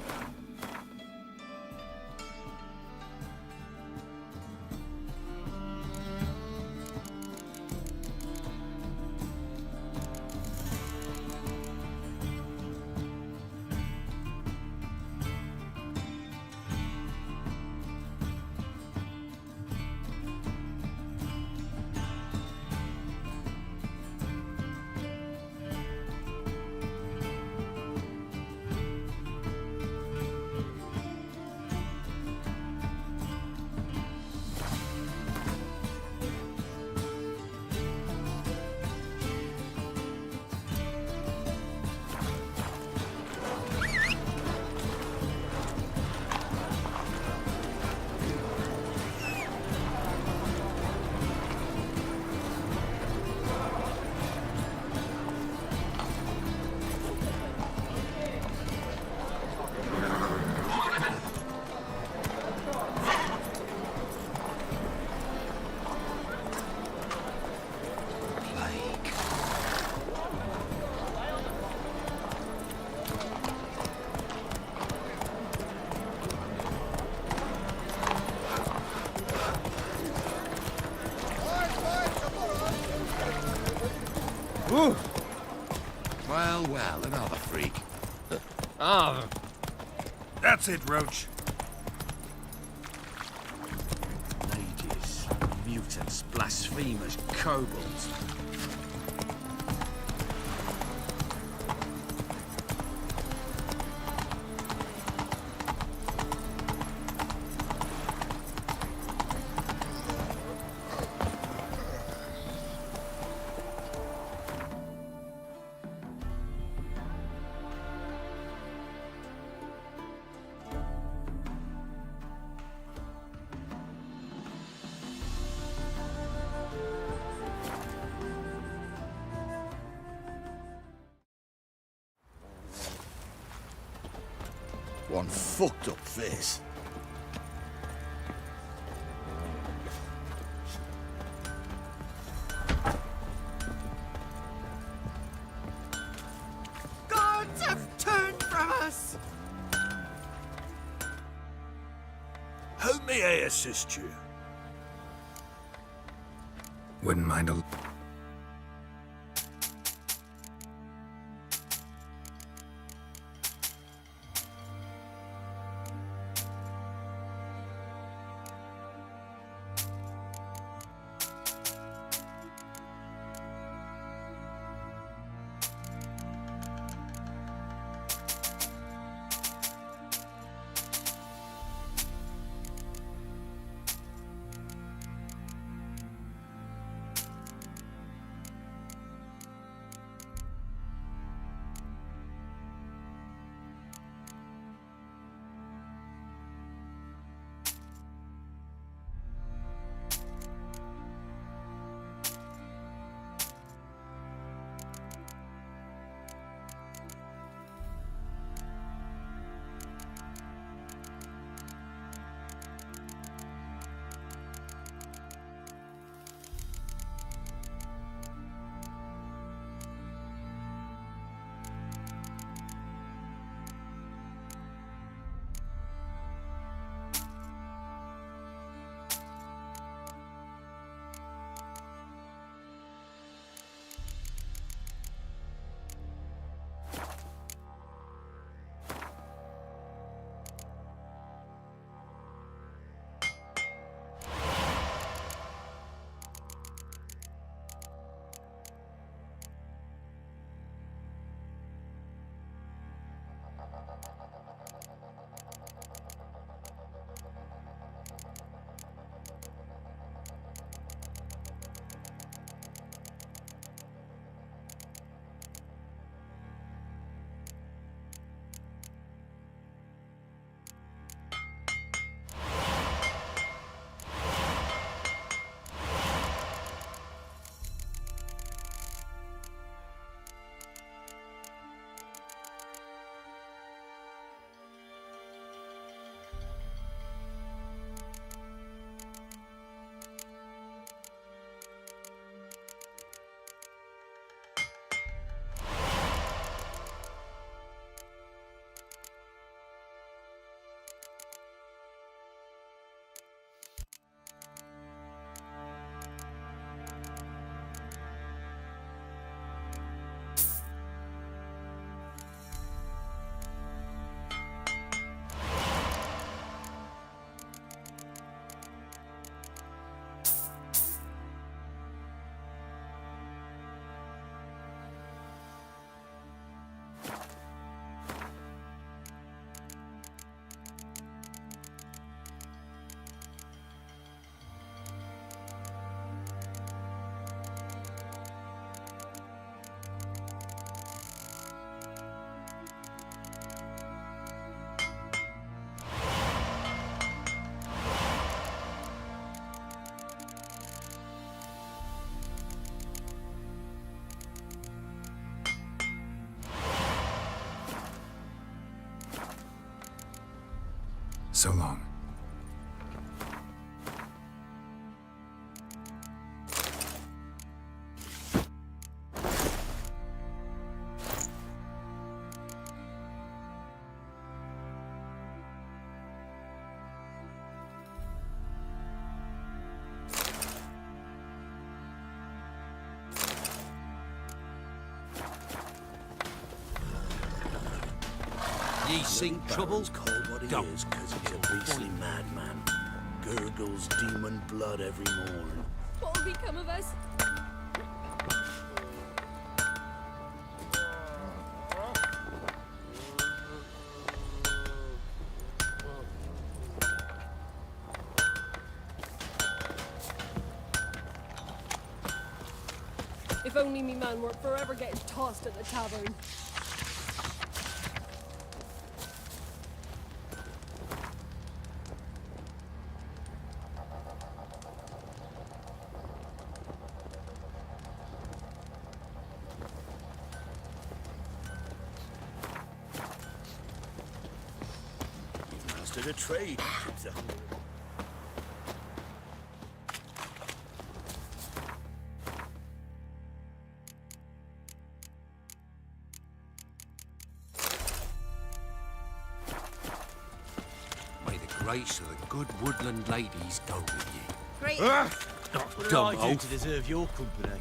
Well, well, another freak. Ah, that's it, Roach. Mages, mutants, blasphemers, kobolds. One fucked up face. Gods have turned from us! How may I assist you? Wouldn't mind a... So long. Ye seek trouble? Called what he Don't. is, 'cause he's a beastly madman. Gurgles demon blood every morn. What will become of us? If only me man weren't forever getting tossed at the tavern. You've mastered a trade. Keeps the hunger. May the grace of the good woodland ladies go with ye. Great. Not What did dumb I do oaf. to deserve your company?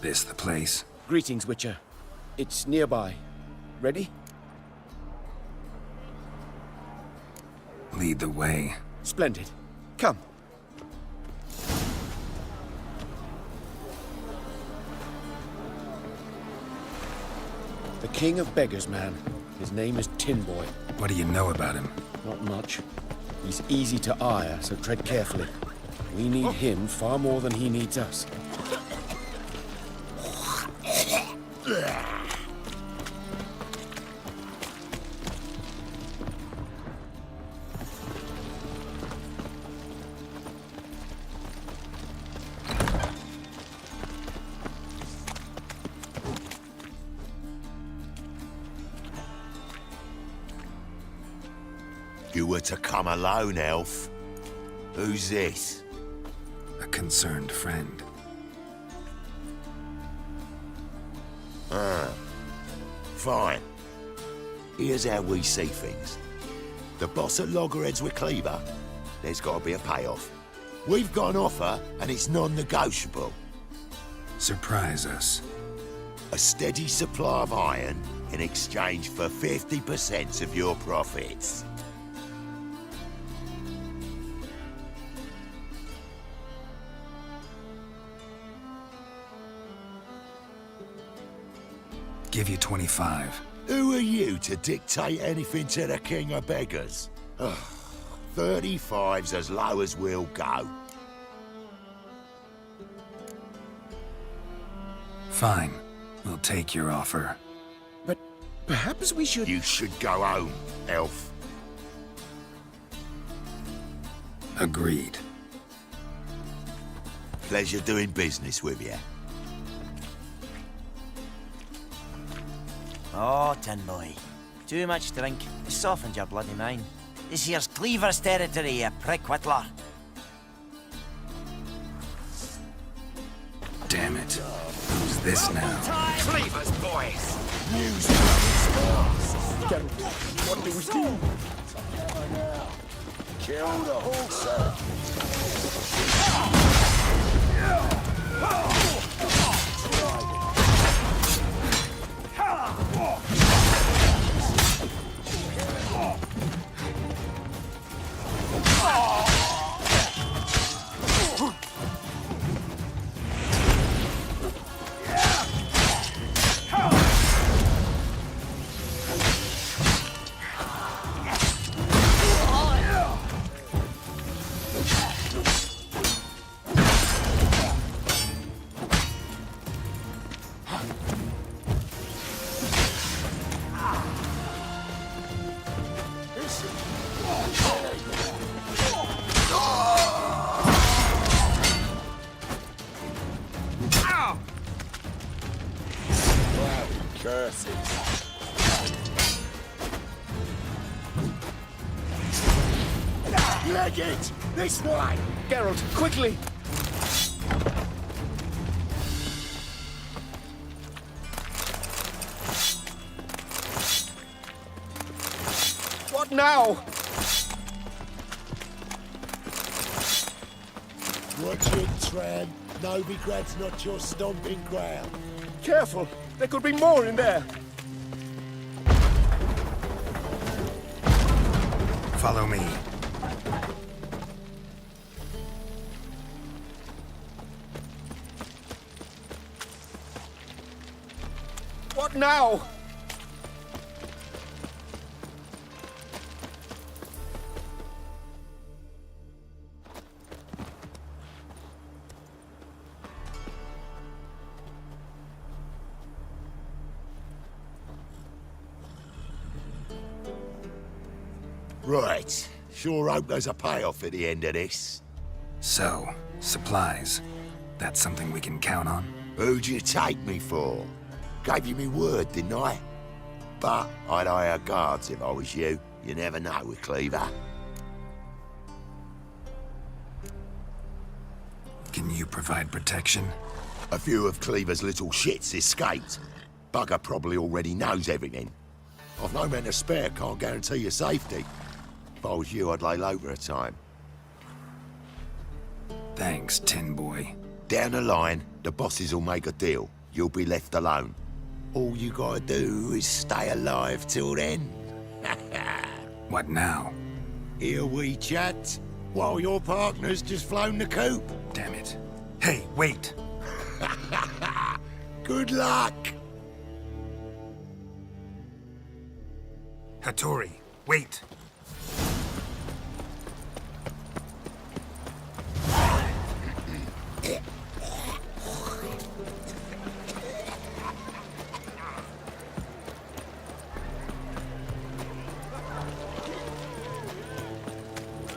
This the place? Greetings, Witcher. It's nearby. Ready? Lead the way. Splendid. Come. The King of Beggars, man. His name is Tin Boy. What do you know about him? Not much. He's easy to ire, so tread carefully. We need him far more than he needs us. You were to come alone, elf. Who's this? A concerned friend. Ah, fine. Here's how we see things. The boss at Loggerheads with Cleaver, there's got to be a payoff. We've got an offer, and it's non-negotiable. Surprise us. A steady supply of iron in exchange for 50% of your profits. Give you 25. Who are you to dictate anything to the King of Beggars? 35's as low as we'll go. Fine. We'll take your offer. But perhaps we should... You should go home, elf. Agreed. Pleasure doing business with you. Oh, Tin Boy. Too much drink. It softened your bloody mind. This here's Cleaver's territory, you prick whittler. Damn it. Who's this now? Cleaver's boys! What do we do? Kill the whole set. Leg it! This way! Geralt, quickly! What now? Watch it, Tran. Novigrad's not your stomping ground. Careful! There could be more in there! Follow me. What now? Right. Sure hope there's a payoff at the end of this. So, supplies. That's something we can count on? Who'd you take me for? Gave you me word, didn't I? But I'd hire guards if I was you. You never know with Cleaver. Can you provide protection? A few of Cleaver's little shits escaped. Bugger probably already knows everything. I've no men to spare, can't guarantee your safety. If I was you, I'd lay low for a time. Thanks, Tin Boy. Down the line, the bosses will make a deal. You'll be left alone. All you gotta do is stay alive till then. What now? Here we chat, while your partner's just flown the coop. Damn it. Hey, wait! Good luck! Hattori, wait!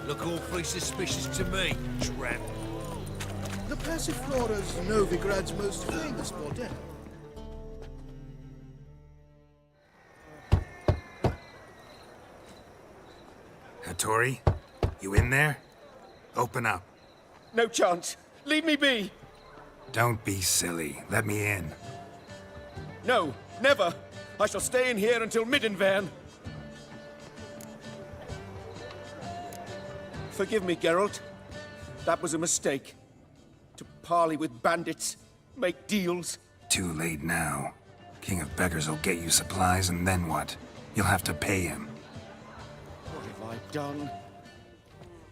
Look awfully suspicious to me, tramp. The Passiflora's Novigrad's most famous bordel. Hattori, you in there? Open up. No chance. Leave me be. Don't be silly. Let me in. No, never. I shall stay in here until Middenvern. Forgive me, Geralt. That was a mistake. To parley with bandits, make deals. Too late now. King of Beggars will get you supplies, and then what? You'll have to pay him. What have I done?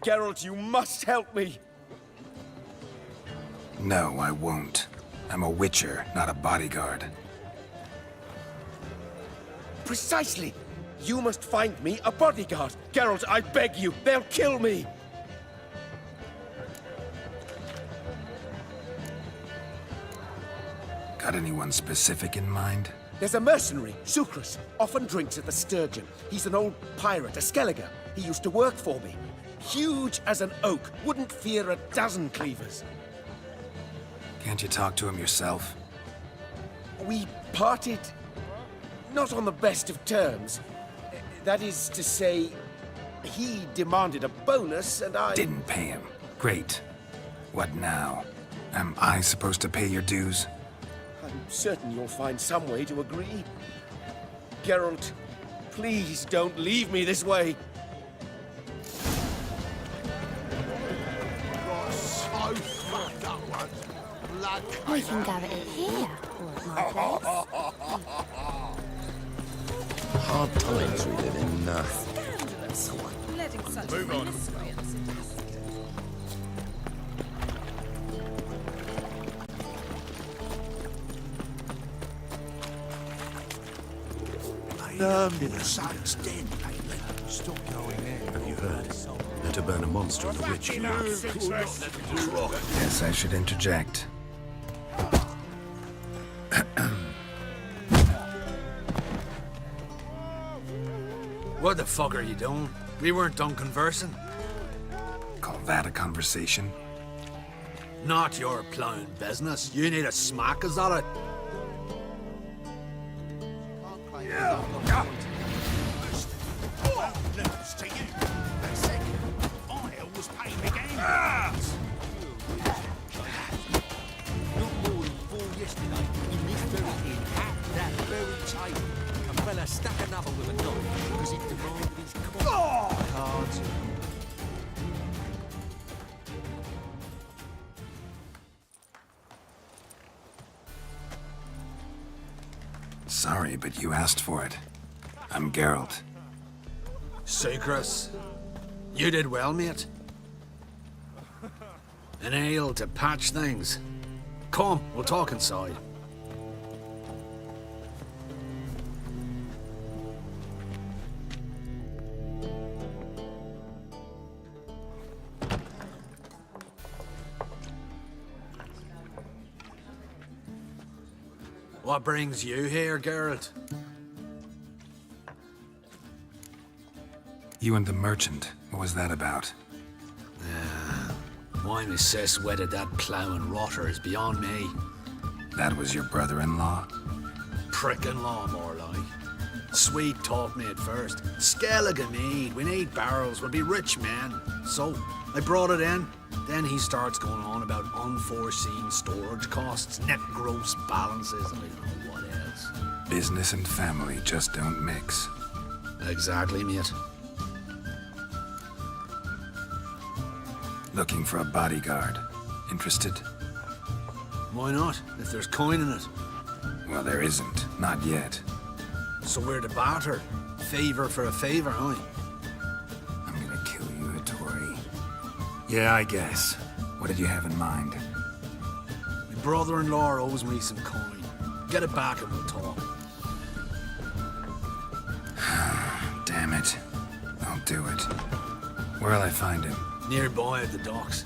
Geralt, you must help me! No, I won't. I'm a witcher, not a bodyguard. Precisely! You must find me a bodyguard. Geralt, I beg you, they'll kill me! Got anyone specific in mind? There's a mercenary, Sucrus, often drinks at the Sturgeon. He's an old pirate, a Skelliger. He used to work for me. Huge as an oak, wouldn't fear a dozen cleavers. Can't you talk to him yourself? We parted not on the best of terms. That is to say, he demanded a bonus and I... Didn't pay him. Great. What now? Am I supposed to pay your dues? I'm certain you'll find some way to agree. Geralt, please don't leave me this way. We can gather it here, or at my place. Hard times we live in. Letting such Move on. miscreants into the city. The sun's dead, lately. Stop going in. Have you heard? Let her burn a monster and a witch. Guess I should interject. What the fuck are you doing? We weren't done conversing. Call that a conversation? Not your plowing business. You need a smack, is that it? News to you. And second, I always pay the game. Not more than 4 yesterday, in this very inn, at that very table, a fella stuck another with a knife because it demanded his cards. Sorry, but you asked for it. I'm Geralt. Secrets. You did well, mate. An ale to patch things. Come, we'll talk inside. What brings you here, Geralt? You and the merchant, what was that about? Why my sis wedded that ploughing rotter is beyond me. That was your brother-in-law? Prick-in-law, more like. Swede taught me at first. Skellige mead, we need barrels, we'll be rich men. So, I brought it in. Then he starts going on about unforeseen storage costs, net gross balances, and I don't know what else. Business and family just don't mix. Exactly, mate. Looking for a bodyguard. Interested? Why not, if there's coin in it? Well, there isn't. Not yet. So we're to barter. Favor for a favor, huh? I'm gonna kill you, Hattori. Yeah, I guess. What did you have in mind? My brother-in-law owes me some coin. Get it back and we'll talk. Damn it. I'll do it. Where'll I find him? Nearby at the docks.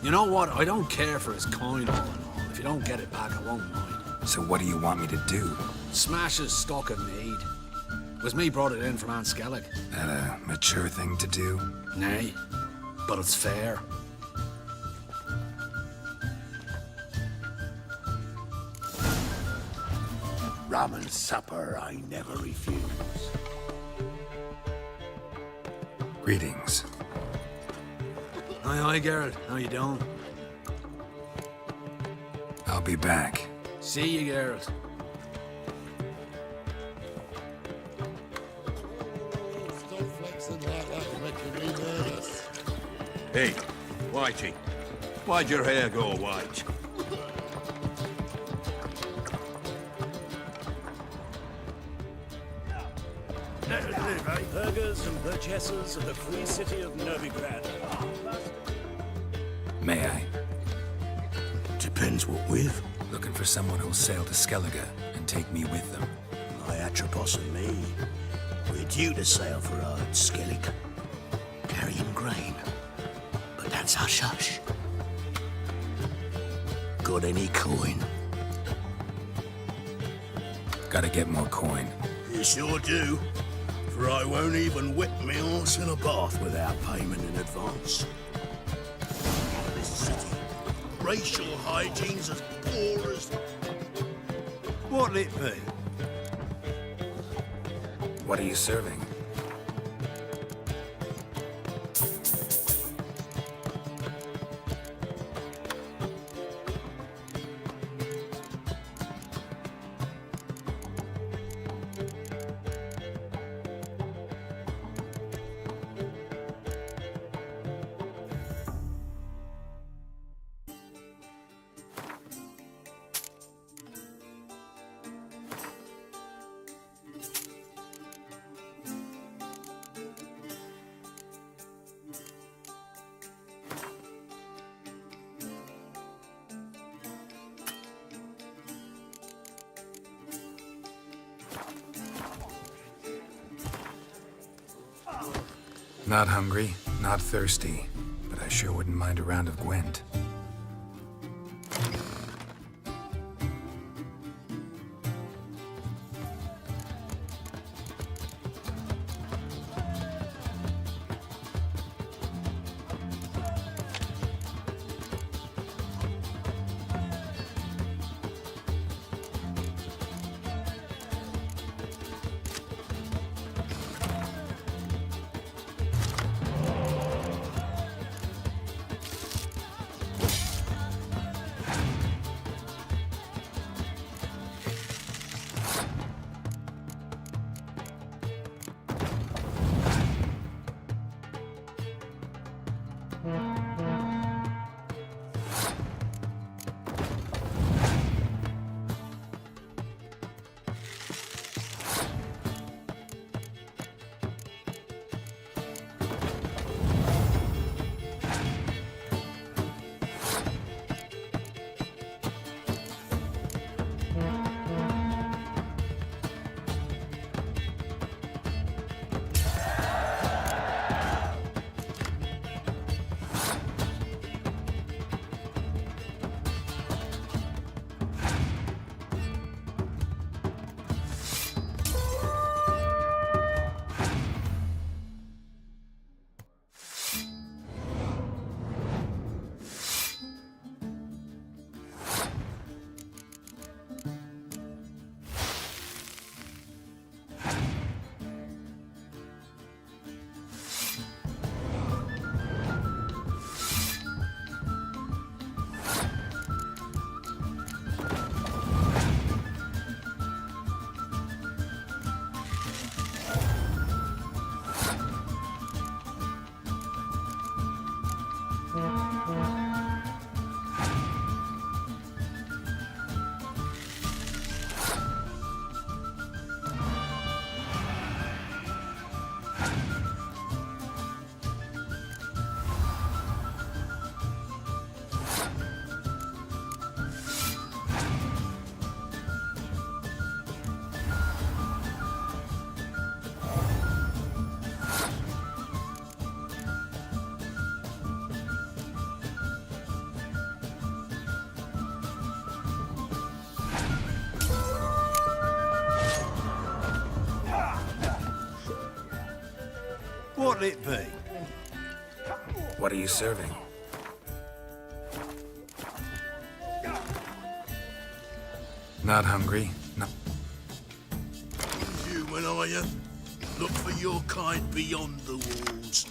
You know what? I don't care for his coin all in all. If you don't get it back, I won't mind. So what do you want me to do? Smash his stock of mead. It was me brought it in from Aunt Skellig. That a mature thing to do? Nay, but it's fair. Rum and supper I never refuse. Greetings. Hi, Geralt. How you doing? I'll be back. See you, Geralt. Hey, Whitey, why'd your hair go white? Burghers and purchasers of the free city of Novigrad. May I? Depends what with. Looking for someone who'll sail to Skellige and take me with them. My Atropos and me. We're due to sail for our Skellig, carrying grain. But that's hush-hush. Got any coin? Gotta get more coin. You sure do. For I won't even whip me horse in a bath without payment in advance. This city, racial hygiene's as poor as... What'll it be? What are you serving? Not hungry, not thirsty, but I sure wouldn't mind a round of Gwent. What'll it be? What are you serving? Not hungry, not... Human, are you? Look for your kind beyond the walls.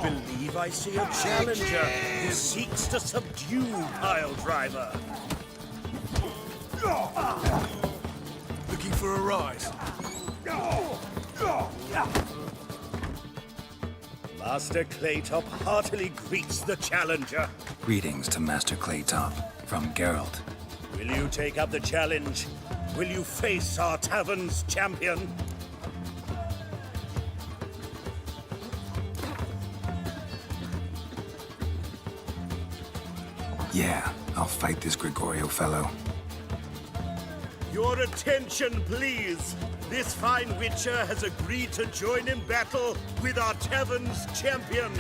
believe I see a challenger who seeks to subdue Pile Driver. Looking for a rise. Master Claytop heartily greets the challenger. Greetings to Master Claytop from Geralt. Will you take up the challenge? Will you face our tavern's champion? Yeah, I'll fight this Gregorio fellow. Your attention, please. This fine witcher has agreed to join in battle with our tavern's champion,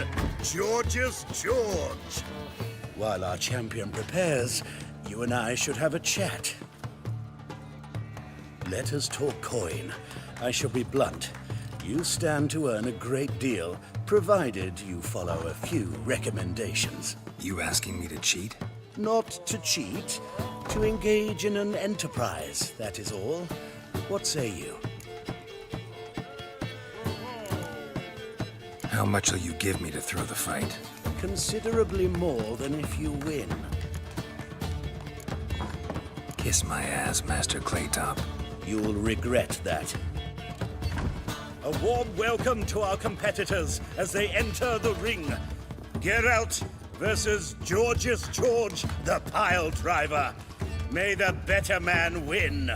George's George. While our champion prepares, you and I should have a chat. Let us talk coin. I shall be blunt. You stand to earn a great deal, provided you follow a few recommendations. You asking me to cheat? Not to cheat, to engage in an enterprise, that is all. What say you? How much will you give me to throw the fight? Considerably more than if you win. Kiss my ass, Master Claytop. You'll regret that. A warm welcome to our competitors as they enter the ring. Geralt versus George's George, the Pile Driver. May the better man win.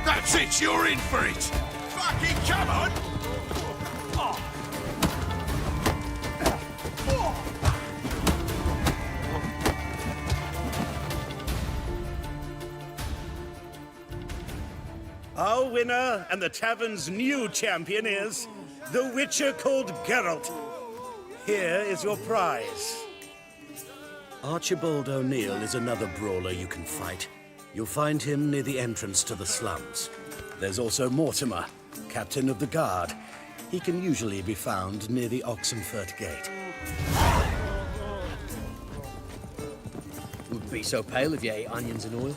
That's it, you're in for it! Fucking come on! Our winner and the tavern's new champion is the Witcher called Geralt. Here is your prize. Archibald O'Neill is another brawler you can fight. You'll find him near the entrance to the slums. There's also Mortimer, captain of the guard. He can usually be found near the Oxenfurt Gate. Wouldn't be so pale if you ate onions and oil.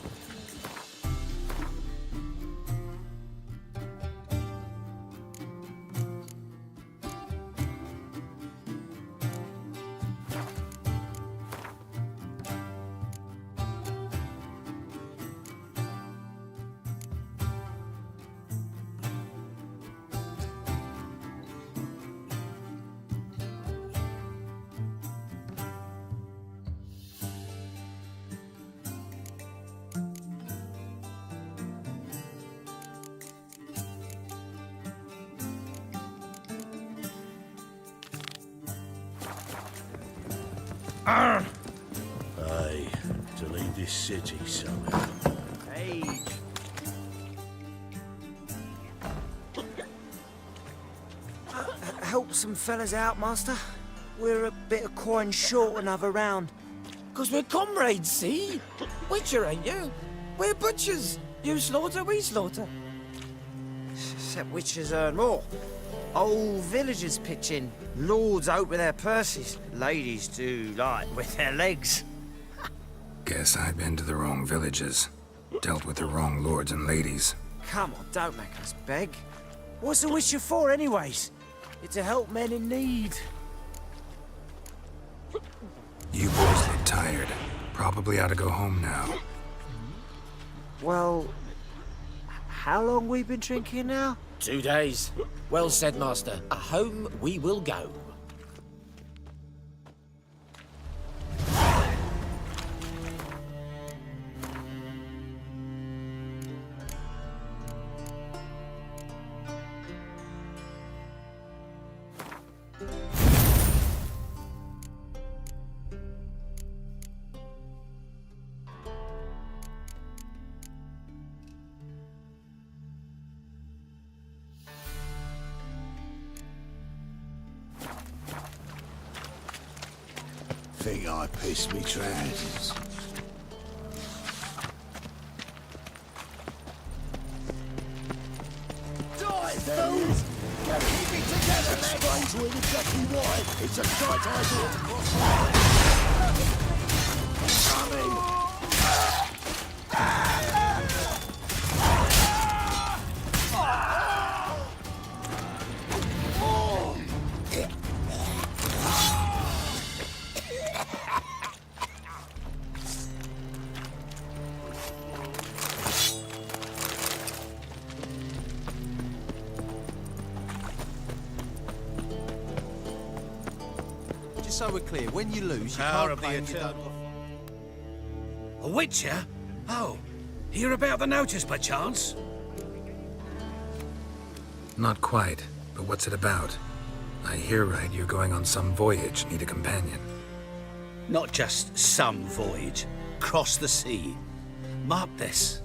Aye, to leave this city somehow. Hey. Help some fellas out, Master. We're a bit of coin short another round. 'Cause we're comrades, see? Witcher, ain't you? We're butchers. You slaughter, we slaughter. Except witchers earn more. Old villagers pitch in. Lords out with their purses. Ladies do, like, with their legs. Guess I've been to the wrong villages. Dealt with the wrong lords and ladies. Come on, don't make us beg. What's a witcher for, anyways? It's to help men in need. You boys look tired. Probably ought to go home now. Well, how long we been drinking now? 2 days. Well said, Master. Home we will go. Think I pissed me trousers. fools! Keep it together, lads! Explain to him exactly why it's a tight idea. Coming! Just so we're clear, when you lose, you Power can't of the claim you don't... Eternal. A witcher? Oh, hear about the notice by chance? Not quite, but what's it about? I hear right you're going on some voyage, need a companion. Not just some voyage. Cross the sea. Mark this.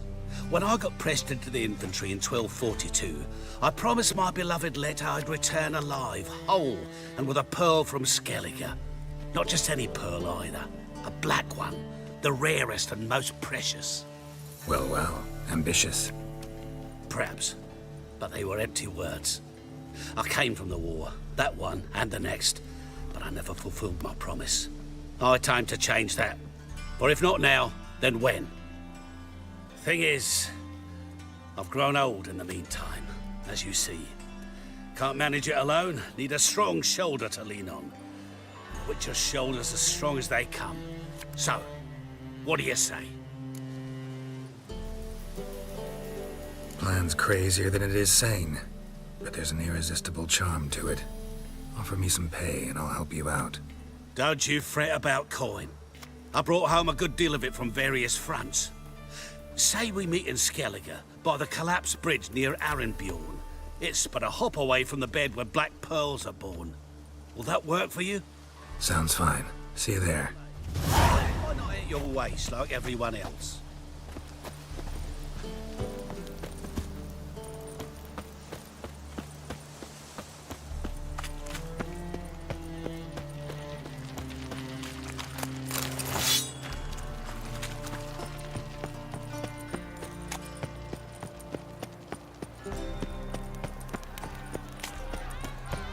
When I got pressed into the infantry in 1242, I promised my beloved Letta I'd return alive, whole, and with a pearl from Skellige. Not just any pearl either. A black one. The rarest and most precious. Well, well. Ambitious. Perhaps. But they were empty words. I came from the war. That one and the next. But I never fulfilled my promise. High time to change that. For if not now, then when? Thing is, I've grown old in the meantime, as you see. Can't manage it alone, need a strong shoulder to lean on. The Witcher's shoulder's as strong as they come. So, what do you say? Plan's crazier than it is sane, but there's an irresistible charm to it. Offer me some pay and I'll help you out. Don't you fret about coin. I brought home a good deal of it from various fronts. Say we meet in Skellige, by the collapsed bridge near Arenbjorn. It's but a hop away from the bed where black pearls are born. Will that work for you? Sounds fine. See you there. Why not at your waist like everyone else?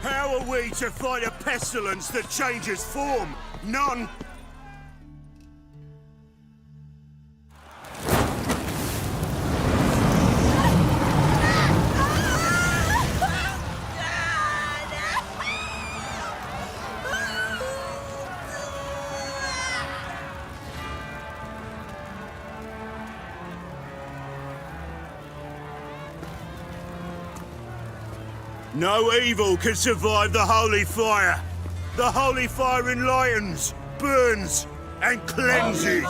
How are we to fight a pestilence that changes form? None. No evil can survive the holy fire. The holy fire enlightens, burns, and cleanses.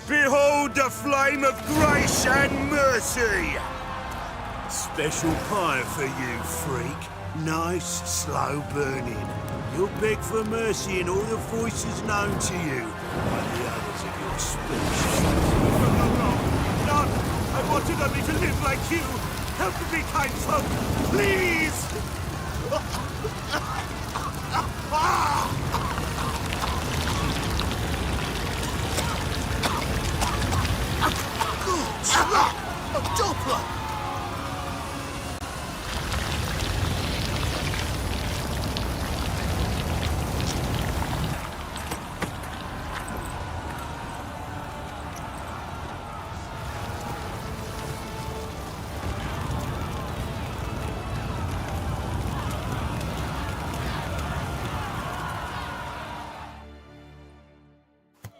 Behold the flame of grace and mercy. Special fire for you, freak. Nice, slow burning. You'll beg for mercy in all the voices known to you by the others of your species. None! I wanted only to live like you! Help me, kind folk! Please! Good slap! A Doppler!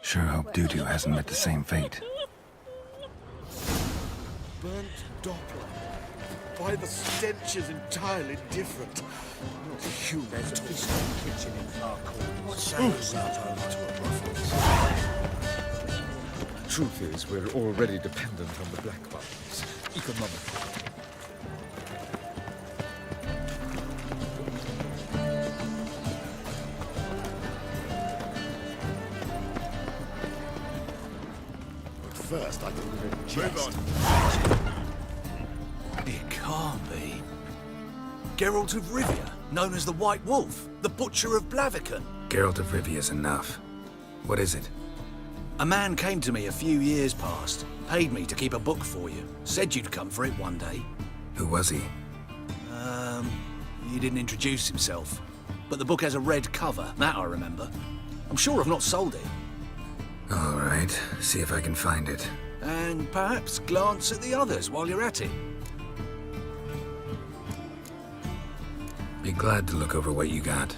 Sure hope Dudu hasn't met the same fate. Burnt Doppler. Why the stench is entirely different. Not human. There's a fish in the kitchen in far corners. Truth is, we're already dependent on the black ones, economically. First, I thought we were Move on. It can't be. Geralt of Rivia, known as the White Wolf, the Butcher of Blaviken. Geralt of Rivia's enough. What is it? A man came to me a few years past, paid me to keep a book for you, said you'd come for it one day. Who was he? He didn't introduce himself. But the book has a red cover, that I remember. I'm sure I've not sold it. All right, see if I can find it. And perhaps glance at the others while you're at it. Be glad to look over what you got.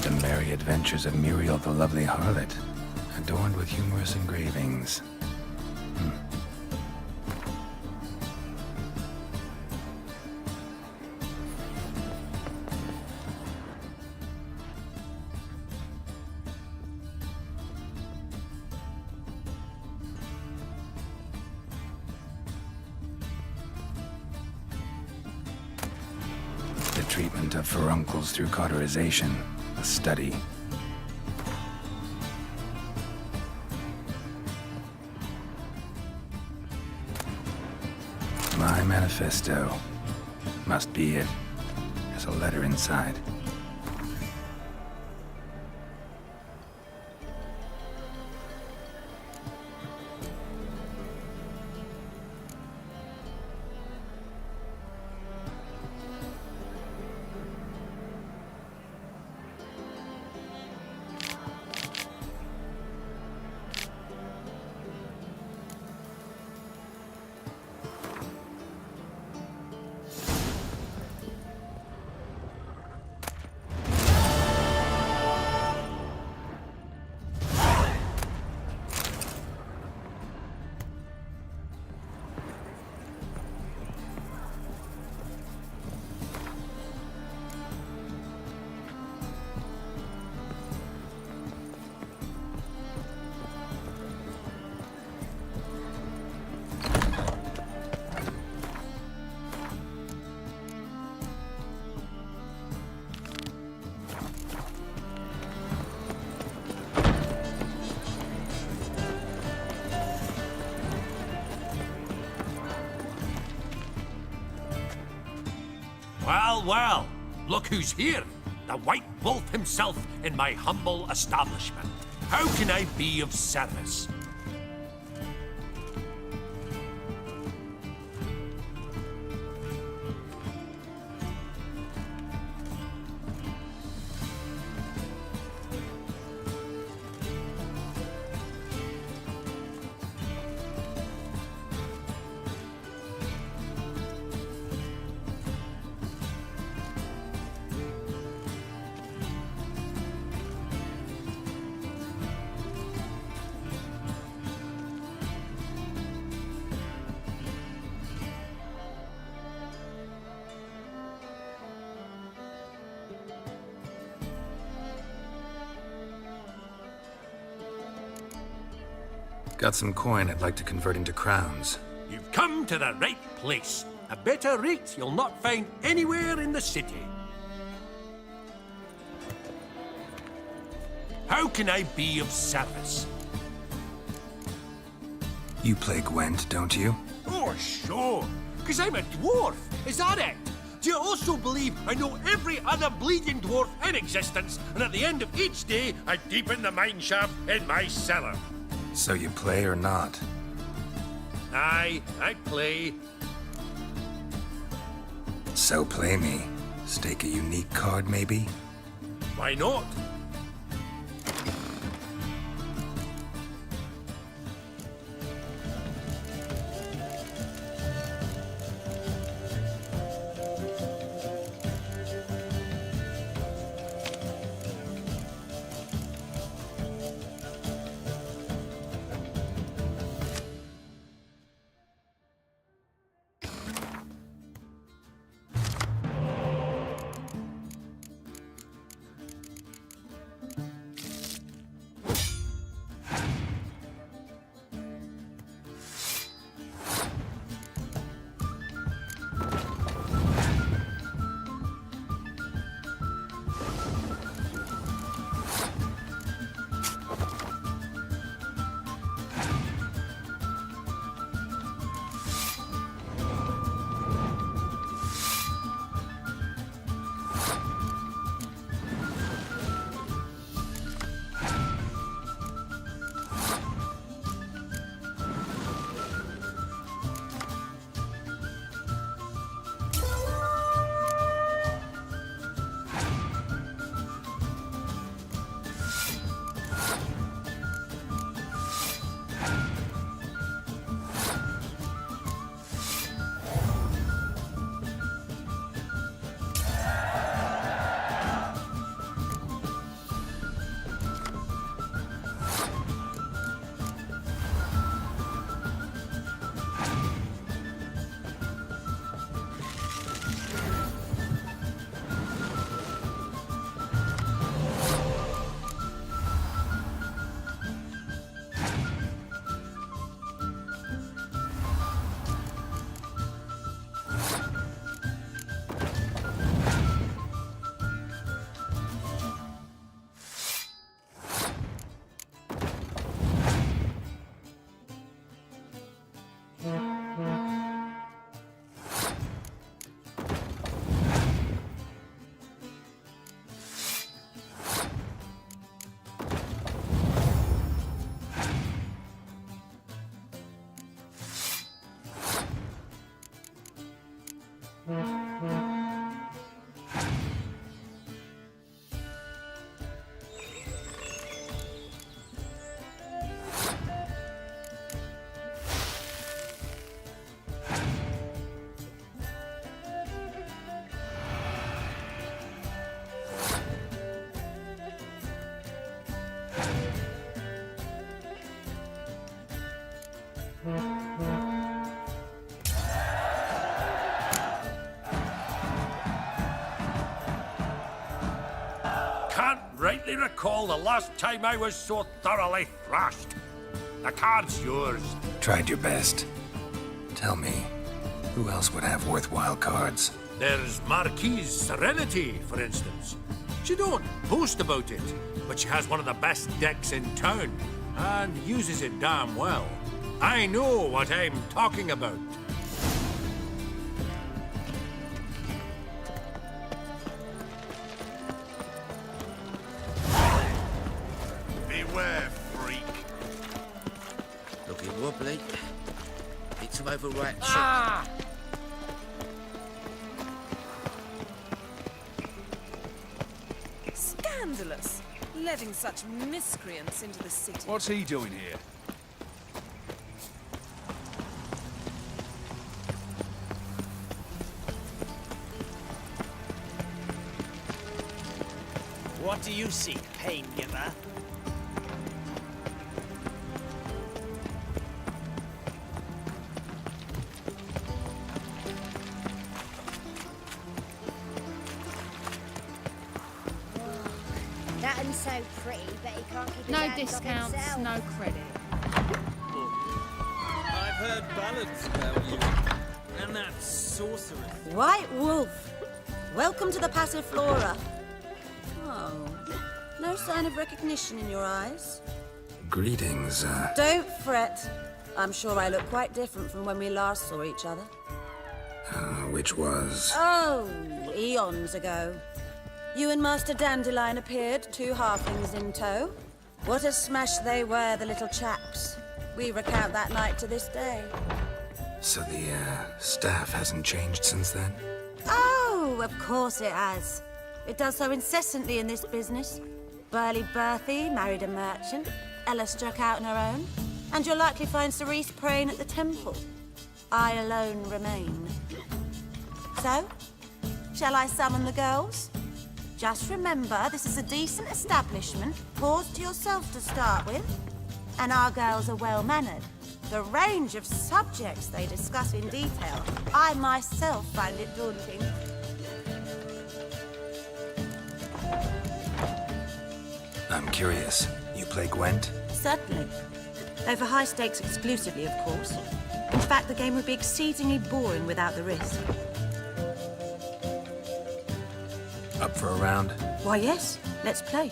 The Merry Adventures of Muriel the Lovely Harlot, adorned with humorous engravings. The treatment of furuncles through cauterization, a study. My manifesto. Must be it. There's a letter inside. Well, well, look who's here. The White Wolf himself in my humble establishment. How can I be of service? Got some coin I'd like to convert into crowns. You've come to the right place. A better rate you'll not find anywhere in the city. How can I be of service? You play Gwent, don't you? Oh, sure. Because I'm a dwarf. Is that it? Do you also believe I know every other bleeding dwarf in existence, and at the end of each day, I deepen the mine shaft in my cellar? So you play or not? Aye, I play. So play me. Stake a unique card, maybe? Why not? Can't rightly recall the last time I was so thoroughly thrashed. The card's yours. Tried your best. Tell me, who else would have worthwhile cards? There's Marquise Serenity, for instance. She don't boast about it, but she has one of the best decks in town, and uses it damn well. I know what I'm talking about. Beware, freak. Looking wobbly. Need to overwrite. Ah! Scandalous. Letting such miscreants into the city. What's he doing here? What do you seek, pain giver? That one's so pretty, but he can't keep his No hands off discounts, himself. no credit. I've heard ballads about you. And that sorceress. White Wolf, welcome to the Passiflora. Oh, no sign of recognition in your eyes. Greetings, Don't fret. I'm sure I look quite different from when we last saw each other. which was... Oh, eons ago. You and Master Dandelion appeared, two halflings in tow. What a smash they were, the little chaps. We recount that night to this day. So the, staff hasn't changed since then? Oh, of course it has. It does so incessantly in this business. Burly Berthy married a merchant. Ella struck out on her own. And you'll likely find Cerise praying at the temple. I alone remain. So, shall I summon the girls? Just remember, this is a decent establishment. Pause to yourself to start with. And our girls are well-mannered. The range of subjects they discuss in detail, I myself find it daunting. I'm curious. You play Gwent? Certainly. Though for high stakes exclusively, of course. In fact, the game would be exceedingly boring without the risk. Up for a round? Why, yes. Let's play.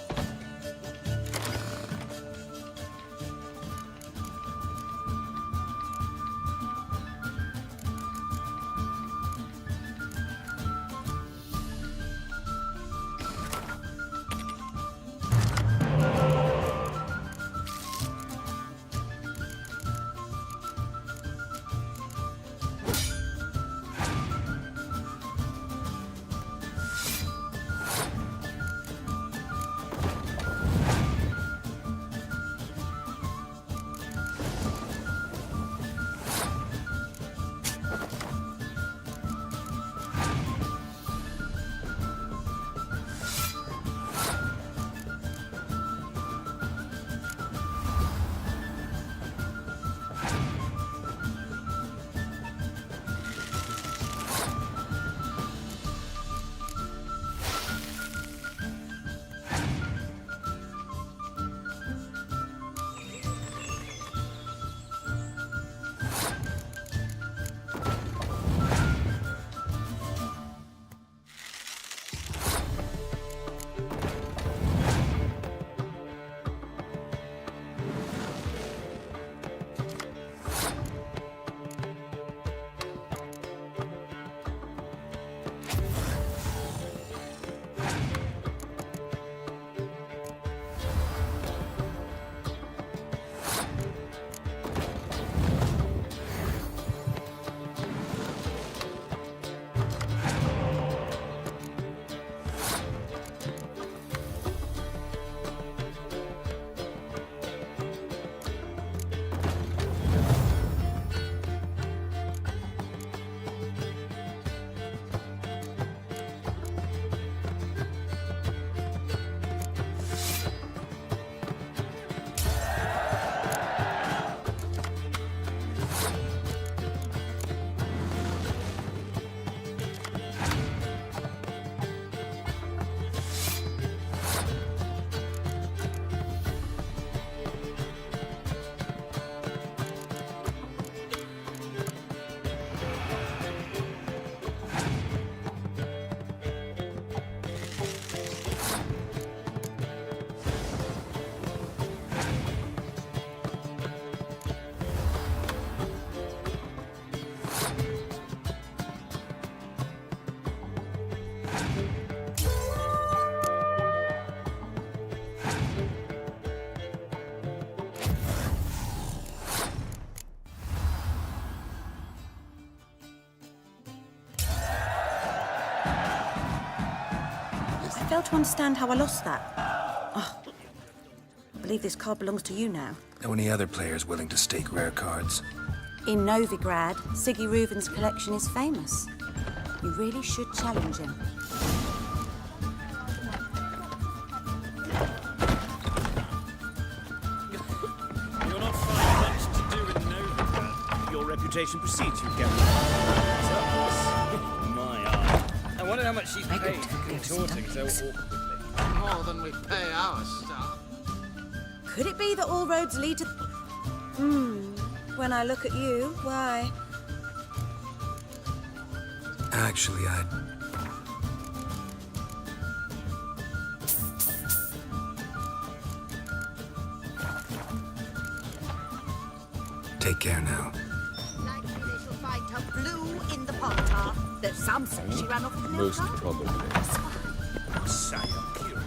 I fail to understand how I lost that. Oh, I believe this card belongs to you now. Know any other players willing to stake rare cards? In Novigrad, Siggy Reuven's collection is famous. You really should challenge him. You're not finding much to do in Novigrad. Your reputation precedes you, Gavin. My eye. I wonder how much she's paid for contorting so awkwardly. More than we pay our staff. Could it be that all roads lead to... When I look at you, why? Actually, I'd... Take care now. Likely they shall find her blue in the Potter. That some say she ran off with the Most milk. probably. Say I'm curious.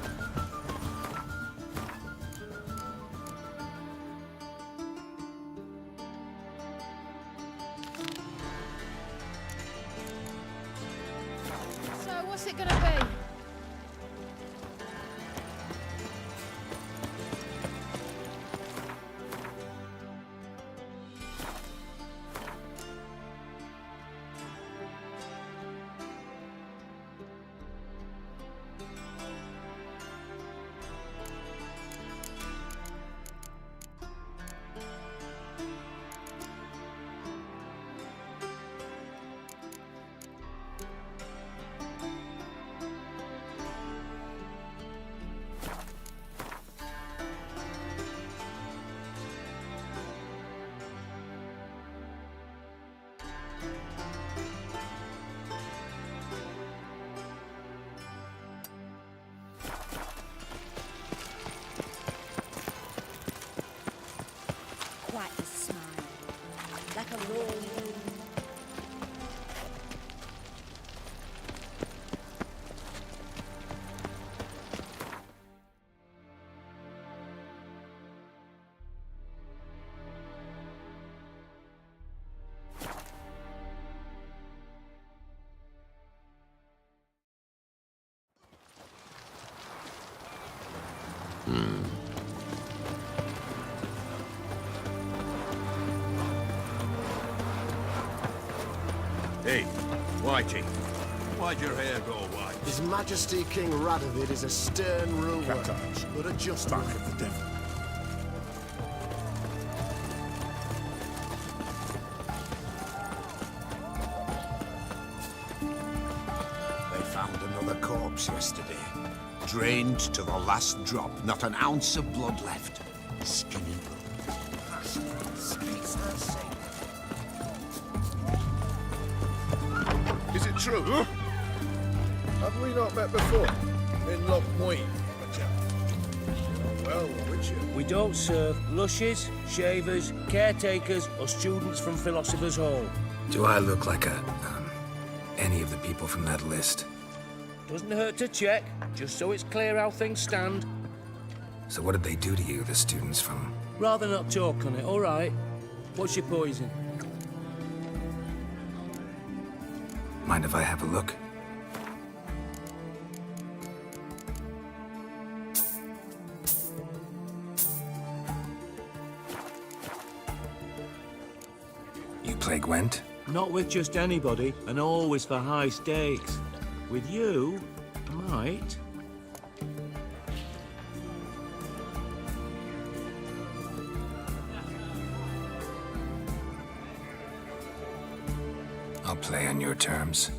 So what's it gonna be? Quite a smile. Like a roaring wind. Hey, Whitey, why'd your hair go white? His Majesty King Radovid is a stern ruler, but a just one. Back of the devil. They found another corpse yesterday. Drained to the last drop, not an ounce of blood left. Skin and bone. Is it true? Have we not met before? In Lockmoy, Witcher. Well, Witcher. We don't serve lushes, shavers, caretakers, or students from Philosopher's Hall. Do I look like any of the people from that list? Doesn't hurt to check, just so it's clear how things stand. So what did they do to you, the students from... Rather not talk on it, all right? What's your poison? Mind if I have a look? You play Gwent? Not with just anybody, and always for high stakes. With you, I might. I'll play on your terms.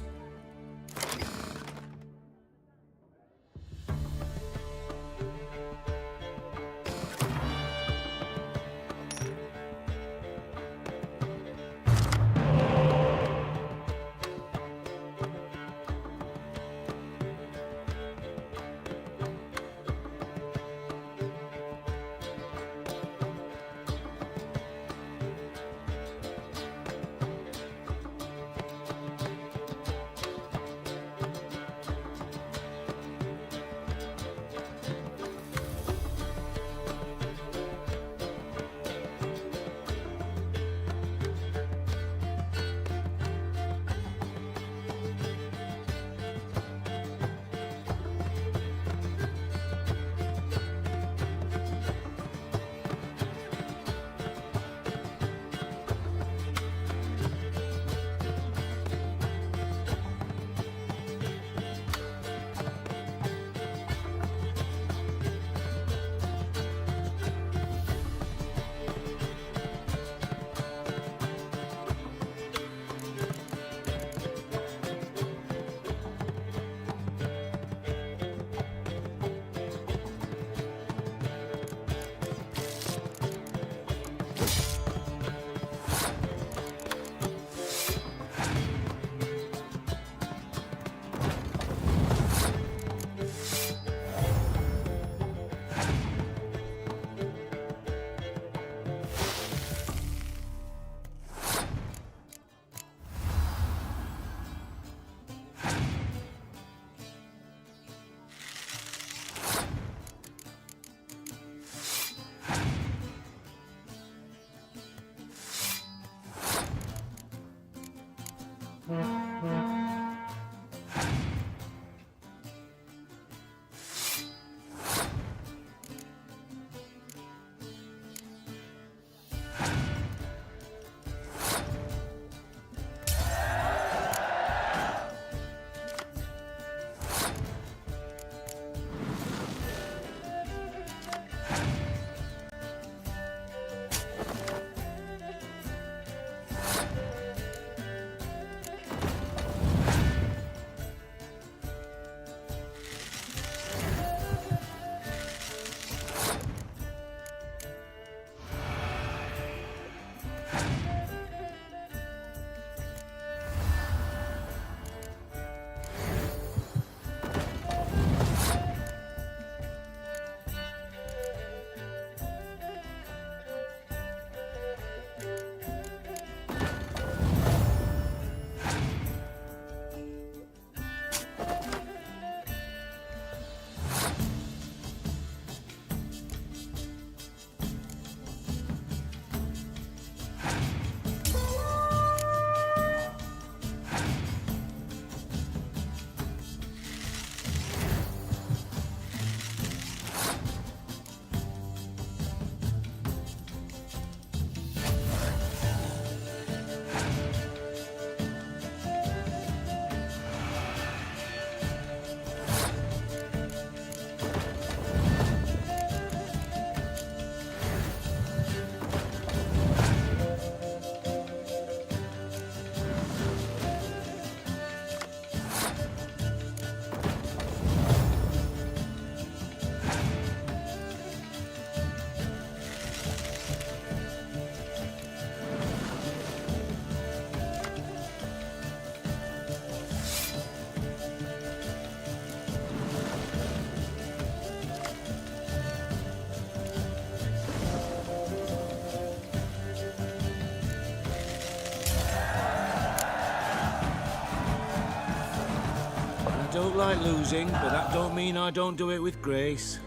don't like losing, but that don't mean I don't do it with grace.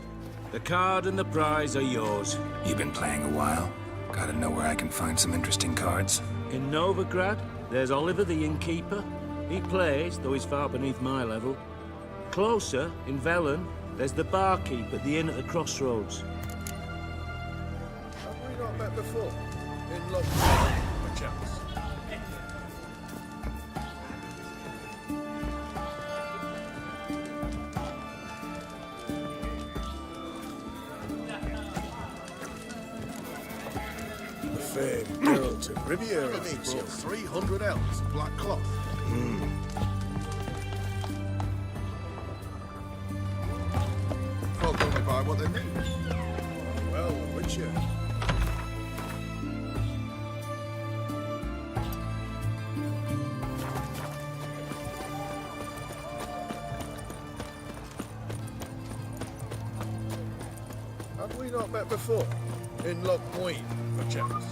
The card and the prize are yours. You've been playing a while. Gotta know where I can find some interesting cards. In Novigrad, there's Oliver the innkeeper. He plays, though he's far beneath my level. Closer, in Velen, there's the barkeep at the inn at the crossroads. Have we not met before? In Lock... perchance. The fair girl to Riviera. Needs your 300 elms, black cloth. Folk only buy what they need. Well, which you? Have we not met before? In Loch Queen, perchance.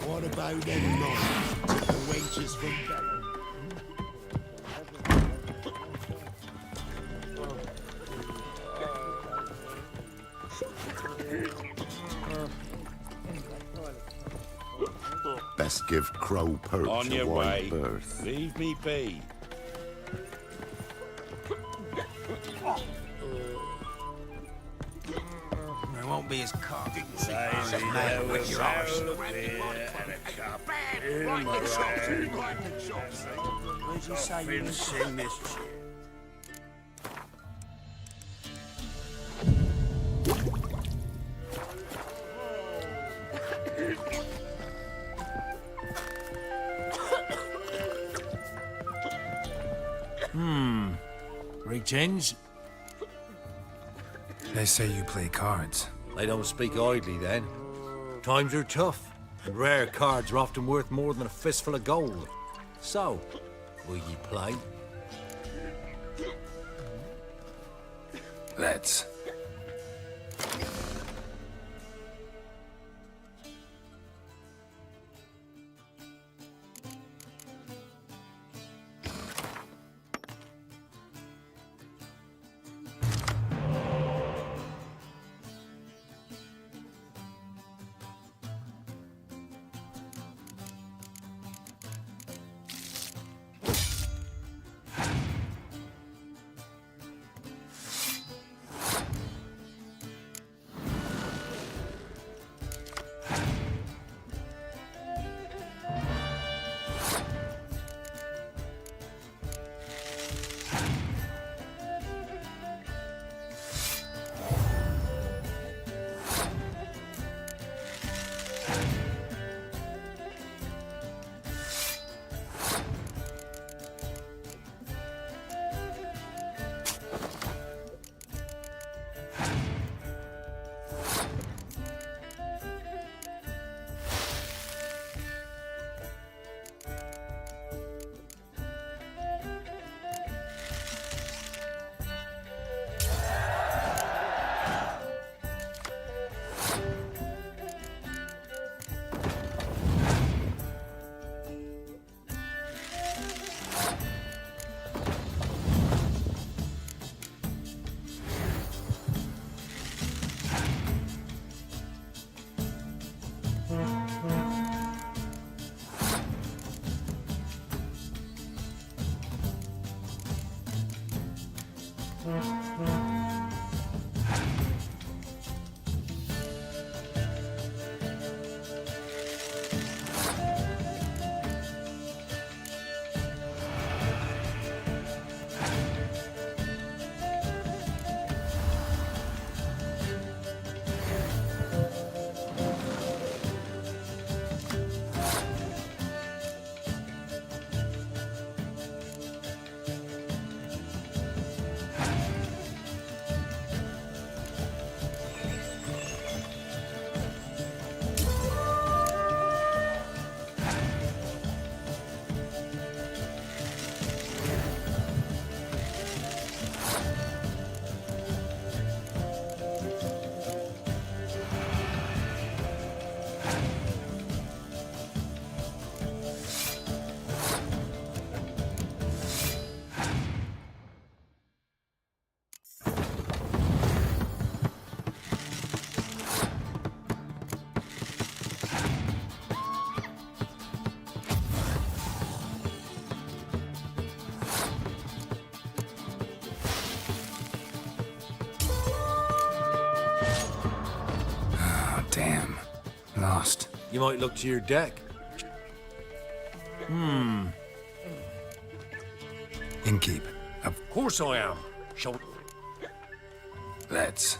What about them knives? The wenches from Bella? Best give Crow Perch On a your wide way. berth. Leave me be. It won't be as cocky. Lazy Man, with your arse. and a cup. Where'd you say you was? Finishing this shit. Greetings. They say you play cards. They don't speak idly then. Times are tough, and rare cards are often worth more than a fistful of gold. So, will ye play? Let's. You might look to your deck. Innkeep. Of course I am. Shall... Let's.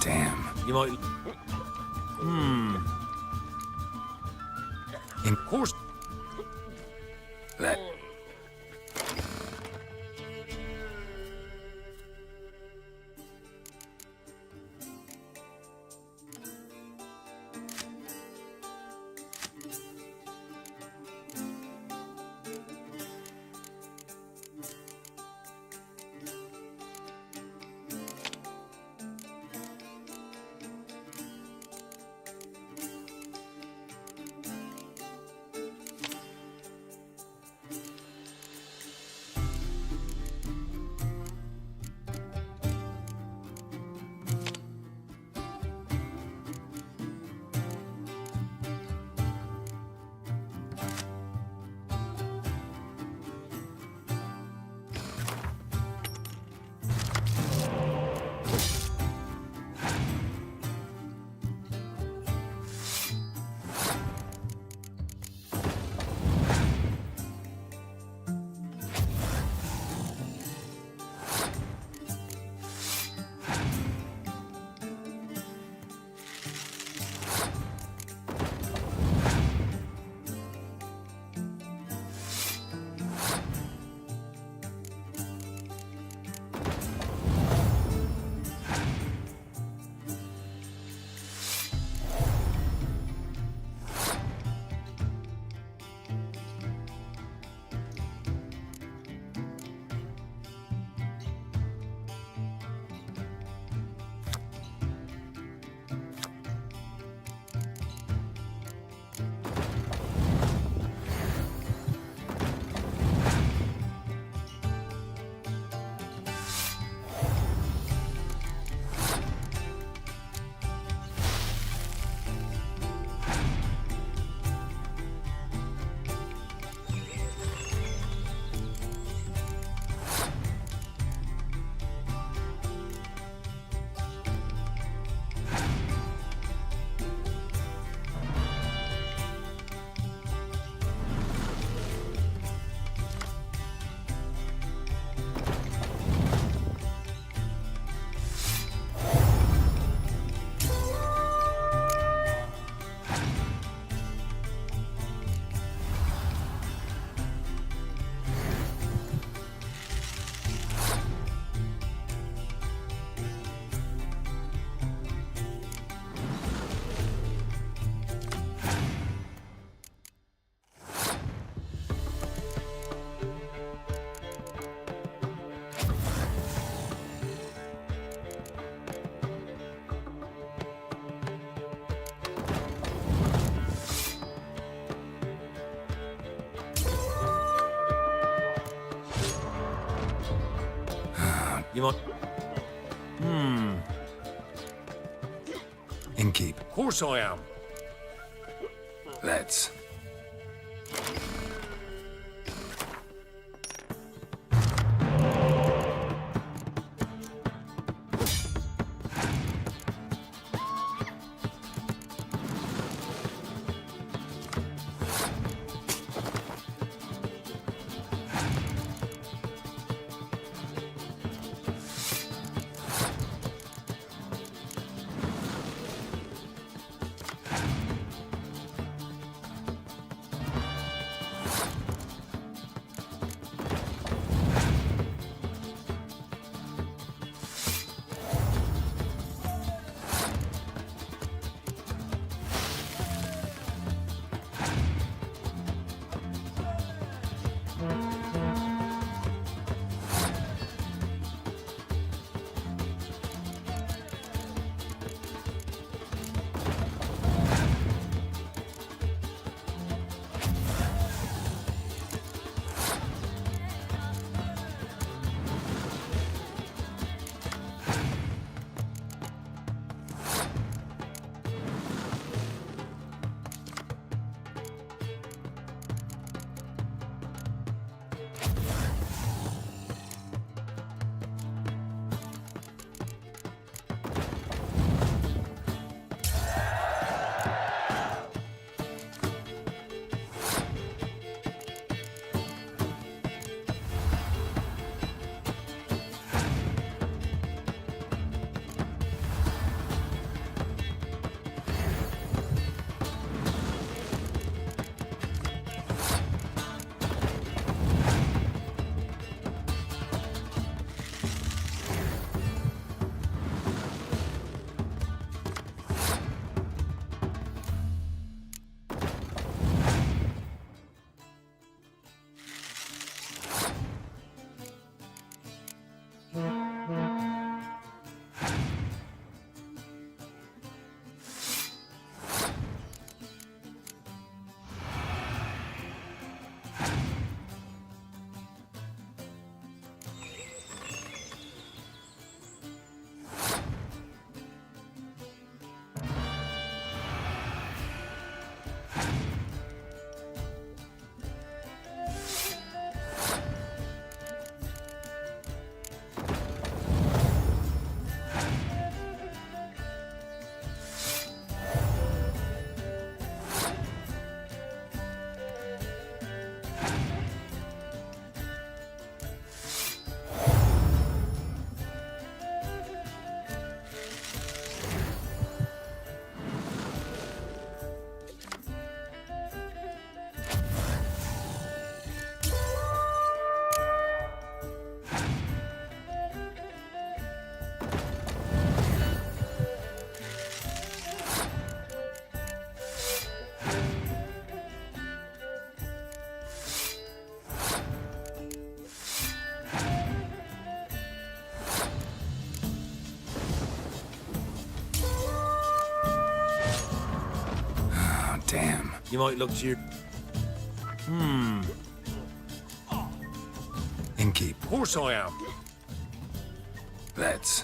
Damn. You might... In course... Let. You might... Innkeep. Of course I am. Let's. Damn. You might look to your... Innkeep. Of course I am. Let's.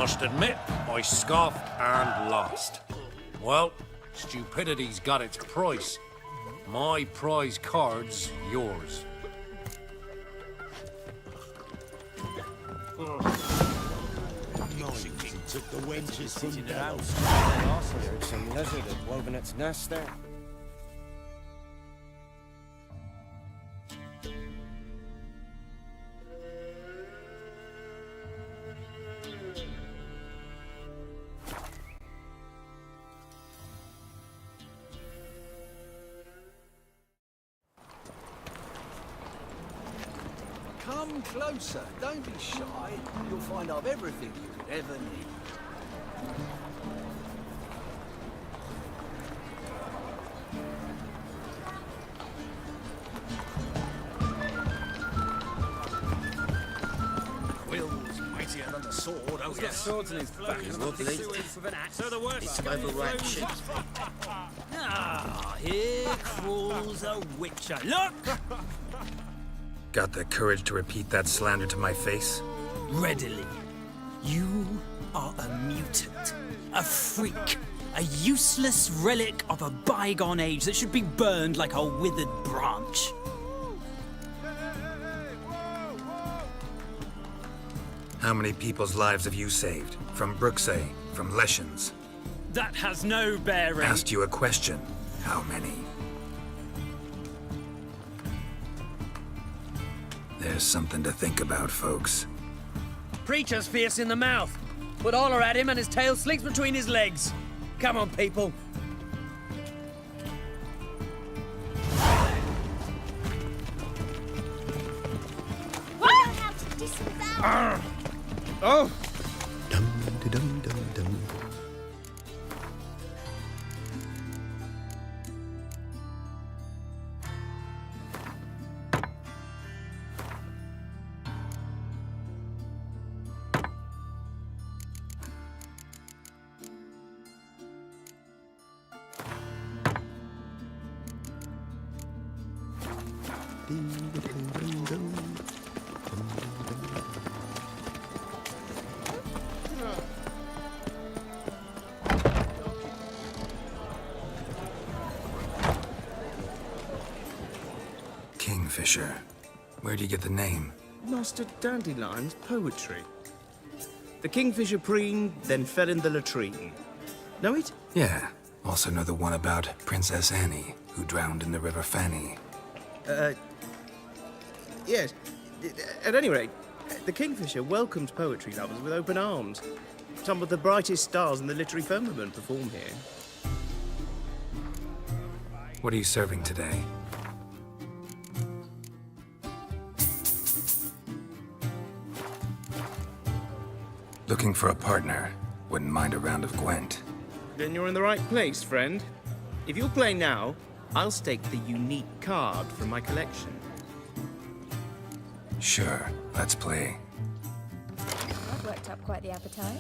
Must admit, I scoffed and lost. Well, stupidity's got its price. My prize card's yours. Took the wenches from the house. There's some lizard had woven its nest there. Come closer, don't be shy. You'll find I've everything you could ever need. Will's mightier than the sword, oh yes. Swords in his back. Lovely. So the worst. It's overripe shit. Ah, here crawls a witcher. Look! Got the courage to repeat that slander to my face? Readily. You are a mutant, a freak, a useless relic of a bygone age that should be burned like a withered branch. How many people's lives have you saved? From Brooksay, from Leshens? That has no bearing. Asked you a question. How many? There's something to think about, folks. Preacher's fierce in the mouth. Put holler at him and his tail slinks between his legs. Come on, people. We know how to disavow. Oh! Kingfisher. Where'd you get the name? Master Dandelion's poetry. The kingfisher preened, then fell in the latrine. Know it? Yeah. Also know the one about Princess Annie, who drowned in the River Fanny. Yes. At any rate, the kingfisher welcomes poetry lovers with open arms. Some of the brightest stars in the literary firmament perform here. What are you serving today? Looking for a partner. Wouldn't mind a round of Gwent. Then you're in the right place, friend. If you'll play now, I'll stake the unique card from my collection. Sure, let's play. That worked up quite the appetite.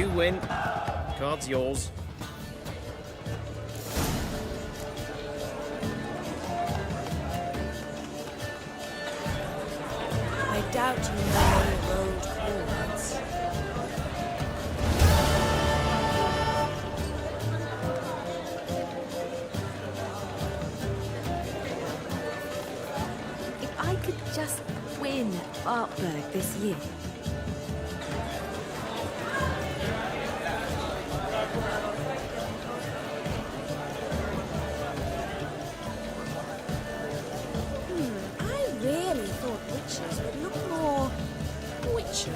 You win. Card's yours. I doubt you know any road forwards. If I could just win Artberg this year. I really thought witches would look more witchery.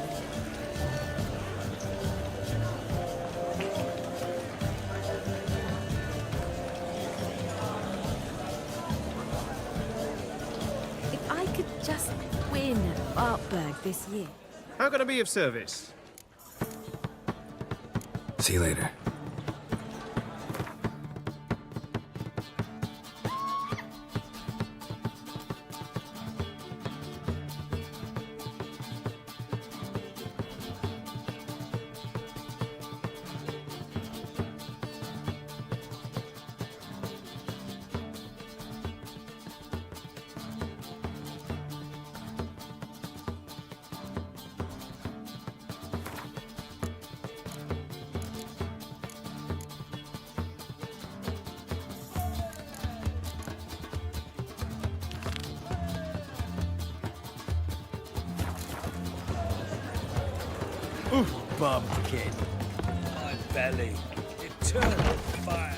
If I could just win Artberg this year. How can I be of service? See you later. Bumpkin. My belly. Eternal fire.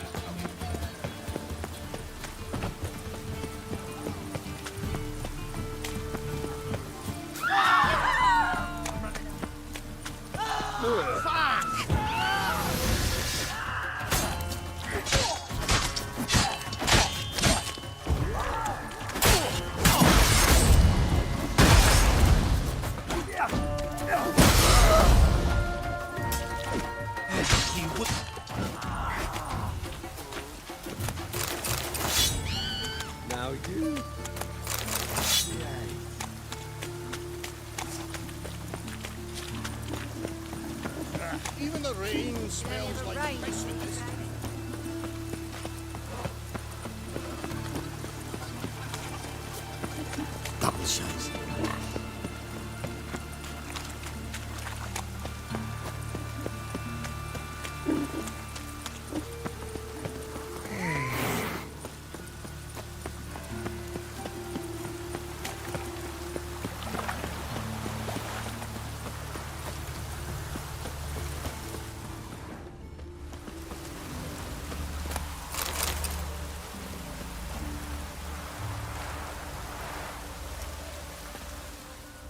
Now you. Even the rain smells like Christmas. Double shots.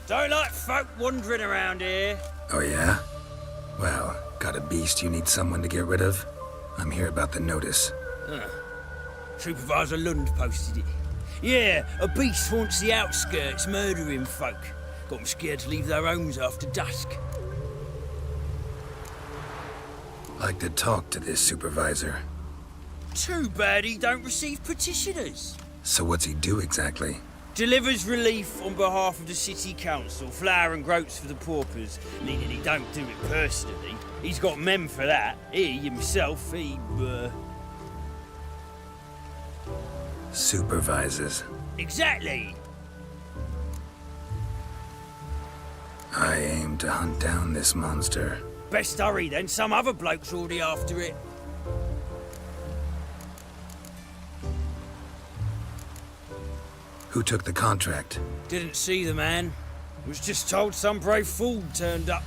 Don't like folk wandering around here. Oh yeah? Well, got a beast you need someone to get rid of? I'm here about the notice. Supervisor Lund posted it. Yeah, a beast haunts the outskirts, murdering folk. Got them scared to leave their homes after dusk. Like to talk to this supervisor. Too bad he don't receive petitioners. So what's he do exactly? Delivers relief on behalf of the city council, flour and groats for the paupers, meaning he don't do it personally. He's got men for that. He himself, Supervises. Exactly. I aim to hunt down this monster. Best hurry then, some other bloke's already after it. Who took the contract? Didn't see the man. Was just told some brave fool turned up.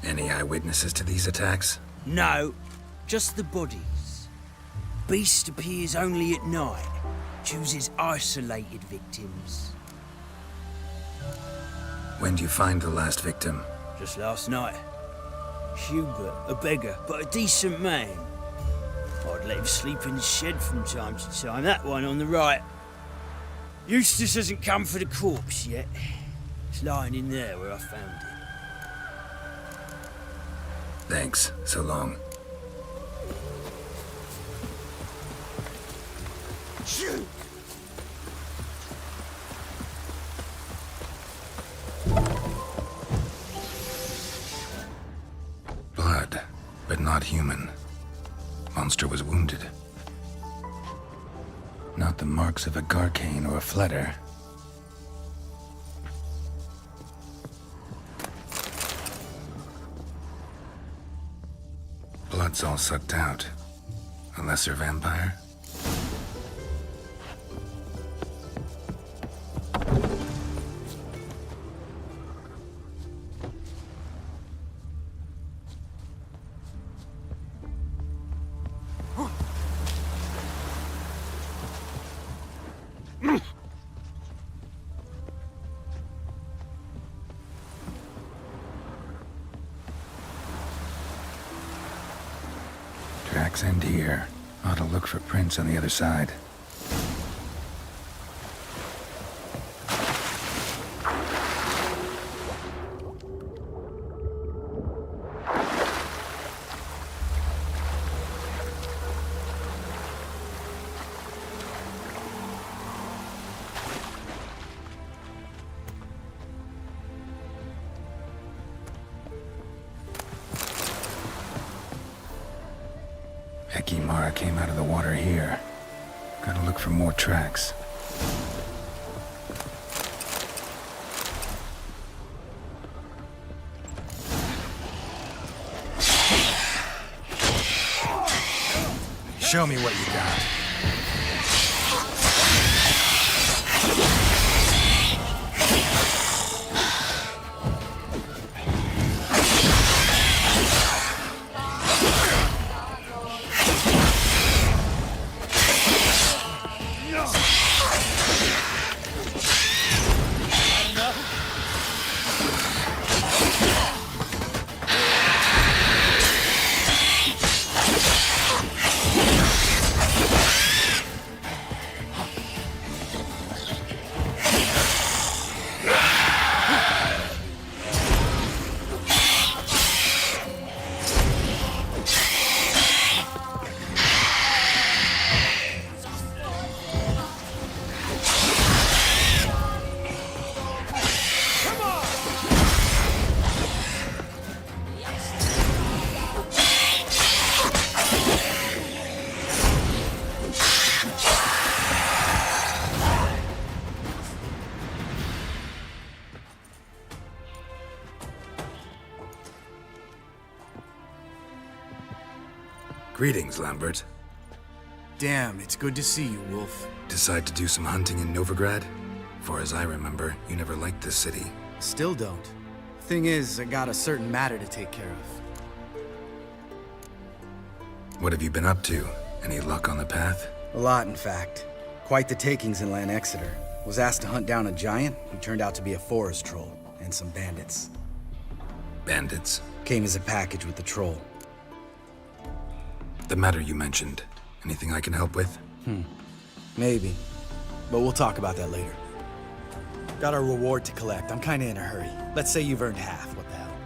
Any eyewitnesses to these attacks? No, just the bodies. Beast appears only at night. Chooses isolated victims. When do you find the last victim? Just last night. Hubert, a beggar, but a decent man. I'd let him sleep in the shed from time to time, that one on the right. Eustace hasn't come for the corpse yet. It's lying in there where I found it. Thanks. So long. Shoot! but not human. Monster was wounded. Not the marks of a Garcane or a Fletter. Blood's all sucked out. A lesser vampire? Tracks end here. Ought to look for prints on the other side. Mara came out of the water here. Gotta look for more tracks. Show me what you got. Greetings, Lambert. Damn, it's good to see you, Wolf. Decide to do some hunting in Novigrad? For as I remember, you never liked this city. Still don't. Thing is, I got a certain matter to take care of. What have you been up to? Any luck on the path? A lot, in fact. Quite the takings in Lan Exeter. Was asked to hunt down a giant who turned out to be a forest troll, and some bandits. Bandits? Came as a package with the troll. The matter you mentioned. Anything I can help with? Maybe. But we'll talk about that later. Got a reward to collect. I'm kinda in a hurry. Let's say you've earned half. What the hell?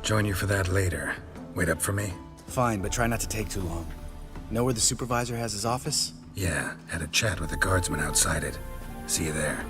Join you for that later. Wait up for me? Fine, but try not to take too long. Know where the supervisor has his office? Yeah, had a chat with the guardsman outside it. See you there.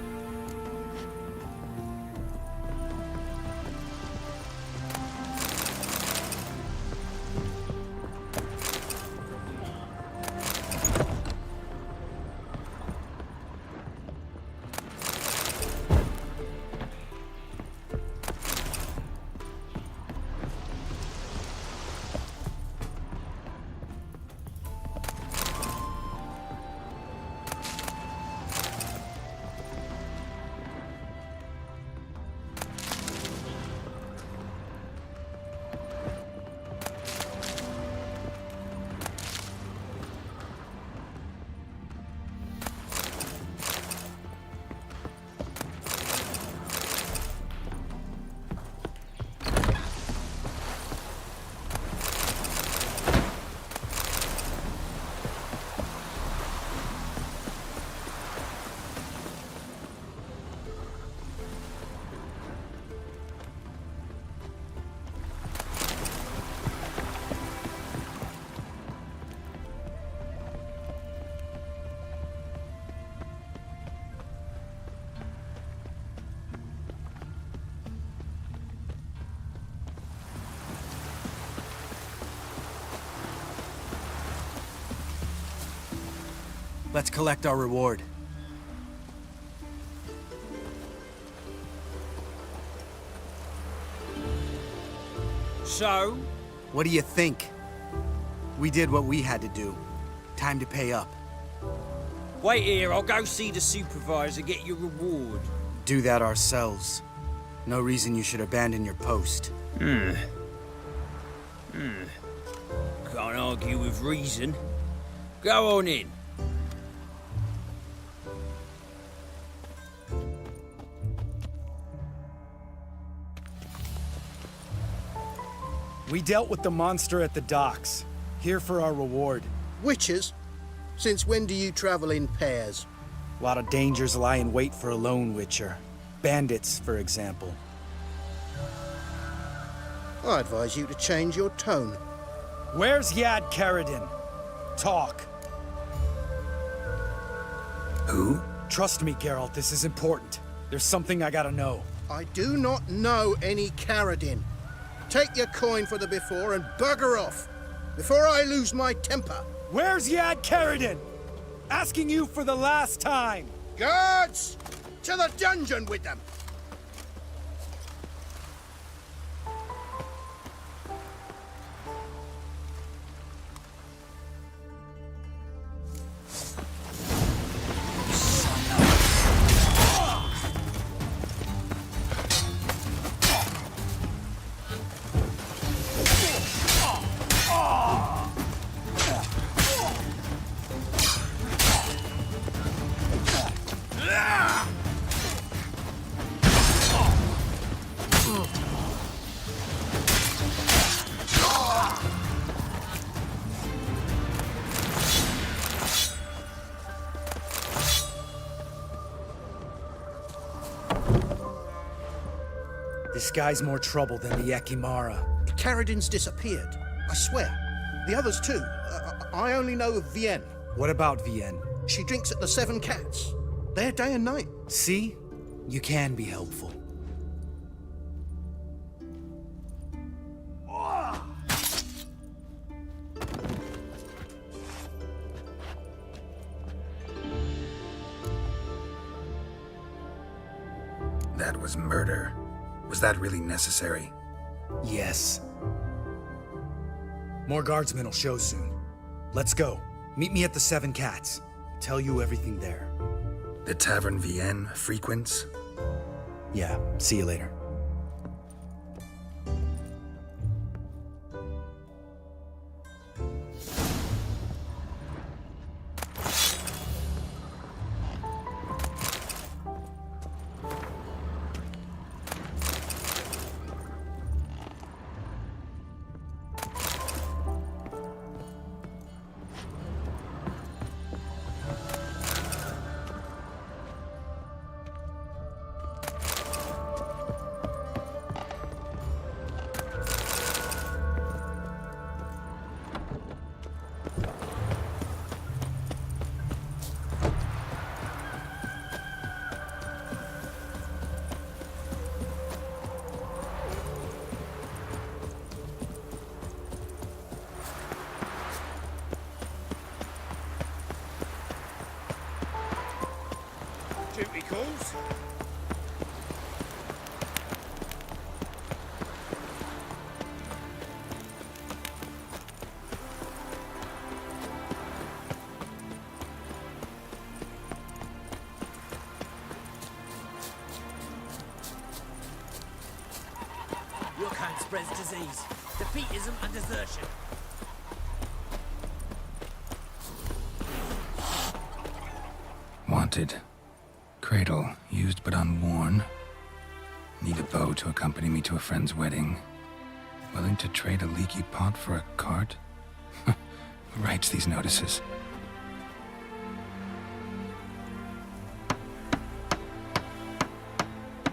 Let's collect our reward. So? What do you think? We did what we had to do. Time to pay up. Wait here, I'll go see the supervisor, get your reward. Do that ourselves. No reason you should abandon your post. Can't argue with reason. Go on in. We dealt with the monster at the docks. Here for our reward. Witches? Since when do you travel in pairs? A lot of dangers lie in wait for a lone witcher. Bandits, for example. I advise you to change your tone. Where's Yad Karadin? Talk. Who? Trust me, Geralt, this is important. There's something I gotta know. I do not know any Karadin. Take your coin for the before and bugger off, before I lose my temper. Where's Yad Karadin? Asking you for the last time. Guards! To the dungeon with them! This guy's more trouble than the Ekimara. Karadin's disappeared, I swear. The others too. I only know of Vienne. What about Vienne? She drinks at the Seven Cats. There day and night. See? You can be helpful. That was murder. Was that really necessary? Yes. More guardsmen will show soon. Let's go. Meet me at the Seven Cats. Tell you everything there. The Tavern Vienne frequents? Yeah, see you later. Duty calls. Your kind spreads disease, defeatism and desertion. Wanted. Cradle, used but unworn. Need a bow to accompany me to a friend's wedding. Willing to trade a leaky pot for a cart? Who writes these notices?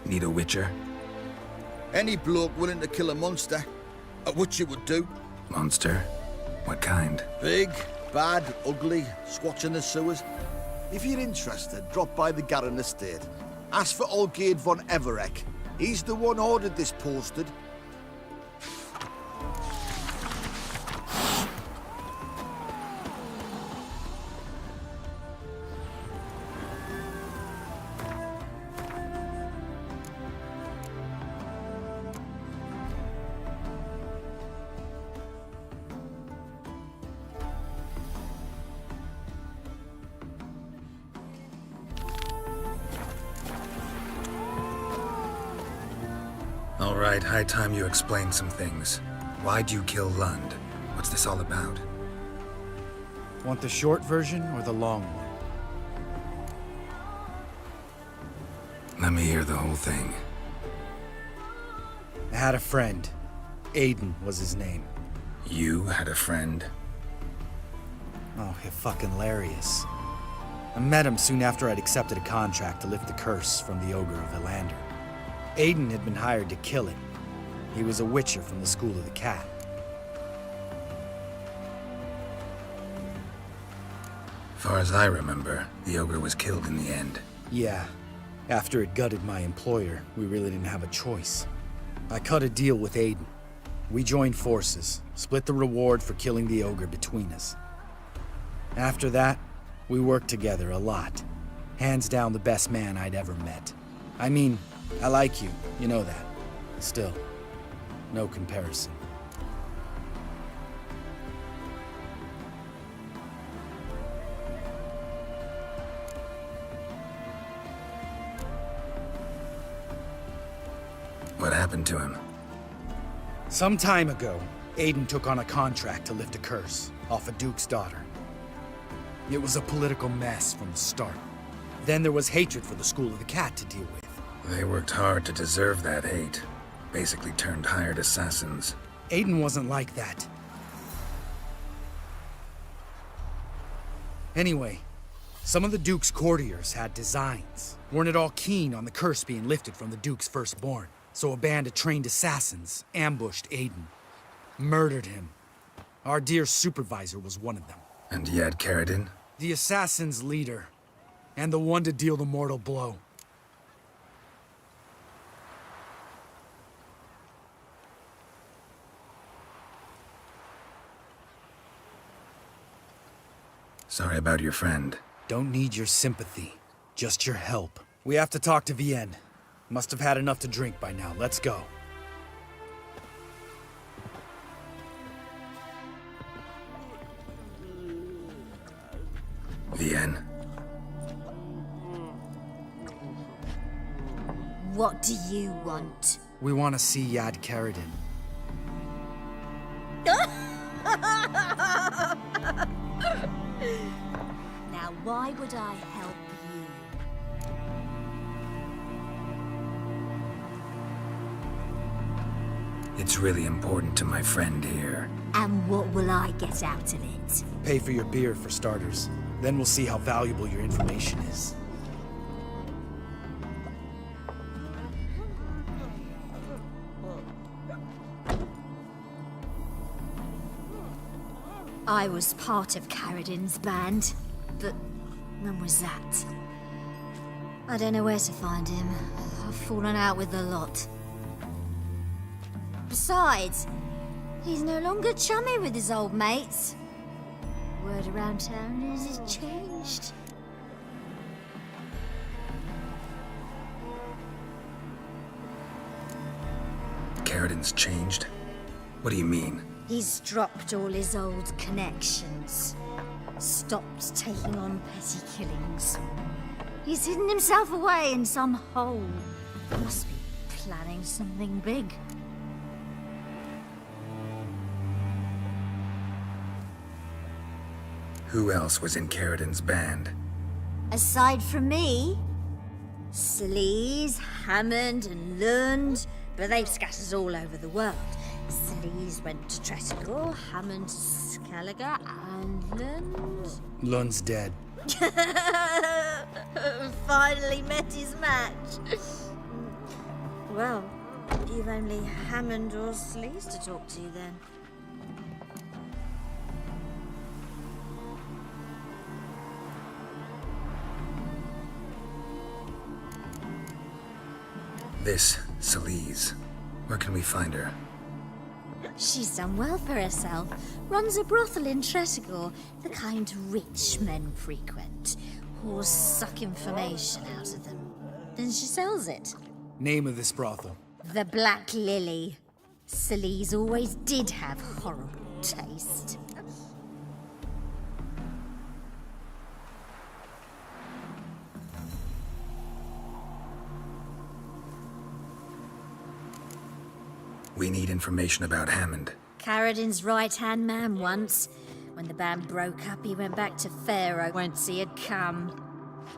Need a witcher? Any bloke willing to kill a monster. A witcher would do. Monster? What kind? Big, bad, ugly, squatch in the sewers. If you're interested, drop by the Garren estate. Ask for Olgierd von Everek. He's the one ordered this posted. All right, high time you explain some things. Why'd you kill Lund? What's this all about? Want the short version or the long one? Let me hear the whole thing. I had a friend. Aiden was his name. You had a friend? Oh, he's fucking hilarious. I met him soon after I'd accepted a contract to lift the curse from the Ogre of Elander. Aiden had been hired to kill him. He was a witcher from the School of the Cat. Far as I remember, the ogre was killed in the end. Yeah. After it gutted my employer, we really didn't have a choice. I cut a deal with Aiden. We joined forces, split the reward for killing the ogre between us. After that, we worked together a lot. Hands down the best man I'd ever met. I mean, I like you, you know that. Still, no comparison. What happened to him? Some time ago, Aiden took on a contract to lift a curse off a duke's daughter. It was a political mess from the start. Then there was hatred for the School of the Cat to deal with. They worked hard to deserve that hate. Basically turned hired assassins. Aiden wasn't like that. Anyway, some of the Duke's courtiers had designs. Weren't at all keen on the curse being lifted from the Duke's firstborn. So a band of trained assassins ambushed Aiden. Murdered him. Our dear supervisor was one of them. And you had Carradine? The assassin's leader. And the one to deal the mortal blow. Sorry about your friend. Don't need your sympathy. Just your help. We have to talk to Vienne. Must have had enough to drink by now. Let's go. Vienne. What do you want? We want to see Yad Carradine. Now, why would I help you? It's really important to my friend here. And what will I get out of it? Pay for your beer, for starters. Then we'll see how valuable your information is. I was part of Carradine's band, but when was that? I don't know where to find him. I've fallen out with the lot. Besides, he's no longer chummy with his old mates. Word around town is he's changed. Carradine's changed? What do you mean? He's dropped all his old connections. Stopped taking on petty killings. He's hidden himself away in some hole. Must be planning something big. Who else was in Carradine's band? Aside from me, Sleaze, Hammond and Lund, but they've scattered all over the world. Sleaze went to Tretigor, Hammond to Skellige, and Lund... Lund's dead. Finally met his match. Well, you've only Hammond or Sleaze to talk to then. This Sleaze. Where can we find her? She's done well for herself. Runs a brothel in Tretigor, the kind rich men frequent. Whores suck information out of them. Then she sells it. Name of this brothel. The Black Lily. Sleaze always did have horrible taste. We need information about Hammond. Carradin's right-hand man once. When the band broke up, he went back to Pharaoh whence he had come.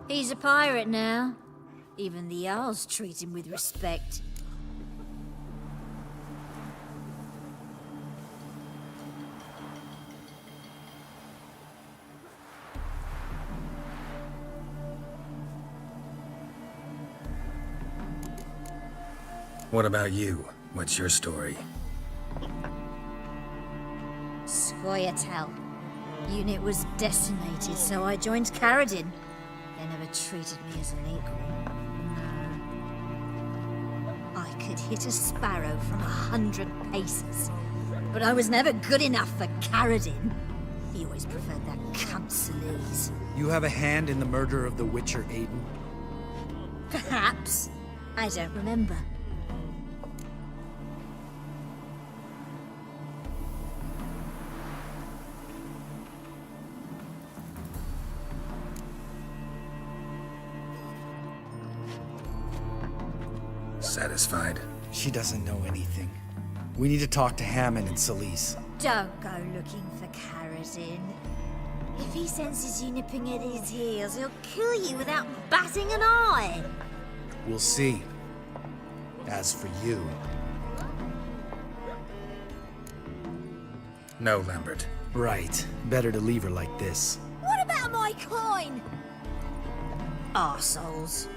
He's a pirate now. Even the Jarls treat him with respect. What about you? What's your story? Scoia'tael. Unit was decimated, so I joined Carradin. They never treated me as an equal. No. I could hit a sparrow from 100 paces, but I was never good enough for Carradin. He always preferred that cunt Celise. You have a hand in the murder of the Witcher, Aiden? Perhaps. I don't remember. Satisfied? She doesn't know anything. We need to talk to Hammond and Celise. Don't go looking for Carradin. If he senses you nipping at his heels, he'll kill you without batting an eye. We'll see. As for you... No, Lambert. Right. Better to leave her like this. What about my coin? Arseholes.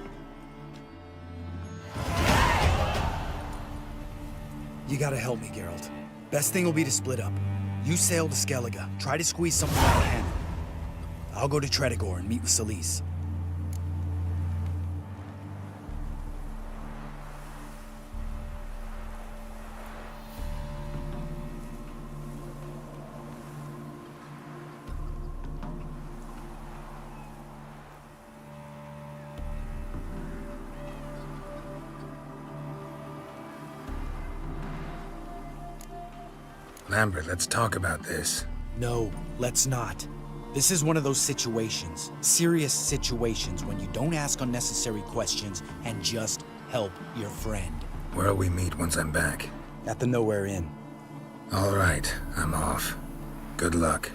You gotta help me, Geralt. Best thing will be to split up. You sail to Skellige, try to squeeze something out of Hammond. I'll go to Tredegor and meet with Celise. Lambert, let's talk about this. No, let's not. This is one of those situations, serious situations, when you don't ask unnecessary questions and just help your friend. Where'll we meet once I'm back? At the Nowhere Inn. All right, I'm off. Good luck.